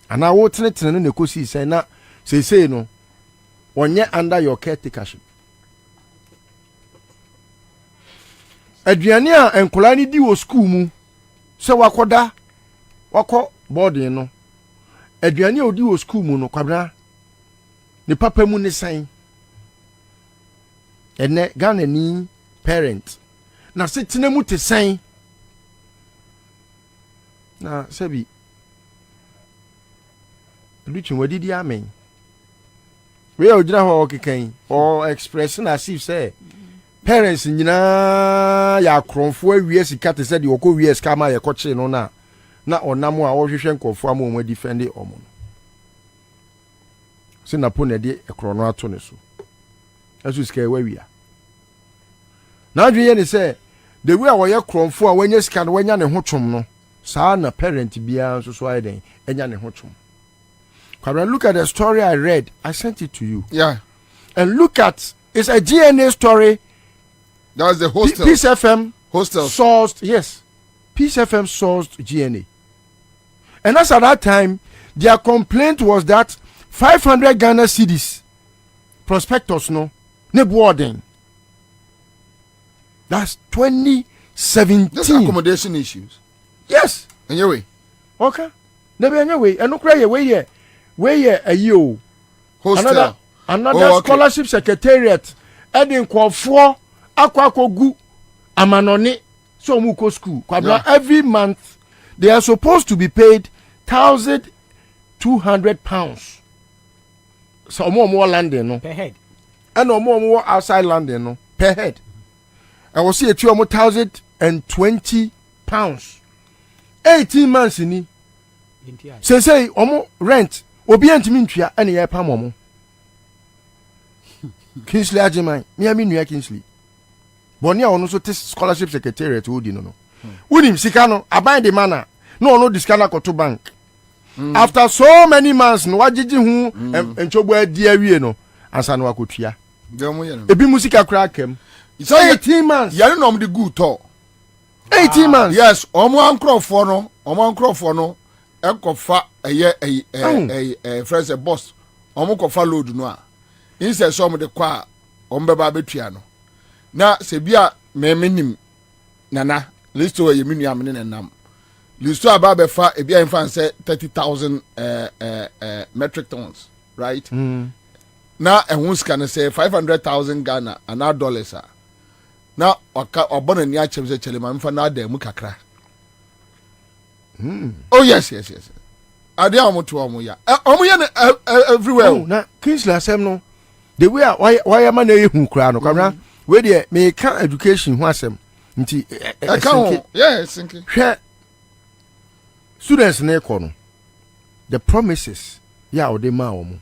ana wotene no ne kosi sen na sei no onye under your caretakership. Aduane a Nkwala ni di wo school mu se wakoda wako boarding no aduane odi wo school mu no Kwabena ne papa mu ne san ene Ghana ni parent na setena mu te sɛn na sɛbi luchi wadidi amen we o gyina hɔ ɔkekan ɔ express na asif sɛ parents nyinaa yɛ akorɔmfo awie sika te sɛ deɛ ɔkɔ wie sika ma yɛkɔkye no na ɔnam a ɔhwehwɛ nkɔfo ama ɔmo defend ɔmo no sɛ napo na de ɛkorɔ no ato ne so ɛso sika ɛwɔ awia na adwene yɛ ne sɛ the way a wɔyɛ korɔmfo a wɔanya sika no wɔanya ne ho twom no saa na parent biara nso so ayɛ den ɛnya ne ho twom. Kwabena, look at the story I read. I sent it to you. Yeah. And look at, it's a GNA story. That was the hostel. Peace FM hostel sourced, yes. Peace FM sourced GNA. And as at that time, their complaint was that 500 Ghana cedis prospectus no boarding. That's 2017. This accommodation issues. Yes. Anyway. Okay. Never anyway. And no cry away a you. Hostel. Another scholarship secretariat. Edin Kwafo Akwako Gu Amanoni so muko school. Every month they are supposed to be paid £1,200. So more landing no per head. And no more outside landing no per head. I will see a £1,020. 18 months in say omo rent obi antimi ntwa ene ye pam omo Kingsley Ajiman me ami nua Kingsley boni a ono so te scholarship secretariat odi no unim sika no aban de mana no ono discount akoto bank after so many months no wagigi hu enchobo adi awie no ansa no akotua ebi musika kra kem 18 months yare no de good to 18 months yes omo ankrofo no ekofa friends boss omo kofa load no a inse so omo de kwa omo beba betua no na se bia memenim nana listo ye minu amene nenam listo aba be fa e bia infan say 30,000 metric tons right na ehun scan say 500,000 Ghana and dollars na obona ni achem se chele ma mfa na adamu kakra. Oh yes. Ade amoto omo ya everywhere. Oh, na Kingsley asem no the way why man e hu kra no kwamra we dey me ka education hu asem nti yes hwe students na ekọ no the promises ya o dey ma omo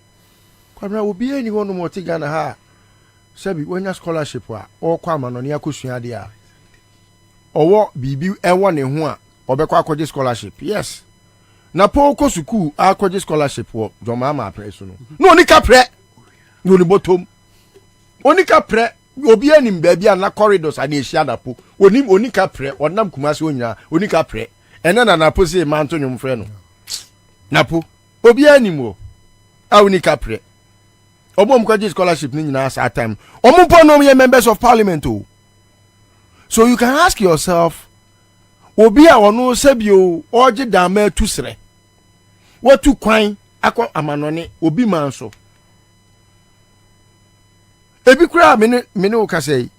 kwamra obi ani wono mo tiga na ha sabi wonya scholarship a o kwa manoni akosua de a owo bibi ewo ne ho a obekwa akọje scholarship yes na po ko school akọje scholarship wo joma ama preso no no onika pre no ni bottom onika pre obi anim baabi na corridors ani ehia da po onim onika pre onam kumase onyina onika pre ene na po se manto nyum frɛ no na po obi anim wo a onika pre obom kwaje scholarship ni nyina sa time omumpo no ye members of parliament o so you can ask yourself obi a wono sabio oje dama tusre watu kwan akọ amanone obi manso ebi kura mene o kasei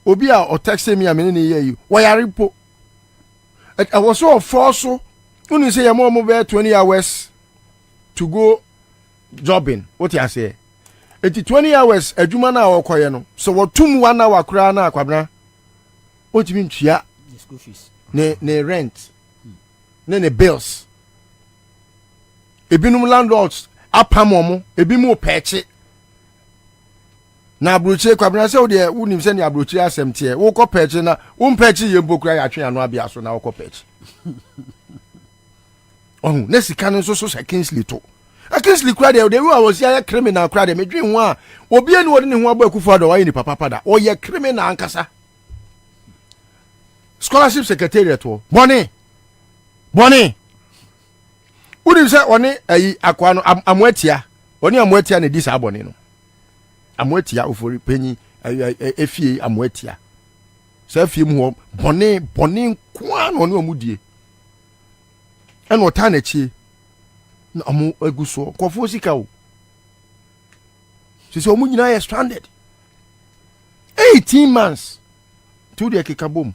obi a o text me a mene ne yeyi wayare po I was so forceful unu say ya mo be 20 hours to go jobbing what you say 20 hours adwuma na awokoye no so wotum 1 hour kura na Kwabena otimi ntua school fees ne rent ne bills ebinum landlords apamomo ebimu peche na abroche Kwabena se wo de wonim se ne abroche asemte wo ko peche na wo peche ye mbokura ya twen anu abia so na wo ko peche ne sika no so Kingsley to Kingsley kura de we was ya criminal kura de medwen ho a obi ani wode ne ho aba akufo da why ni papa pada o ye criminal ankasa scholarship secretariat wo boni udim se oni ayi akwa no amwatia oni amwatia ne disa aboni no amwatia ofori penyi efie amwatia se fie mu ho boni kwa no oni omudie eno ta na chi na amu aguso kofo sika o se omu nyina ye stranded 18 months to the kikabom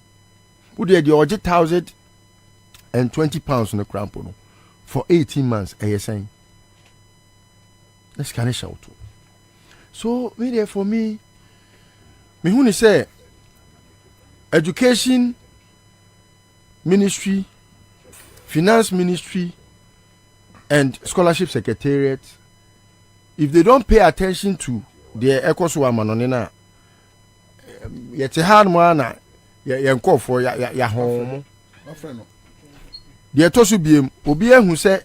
Who did the order £1,020 on the cramp for 18 months? saying, let's kind of shout. So, media for me who say education ministry, finance ministry, and scholarship secretariat, if they don't pay attention to their ecoswamanonina, yet a hard man, yanko for ya home. The Tosu Biem, Obia who said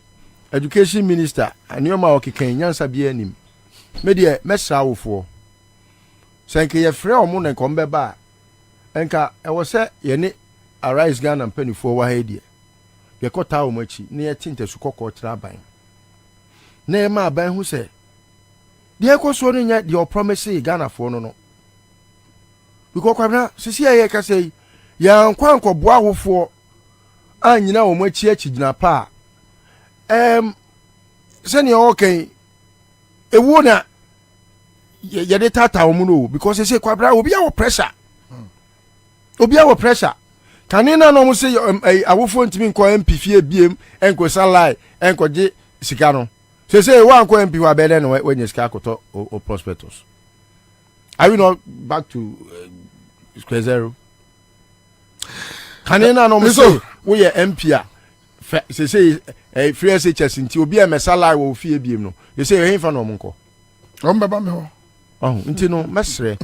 education minister, and your Maoki Kenyan Sabienim, media messa for. Sanke ye frɛ omo na nkom beba enka e wo sɛ ye ne arise Ghana mpani fo wa ha die ye kota omo achi na ye tinte su kokko kira ban na e ma ban hu sɛ de ekoso no nya de promise Ghana fo no because kwabna sisi ye ka sɛ ya nkwa nkoboa hofo anyina omo achi gina pa sɛ ne okay ewu na ye de tata omuno because they say kwabra obi awo pressure kanina no mo say awofo ntimi nko MP fie biem enko salai enko je sika no say one ko MP wa bele no when you sika koto o prospectus. Are we not back to square zero? Kanina no mo say we ye MP a say free SHS nti obi e salai wo fie biem no you say he fa no mo nko o mbeba me ho. Oh, nti no mesre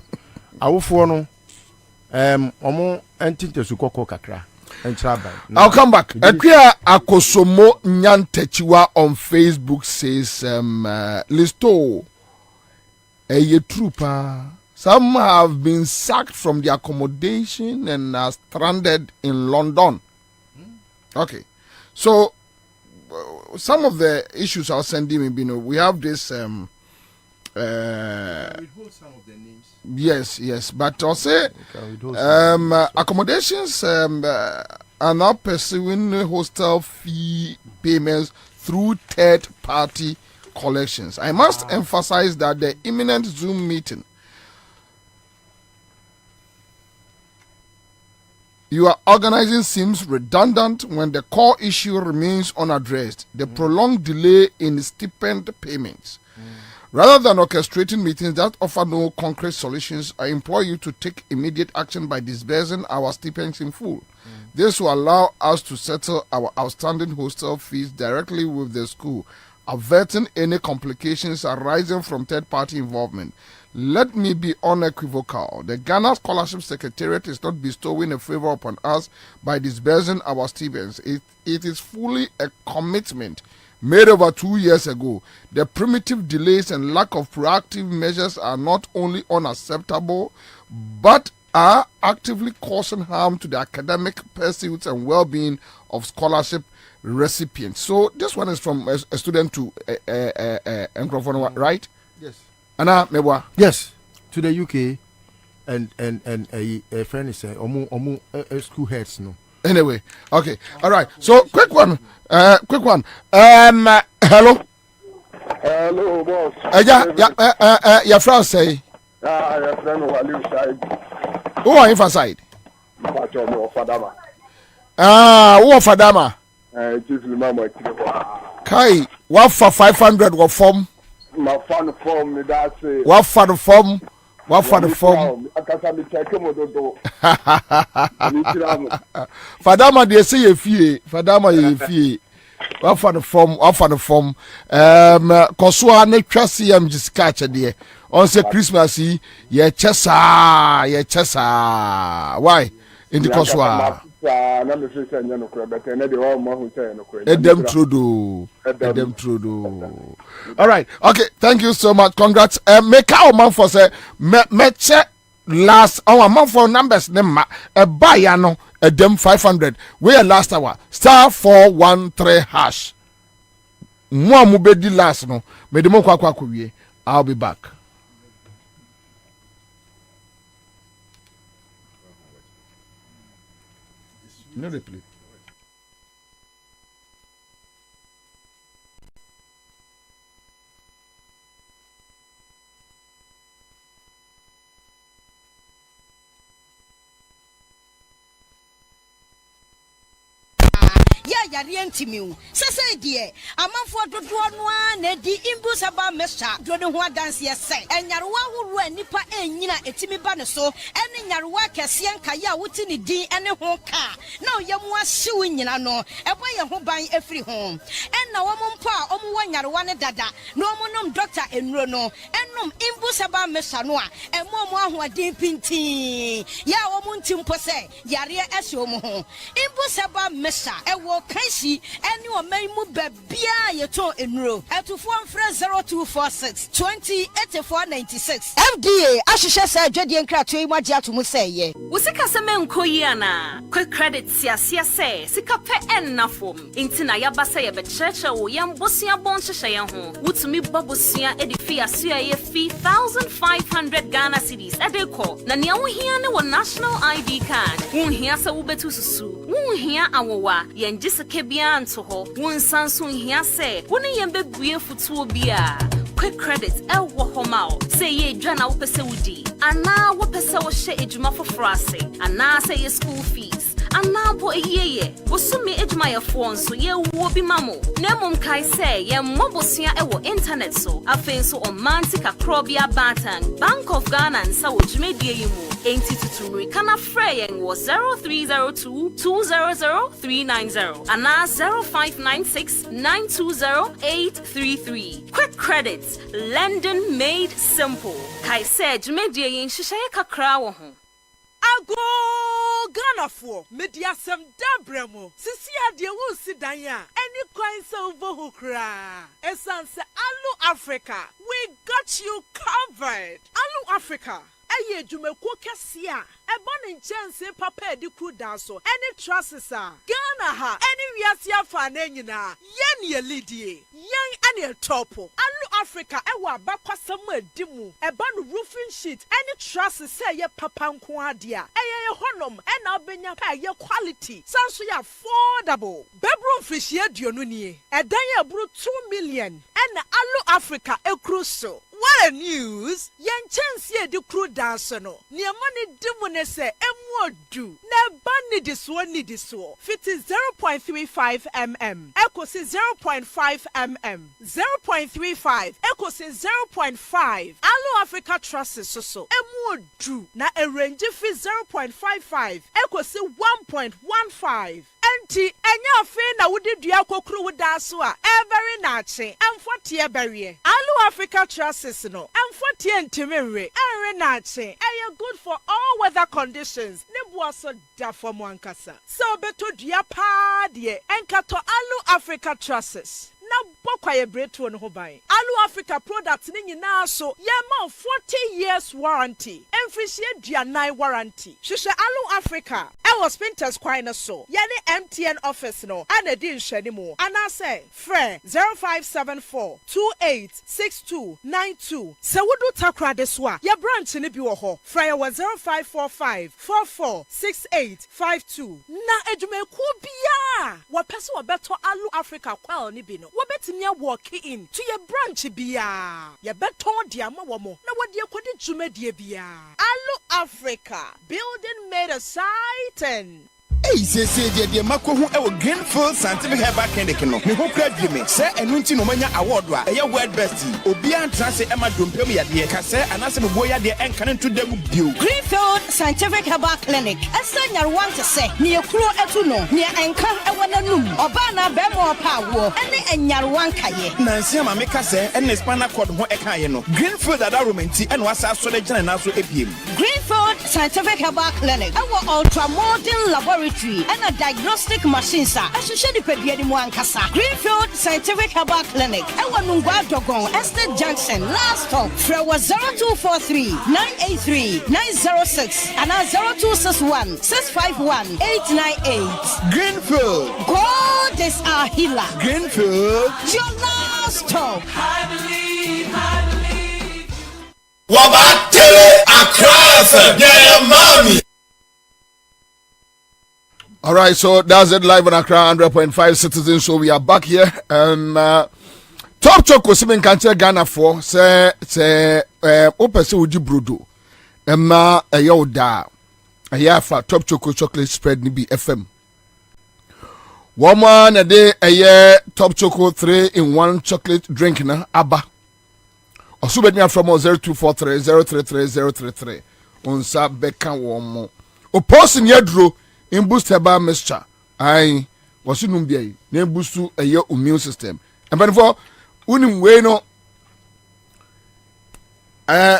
awofo no omo entinte su kokko kakra entraba. I'll come back. Ekia Akosomo Nyantechiwa on Facebook says listo a trooper. Some have been sacked from the accommodation and are stranded in London. Okay. So some of the issues I'll send him in, we have this some of the names. Yes, but I'll say accommodations are now pursuing hostel fee payments through third-party collections. I must emphasize that the imminent Zoom meeting you are organizing seems redundant when the core issue remains unaddressed, the prolonged delay in stipend payments. Rather than orchestrating meetings that offer no concrete solutions, I implore you to take immediate action by disbursing our stipends in full. This will allow us to settle our outstanding hostel fees directly with the school, averting any complications arising from third-party involvement. Let me be unequivocal. The Ghana Scholarship Secretariat is not bestowing a favor upon us by disbursing our stipends. It is fully a commitment made over 2 years ago. The primitive delays and lack of proactive measures are not only unacceptable, but are actively causing harm to the academic pursuits and well-being of scholarship recipients. So this one is from a student to Nkrofon, right? Yes. Anna Mewa. Yes. To the UK and a friend is school heads no. Anyway, okay, all right. So quick one. Hello, boss. Your friend say. Your friend Waliu side. Who are you for side? Fadama. Who are Fadama? Chief Limama. Kai, what for 500 or form? My fan form, that's it. What for the form? What for the form? Fadama, they say a fee. Fadama, you fee. What for the form? What for the form? Kosua ne trust am just catch a dear. On say Christmas, ye chesa. Why? In the Kosua. Edem Trudeau. All right. Okay. Thank you so much. Congrats. Make our man for say me check last our man for numbers nema buy ano edem 500. We last hour *413#. Mo amubedi last no. Me dem kwa wie. I'll be back. No replay. yare ntimiu sese die amanfo dodo no na di imbusaba mesha dodo ho adanse yese enyarewa horo anipa enyina etimi ba ne so ene nyarewa kese nkaya wuti ne din ene ho ka na oyemu ahyew nyina no ebo ye ho ban efiri ho enna wo mpo a omu wa nyarewa ne dada no omunum doctor enuro no enum imbusaba mesha no a emo mo ahoden pintin ya wo munti mpo se yare ehye omu ho imbusaba mesha ewo kanshi ene o maimu babia yeto enuro etufo mfre 0246 208496 FDA ahihye se adwedie nkrato imu agye atomu se ye usika se menko yi ana quick credit siasia se sika pe ennafom intina yaba se ye becheche wo yambosia bon hyehyɛ ye ho wutumi babosia edifi aso ye 3500 Ghana cedis edeko na ne wohia ne wo national ID card wohia se wo betu susu wohia awowa yenje sika bia nto ho wonsanso hia se woni yembebue futuo bia quick credit ewo homao say ye dwana wo pese wudi ana wo pese wo hye ejuma foforo ase ana say ye school fees ana bo eyeye wo sumi ejuma ye fo nso ye wo bi mamo na mum kai say ye mobosia ewo internet so afenso o mantika krobia batan Bank of Ghana nsa wo dwumedie yimu enti tuturi kana freyen wo 0302 200 390 ana 0596 920 833 quick credit London made simple. Kai said media yin shishaye kakra wo ho. Ago Ghana for media sem dabremo. Sisi ade wo si dan ya. Any coin so vo kra. Esanse Alu Africa. We got you covered. Alu Africa. Eye dwumako kese a eba ne nkyɛnse papa edi kru dan so any trusses a Ghana ha any wiase afa na nyina yen ye lidie yen ane topo Alu Africa ewa abakwasam adimu eba no roofing sheet any trusses say ye papa nko ade a eye honom ena obenya pa ye quality sanso ya affordable bedroom fish ye aduonu nie edan ye buru 2 million ena Alu Africa ekru so. What a news! Yen chance ye di kru dance no. Ni amani dimu ne se emu odu. Ne bani diswo ni diswo. Fiti 0.35 mm. Eko si 0.5 mm. 0.35. Eko si 0.5. Alu Africa Trust so. Emu odu. Na a range fi 0.55. Eko si 1.15. Enti enya fe na wudi dua kokru wuda so a every nache emfotie berie Alu Africa Trusses no emfotie ntimere enre nache eye good for all weather conditions ne buaso da for ankasa so beto dua pa de enkato Alu Africa Trusses na bokwaye bretu no ho ban Alu Africa products ni nyina so ye ma 40 years warranty emfishie duanai warranty hwehwe Alu Africa e was Spinters kwai so ye ne MTN office no ana di nhwani mu ana say frɛ 0574 286292 se wudu takra de so a ye branch ni bi wo ho frɛ 0545 446852 na edwumeku bia wo pese wo beto Alu Africa kwal ni bi no wo betimi walk in to your branch bia ye beton dia ma wo mo na wo de kodi dwumedie bia Alu Africa building made a sighten. Hey, say the Mako who ever Greenfield Scientific Herbal Clinic no. Me who crave you me. Say enunti no manya award wa. Eya word bestie. Obia transe ema dompem ya de. Ka say anase me boya de enkan to dem bio. Greenfield Scientific Herbal Clinic. Esa nyarwan te se. Ne ekuro etu no. Ne enkan ewo nanum. Oba na be mo pa wo. Ene enyarwan kaye. Nansi ama me ka say ene spinal cord ho ekaye no. Greenfield ada romenti ene wasa so de gina na so ebiem. Greenfield Scientific Herbal Clinic. Ewo ultra modern laboratory and a diagnostic machine sa ahwehwe di pedua di mu ankasa Greenfield Scientific Herbal Clinic ewo Nungwa Dogon Estate Junction last stop fra 0243 983 906 and 0261 651 898 Greenfield God is our healer. Greenfield your last stop. I believe Wabatele Accra yeah mommy. All right, so that's it live on Accra 100.5 Citizen Show. We are back here. Top chocolate simen kanche Ghana for say opese uji brudo. Emma ayoda. Ayafa top chocolate spread ni bi FM. Woman a day a year top choco 3-in-1 chocolate drink na aba. Osubenya from 0243 033 033. Unsa beka womo. Oposin yedro in boost herbal mixture. Aye. Wasunum biai. Ne boostu a your immune system. And but for unim we no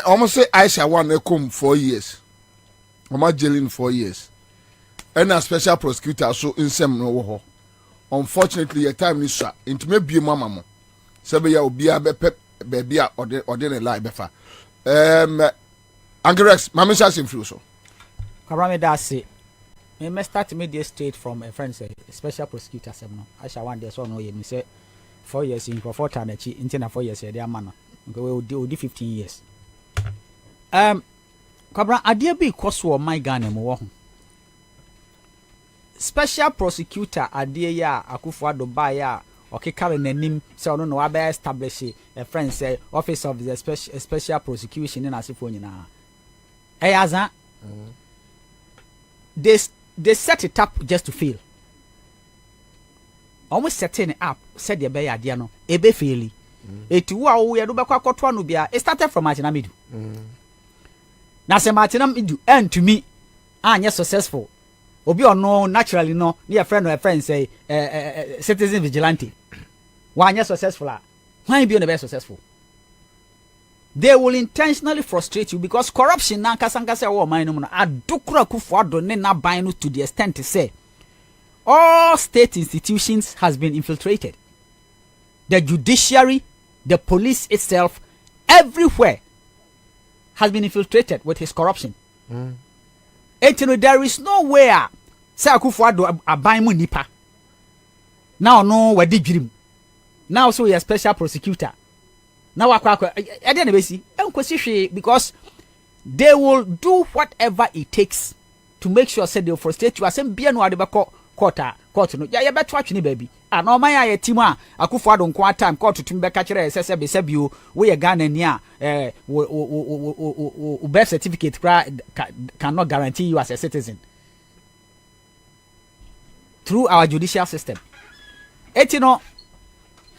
almost say Aisha one come 4 years. Mama jailing 4 years. And a special prosecutor so in some no. Unfortunately, your time is short. Into me be mama mo. Sebe ya obi a be pep baby a ode ne lie befa. Angrex, mama sha simfru so. Kwabena da say. Me start media state from a friend say special prosecutor sem no. I shall one day so no ye me say 4 years in for 4 time achi into na 4 years ye dey amana. Nko we 15 years. Kwabena ade bi koso o my Ghana mo wo ho. Special prosecutor adie ya Akufo-Addo ba ya okekare nanim say ono no wa be establish a friend say office of the special prosecution in asifo nyina. Azan they set it up just to fail. Almost setting it up said the be adie no e be faili. Eti wo ye do be kwakoto no bia it started from Martinamidu. Na se Martinamidu and to me anya successful. Obi no naturally no near friend say citizen vigilante. Why not successful? Why be on the best successful? They will intentionally frustrate you because corruption na kasanga say wo man no adokura Akufo-Addo ne na ban no to the extent to say all state institutions has been infiltrated. The judiciary, the police itself, everywhere has been infiltrated with his corruption. There is nowhere say Akufo-Addo aban mu nipa. Now no wadi dwirim. Now so a special prosecutor. Now akwa e dey na be si enkwesi hwe because they will do whatever it takes to make sure say they will frustrate you. Asem bia no ade be court no ya beto atwene baby. Na o man ya team a Akufo-Addo nko time court tum be ka kire se bio we ye Ghana ni a birth certificate cannot guarantee you as a citizen through our judicial system. Etino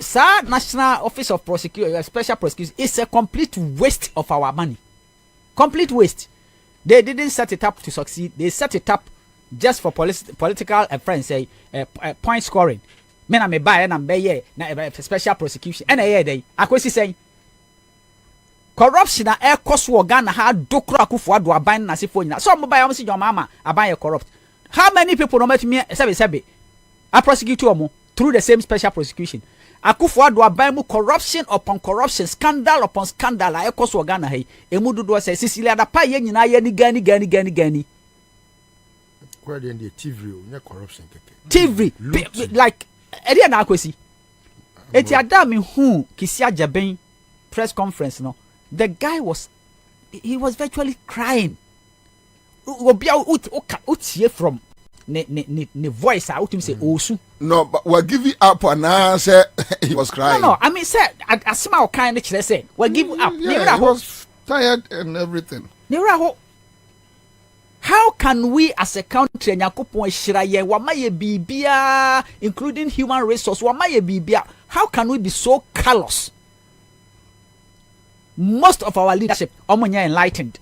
sa National Office of Prosecution, Special Prosecution is a complete waste of our money. Complete waste. They didn't set it up to succeed. They set it up just for political friends say point scoring. Men am buy and am be na special prosecution. And they akwesi say corruption na e cost wo Ghana ha dokro Akufo-Addo aban na sefo nyina. So mo buy am si your mama aban corrupt. How many people no met me sebe a prosecute omo through the same special prosecution? Akufo-Addo aban mu corruption upon corruption, scandal upon scandal e cost wo Ghana hai. Emu dodo say Cecilia da pa ye nyina ye ni gani. Kwa dey the TV o nya corruption keke. TV like area na akwesi. Eti adam hu kisi ajaben press conference no. The guy was virtually crying. Obia utie from ne voice out him say osu. No, but we'll give you up and now say he was crying. No, I mean say asema o kind of say we'll give up. Yeah, he was tired and everything. How can we as a country nyakopon hira ye wamaye bibia including human resource wamaye bibia? How can we be so callous? Most of our leadership omonya enlightened.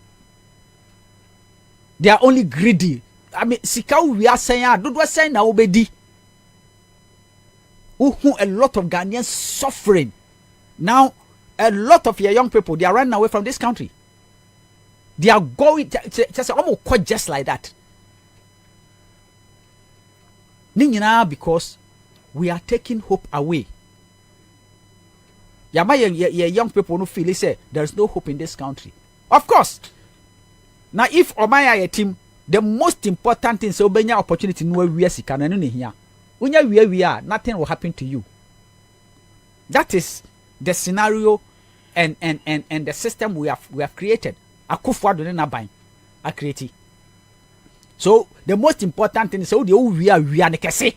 They are only greedy. I mean sika we are saying dodo saying na obedi. A lot of Ghanaians suffering. Now a lot of your young people they are running away from this country. They are going just almost just like that. Because we are taking hope away. Young people who feel say there is no hope in this country. Of course. Now if Omaya team, the most important thing is obenya opportunity no we can here. When we are, nothing will happen to you. That is the scenario and the system we have created. Akufo-Addo ne naban a create. So the most important thing is how we are ne kese.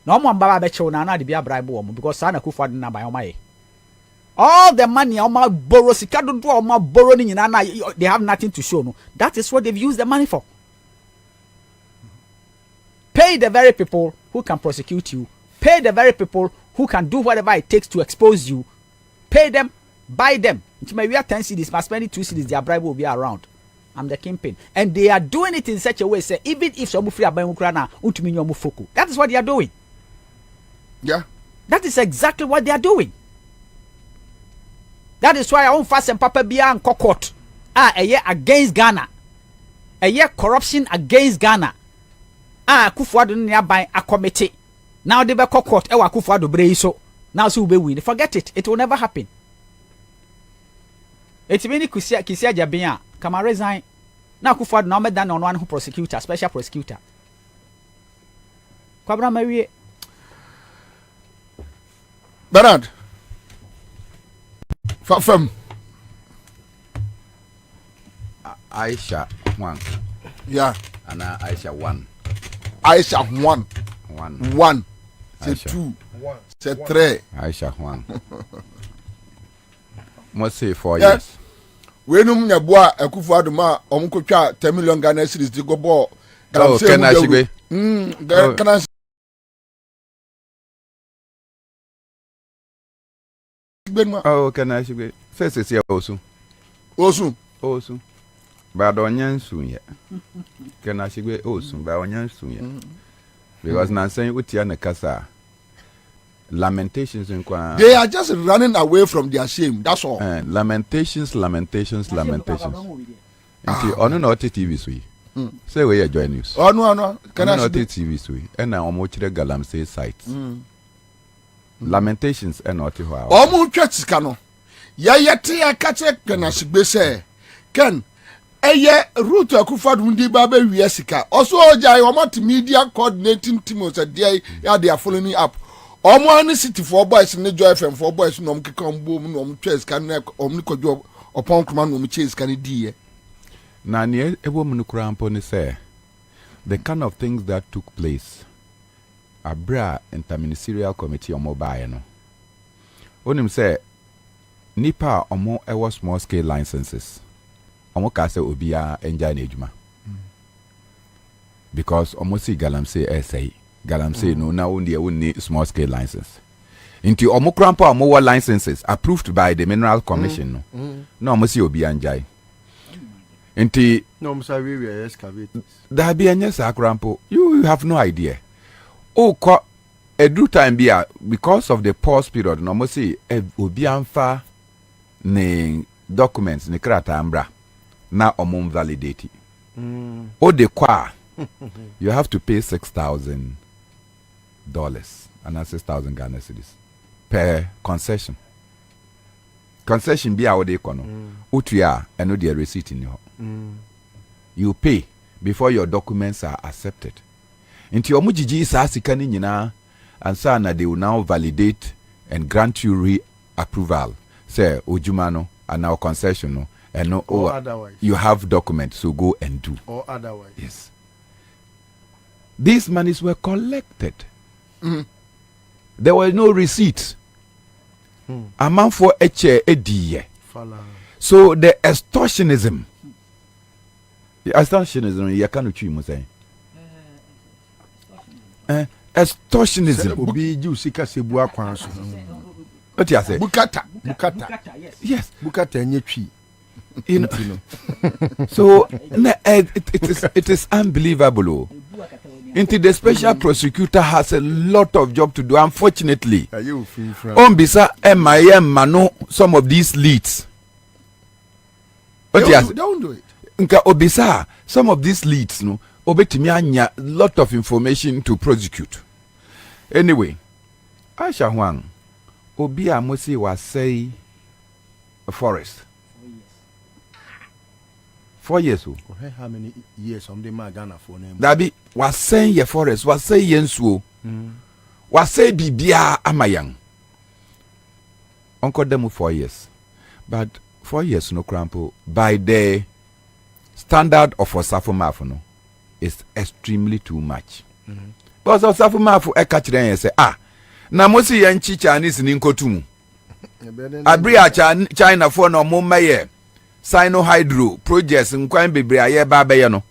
No mo mbaba be chew na de bia bribe wo because sa na Akufo-Addo ne naban o maye. All the money o ma borrow sika dodo o ma borrow ni nyina na they have nothing to show no. That is what they've used the money for. Pay the very people who can prosecute you, pay the very people who can do whatever it takes to expose you, pay them, buy them. We are 10 cities, must spend 2 cities, their bribe will be around. I'm the kingpin. And they are doing it in such a way, say, even if some free are Ukraine, that is what they are doing. Yeah. That is exactly what they are doing. That is why I won't fast and Papa Bia and Kokot a year against Ghana. A year corruption against Ghana. Kufuado nearby a committee. Now they be Kokot, Ewa Kufuado Breiso. Now so we win. Forget it. It will never happen. It's many Kisia Jabia. Come and resign. Now Kufuado now than on one who prosecutor, special prosecutor. Kwabena Bobie. Bernard. Fafem. Aisha 1. Yeah. And Aisha 1. Aisha 1. 1. C'est 2. C'est 3. Aisha 1. Must say 4 years. We no nya boa Akufuado ma omkotwa 10 million Ghana cedis to go ball. Oh, can I shigwe? Can I Oh, can I shigwe? First is here also. Also. But on soon yet. Can I shigwe also? But on soon yet. Because now saying Utiana Casa. Lamentations in they are just running away from their shame. That's all. Lamentations. Until on not TV sweet. Say where you join news. Oh no. Can I not TV sweet? And now I'm watching the Galamsey site. Lamentations and not who are. Omu church cano. Yeti a catch can I say. Ken. Eye root Akufuado ndi babe wiesika. Also jai omot media coordinating team was a day they are following up. Omo city for boys in the Joy FM for boys no mkeka boom no chase can omnikojo upon command no chase can die. Na ne ebo munukura mponi say the kind of things that took place abra interministerial committee omo bae no. Onim say nipa omo ewo small scale licenses. Omo ka say obia enja na ejuma. Because omo si Galamsey say Galamsey no now only small scale license. Into omo krampa omo licenses approved by the Mineral Commission no omo si obi anjai. Into no omo we excavators. There be anya sa krampo. You have no idea. Oh ko edu time bia because of the pause period no omo si obi anfa ne documents ne krata ambra na omo validate. O de kwa you have to pay $6,000 and that's 6,000 Ghana cedis per concession. Concession be our day kono. Utuya and no the receipt in your. You pay before your documents are accepted. Into your mujiji is asikani nyina and sana they will now validate and grant you re-approval. Say ujumano and now concession no and no or otherwise. You have documents so go and do. Or otherwise. Yes. These monies were collected. There were no receipts. A man for a chair a day. So the extortionism. You can't say. Extortionism. What you say? Bukata. Yes. Bukata nyechi. You know. So it is unbelievable. Into the special prosecutor has a lot of job to do. Unfortunately, Ombisa MIM mano some of these leads. But yes, don't do it. Nka Obisa some of these leads no obetimi anya lot of information to prosecute. Anyway, Aisha Huang Obi Amosi was say a forest. 4 years. How many years on the Ghana for name? Dabi was saying your forest, was say yensuo. Was say bibia amayang. Uncle demo 4 years. But 4 years no crampo by the standard of Osafo Mafuno is extremely too much. But Osafo Mafu e catch them and say na mosi yanchi Chinese ni nkotumu. Abria China for no mo maye. Sino hydro projects nkwan bebre aye ba be ye no.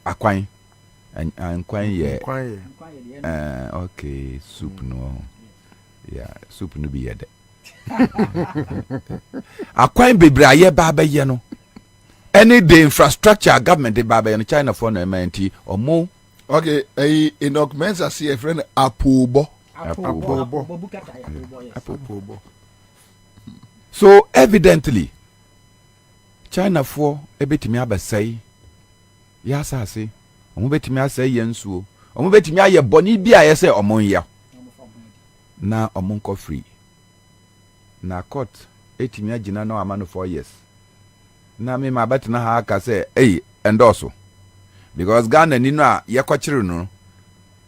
Akwan. and quite okay, soup no. Yeah, soup no be yet. A quite be braye baba yano. Any the infrastructure government the baba in China for no MNT or more. Okay, in augments I see a friend Apubo. So evidently, China for a bit me aba say, yes, I say, I'm bet me I say yensu, I'm bet me I bonny be I say among ya. Na omunko free. Na court, 8 me jina no amano 4 years. Na me my bet na ha ka say, hey, and also. Because Ghana ni no a yakwachiri no.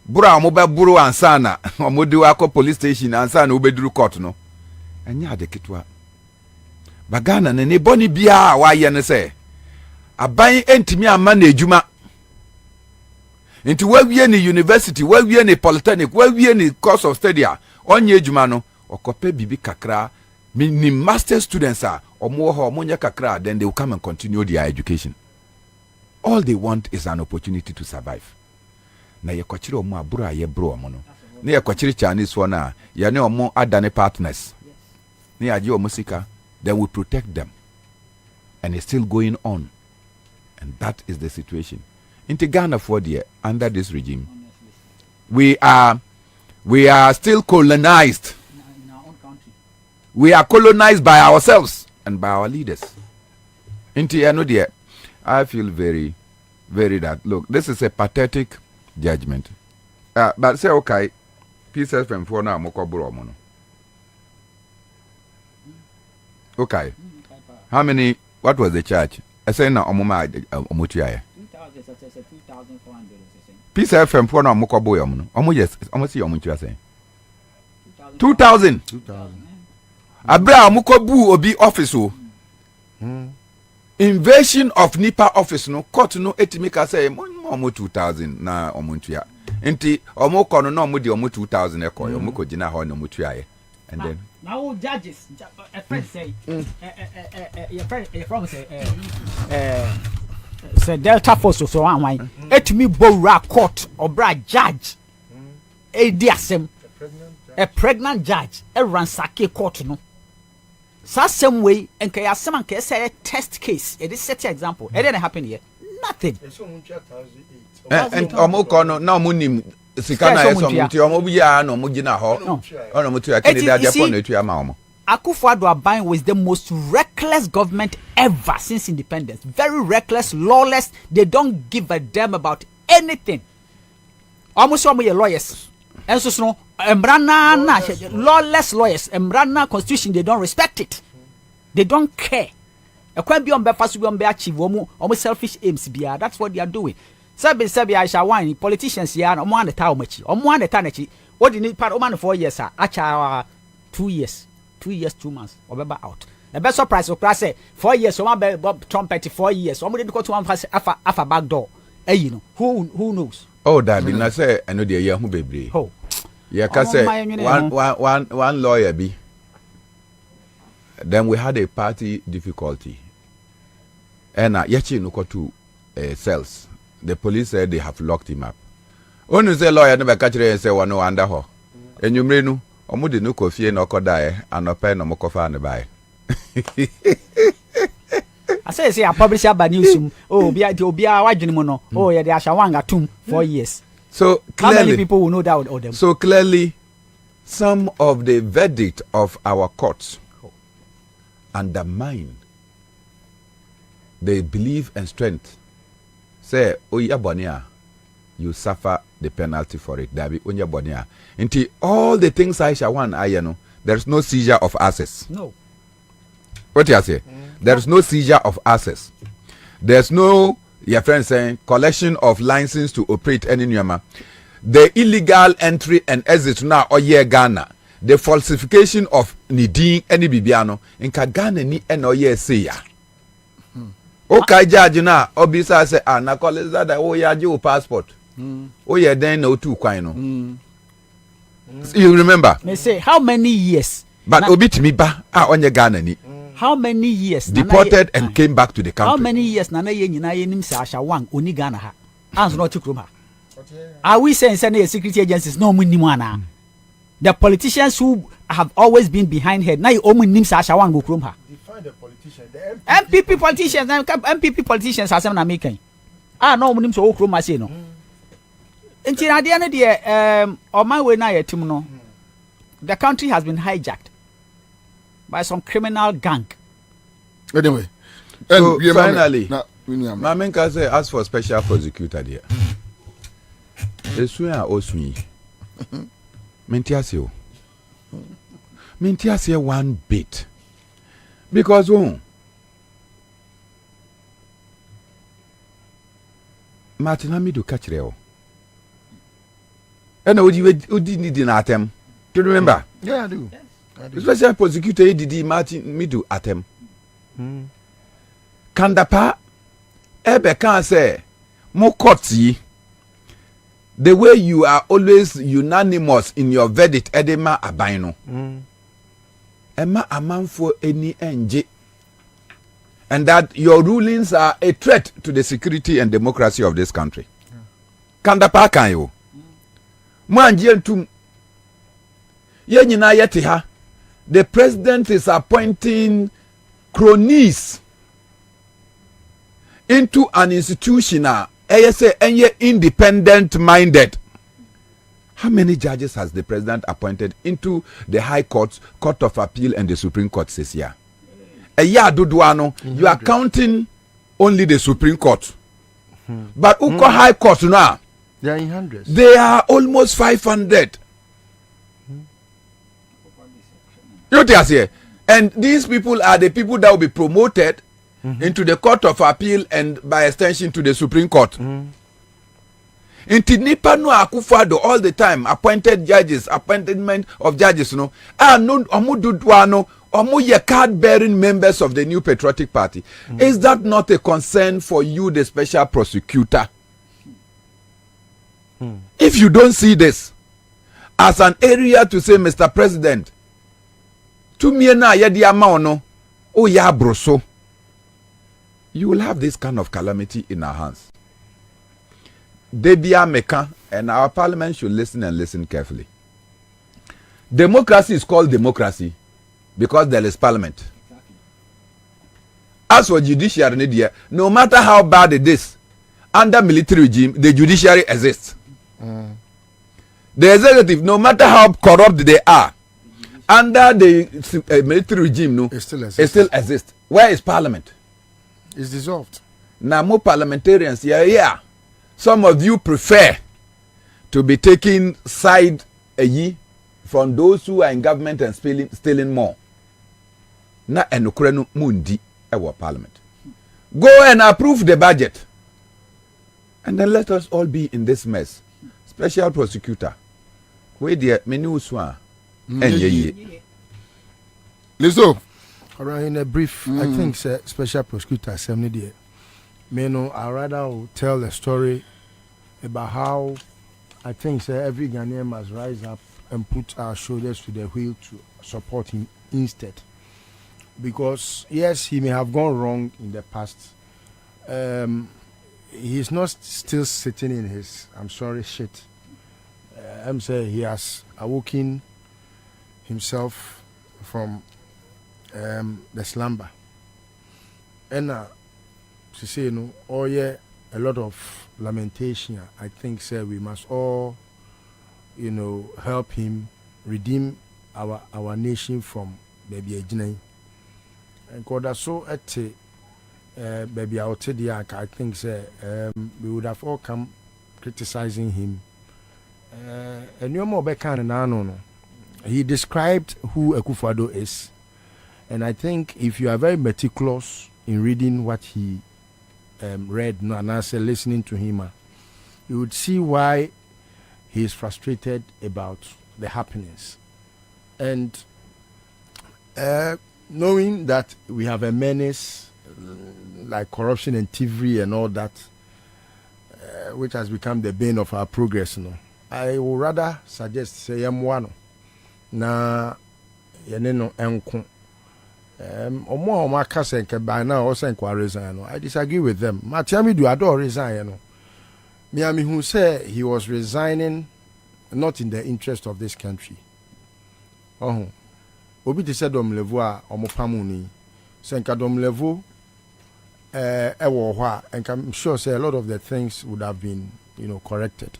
Bura omoba buru ansa na omodi wako police station ansa na obeduru court no. Anya de kitwa. Ba Ghana ne boni bia wa ye ne se. Aban entimi ama na ejuma. Nti wawie ni university, wawie ni polytechnic, wawie ni course of study a onye ejuma no okope bibi kakra ni master students a omo ho omo nya kakra, then they will come and continue their education. All they want is an opportunity to survive. Na ye kwachiri omo aburo aye bro omo no. Na ye kwachiri Chinese one na ye ne omo adane partners. Na ye aje omo sika, then we protect them. And it's still going on. And that is the situation. In Ghana for the under this regime, we are still colonized. In our own country. We are colonized by ourselves and by our leaders. In the I feel very, very that. Look, this is a pathetic judgment. But say okay, peace FM for now mokoburo mono. Okay. How many? What was the charge? I say na omuma omutuaye. 2,400. Peace FM for now mokoboyo mono. Omo yes, omo si omutua say. 2,000. Abra mokobu obi office o. Invasion of Nipa office no court no etimika say omo 2,000 na omuntua. Enti omo kono na omo di omo 2,000 ekoyo omo ko gina ho na omutuaye. And then now judges a friend say your friend say Delta Force so one etimi bowra court obra judge ediasem a pregnant judge a ransake court no so same way and kaya asem an kaya say test case it is set example it didn't happen here nothing and omo kono na omo nim sikana yeso muti omo bia na omo gina ho ono muti akede da dia pon etu ama omo Akufo-Addo Aban was the most reckless government ever since independence. Very reckless, lawless. They don't give a damn about anything. Almost all my lawyers. And so, lawless lawyers. Embrana constitution, they don't respect it. They don't care. Almost selfish aims. That's what they are doing. Sabi I shall wine politicians here. What do you need? Part of 4 years, 2 years. 2 years, 2 months, or out. The best surprise of class 4 years, so one Bob trumpet 4 years. Somebody go to one alpha back door. Hey, you know, who knows? Oh, Daddy, I say, I know the year who baby. Oh, yeah, can say one lawyer be. Then we had a party difficulty. And yet you go to cells. The police said they have locked him up. Only the lawyer never catch and say, one no under her. And you may know. Omudi no kofie no kodae anope no mokofa ne bae. I say I publish about news. Oh, obia wadwene mo no. Oh, ye de ashawanga tum 4 years. So clearly, how many people will know that or them? So clearly, some of the verdict of our courts undermine the belief and strength. Say, oh ya bonia, you suffer the penalty for it. Dabi onya bonia. Into all the things I shall want, there's no seizure of assets. No. What do you say? There's no seizure of assets. There's no, your friend saying, collection of license to operate any Nyama. The illegal entry and exit now, or Ghana. The falsification of Nidin, any Bibiano, in Kagana ni eno say ya. Okay, judge na obisa say, na college that oh yeah, your passport. Oh yeah, then no two kwino. You remember? They say how many years? But obit me ba onye Ghana ni. How many years? Deported and came back to the country. How many years? Nana ye nyina ye nim sa asha wang oni Ghana ha. Ans no chukrum ha. Are we saying sending security agencies no money? The politicians who have always been behind her now you nim Sasha wan go krom ha. Define the politician. The MPP politicians, MPP politicians are some American. No nim so krom ma say no. Nti na de na de on my way na yetim no. The country has been hijacked by some criminal gang. Anyway, so finally, Mamen can say ask for special prosecutor there. Esu ya osui. Mentiasio. Mentiasia one bit. Because Martin Hamidu catch reo. And Odi need in atem. Do you remember? Yeah, I do. The special prosecutor ADD Martin Midu atem. Kandapa Ebe can say mo koti. The way you are always unanimous in your verdict, edema abaino. Emma aman for any NG. And that your rulings are a threat to the security and democracy of this country. Kandapa kan yo. Manjientum. Yenyina yeti ha. The president is appointing cronies into an institution ASA and independent minded. How many judges has the president appointed into the High Court, Court of Appeal, and the Supreme Court this year? You are counting only the Supreme Court. But Uko High Court now, they are in hundreds. They are almost 500. You see, and these people are the people that will be promoted into the Court of Appeal and by extension to the Supreme Court. Inti nipa no akufado all the time appointed judges, appointment of judges no. No omududwano omu ye card bearing members of the New Patriotic Party. Is that not a concern for you, the special prosecutor? If you don't see this as an area to say, Mr. President, to me na yedi amaono o ya broso, you will have this kind of calamity in our hands. Debia Meka and our parliament should listen and listen carefully. Democracy is called democracy because there is parliament. As for judiciary, no matter how bad it is, under military regime, the judiciary exists. The executive, no matter how corrupt they are, under the military regime, it still exists. Where is parliament? It's dissolved. Now, more parliamentarians, some of you prefer to be taking side from those who are in government and stealing more. Na enukrenu mundi ewa parliament. Go and approve the budget. And then let us all be in this mess. Special prosecutor. Where the menu swa. Listen. Alright, in a brief, I think special prosecutor assembly there. I rather will tell a story about how I think every Ghanaian must rise up and put our shoulders to the wheel to support him instead. Because yes, he may have gone wrong in the past. He's not still sitting in his shit. I'm saying he has awoken himself from the slumber. And to say a lot of lamentation. I think we must all help him redeem our nation from baby ejinai. And God so at baby out there, I think we would have all come criticizing him. And no more no. He described who Akufo-Addo is. And I think if you are very meticulous in reading what he read and also listening to him, you would see why he is frustrated about the happenings. And knowing that we have a menace like corruption and thievery and all that, which has become the bane of our progress, I would rather suggest say Yamwano na yeneno enko. By now also resign. I disagree with them. Matiami do adore resign. Miami who said he was resigning not in the interest of this country. Oh, obi te said dom level a omopamu ni. Senka dom level and I'm sure say a lot of the things would have been, corrected.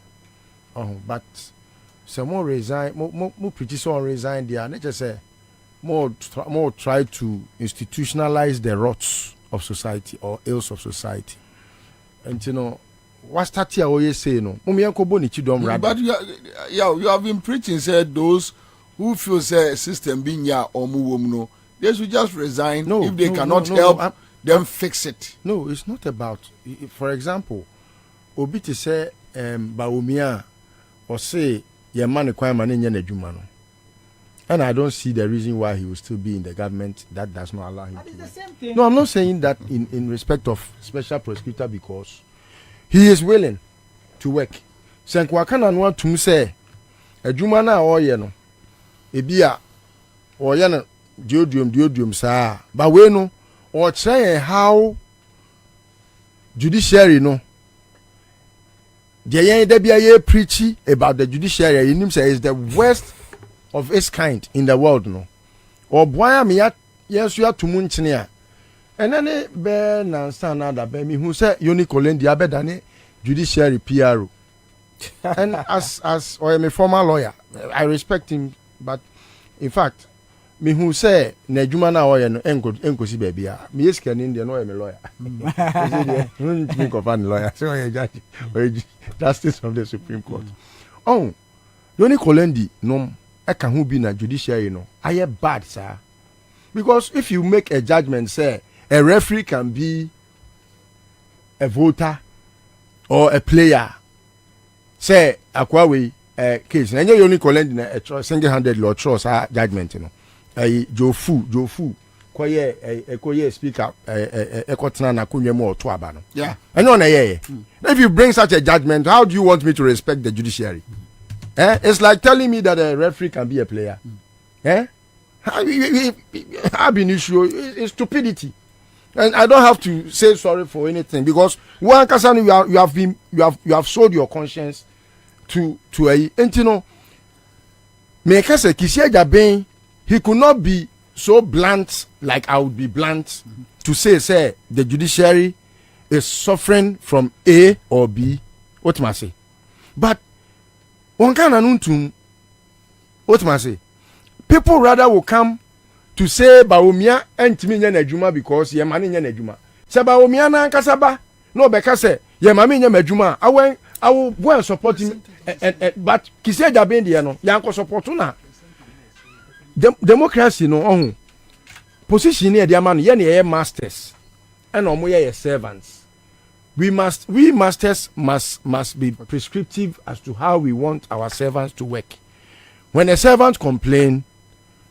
Oh, but some more resign, more pretty so resign there. Not just say more try to institutionalize the rots of society or ills of society. And what start here always say no. But you have been preaching said those who feel say system being ya or move no, they should just resign if they cannot help them fix it. No, it's not about. For example, obi to say Baumia or say your money kwa mani nyene juma no. And I don't see the reason why he will still be in the government. That does not allow him to the same thing. No, I'm not saying that in respect of special prosecutor because he is willing to work. Senkwakana no tum say adwuma na oye no ebia oye no diodium saa but we no or say how judiciary no the yen dey bia ye preachy about the judiciary you him say is the worst of its kind in the world no or boy me yes you are to munchine a and then be na stand na be me who say unicolin dia be dane judiciary PRO and as or a former lawyer I respect him but in fact me who say na adwuma na oye no enkosi ba bia me yeska ni ndie no oye me lawyer don't think of an lawyer so oye judge or justice of the Supreme Court oh unicolin no eka hu bi na judiciary no aye bad sir because if you make a judgment say a referee can be a voter or a player say akwawe case and you only collect a single-handed law trust judgment jofu koye speaker ekotena na kunye mo to aba no yeah and on if you bring such a judgment how do you want me to respect the judiciary it's like telling me that a referee can be a player I've been issue is stupidity. And I don't have to say sorry for anything because one person you have sold your conscience to a me say Kisiaja he could not be so blunt like I would be blunt to say the judiciary is suffering from A or B. What must I say? But one can anuntum what must I say? People rather will come to say Baumia entimi nya na adwuma because ye mane nya na adwuma se Baumia na kasaba no beka say ye mame nya adwuma I will go and support him but Kisiaja ben de no yanko support na democracy no ohun position e de man ye na ye masters and omo ye servants we masters must be prescriptive as to how we want our servants to work. When a servant complain,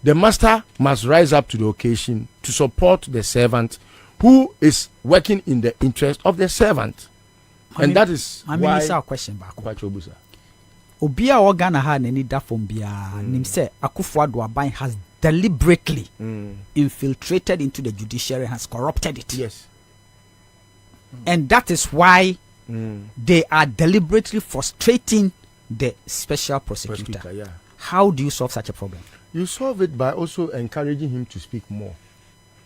the master must rise up to the occasion to support the servant who is working in the interest of the servant. And that is why a question back. Obia organa ha na ni da from bia nim say Akufo-Addo Aban has deliberately infiltrated into the judiciary and has corrupted it. Yes. And that is why they are deliberately frustrating the special prosecutor. Yeah. How do you solve such a problem? You solve it by also encouraging him to speak more,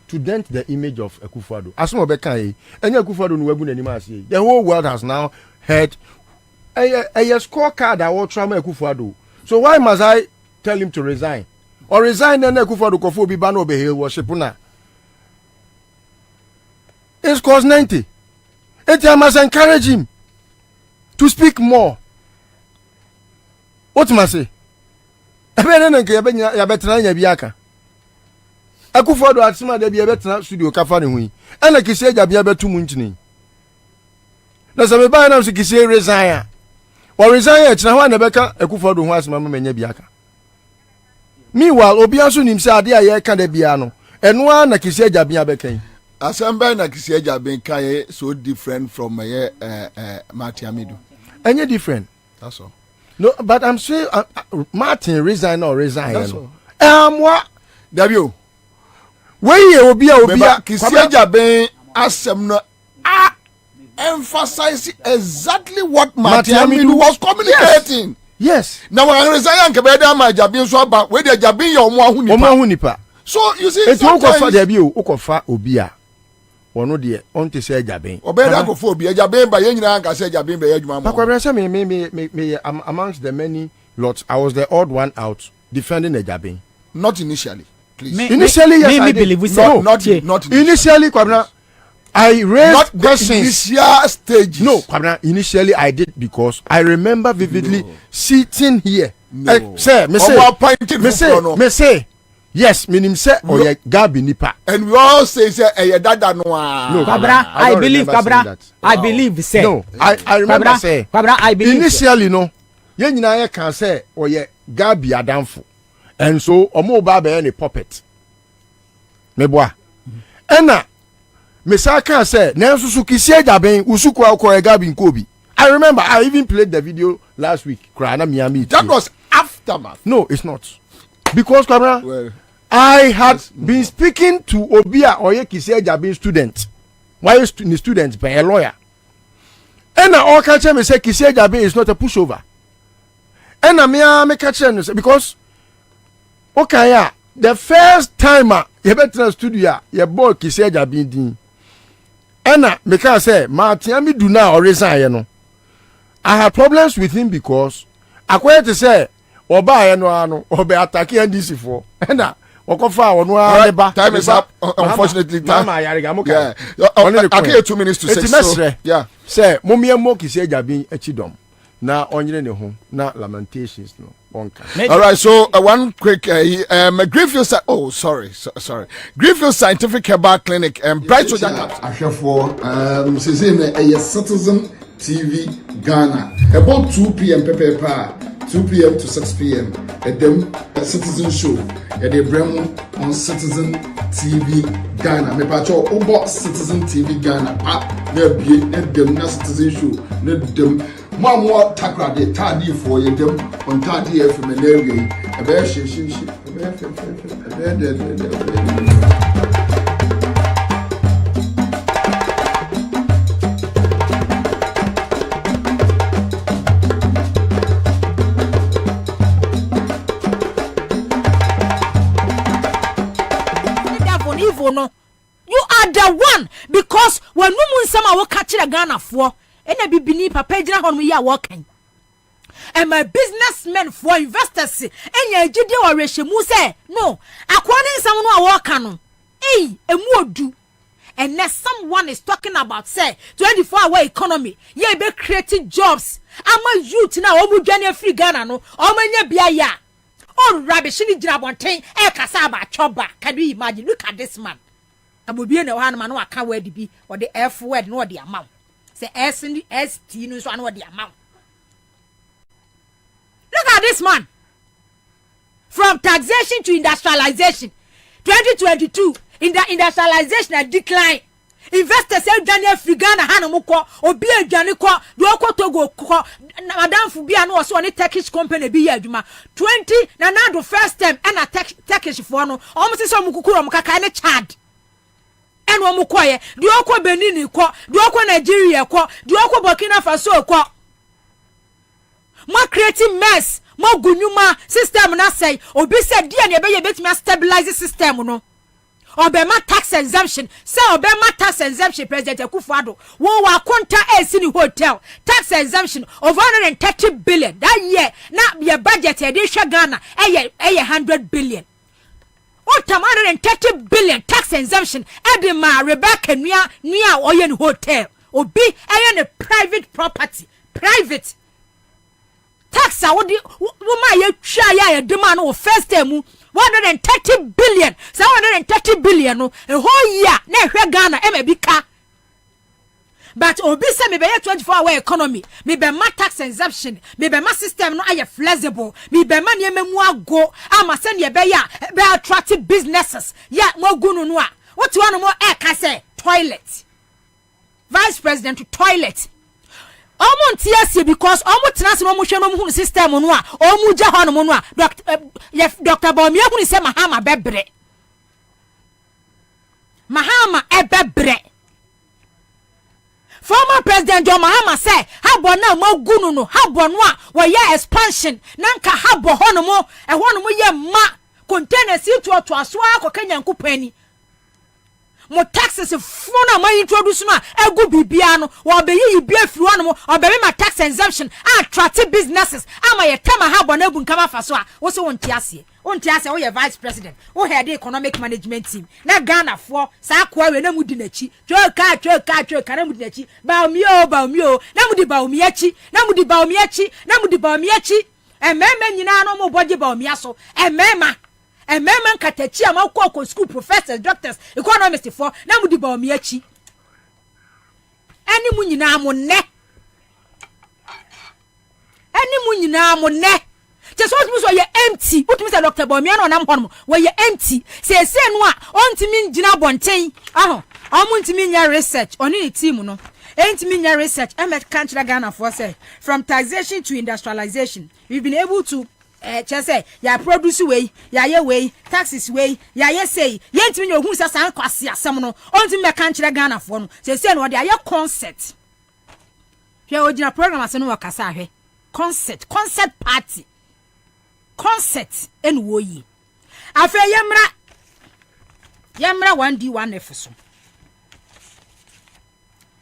to dent the image of Akufo-Addo. The whole world has now heard a scorecard that will trauma Akufo-Addo. So why must I tell him to resign? Or resign then Akufo-Addo kofo bi bano be hill worshipuna. It's cause 90. And I must encourage him to speak more. What must I say? Ya betra nya biaka Akufo-Addo atsima da bia betra studio kafa ne hui ana Kisiaja bia betu munchini na se me ba na so Kisiaja resign or resign e tira ho na beka Akufo-Addo ho asima menya biaka meanwhile obi aso nim se ade aye ka da bia no eno a na Kisiaja bia bekan asamba na Kisiaja ben kai so different from Matiamidu any different that's all. No, but I'm saying Martin resign or resign. That's all. What? W. Where you obia Kisiaja ben asem no emphasize exactly what Matiamidu was communicating. Yes. Now I resign Kebeda my Jabin so about where the Jabin your Hunipa. So you see, it's Okofa debut, Okofa Obia. Or no dear, on to say Jabin. Obeda go for Jabin by Yenga can say Jabin by me amongst the many lots. I was the odd one out defending the Jabin. Not initially, please. Initially, yes, I believe we said not initially, Kwabena. I raised not questions. Initial stages. No, Kwabena, initially I did because I remember vividly sitting here. No. Say, me say, yes, meaning say, or ye Gabi Nipa. And we all say, dada no. No, Kwabena, I believe, Kwabena, I believe, say. No, I remember Kwabena, say. Kwabena, I believe. Initially, no, ye nyina can say, or ye Gabi Adamfo. And so, omo ba be any puppet. Meboa. Ena, Mesaka said, Nansu Suki Jaben, Usuku Alcoa Gabi Kobi. I remember, I even played the video last week. Krana Miami. That was aftermath. No, it's not. Because, Kwabena, I had been speaking to Obia Oye Kise Jabin student. Why is the student by a lawyer? And I all catch him and say Kise Jabin is not a pushover. And I me catch him because okay, yeah, the first timer you better studio, your boy Kise Jabin din. And me can say, Matiami do now or resign, you know. I had problems with him because I quite to say, Oba no Oba attacking NDC for. And time is up. Unfortunately, time. Yeah. Okay, 2 minutes to 6. So, yeah. Say, Mumia Moki say Jabin Echidom. Na onyere ne ho na lamentations no onka. All right, so one quick Greenfield sorry. Greenfield Scientific Herbal Clinic Bright Soldier Ahwefo say na Citizen TV Ghana about 2 p.m. Pepe 2 p.m. to 6 p.m. at them Citizen Show at the Bremo on Citizen TV Ghana. Me pacho obo Citizen TV Ghana na bie at them na Citizen Show na them Mamo takra de tadi for you them on tadi FM and area. A bear she no. You are the one because when no mun sama wo catch the Ghana for ena bibini papa gina hon ya working. And my businessmen for investors enya gide o rehemu say no akwani nsam no a work no. Emu odu. And now someone is talking about say 24-hour economy. Ye be creating jobs. Ama youth na omu dwane free Ghana no. Omanya bia ya. Oh rubbish ni gira bonten e kasa ba choba. Can you imagine? Look at this man. Abobie na wan man no aka word bi or the F word no the amount. Say S and ST no so no the amount. Look at this man. From taxation to industrialization. 2022 in the industrialization and decline. Investors say Daniel Frigana Hanamoko or be a Janiko, Doko Togo, Madame Fubia no so any Turkish company be Yaduma. 20 now the first time and a Turkish for no almost some Mukura Mukakane Chad. And one Mukoye, Doko Benini, Doko Nigeria, Doko Burkina Faso, more creating mess, more Gunuma system na say, or be said, dear, you bet me stabilize the system no. Obema tax exemption say Obema tax exemption President Akufo-Addo wo wa konta esini hotel tax exemption of 130 billion that year na your budget e dey hwe Ghana eye 100 billion otam 130 billion tax exemption e ma Rebecca nua oye ni hotel obi eye ne private property private tax a wo ma ye twa ya de ma no first time 130 billion 730 billion no a whole year na hwe Ghana e ma bika but obi say me be 24-hour economy me be ma tax exemption me be ma system no aye flexible me be ma niam mu ago ama se ne be ya be attract businesses ya mo gunu no a what one more e ka say toilet vice president to toilet omo ntiasie because omo tenase no mo hwe no mo system no a omo gya ho no no a Dr. Bobie hunu se Mahama bebre Mahama ebebre former president John Mahama say habo na mo gunu no habo no a wo ye expansion nanka habo hono mo e hono mo ye ma container si to aso akọ Nyankopɔn ani mo taxes funa ma introduce no egu bibia no wo be yi bia firi hono mo obe ma tax exemption attract businesses ama ye tama habo na ebu nkama fa so a wo se won tiase wo ye vice president wo head economic management team na Ghana for sa kwa we na mudi nachi twa na mudi nachi ba mi o na mudi ba mi achi emema nyina no mo boje ba mi aso emema nkatachi amakọ school professors doctors economists for na mudi ba mi achi eni mu nyina mo ne just what means you empty. What means Dr. Bomiano nam hono we empty. Say no a ontimi ngina bonten. Omuntimi nya research oni ni team no. Entimi nya research emet country Ghana for say from taxation to industrialization. We've been able to say ya produce way, ya ye way, taxes way, ya ye say yentimi nya ohun sasa kwase asem no. Ontimi country Ghana for no. Say no dey concept. Hwe ogina program ase no wakasa hwe. Concept party. Concert en woyi afa yemra 1D1F so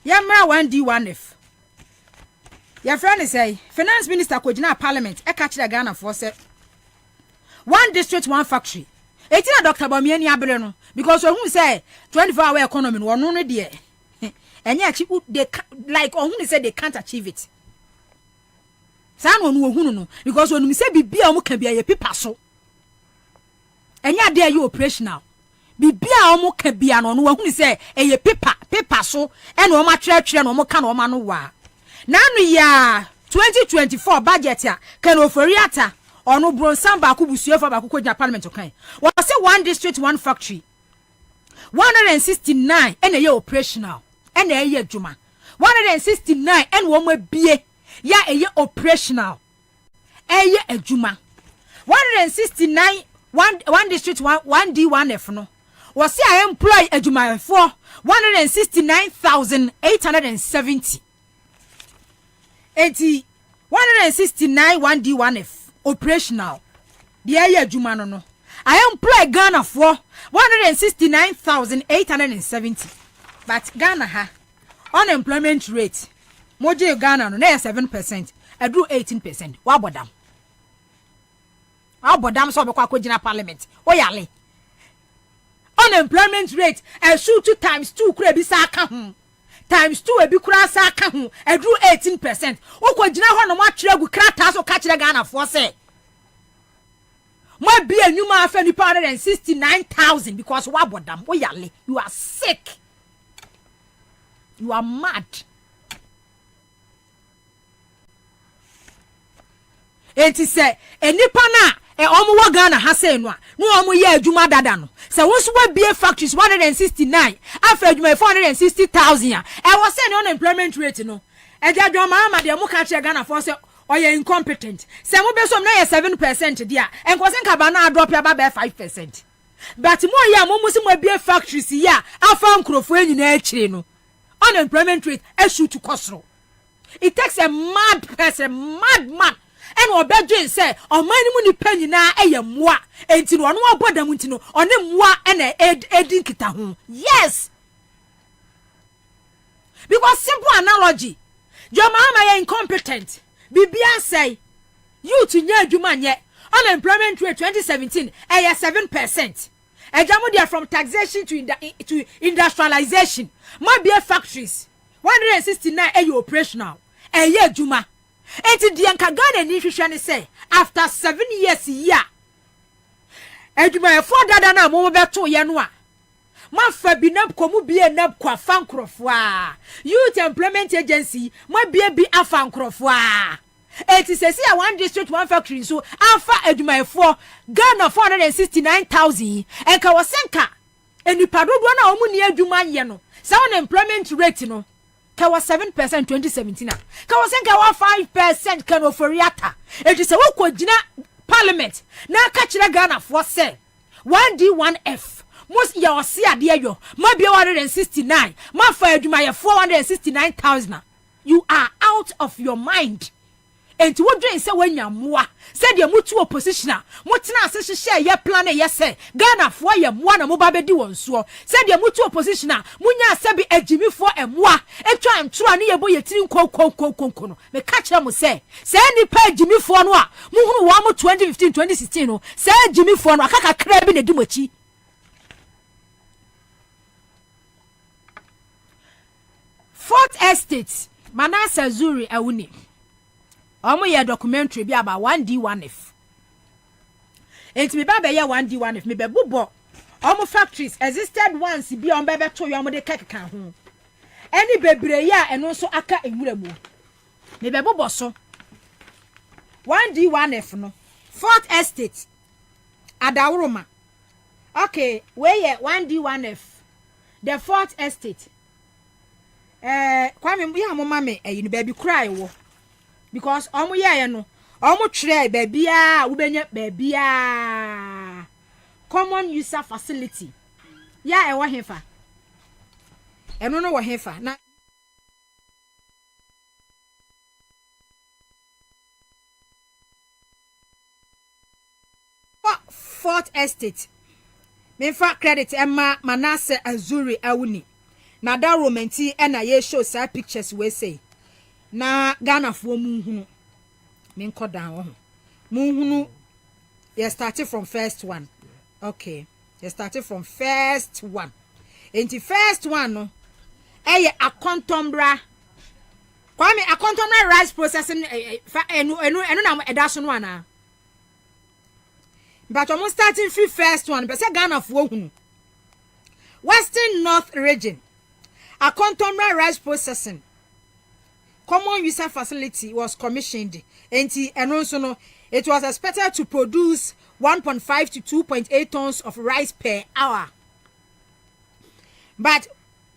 yemra 1D1F your friend say finance minister Kwabena parliament e ka kire Ghana for say one district one factory etina Dr. Bomiani abere no because ohun say 24-hour economy no no de enye achi they like ohun say they can't achieve it. San no ohunu no because onum se bibia o ka bia ye paper so enya de ye operational bibia o ka bia no ohunu se ye paper so e na o ma twetwe no o ka no ma no wa na no ya 2024 budget ya kan oforiata ono bronsan ba ko busuo fa ba ko Kwabena parliament kan we say one district one factory 169 e na ye operational e na ye adwuma 169 e na o ma bie ya eye operational eye adwuma 169 one district 1D1F no was say employ adwuma for 169,870 169 1D1F operational the eye adwuma no I employ Ghana for 169,870 but Ghana ha unemployment rate Moje Ghana no na 7%, edu 18%. Wa bodam so be kwa Kwabena parliament. Oyale. Unemployment rate shoot 2 times 2 kura bi sa aka ho. Times 2 ebi kura sa aka ho, edu 18%. Kwabena ho no mo atwere gu krata so ka kire Ghana for say. Mo bi enuma afa ni 169,000 because wa bodam. Oyale. You are sick. You are mad. Enti se enipa na omo wa Ghana ha se no a no omo ye adwuma dada no se wonso wa bie factories 169 afa adwuma 460,000 a was say no unemployment rate no ejadwo ma de mo ka kire Ghana for say oye incompetent se mo be so na ye 7% dia enko se nka ba na drop ya ba 5% but mo ye mo musi mo bie factories ya afa nkrofo enyina akire no unemployment rate shoot to kosro. It takes a mad person, mad man. And obedient say, on my money penny na moa, and to one more bodamutino, on them moa and a edin kitahun. Yes. Because simple analogy. Your mama incompetent. Bibia say, you to near Juman yet. Unemployment rate 2017, 7%. A jamudia from taxation to industrialization. Might be factories. 169 operational. A year Juma. Eti dianka Ghana ni hwehwe say after 7 years year eduma for dada na mo beto ye no a ma fa bi na komu bi na kwa fankrofo a youth employment agency ma bi afankrofo a eti sesi a one district one factory so afa eduma for Ghana 469,000 enka wasenka enipa dodo na omu ni eduma ye no sa unemployment rate no was 7% 2017. Kawasenka wa 5% kano foriata. It is a woko jina parliament. Na kachira Ghana for say 1D1F. Most ya see a dear yo, ma be 169, ma for you 469,000. You are out of your mind. And to what say when you're more, said your mutu oppositioner, Mutina says share your plan, yes, say, Ghana for your one mobile do on so, said your mutu oppositioner, Munya Sabi a Jimmy for a moi, a try and try near boy a tin co, me catch them say, any pay Jimmy for noa, Muhu 2015 2016, say Jimmy for no, Kaka crab in a dumachi. Fourth Estate, Manasa Zuri Awuni. Omo ye documentary bi about 1D1F. Enti me ba be ye 1D1F me be bubo. Omo factories existed once bi on bebe to yo mo de keke kan ho. Any bebre ya eno so aka ewura mu. Me be bubo so. 1D1F no. Fourth Estate. Adawroma. Okay, where ye 1D1F. The Fourth Estate. Kwame ya mo mame you baby cry wo. Because omo ye no omo tire babia wo benya babia common user facility ya e wo hefa eno no wo hefa na Fourth Estate mefa credit emma Manase Azuri Awuni na da romanti e na ye show sa pictures we say na Ghana fo munhunu me nko dan wo munhunu you started from first one. Okay, you started from first one. Enti first one no eye akontombra kwame akontombra rice processing enu na edaso no ana but almost starting free first one be say Ghana fo hunu Western North region akontombra rice processing common user facility was commissioned and it was expected to produce 1.5 to 2.8 tons of rice per hour. But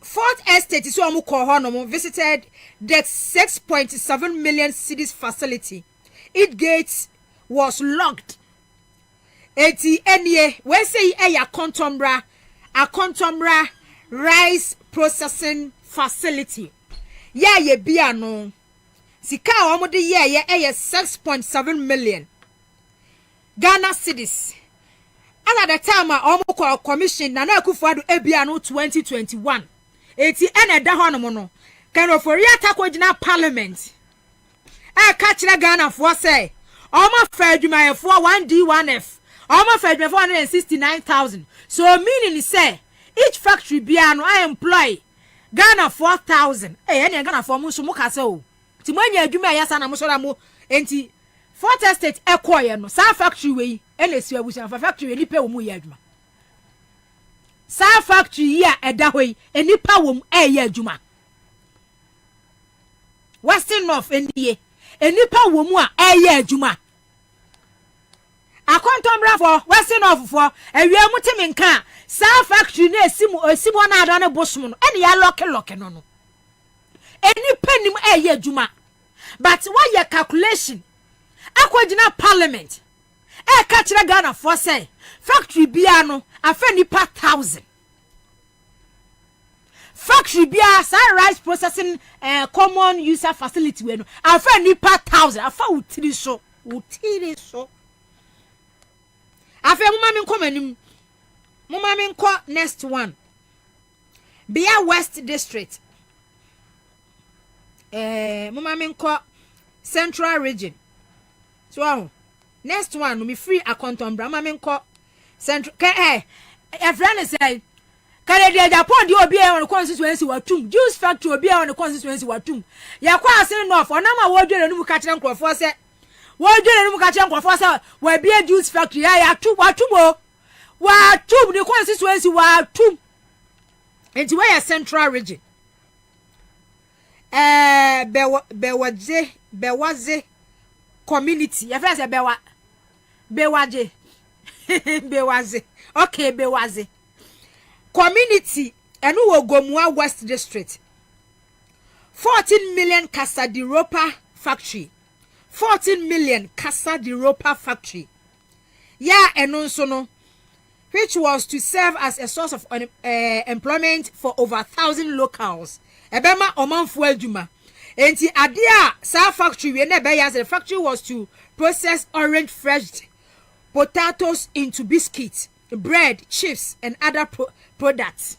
Fourth Estate is visited the 6.7 million cities facility. Its gates was locked. We say a contombra rice processing facility. Yeah, ye bia no. Sika omo de ye 6.7 million Ghana cedis. And at the time omo commission na Akufo-Addo ebia no 2021. Eti ene da ho no no. Kan ofori atako gina parliament. Ka kire Ghana for say omo fa adwumayefo 1D1F. Omo fa adwumayefo 169,000. So meaning say each factory bia no I employ Ghana 4,000. Any Ghana for musu mukase o. Ti manya adwuma yasa na musora mu enti Fourth Estate ekoye no sa factory we elesu abusia factory ni pe wo mu ye adwuma. Sa factory ya eda hoi enipa wo mu ye adwuma. Western North ndie enipa wo mu a ye adwuma. Akontombra for Western North for ewie mu timi nka sa factory na esimu na adane bosum no ene ya lock no eni penim ye adwuma but why your calculation akwagina parliament ka kire Ghana for say factory bia no afa nipa 1,000 factory bia sa rice processing common user facility we no afa nipa 1,000 afa utiri so afa mu mami nko next one Bia West District mu mami nko Central Region so next one no me free akontombra mami nko Central friend say Canada Japan di obi on constituency watum juice factory obi on constituency watum ya kwa asin north onama wodwere no mu ka kire nkrofo se we be a juice factory ya watum the constituency watum into where Central Region bewaze community ya first bewaje bewaze okay bewaze community enu Ogomua West District 14 million Casa de Ropa factory 14 million Casa de Ropa factory ya enu nso no which was to serve as a source of employment for over 1,000 locals. Ebema omanfo adwuma. Enti ade a sa factory we na be the factory was to process orange fresh potatoes into biscuits, bread, chips and other products.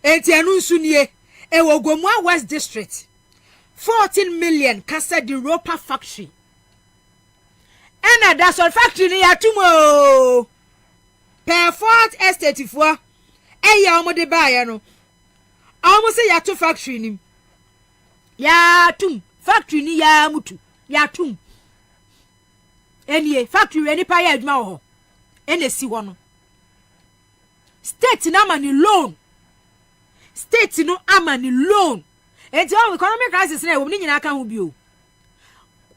Enti anu nsu nie ewo Gomua West District 14 million kasa di ropa factory. Ena that's all factory ni yatumo. Perfort estate fo eya omode ba ya no. Almost say yatu factory ni. Yatum factory ni ya mutu. Yatum. Enie factory we ni pa ya adwuma ho. Ene si wo no. State na mani loan. State no amani loan. Enti economic crisis na wo ni nyina ka ho bio.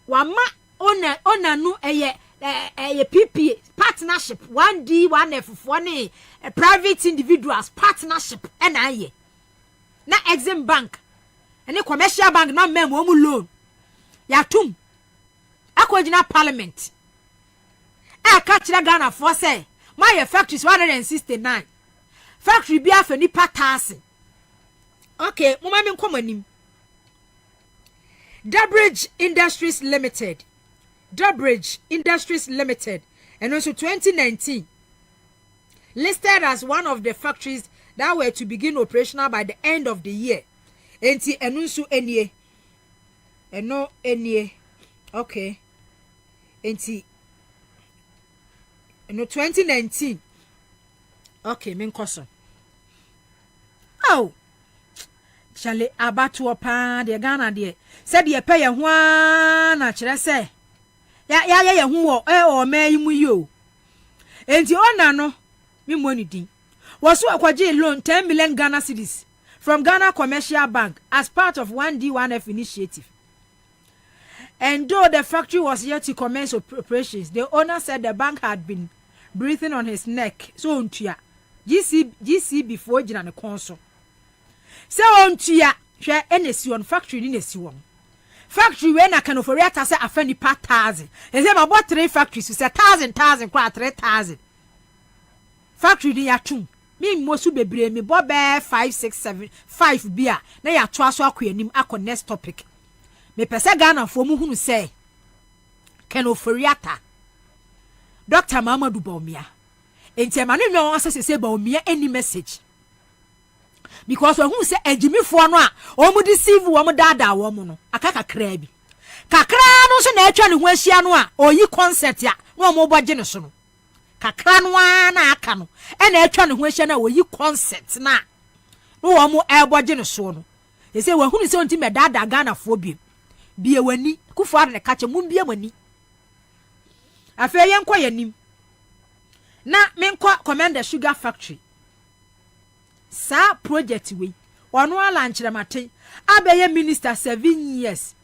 Wama ona no eye PPA partnership 1D 1F for ne private individuals partnership na aye. Na Exim Bank ene commercial bank na mem wo mu loan. Yatum. Akwagina parliament. Aka kira Ghana for say my factories 169. Factory bia fa nipa taase. Okay, mama me nkomanim. Durbridge Industries Limited. And also 2019 listed as one of the factories that were to begin operational by the end of the year. Enti enunsu enie. Eno enie. Okay. Enti eno 2019. Okay, minkoso. Oh. Chale abatu opa de Ghana de. Said ye pay ho na kire say. Ya hu o me yimu yo. Enti ona no me money din. Was so akwaje loan 10 million Ghana cedis from Ghana Commercial Bank as part of 1D 1F initiative. And though the factory was yet to commence operations, the owner said the bank had been breathing on his neck. So ontua GC before jina ne konso. Se ontua hwe enesi on factory ni nesi won. Factory we na kanoforiata se afani pa 1,000. Eze ma bought 3 factories se 1,000 kwa 3,000. Factory ni yatum. Mi mosu bebre mi bo be 5 6 7 5 bia na ya to aso akwanim akọ next topic. Me pese Ghana fo mu hunu se kanoforiata Dr. Mamadou Bawumia. Enti ma no nwa asese se Bawumia any message. Because when who say ejimi fo no a o mu deceive wo mu dada wo mu no akaka kra bi kakra no so na atwa ne ho ahia no a oyi concept ya no mo boje ne so no kakra no na aka no e na atwa ne ho ahia na oyi concept na no wo mu e boje ne so no e say when who say onti me dada Ghana fo bi wani kufu ar ne kache mu bie mani afa ye nkwa yanim na me nkwa Commander Sugar Factory. Sa project we ono ala nkyeremate abeye minister 7 years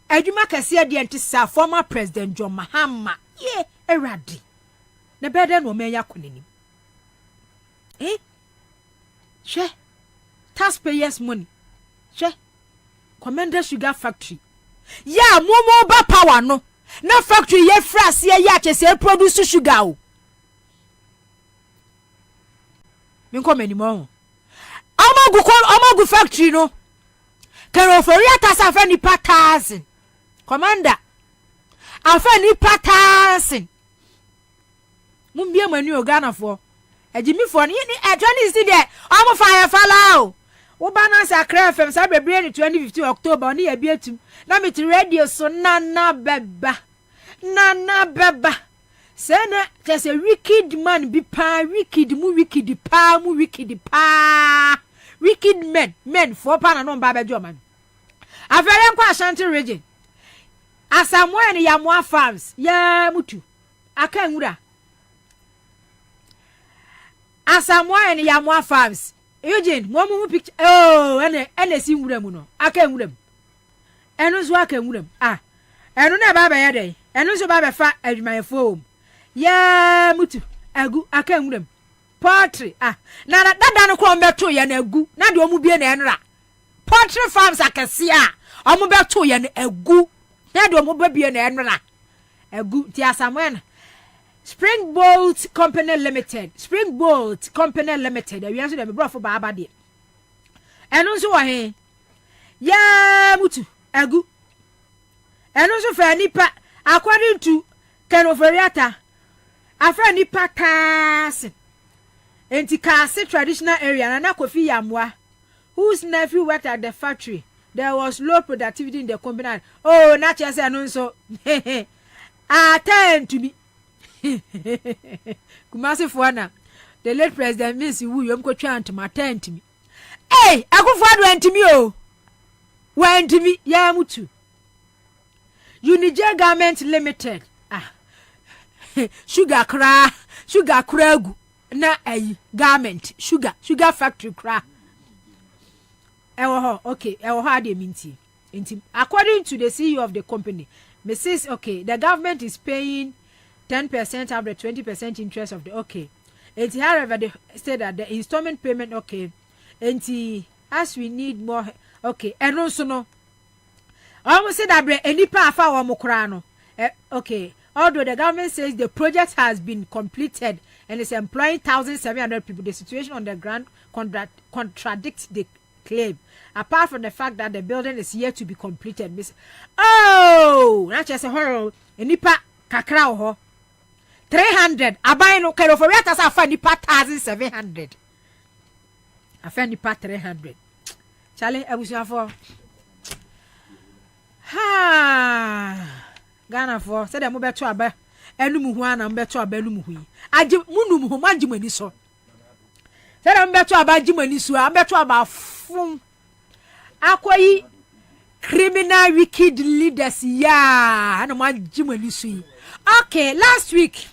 adwuma kase de enti sa former president John Mahama ye eradi na bede no menya konani she taxpayers money she Commander Sugar Factory ya momo ba power no na factory ye frase ye ya kese produce sugar o minko menimo amagu factory no kanoforiata sa fa ni patas commander afa ni patas mumbie manu o Ghana for ejimi for ni atwani si de amo fire falao wo bana sa kra fm sa bebre ni 2015 October ni ya bietum na me ti radio so nana beba Sena just a wicked man be pa wicked men for pan no baba joman. A very kwa Ashanti region. Asamwa ni Yamwa farms ya mutu. Akangura. Asamwa ni Yamwa farms. Eugene, mo picture. Oh, ene si ngura mu no. Akangura. Eno so akangura. Ah. Eno na baba ya dey. Eno so baba fa adwumayefo. Ya mutu agu akanwuram poultry na dada no ko mbeto ye na agu na de omu bie na enra poultry farms akase omu beto ye na agu na de omu bie na enra agu ti asamwen Springbolt Company Limited. Springbolt Company Limited. We answer them brought for Baba de. And also wahe. Ya mutu egu. And also for nipa according to Ken Oferiata. Afra nipa tas. Enti Kase traditional area and Kofi Yamwa, whose nephew worked at the factory. There was low productivity in the company. Oh, not just so. Attend to me. Kumasi Fuana, the late president Miss William Cochran to attend to me. Hey, I go forward went to me. Oh, went to me. Yamutu. Unija Garment Limited. Ah, sugar cragu. Na a garment, sugar factory cra. Okay, according to the CEO of the company, Mrs. Okay, the government is paying 10% of the 20% interest of the okay. And however, they said that the installment payment okay. And as we need more okay, and also no. I almost said that any part of our mokrano. Okay. Although the government says the project has been completed and is employing 1,700 people, the situation on the ground contradicts the claim. Apart from the fact that the building is yet to be completed, oh, not just a horror. Nipa kakra ho 300. Abai no kero for retas afa nipa 1,700. Afa nipa 300. Chale abusia for. Ha. Ghana for said them beto aba enum hu ana beto aba enum hu agi munum hu mangi mani so said them beto aba agi mani so beto aba fum akoyi criminal wicked leaders ya ana mangi mani so okay last week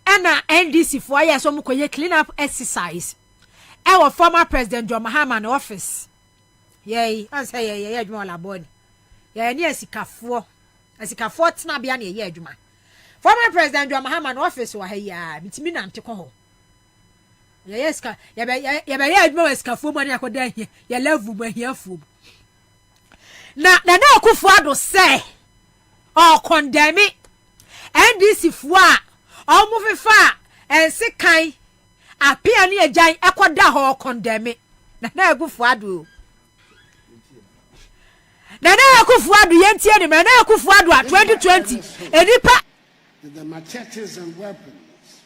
ana NDC for ya so mkoye clean up exercise our former president John Mahama office yey I say yeah adwuma la body ya ni asikafoɔ tena bia na yɛ adwuma former president John Mahama office wa ha ya mitimi nante kɔ hɔ ya yeska ya be yɛ adwuma wa asikafoɔ mu na akoda hia ya level mu ahiafoɔ na akufo ado sɛ o condemn NDC fo a ɔmo fefa ense kan apia ne agyan ekoda hɔ condemn na akufo ado Nana Akufuadu yentie ni Nana Akufuadu 2020 enipa the machetes and weapons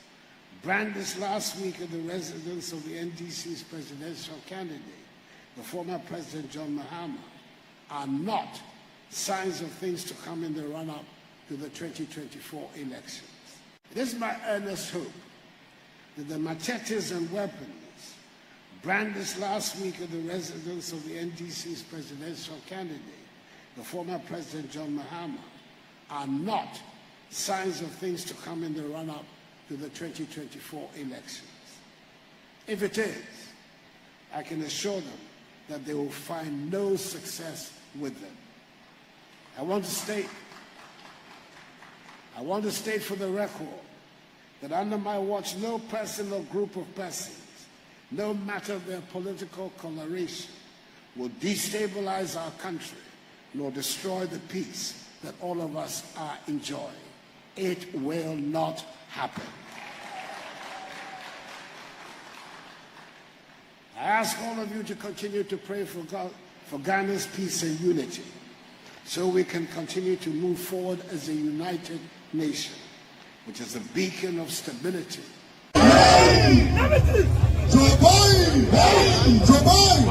brandished last week at the residence of the NDC's presidential candidate, the former President John Mahama, are not signs of things to come in the run-up to the 2024 elections. It is my earnest hope that the machetes and weapons brandished last week at the residence of the NDC's presidential candidate, the former President John Mahama, are not signs of things to come in the run-up to the 2024 elections. If it is, I can assure them that they will find no success with them. I want to state for the record that under my watch, no person or group of persons, no matter their political coloration, will destabilize our country nor destroy the peace that all of us are enjoying. It will not happen. I ask all of you to continue to pray for Ghana's peace and unity so we can continue to move forward as a united nation, which is a beacon of stability. Show your weapon. Show your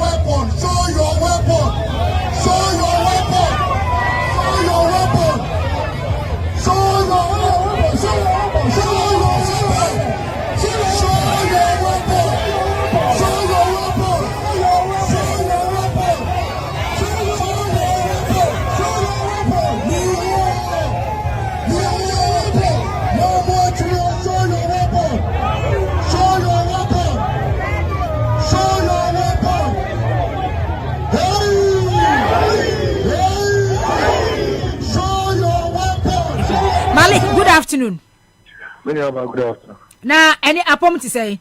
weapon. Show your weapon. Show your weapon. Show your weapon. Show your weapon. Show your weapon. Show your weapon. Show your weapon. Show your weapon. Show your weapon. afternoon. Good afternoon. Na any appointment to say?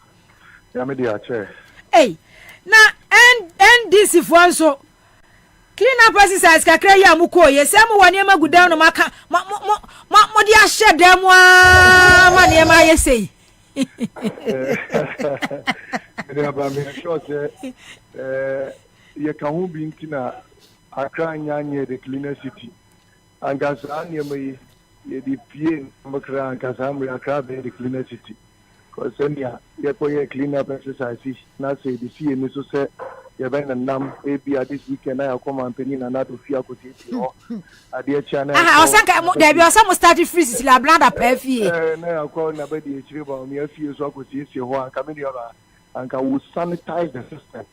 Yeah, me dear chair. Hey, na NDC for so clean up exercise kakra ya muko ye se mo wane ma gudan no maka mo dia hye dem ma ne ma ye sei. Me ba me sure say ye ka hu bi ntina akra nyanye the cleaner city. Angasa ne mai ye di pie makra angasa mu akra be the cleaner city. Cause enya ye ko ye clean up exercise na say the see me so say ye ben nam ebia this weekend I come and penny na to fia ko ti o ade channel osanka there be osam start free sisi la blanda pa fie na ko na be di chire ba me fie so ko ti ho anka me di ora anka we sanitize the system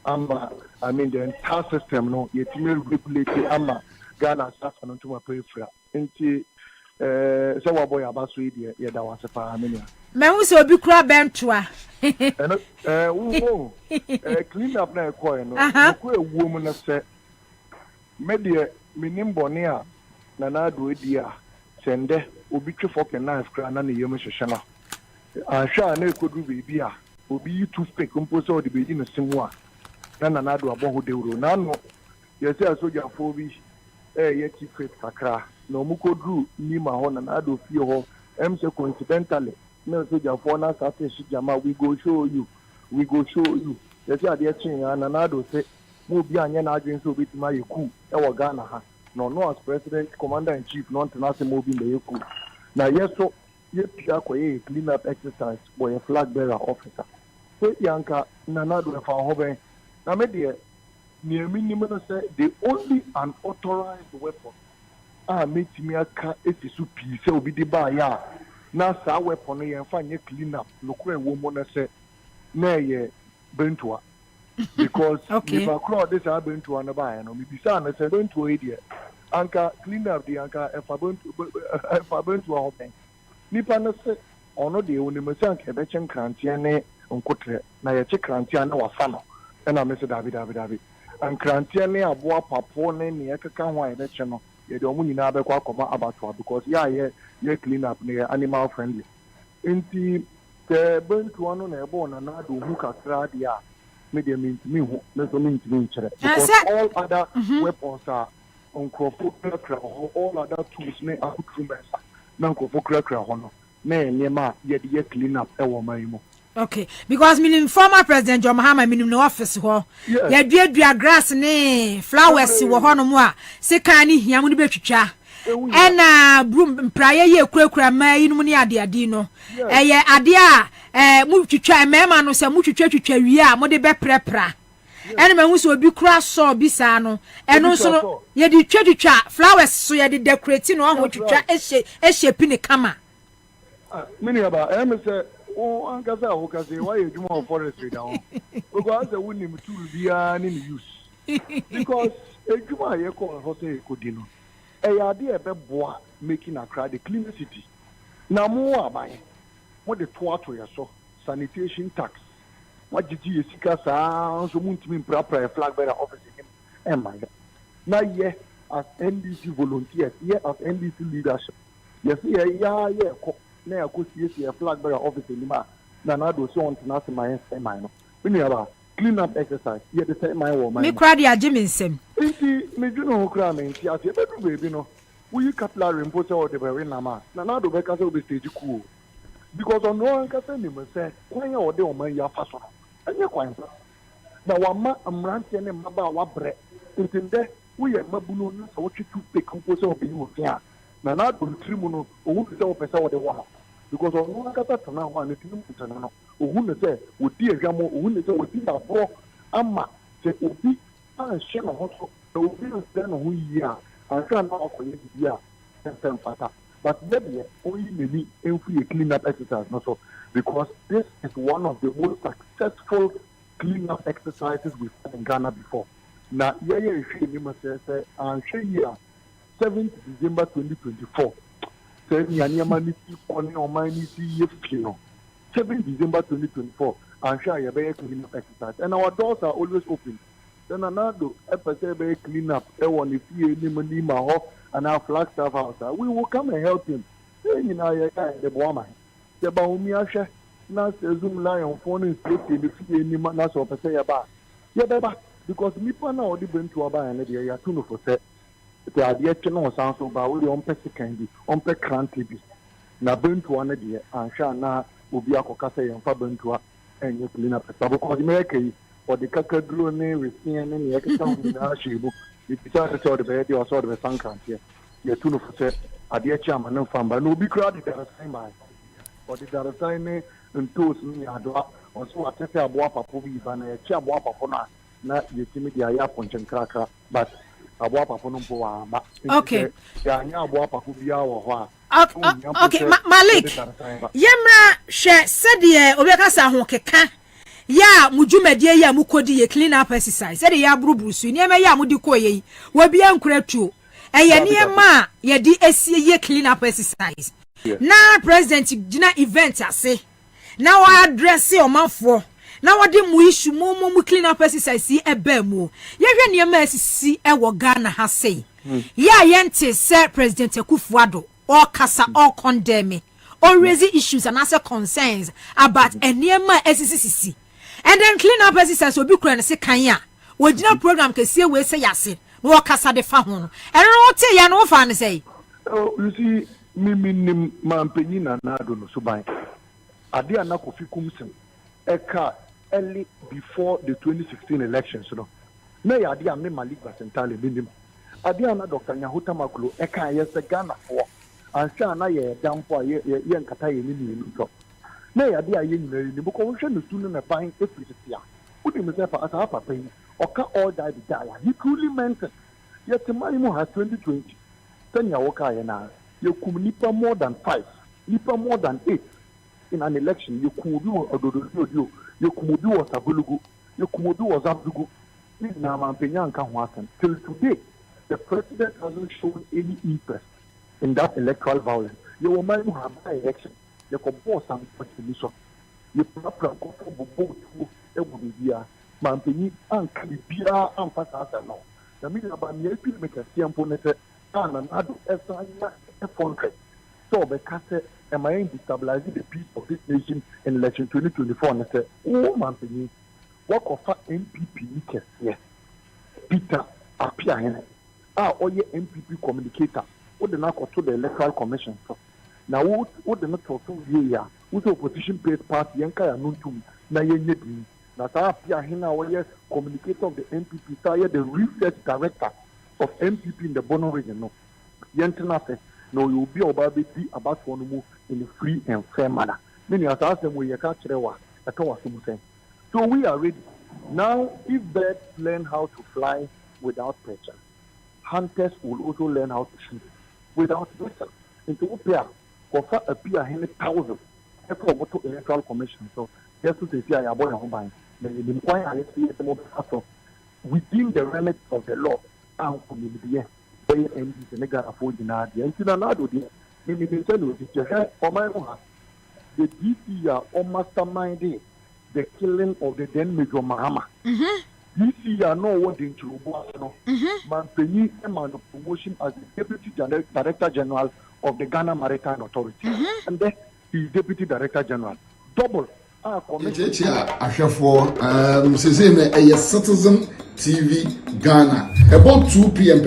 I mean the entire system no ye timi regulate ama Ghana staff no to ma pray fra nti so wa boy abaso ye da wase pa amenia me hu se obi kura bentoa clean up na ekoy no ko ewu mu na se me de minim bone a na do edi a sende obi twefo ke knife kra na ne yem hwehwe na ahwa na ekodu bebi a obi yi toothpick mpo so de beji no simu a na do aboho dewro na no ye se asoja fo bi ye secret kakra no mu ko dru ni ma ho na do fie ho say coincidentally no soja for na start jama we go show you they say ade chin na do say mo bi anya na adwen so beti ma yeku e wo Ghana ha no as president commander in chief no na say mo bi na yeku na yeso ye pia ko ye clean up exercise boy flag bearer officer so yanka na do fa ho ben na me de near minimum say the only unauthorized weapon metimi aka esisu pi se obi de ba ya na sa weapon no yen fa nye clean up lokure wo mo na se na ye bentua because if I crowd this bentua na ba ya no mi bisa na se bentua e de anka clean up de anka e fa bentua ho ben nipa na se ono de oni me se anka e be chen krantie ne nkotre na ye che krantie na wafa no e na me se david an krantie ne aboa papo ne ne ekeka ho a e be che no ye de omu nyina be kwa akoma abatwa because ye clean up ne animal friendly enti the bentu no na ebo na do hu kakra dia me de me hu me so me ntimi nkyere because all other weapons are uncrophone kra all other tools ne accoutrements na uncrophone kra ho no na enema ye de clean up e wo mai mo. Okay, because minim former president John Mahama minim no office ho ya dua grass ne flowers wo ho no mo a se kan ni hia mo ni betwitwa ena broom praye ye kurakura ma yinum ni ade no eye ade a mu twitwa mema no se mu twitwa wie a mo de beprepra ena ma hu so obi kura so bi sa no eno so ye di twitwa flowers so ye de decorate no ho twitwa ehye pini kama mini aba say ankasa ho kase why you more forestry down because the winning tool bia ni use because ejuma ye ko ho say ko di no e ya de e be boa making a crowd the clean city na mo aban mo de to ato ye so sanitation tax wajiji ye sika sa so muntimi mpra flag bearer office him e man na ye as NDC volunteers ye as NDC leadership yes ye ko na ya ko sie flag bearer office ni ma na do so on na se my no we aba clean up exercise ye the say my woman me crowd ya jimi nsem nti me dwuno ho kra me nti ase be do baby no we capillary impo say o de be na ma na do be ka say o be stage cool because on no ka say ni me say kwan ya o de o man ya fa so no anya kwan na wa ma amrante ne maba wa bre ntinde we ye mabuno no so twitu pick impo say o be wo fia na do trimu no o hu say o pesa o de wa because on no ka ta na wa ne trimu tana no o hu ne say o di ehwamo o hu ne say o di abro ama say obi she no ho so obi no say no hu yi a anka na akoye bi a sem fata but there only maybe every clean up exercise no so because this is one of the most successful clean up exercises we've had in Ghana before. Na ye she ni ma say and she year 7th December 2024 say ni mani ti on o man ni ti ye fino 7th December 2024 and she ye be clean up exercise and our doors are always open. Then another episode be clean up e won if you ni ma ho and our Flagstaff house we will come and help him You know, I the woman. The Baumia, now Zoom lion phone is taking the fee any man or per se about. Yeah, because me now the to buy and they are too for set. The idea no sounds so about we on Pesky candy, on Peck TV. Now burn to one idea and shall now will be a cocasa and Faburn to and you clean up the because America or the Kakadru name with seeing any extra in our shibu. If you try to tell the baby or sort of a sun can't here. You're too for set. Adia chairman no fan, but no be crowded at the same time. Or the other time, and toast me, I do also a tete aboa papo bi and a chair aboa papo na you see me the aya punching cracker, but aboa papo no po ama. Okay. Ya anya aboa papo bi awo ho a. Okay, Malik. Yemra she said ye obekasa ho keka. Ya mujumedie ya mukodi ye clean up exercise. Said ya buruburu ni ema ya mudi koye. We bia nkuratu. Eye niema ye di esie ye clean up exercise. Na president gina event ase. Na wa address omanfo. Na wa de mu issue mu clean up exercise e ba mu. Ye hwe niema asisi e wo Ghana ha sei. Ya yente se president Akufo-Addo or kasa or condemn or raise issues and answer concerns about niema asisi. And then clean up exercise will be kran se kanya. We gina program ke sie we say yase. No kasa de fa ho no. And no te ya no fa ne say. Oh, you see Mimi Mampenina Nado no Subai. Adia na Kofi Kumsen. Eka early before the 2016 elections, you know. Na ya adia me Malik Basentale bindim. Adia na Dr. Nyahuta Makulu eka yese Ghana for. Ansha na ye dampo ye nkata ye ni no. Na ya adia ye ni buko wo hwe no tunu na ban efiritia. Udi me sefa asa papa yi. Oka all die the die. He truly meant it. Yet money mo has 2020. Tanya woka ye na. You could nipa more than 5, nipa more than 8 in an election. You could do Ododo, you could do Sabulugu, you could do Zabdugu. Till today, the president hasn't shown any interest in that electoral violence. You will mind have an election. You could boss some contribution. You probably go for both Ebudia, Mampini, and Kalibia, and Fatasa. No, the media about me, make a CM and another effort. So, because am I destabilizing the peace of this nation in election 2024? And I said, oh, man, what of MPP? Yes, Peter Apia, or your MPP communicator, what the knock to the Electoral Commission. Now, what the not to here, with opposition based party, Yanka and Nuntum, Nayen. Now, Apia Hina, or your communicator of the MPP, the research director of MPP in the Bono region. No, Yentenafe, no, you will be about one move in a free and fair manner. Many of us them we catch rewa at all. So we are ready. Now, if birds learn how to fly without pressure, hunters will also learn how to shoot without pressure. Into pair, for appear 100,000 for electoral commission. So just to say, I aboard a home buying. Within the remit of the law. The DC are masterminding the killing of the then Major Mahama. DC are no one in Chirubano. Manpeni Eman of promotion as the Deputy Director General of the Ghana Maritime Authority. And then he is Deputy Director General. Double. Citizen TV Ghana. About 2 p.m.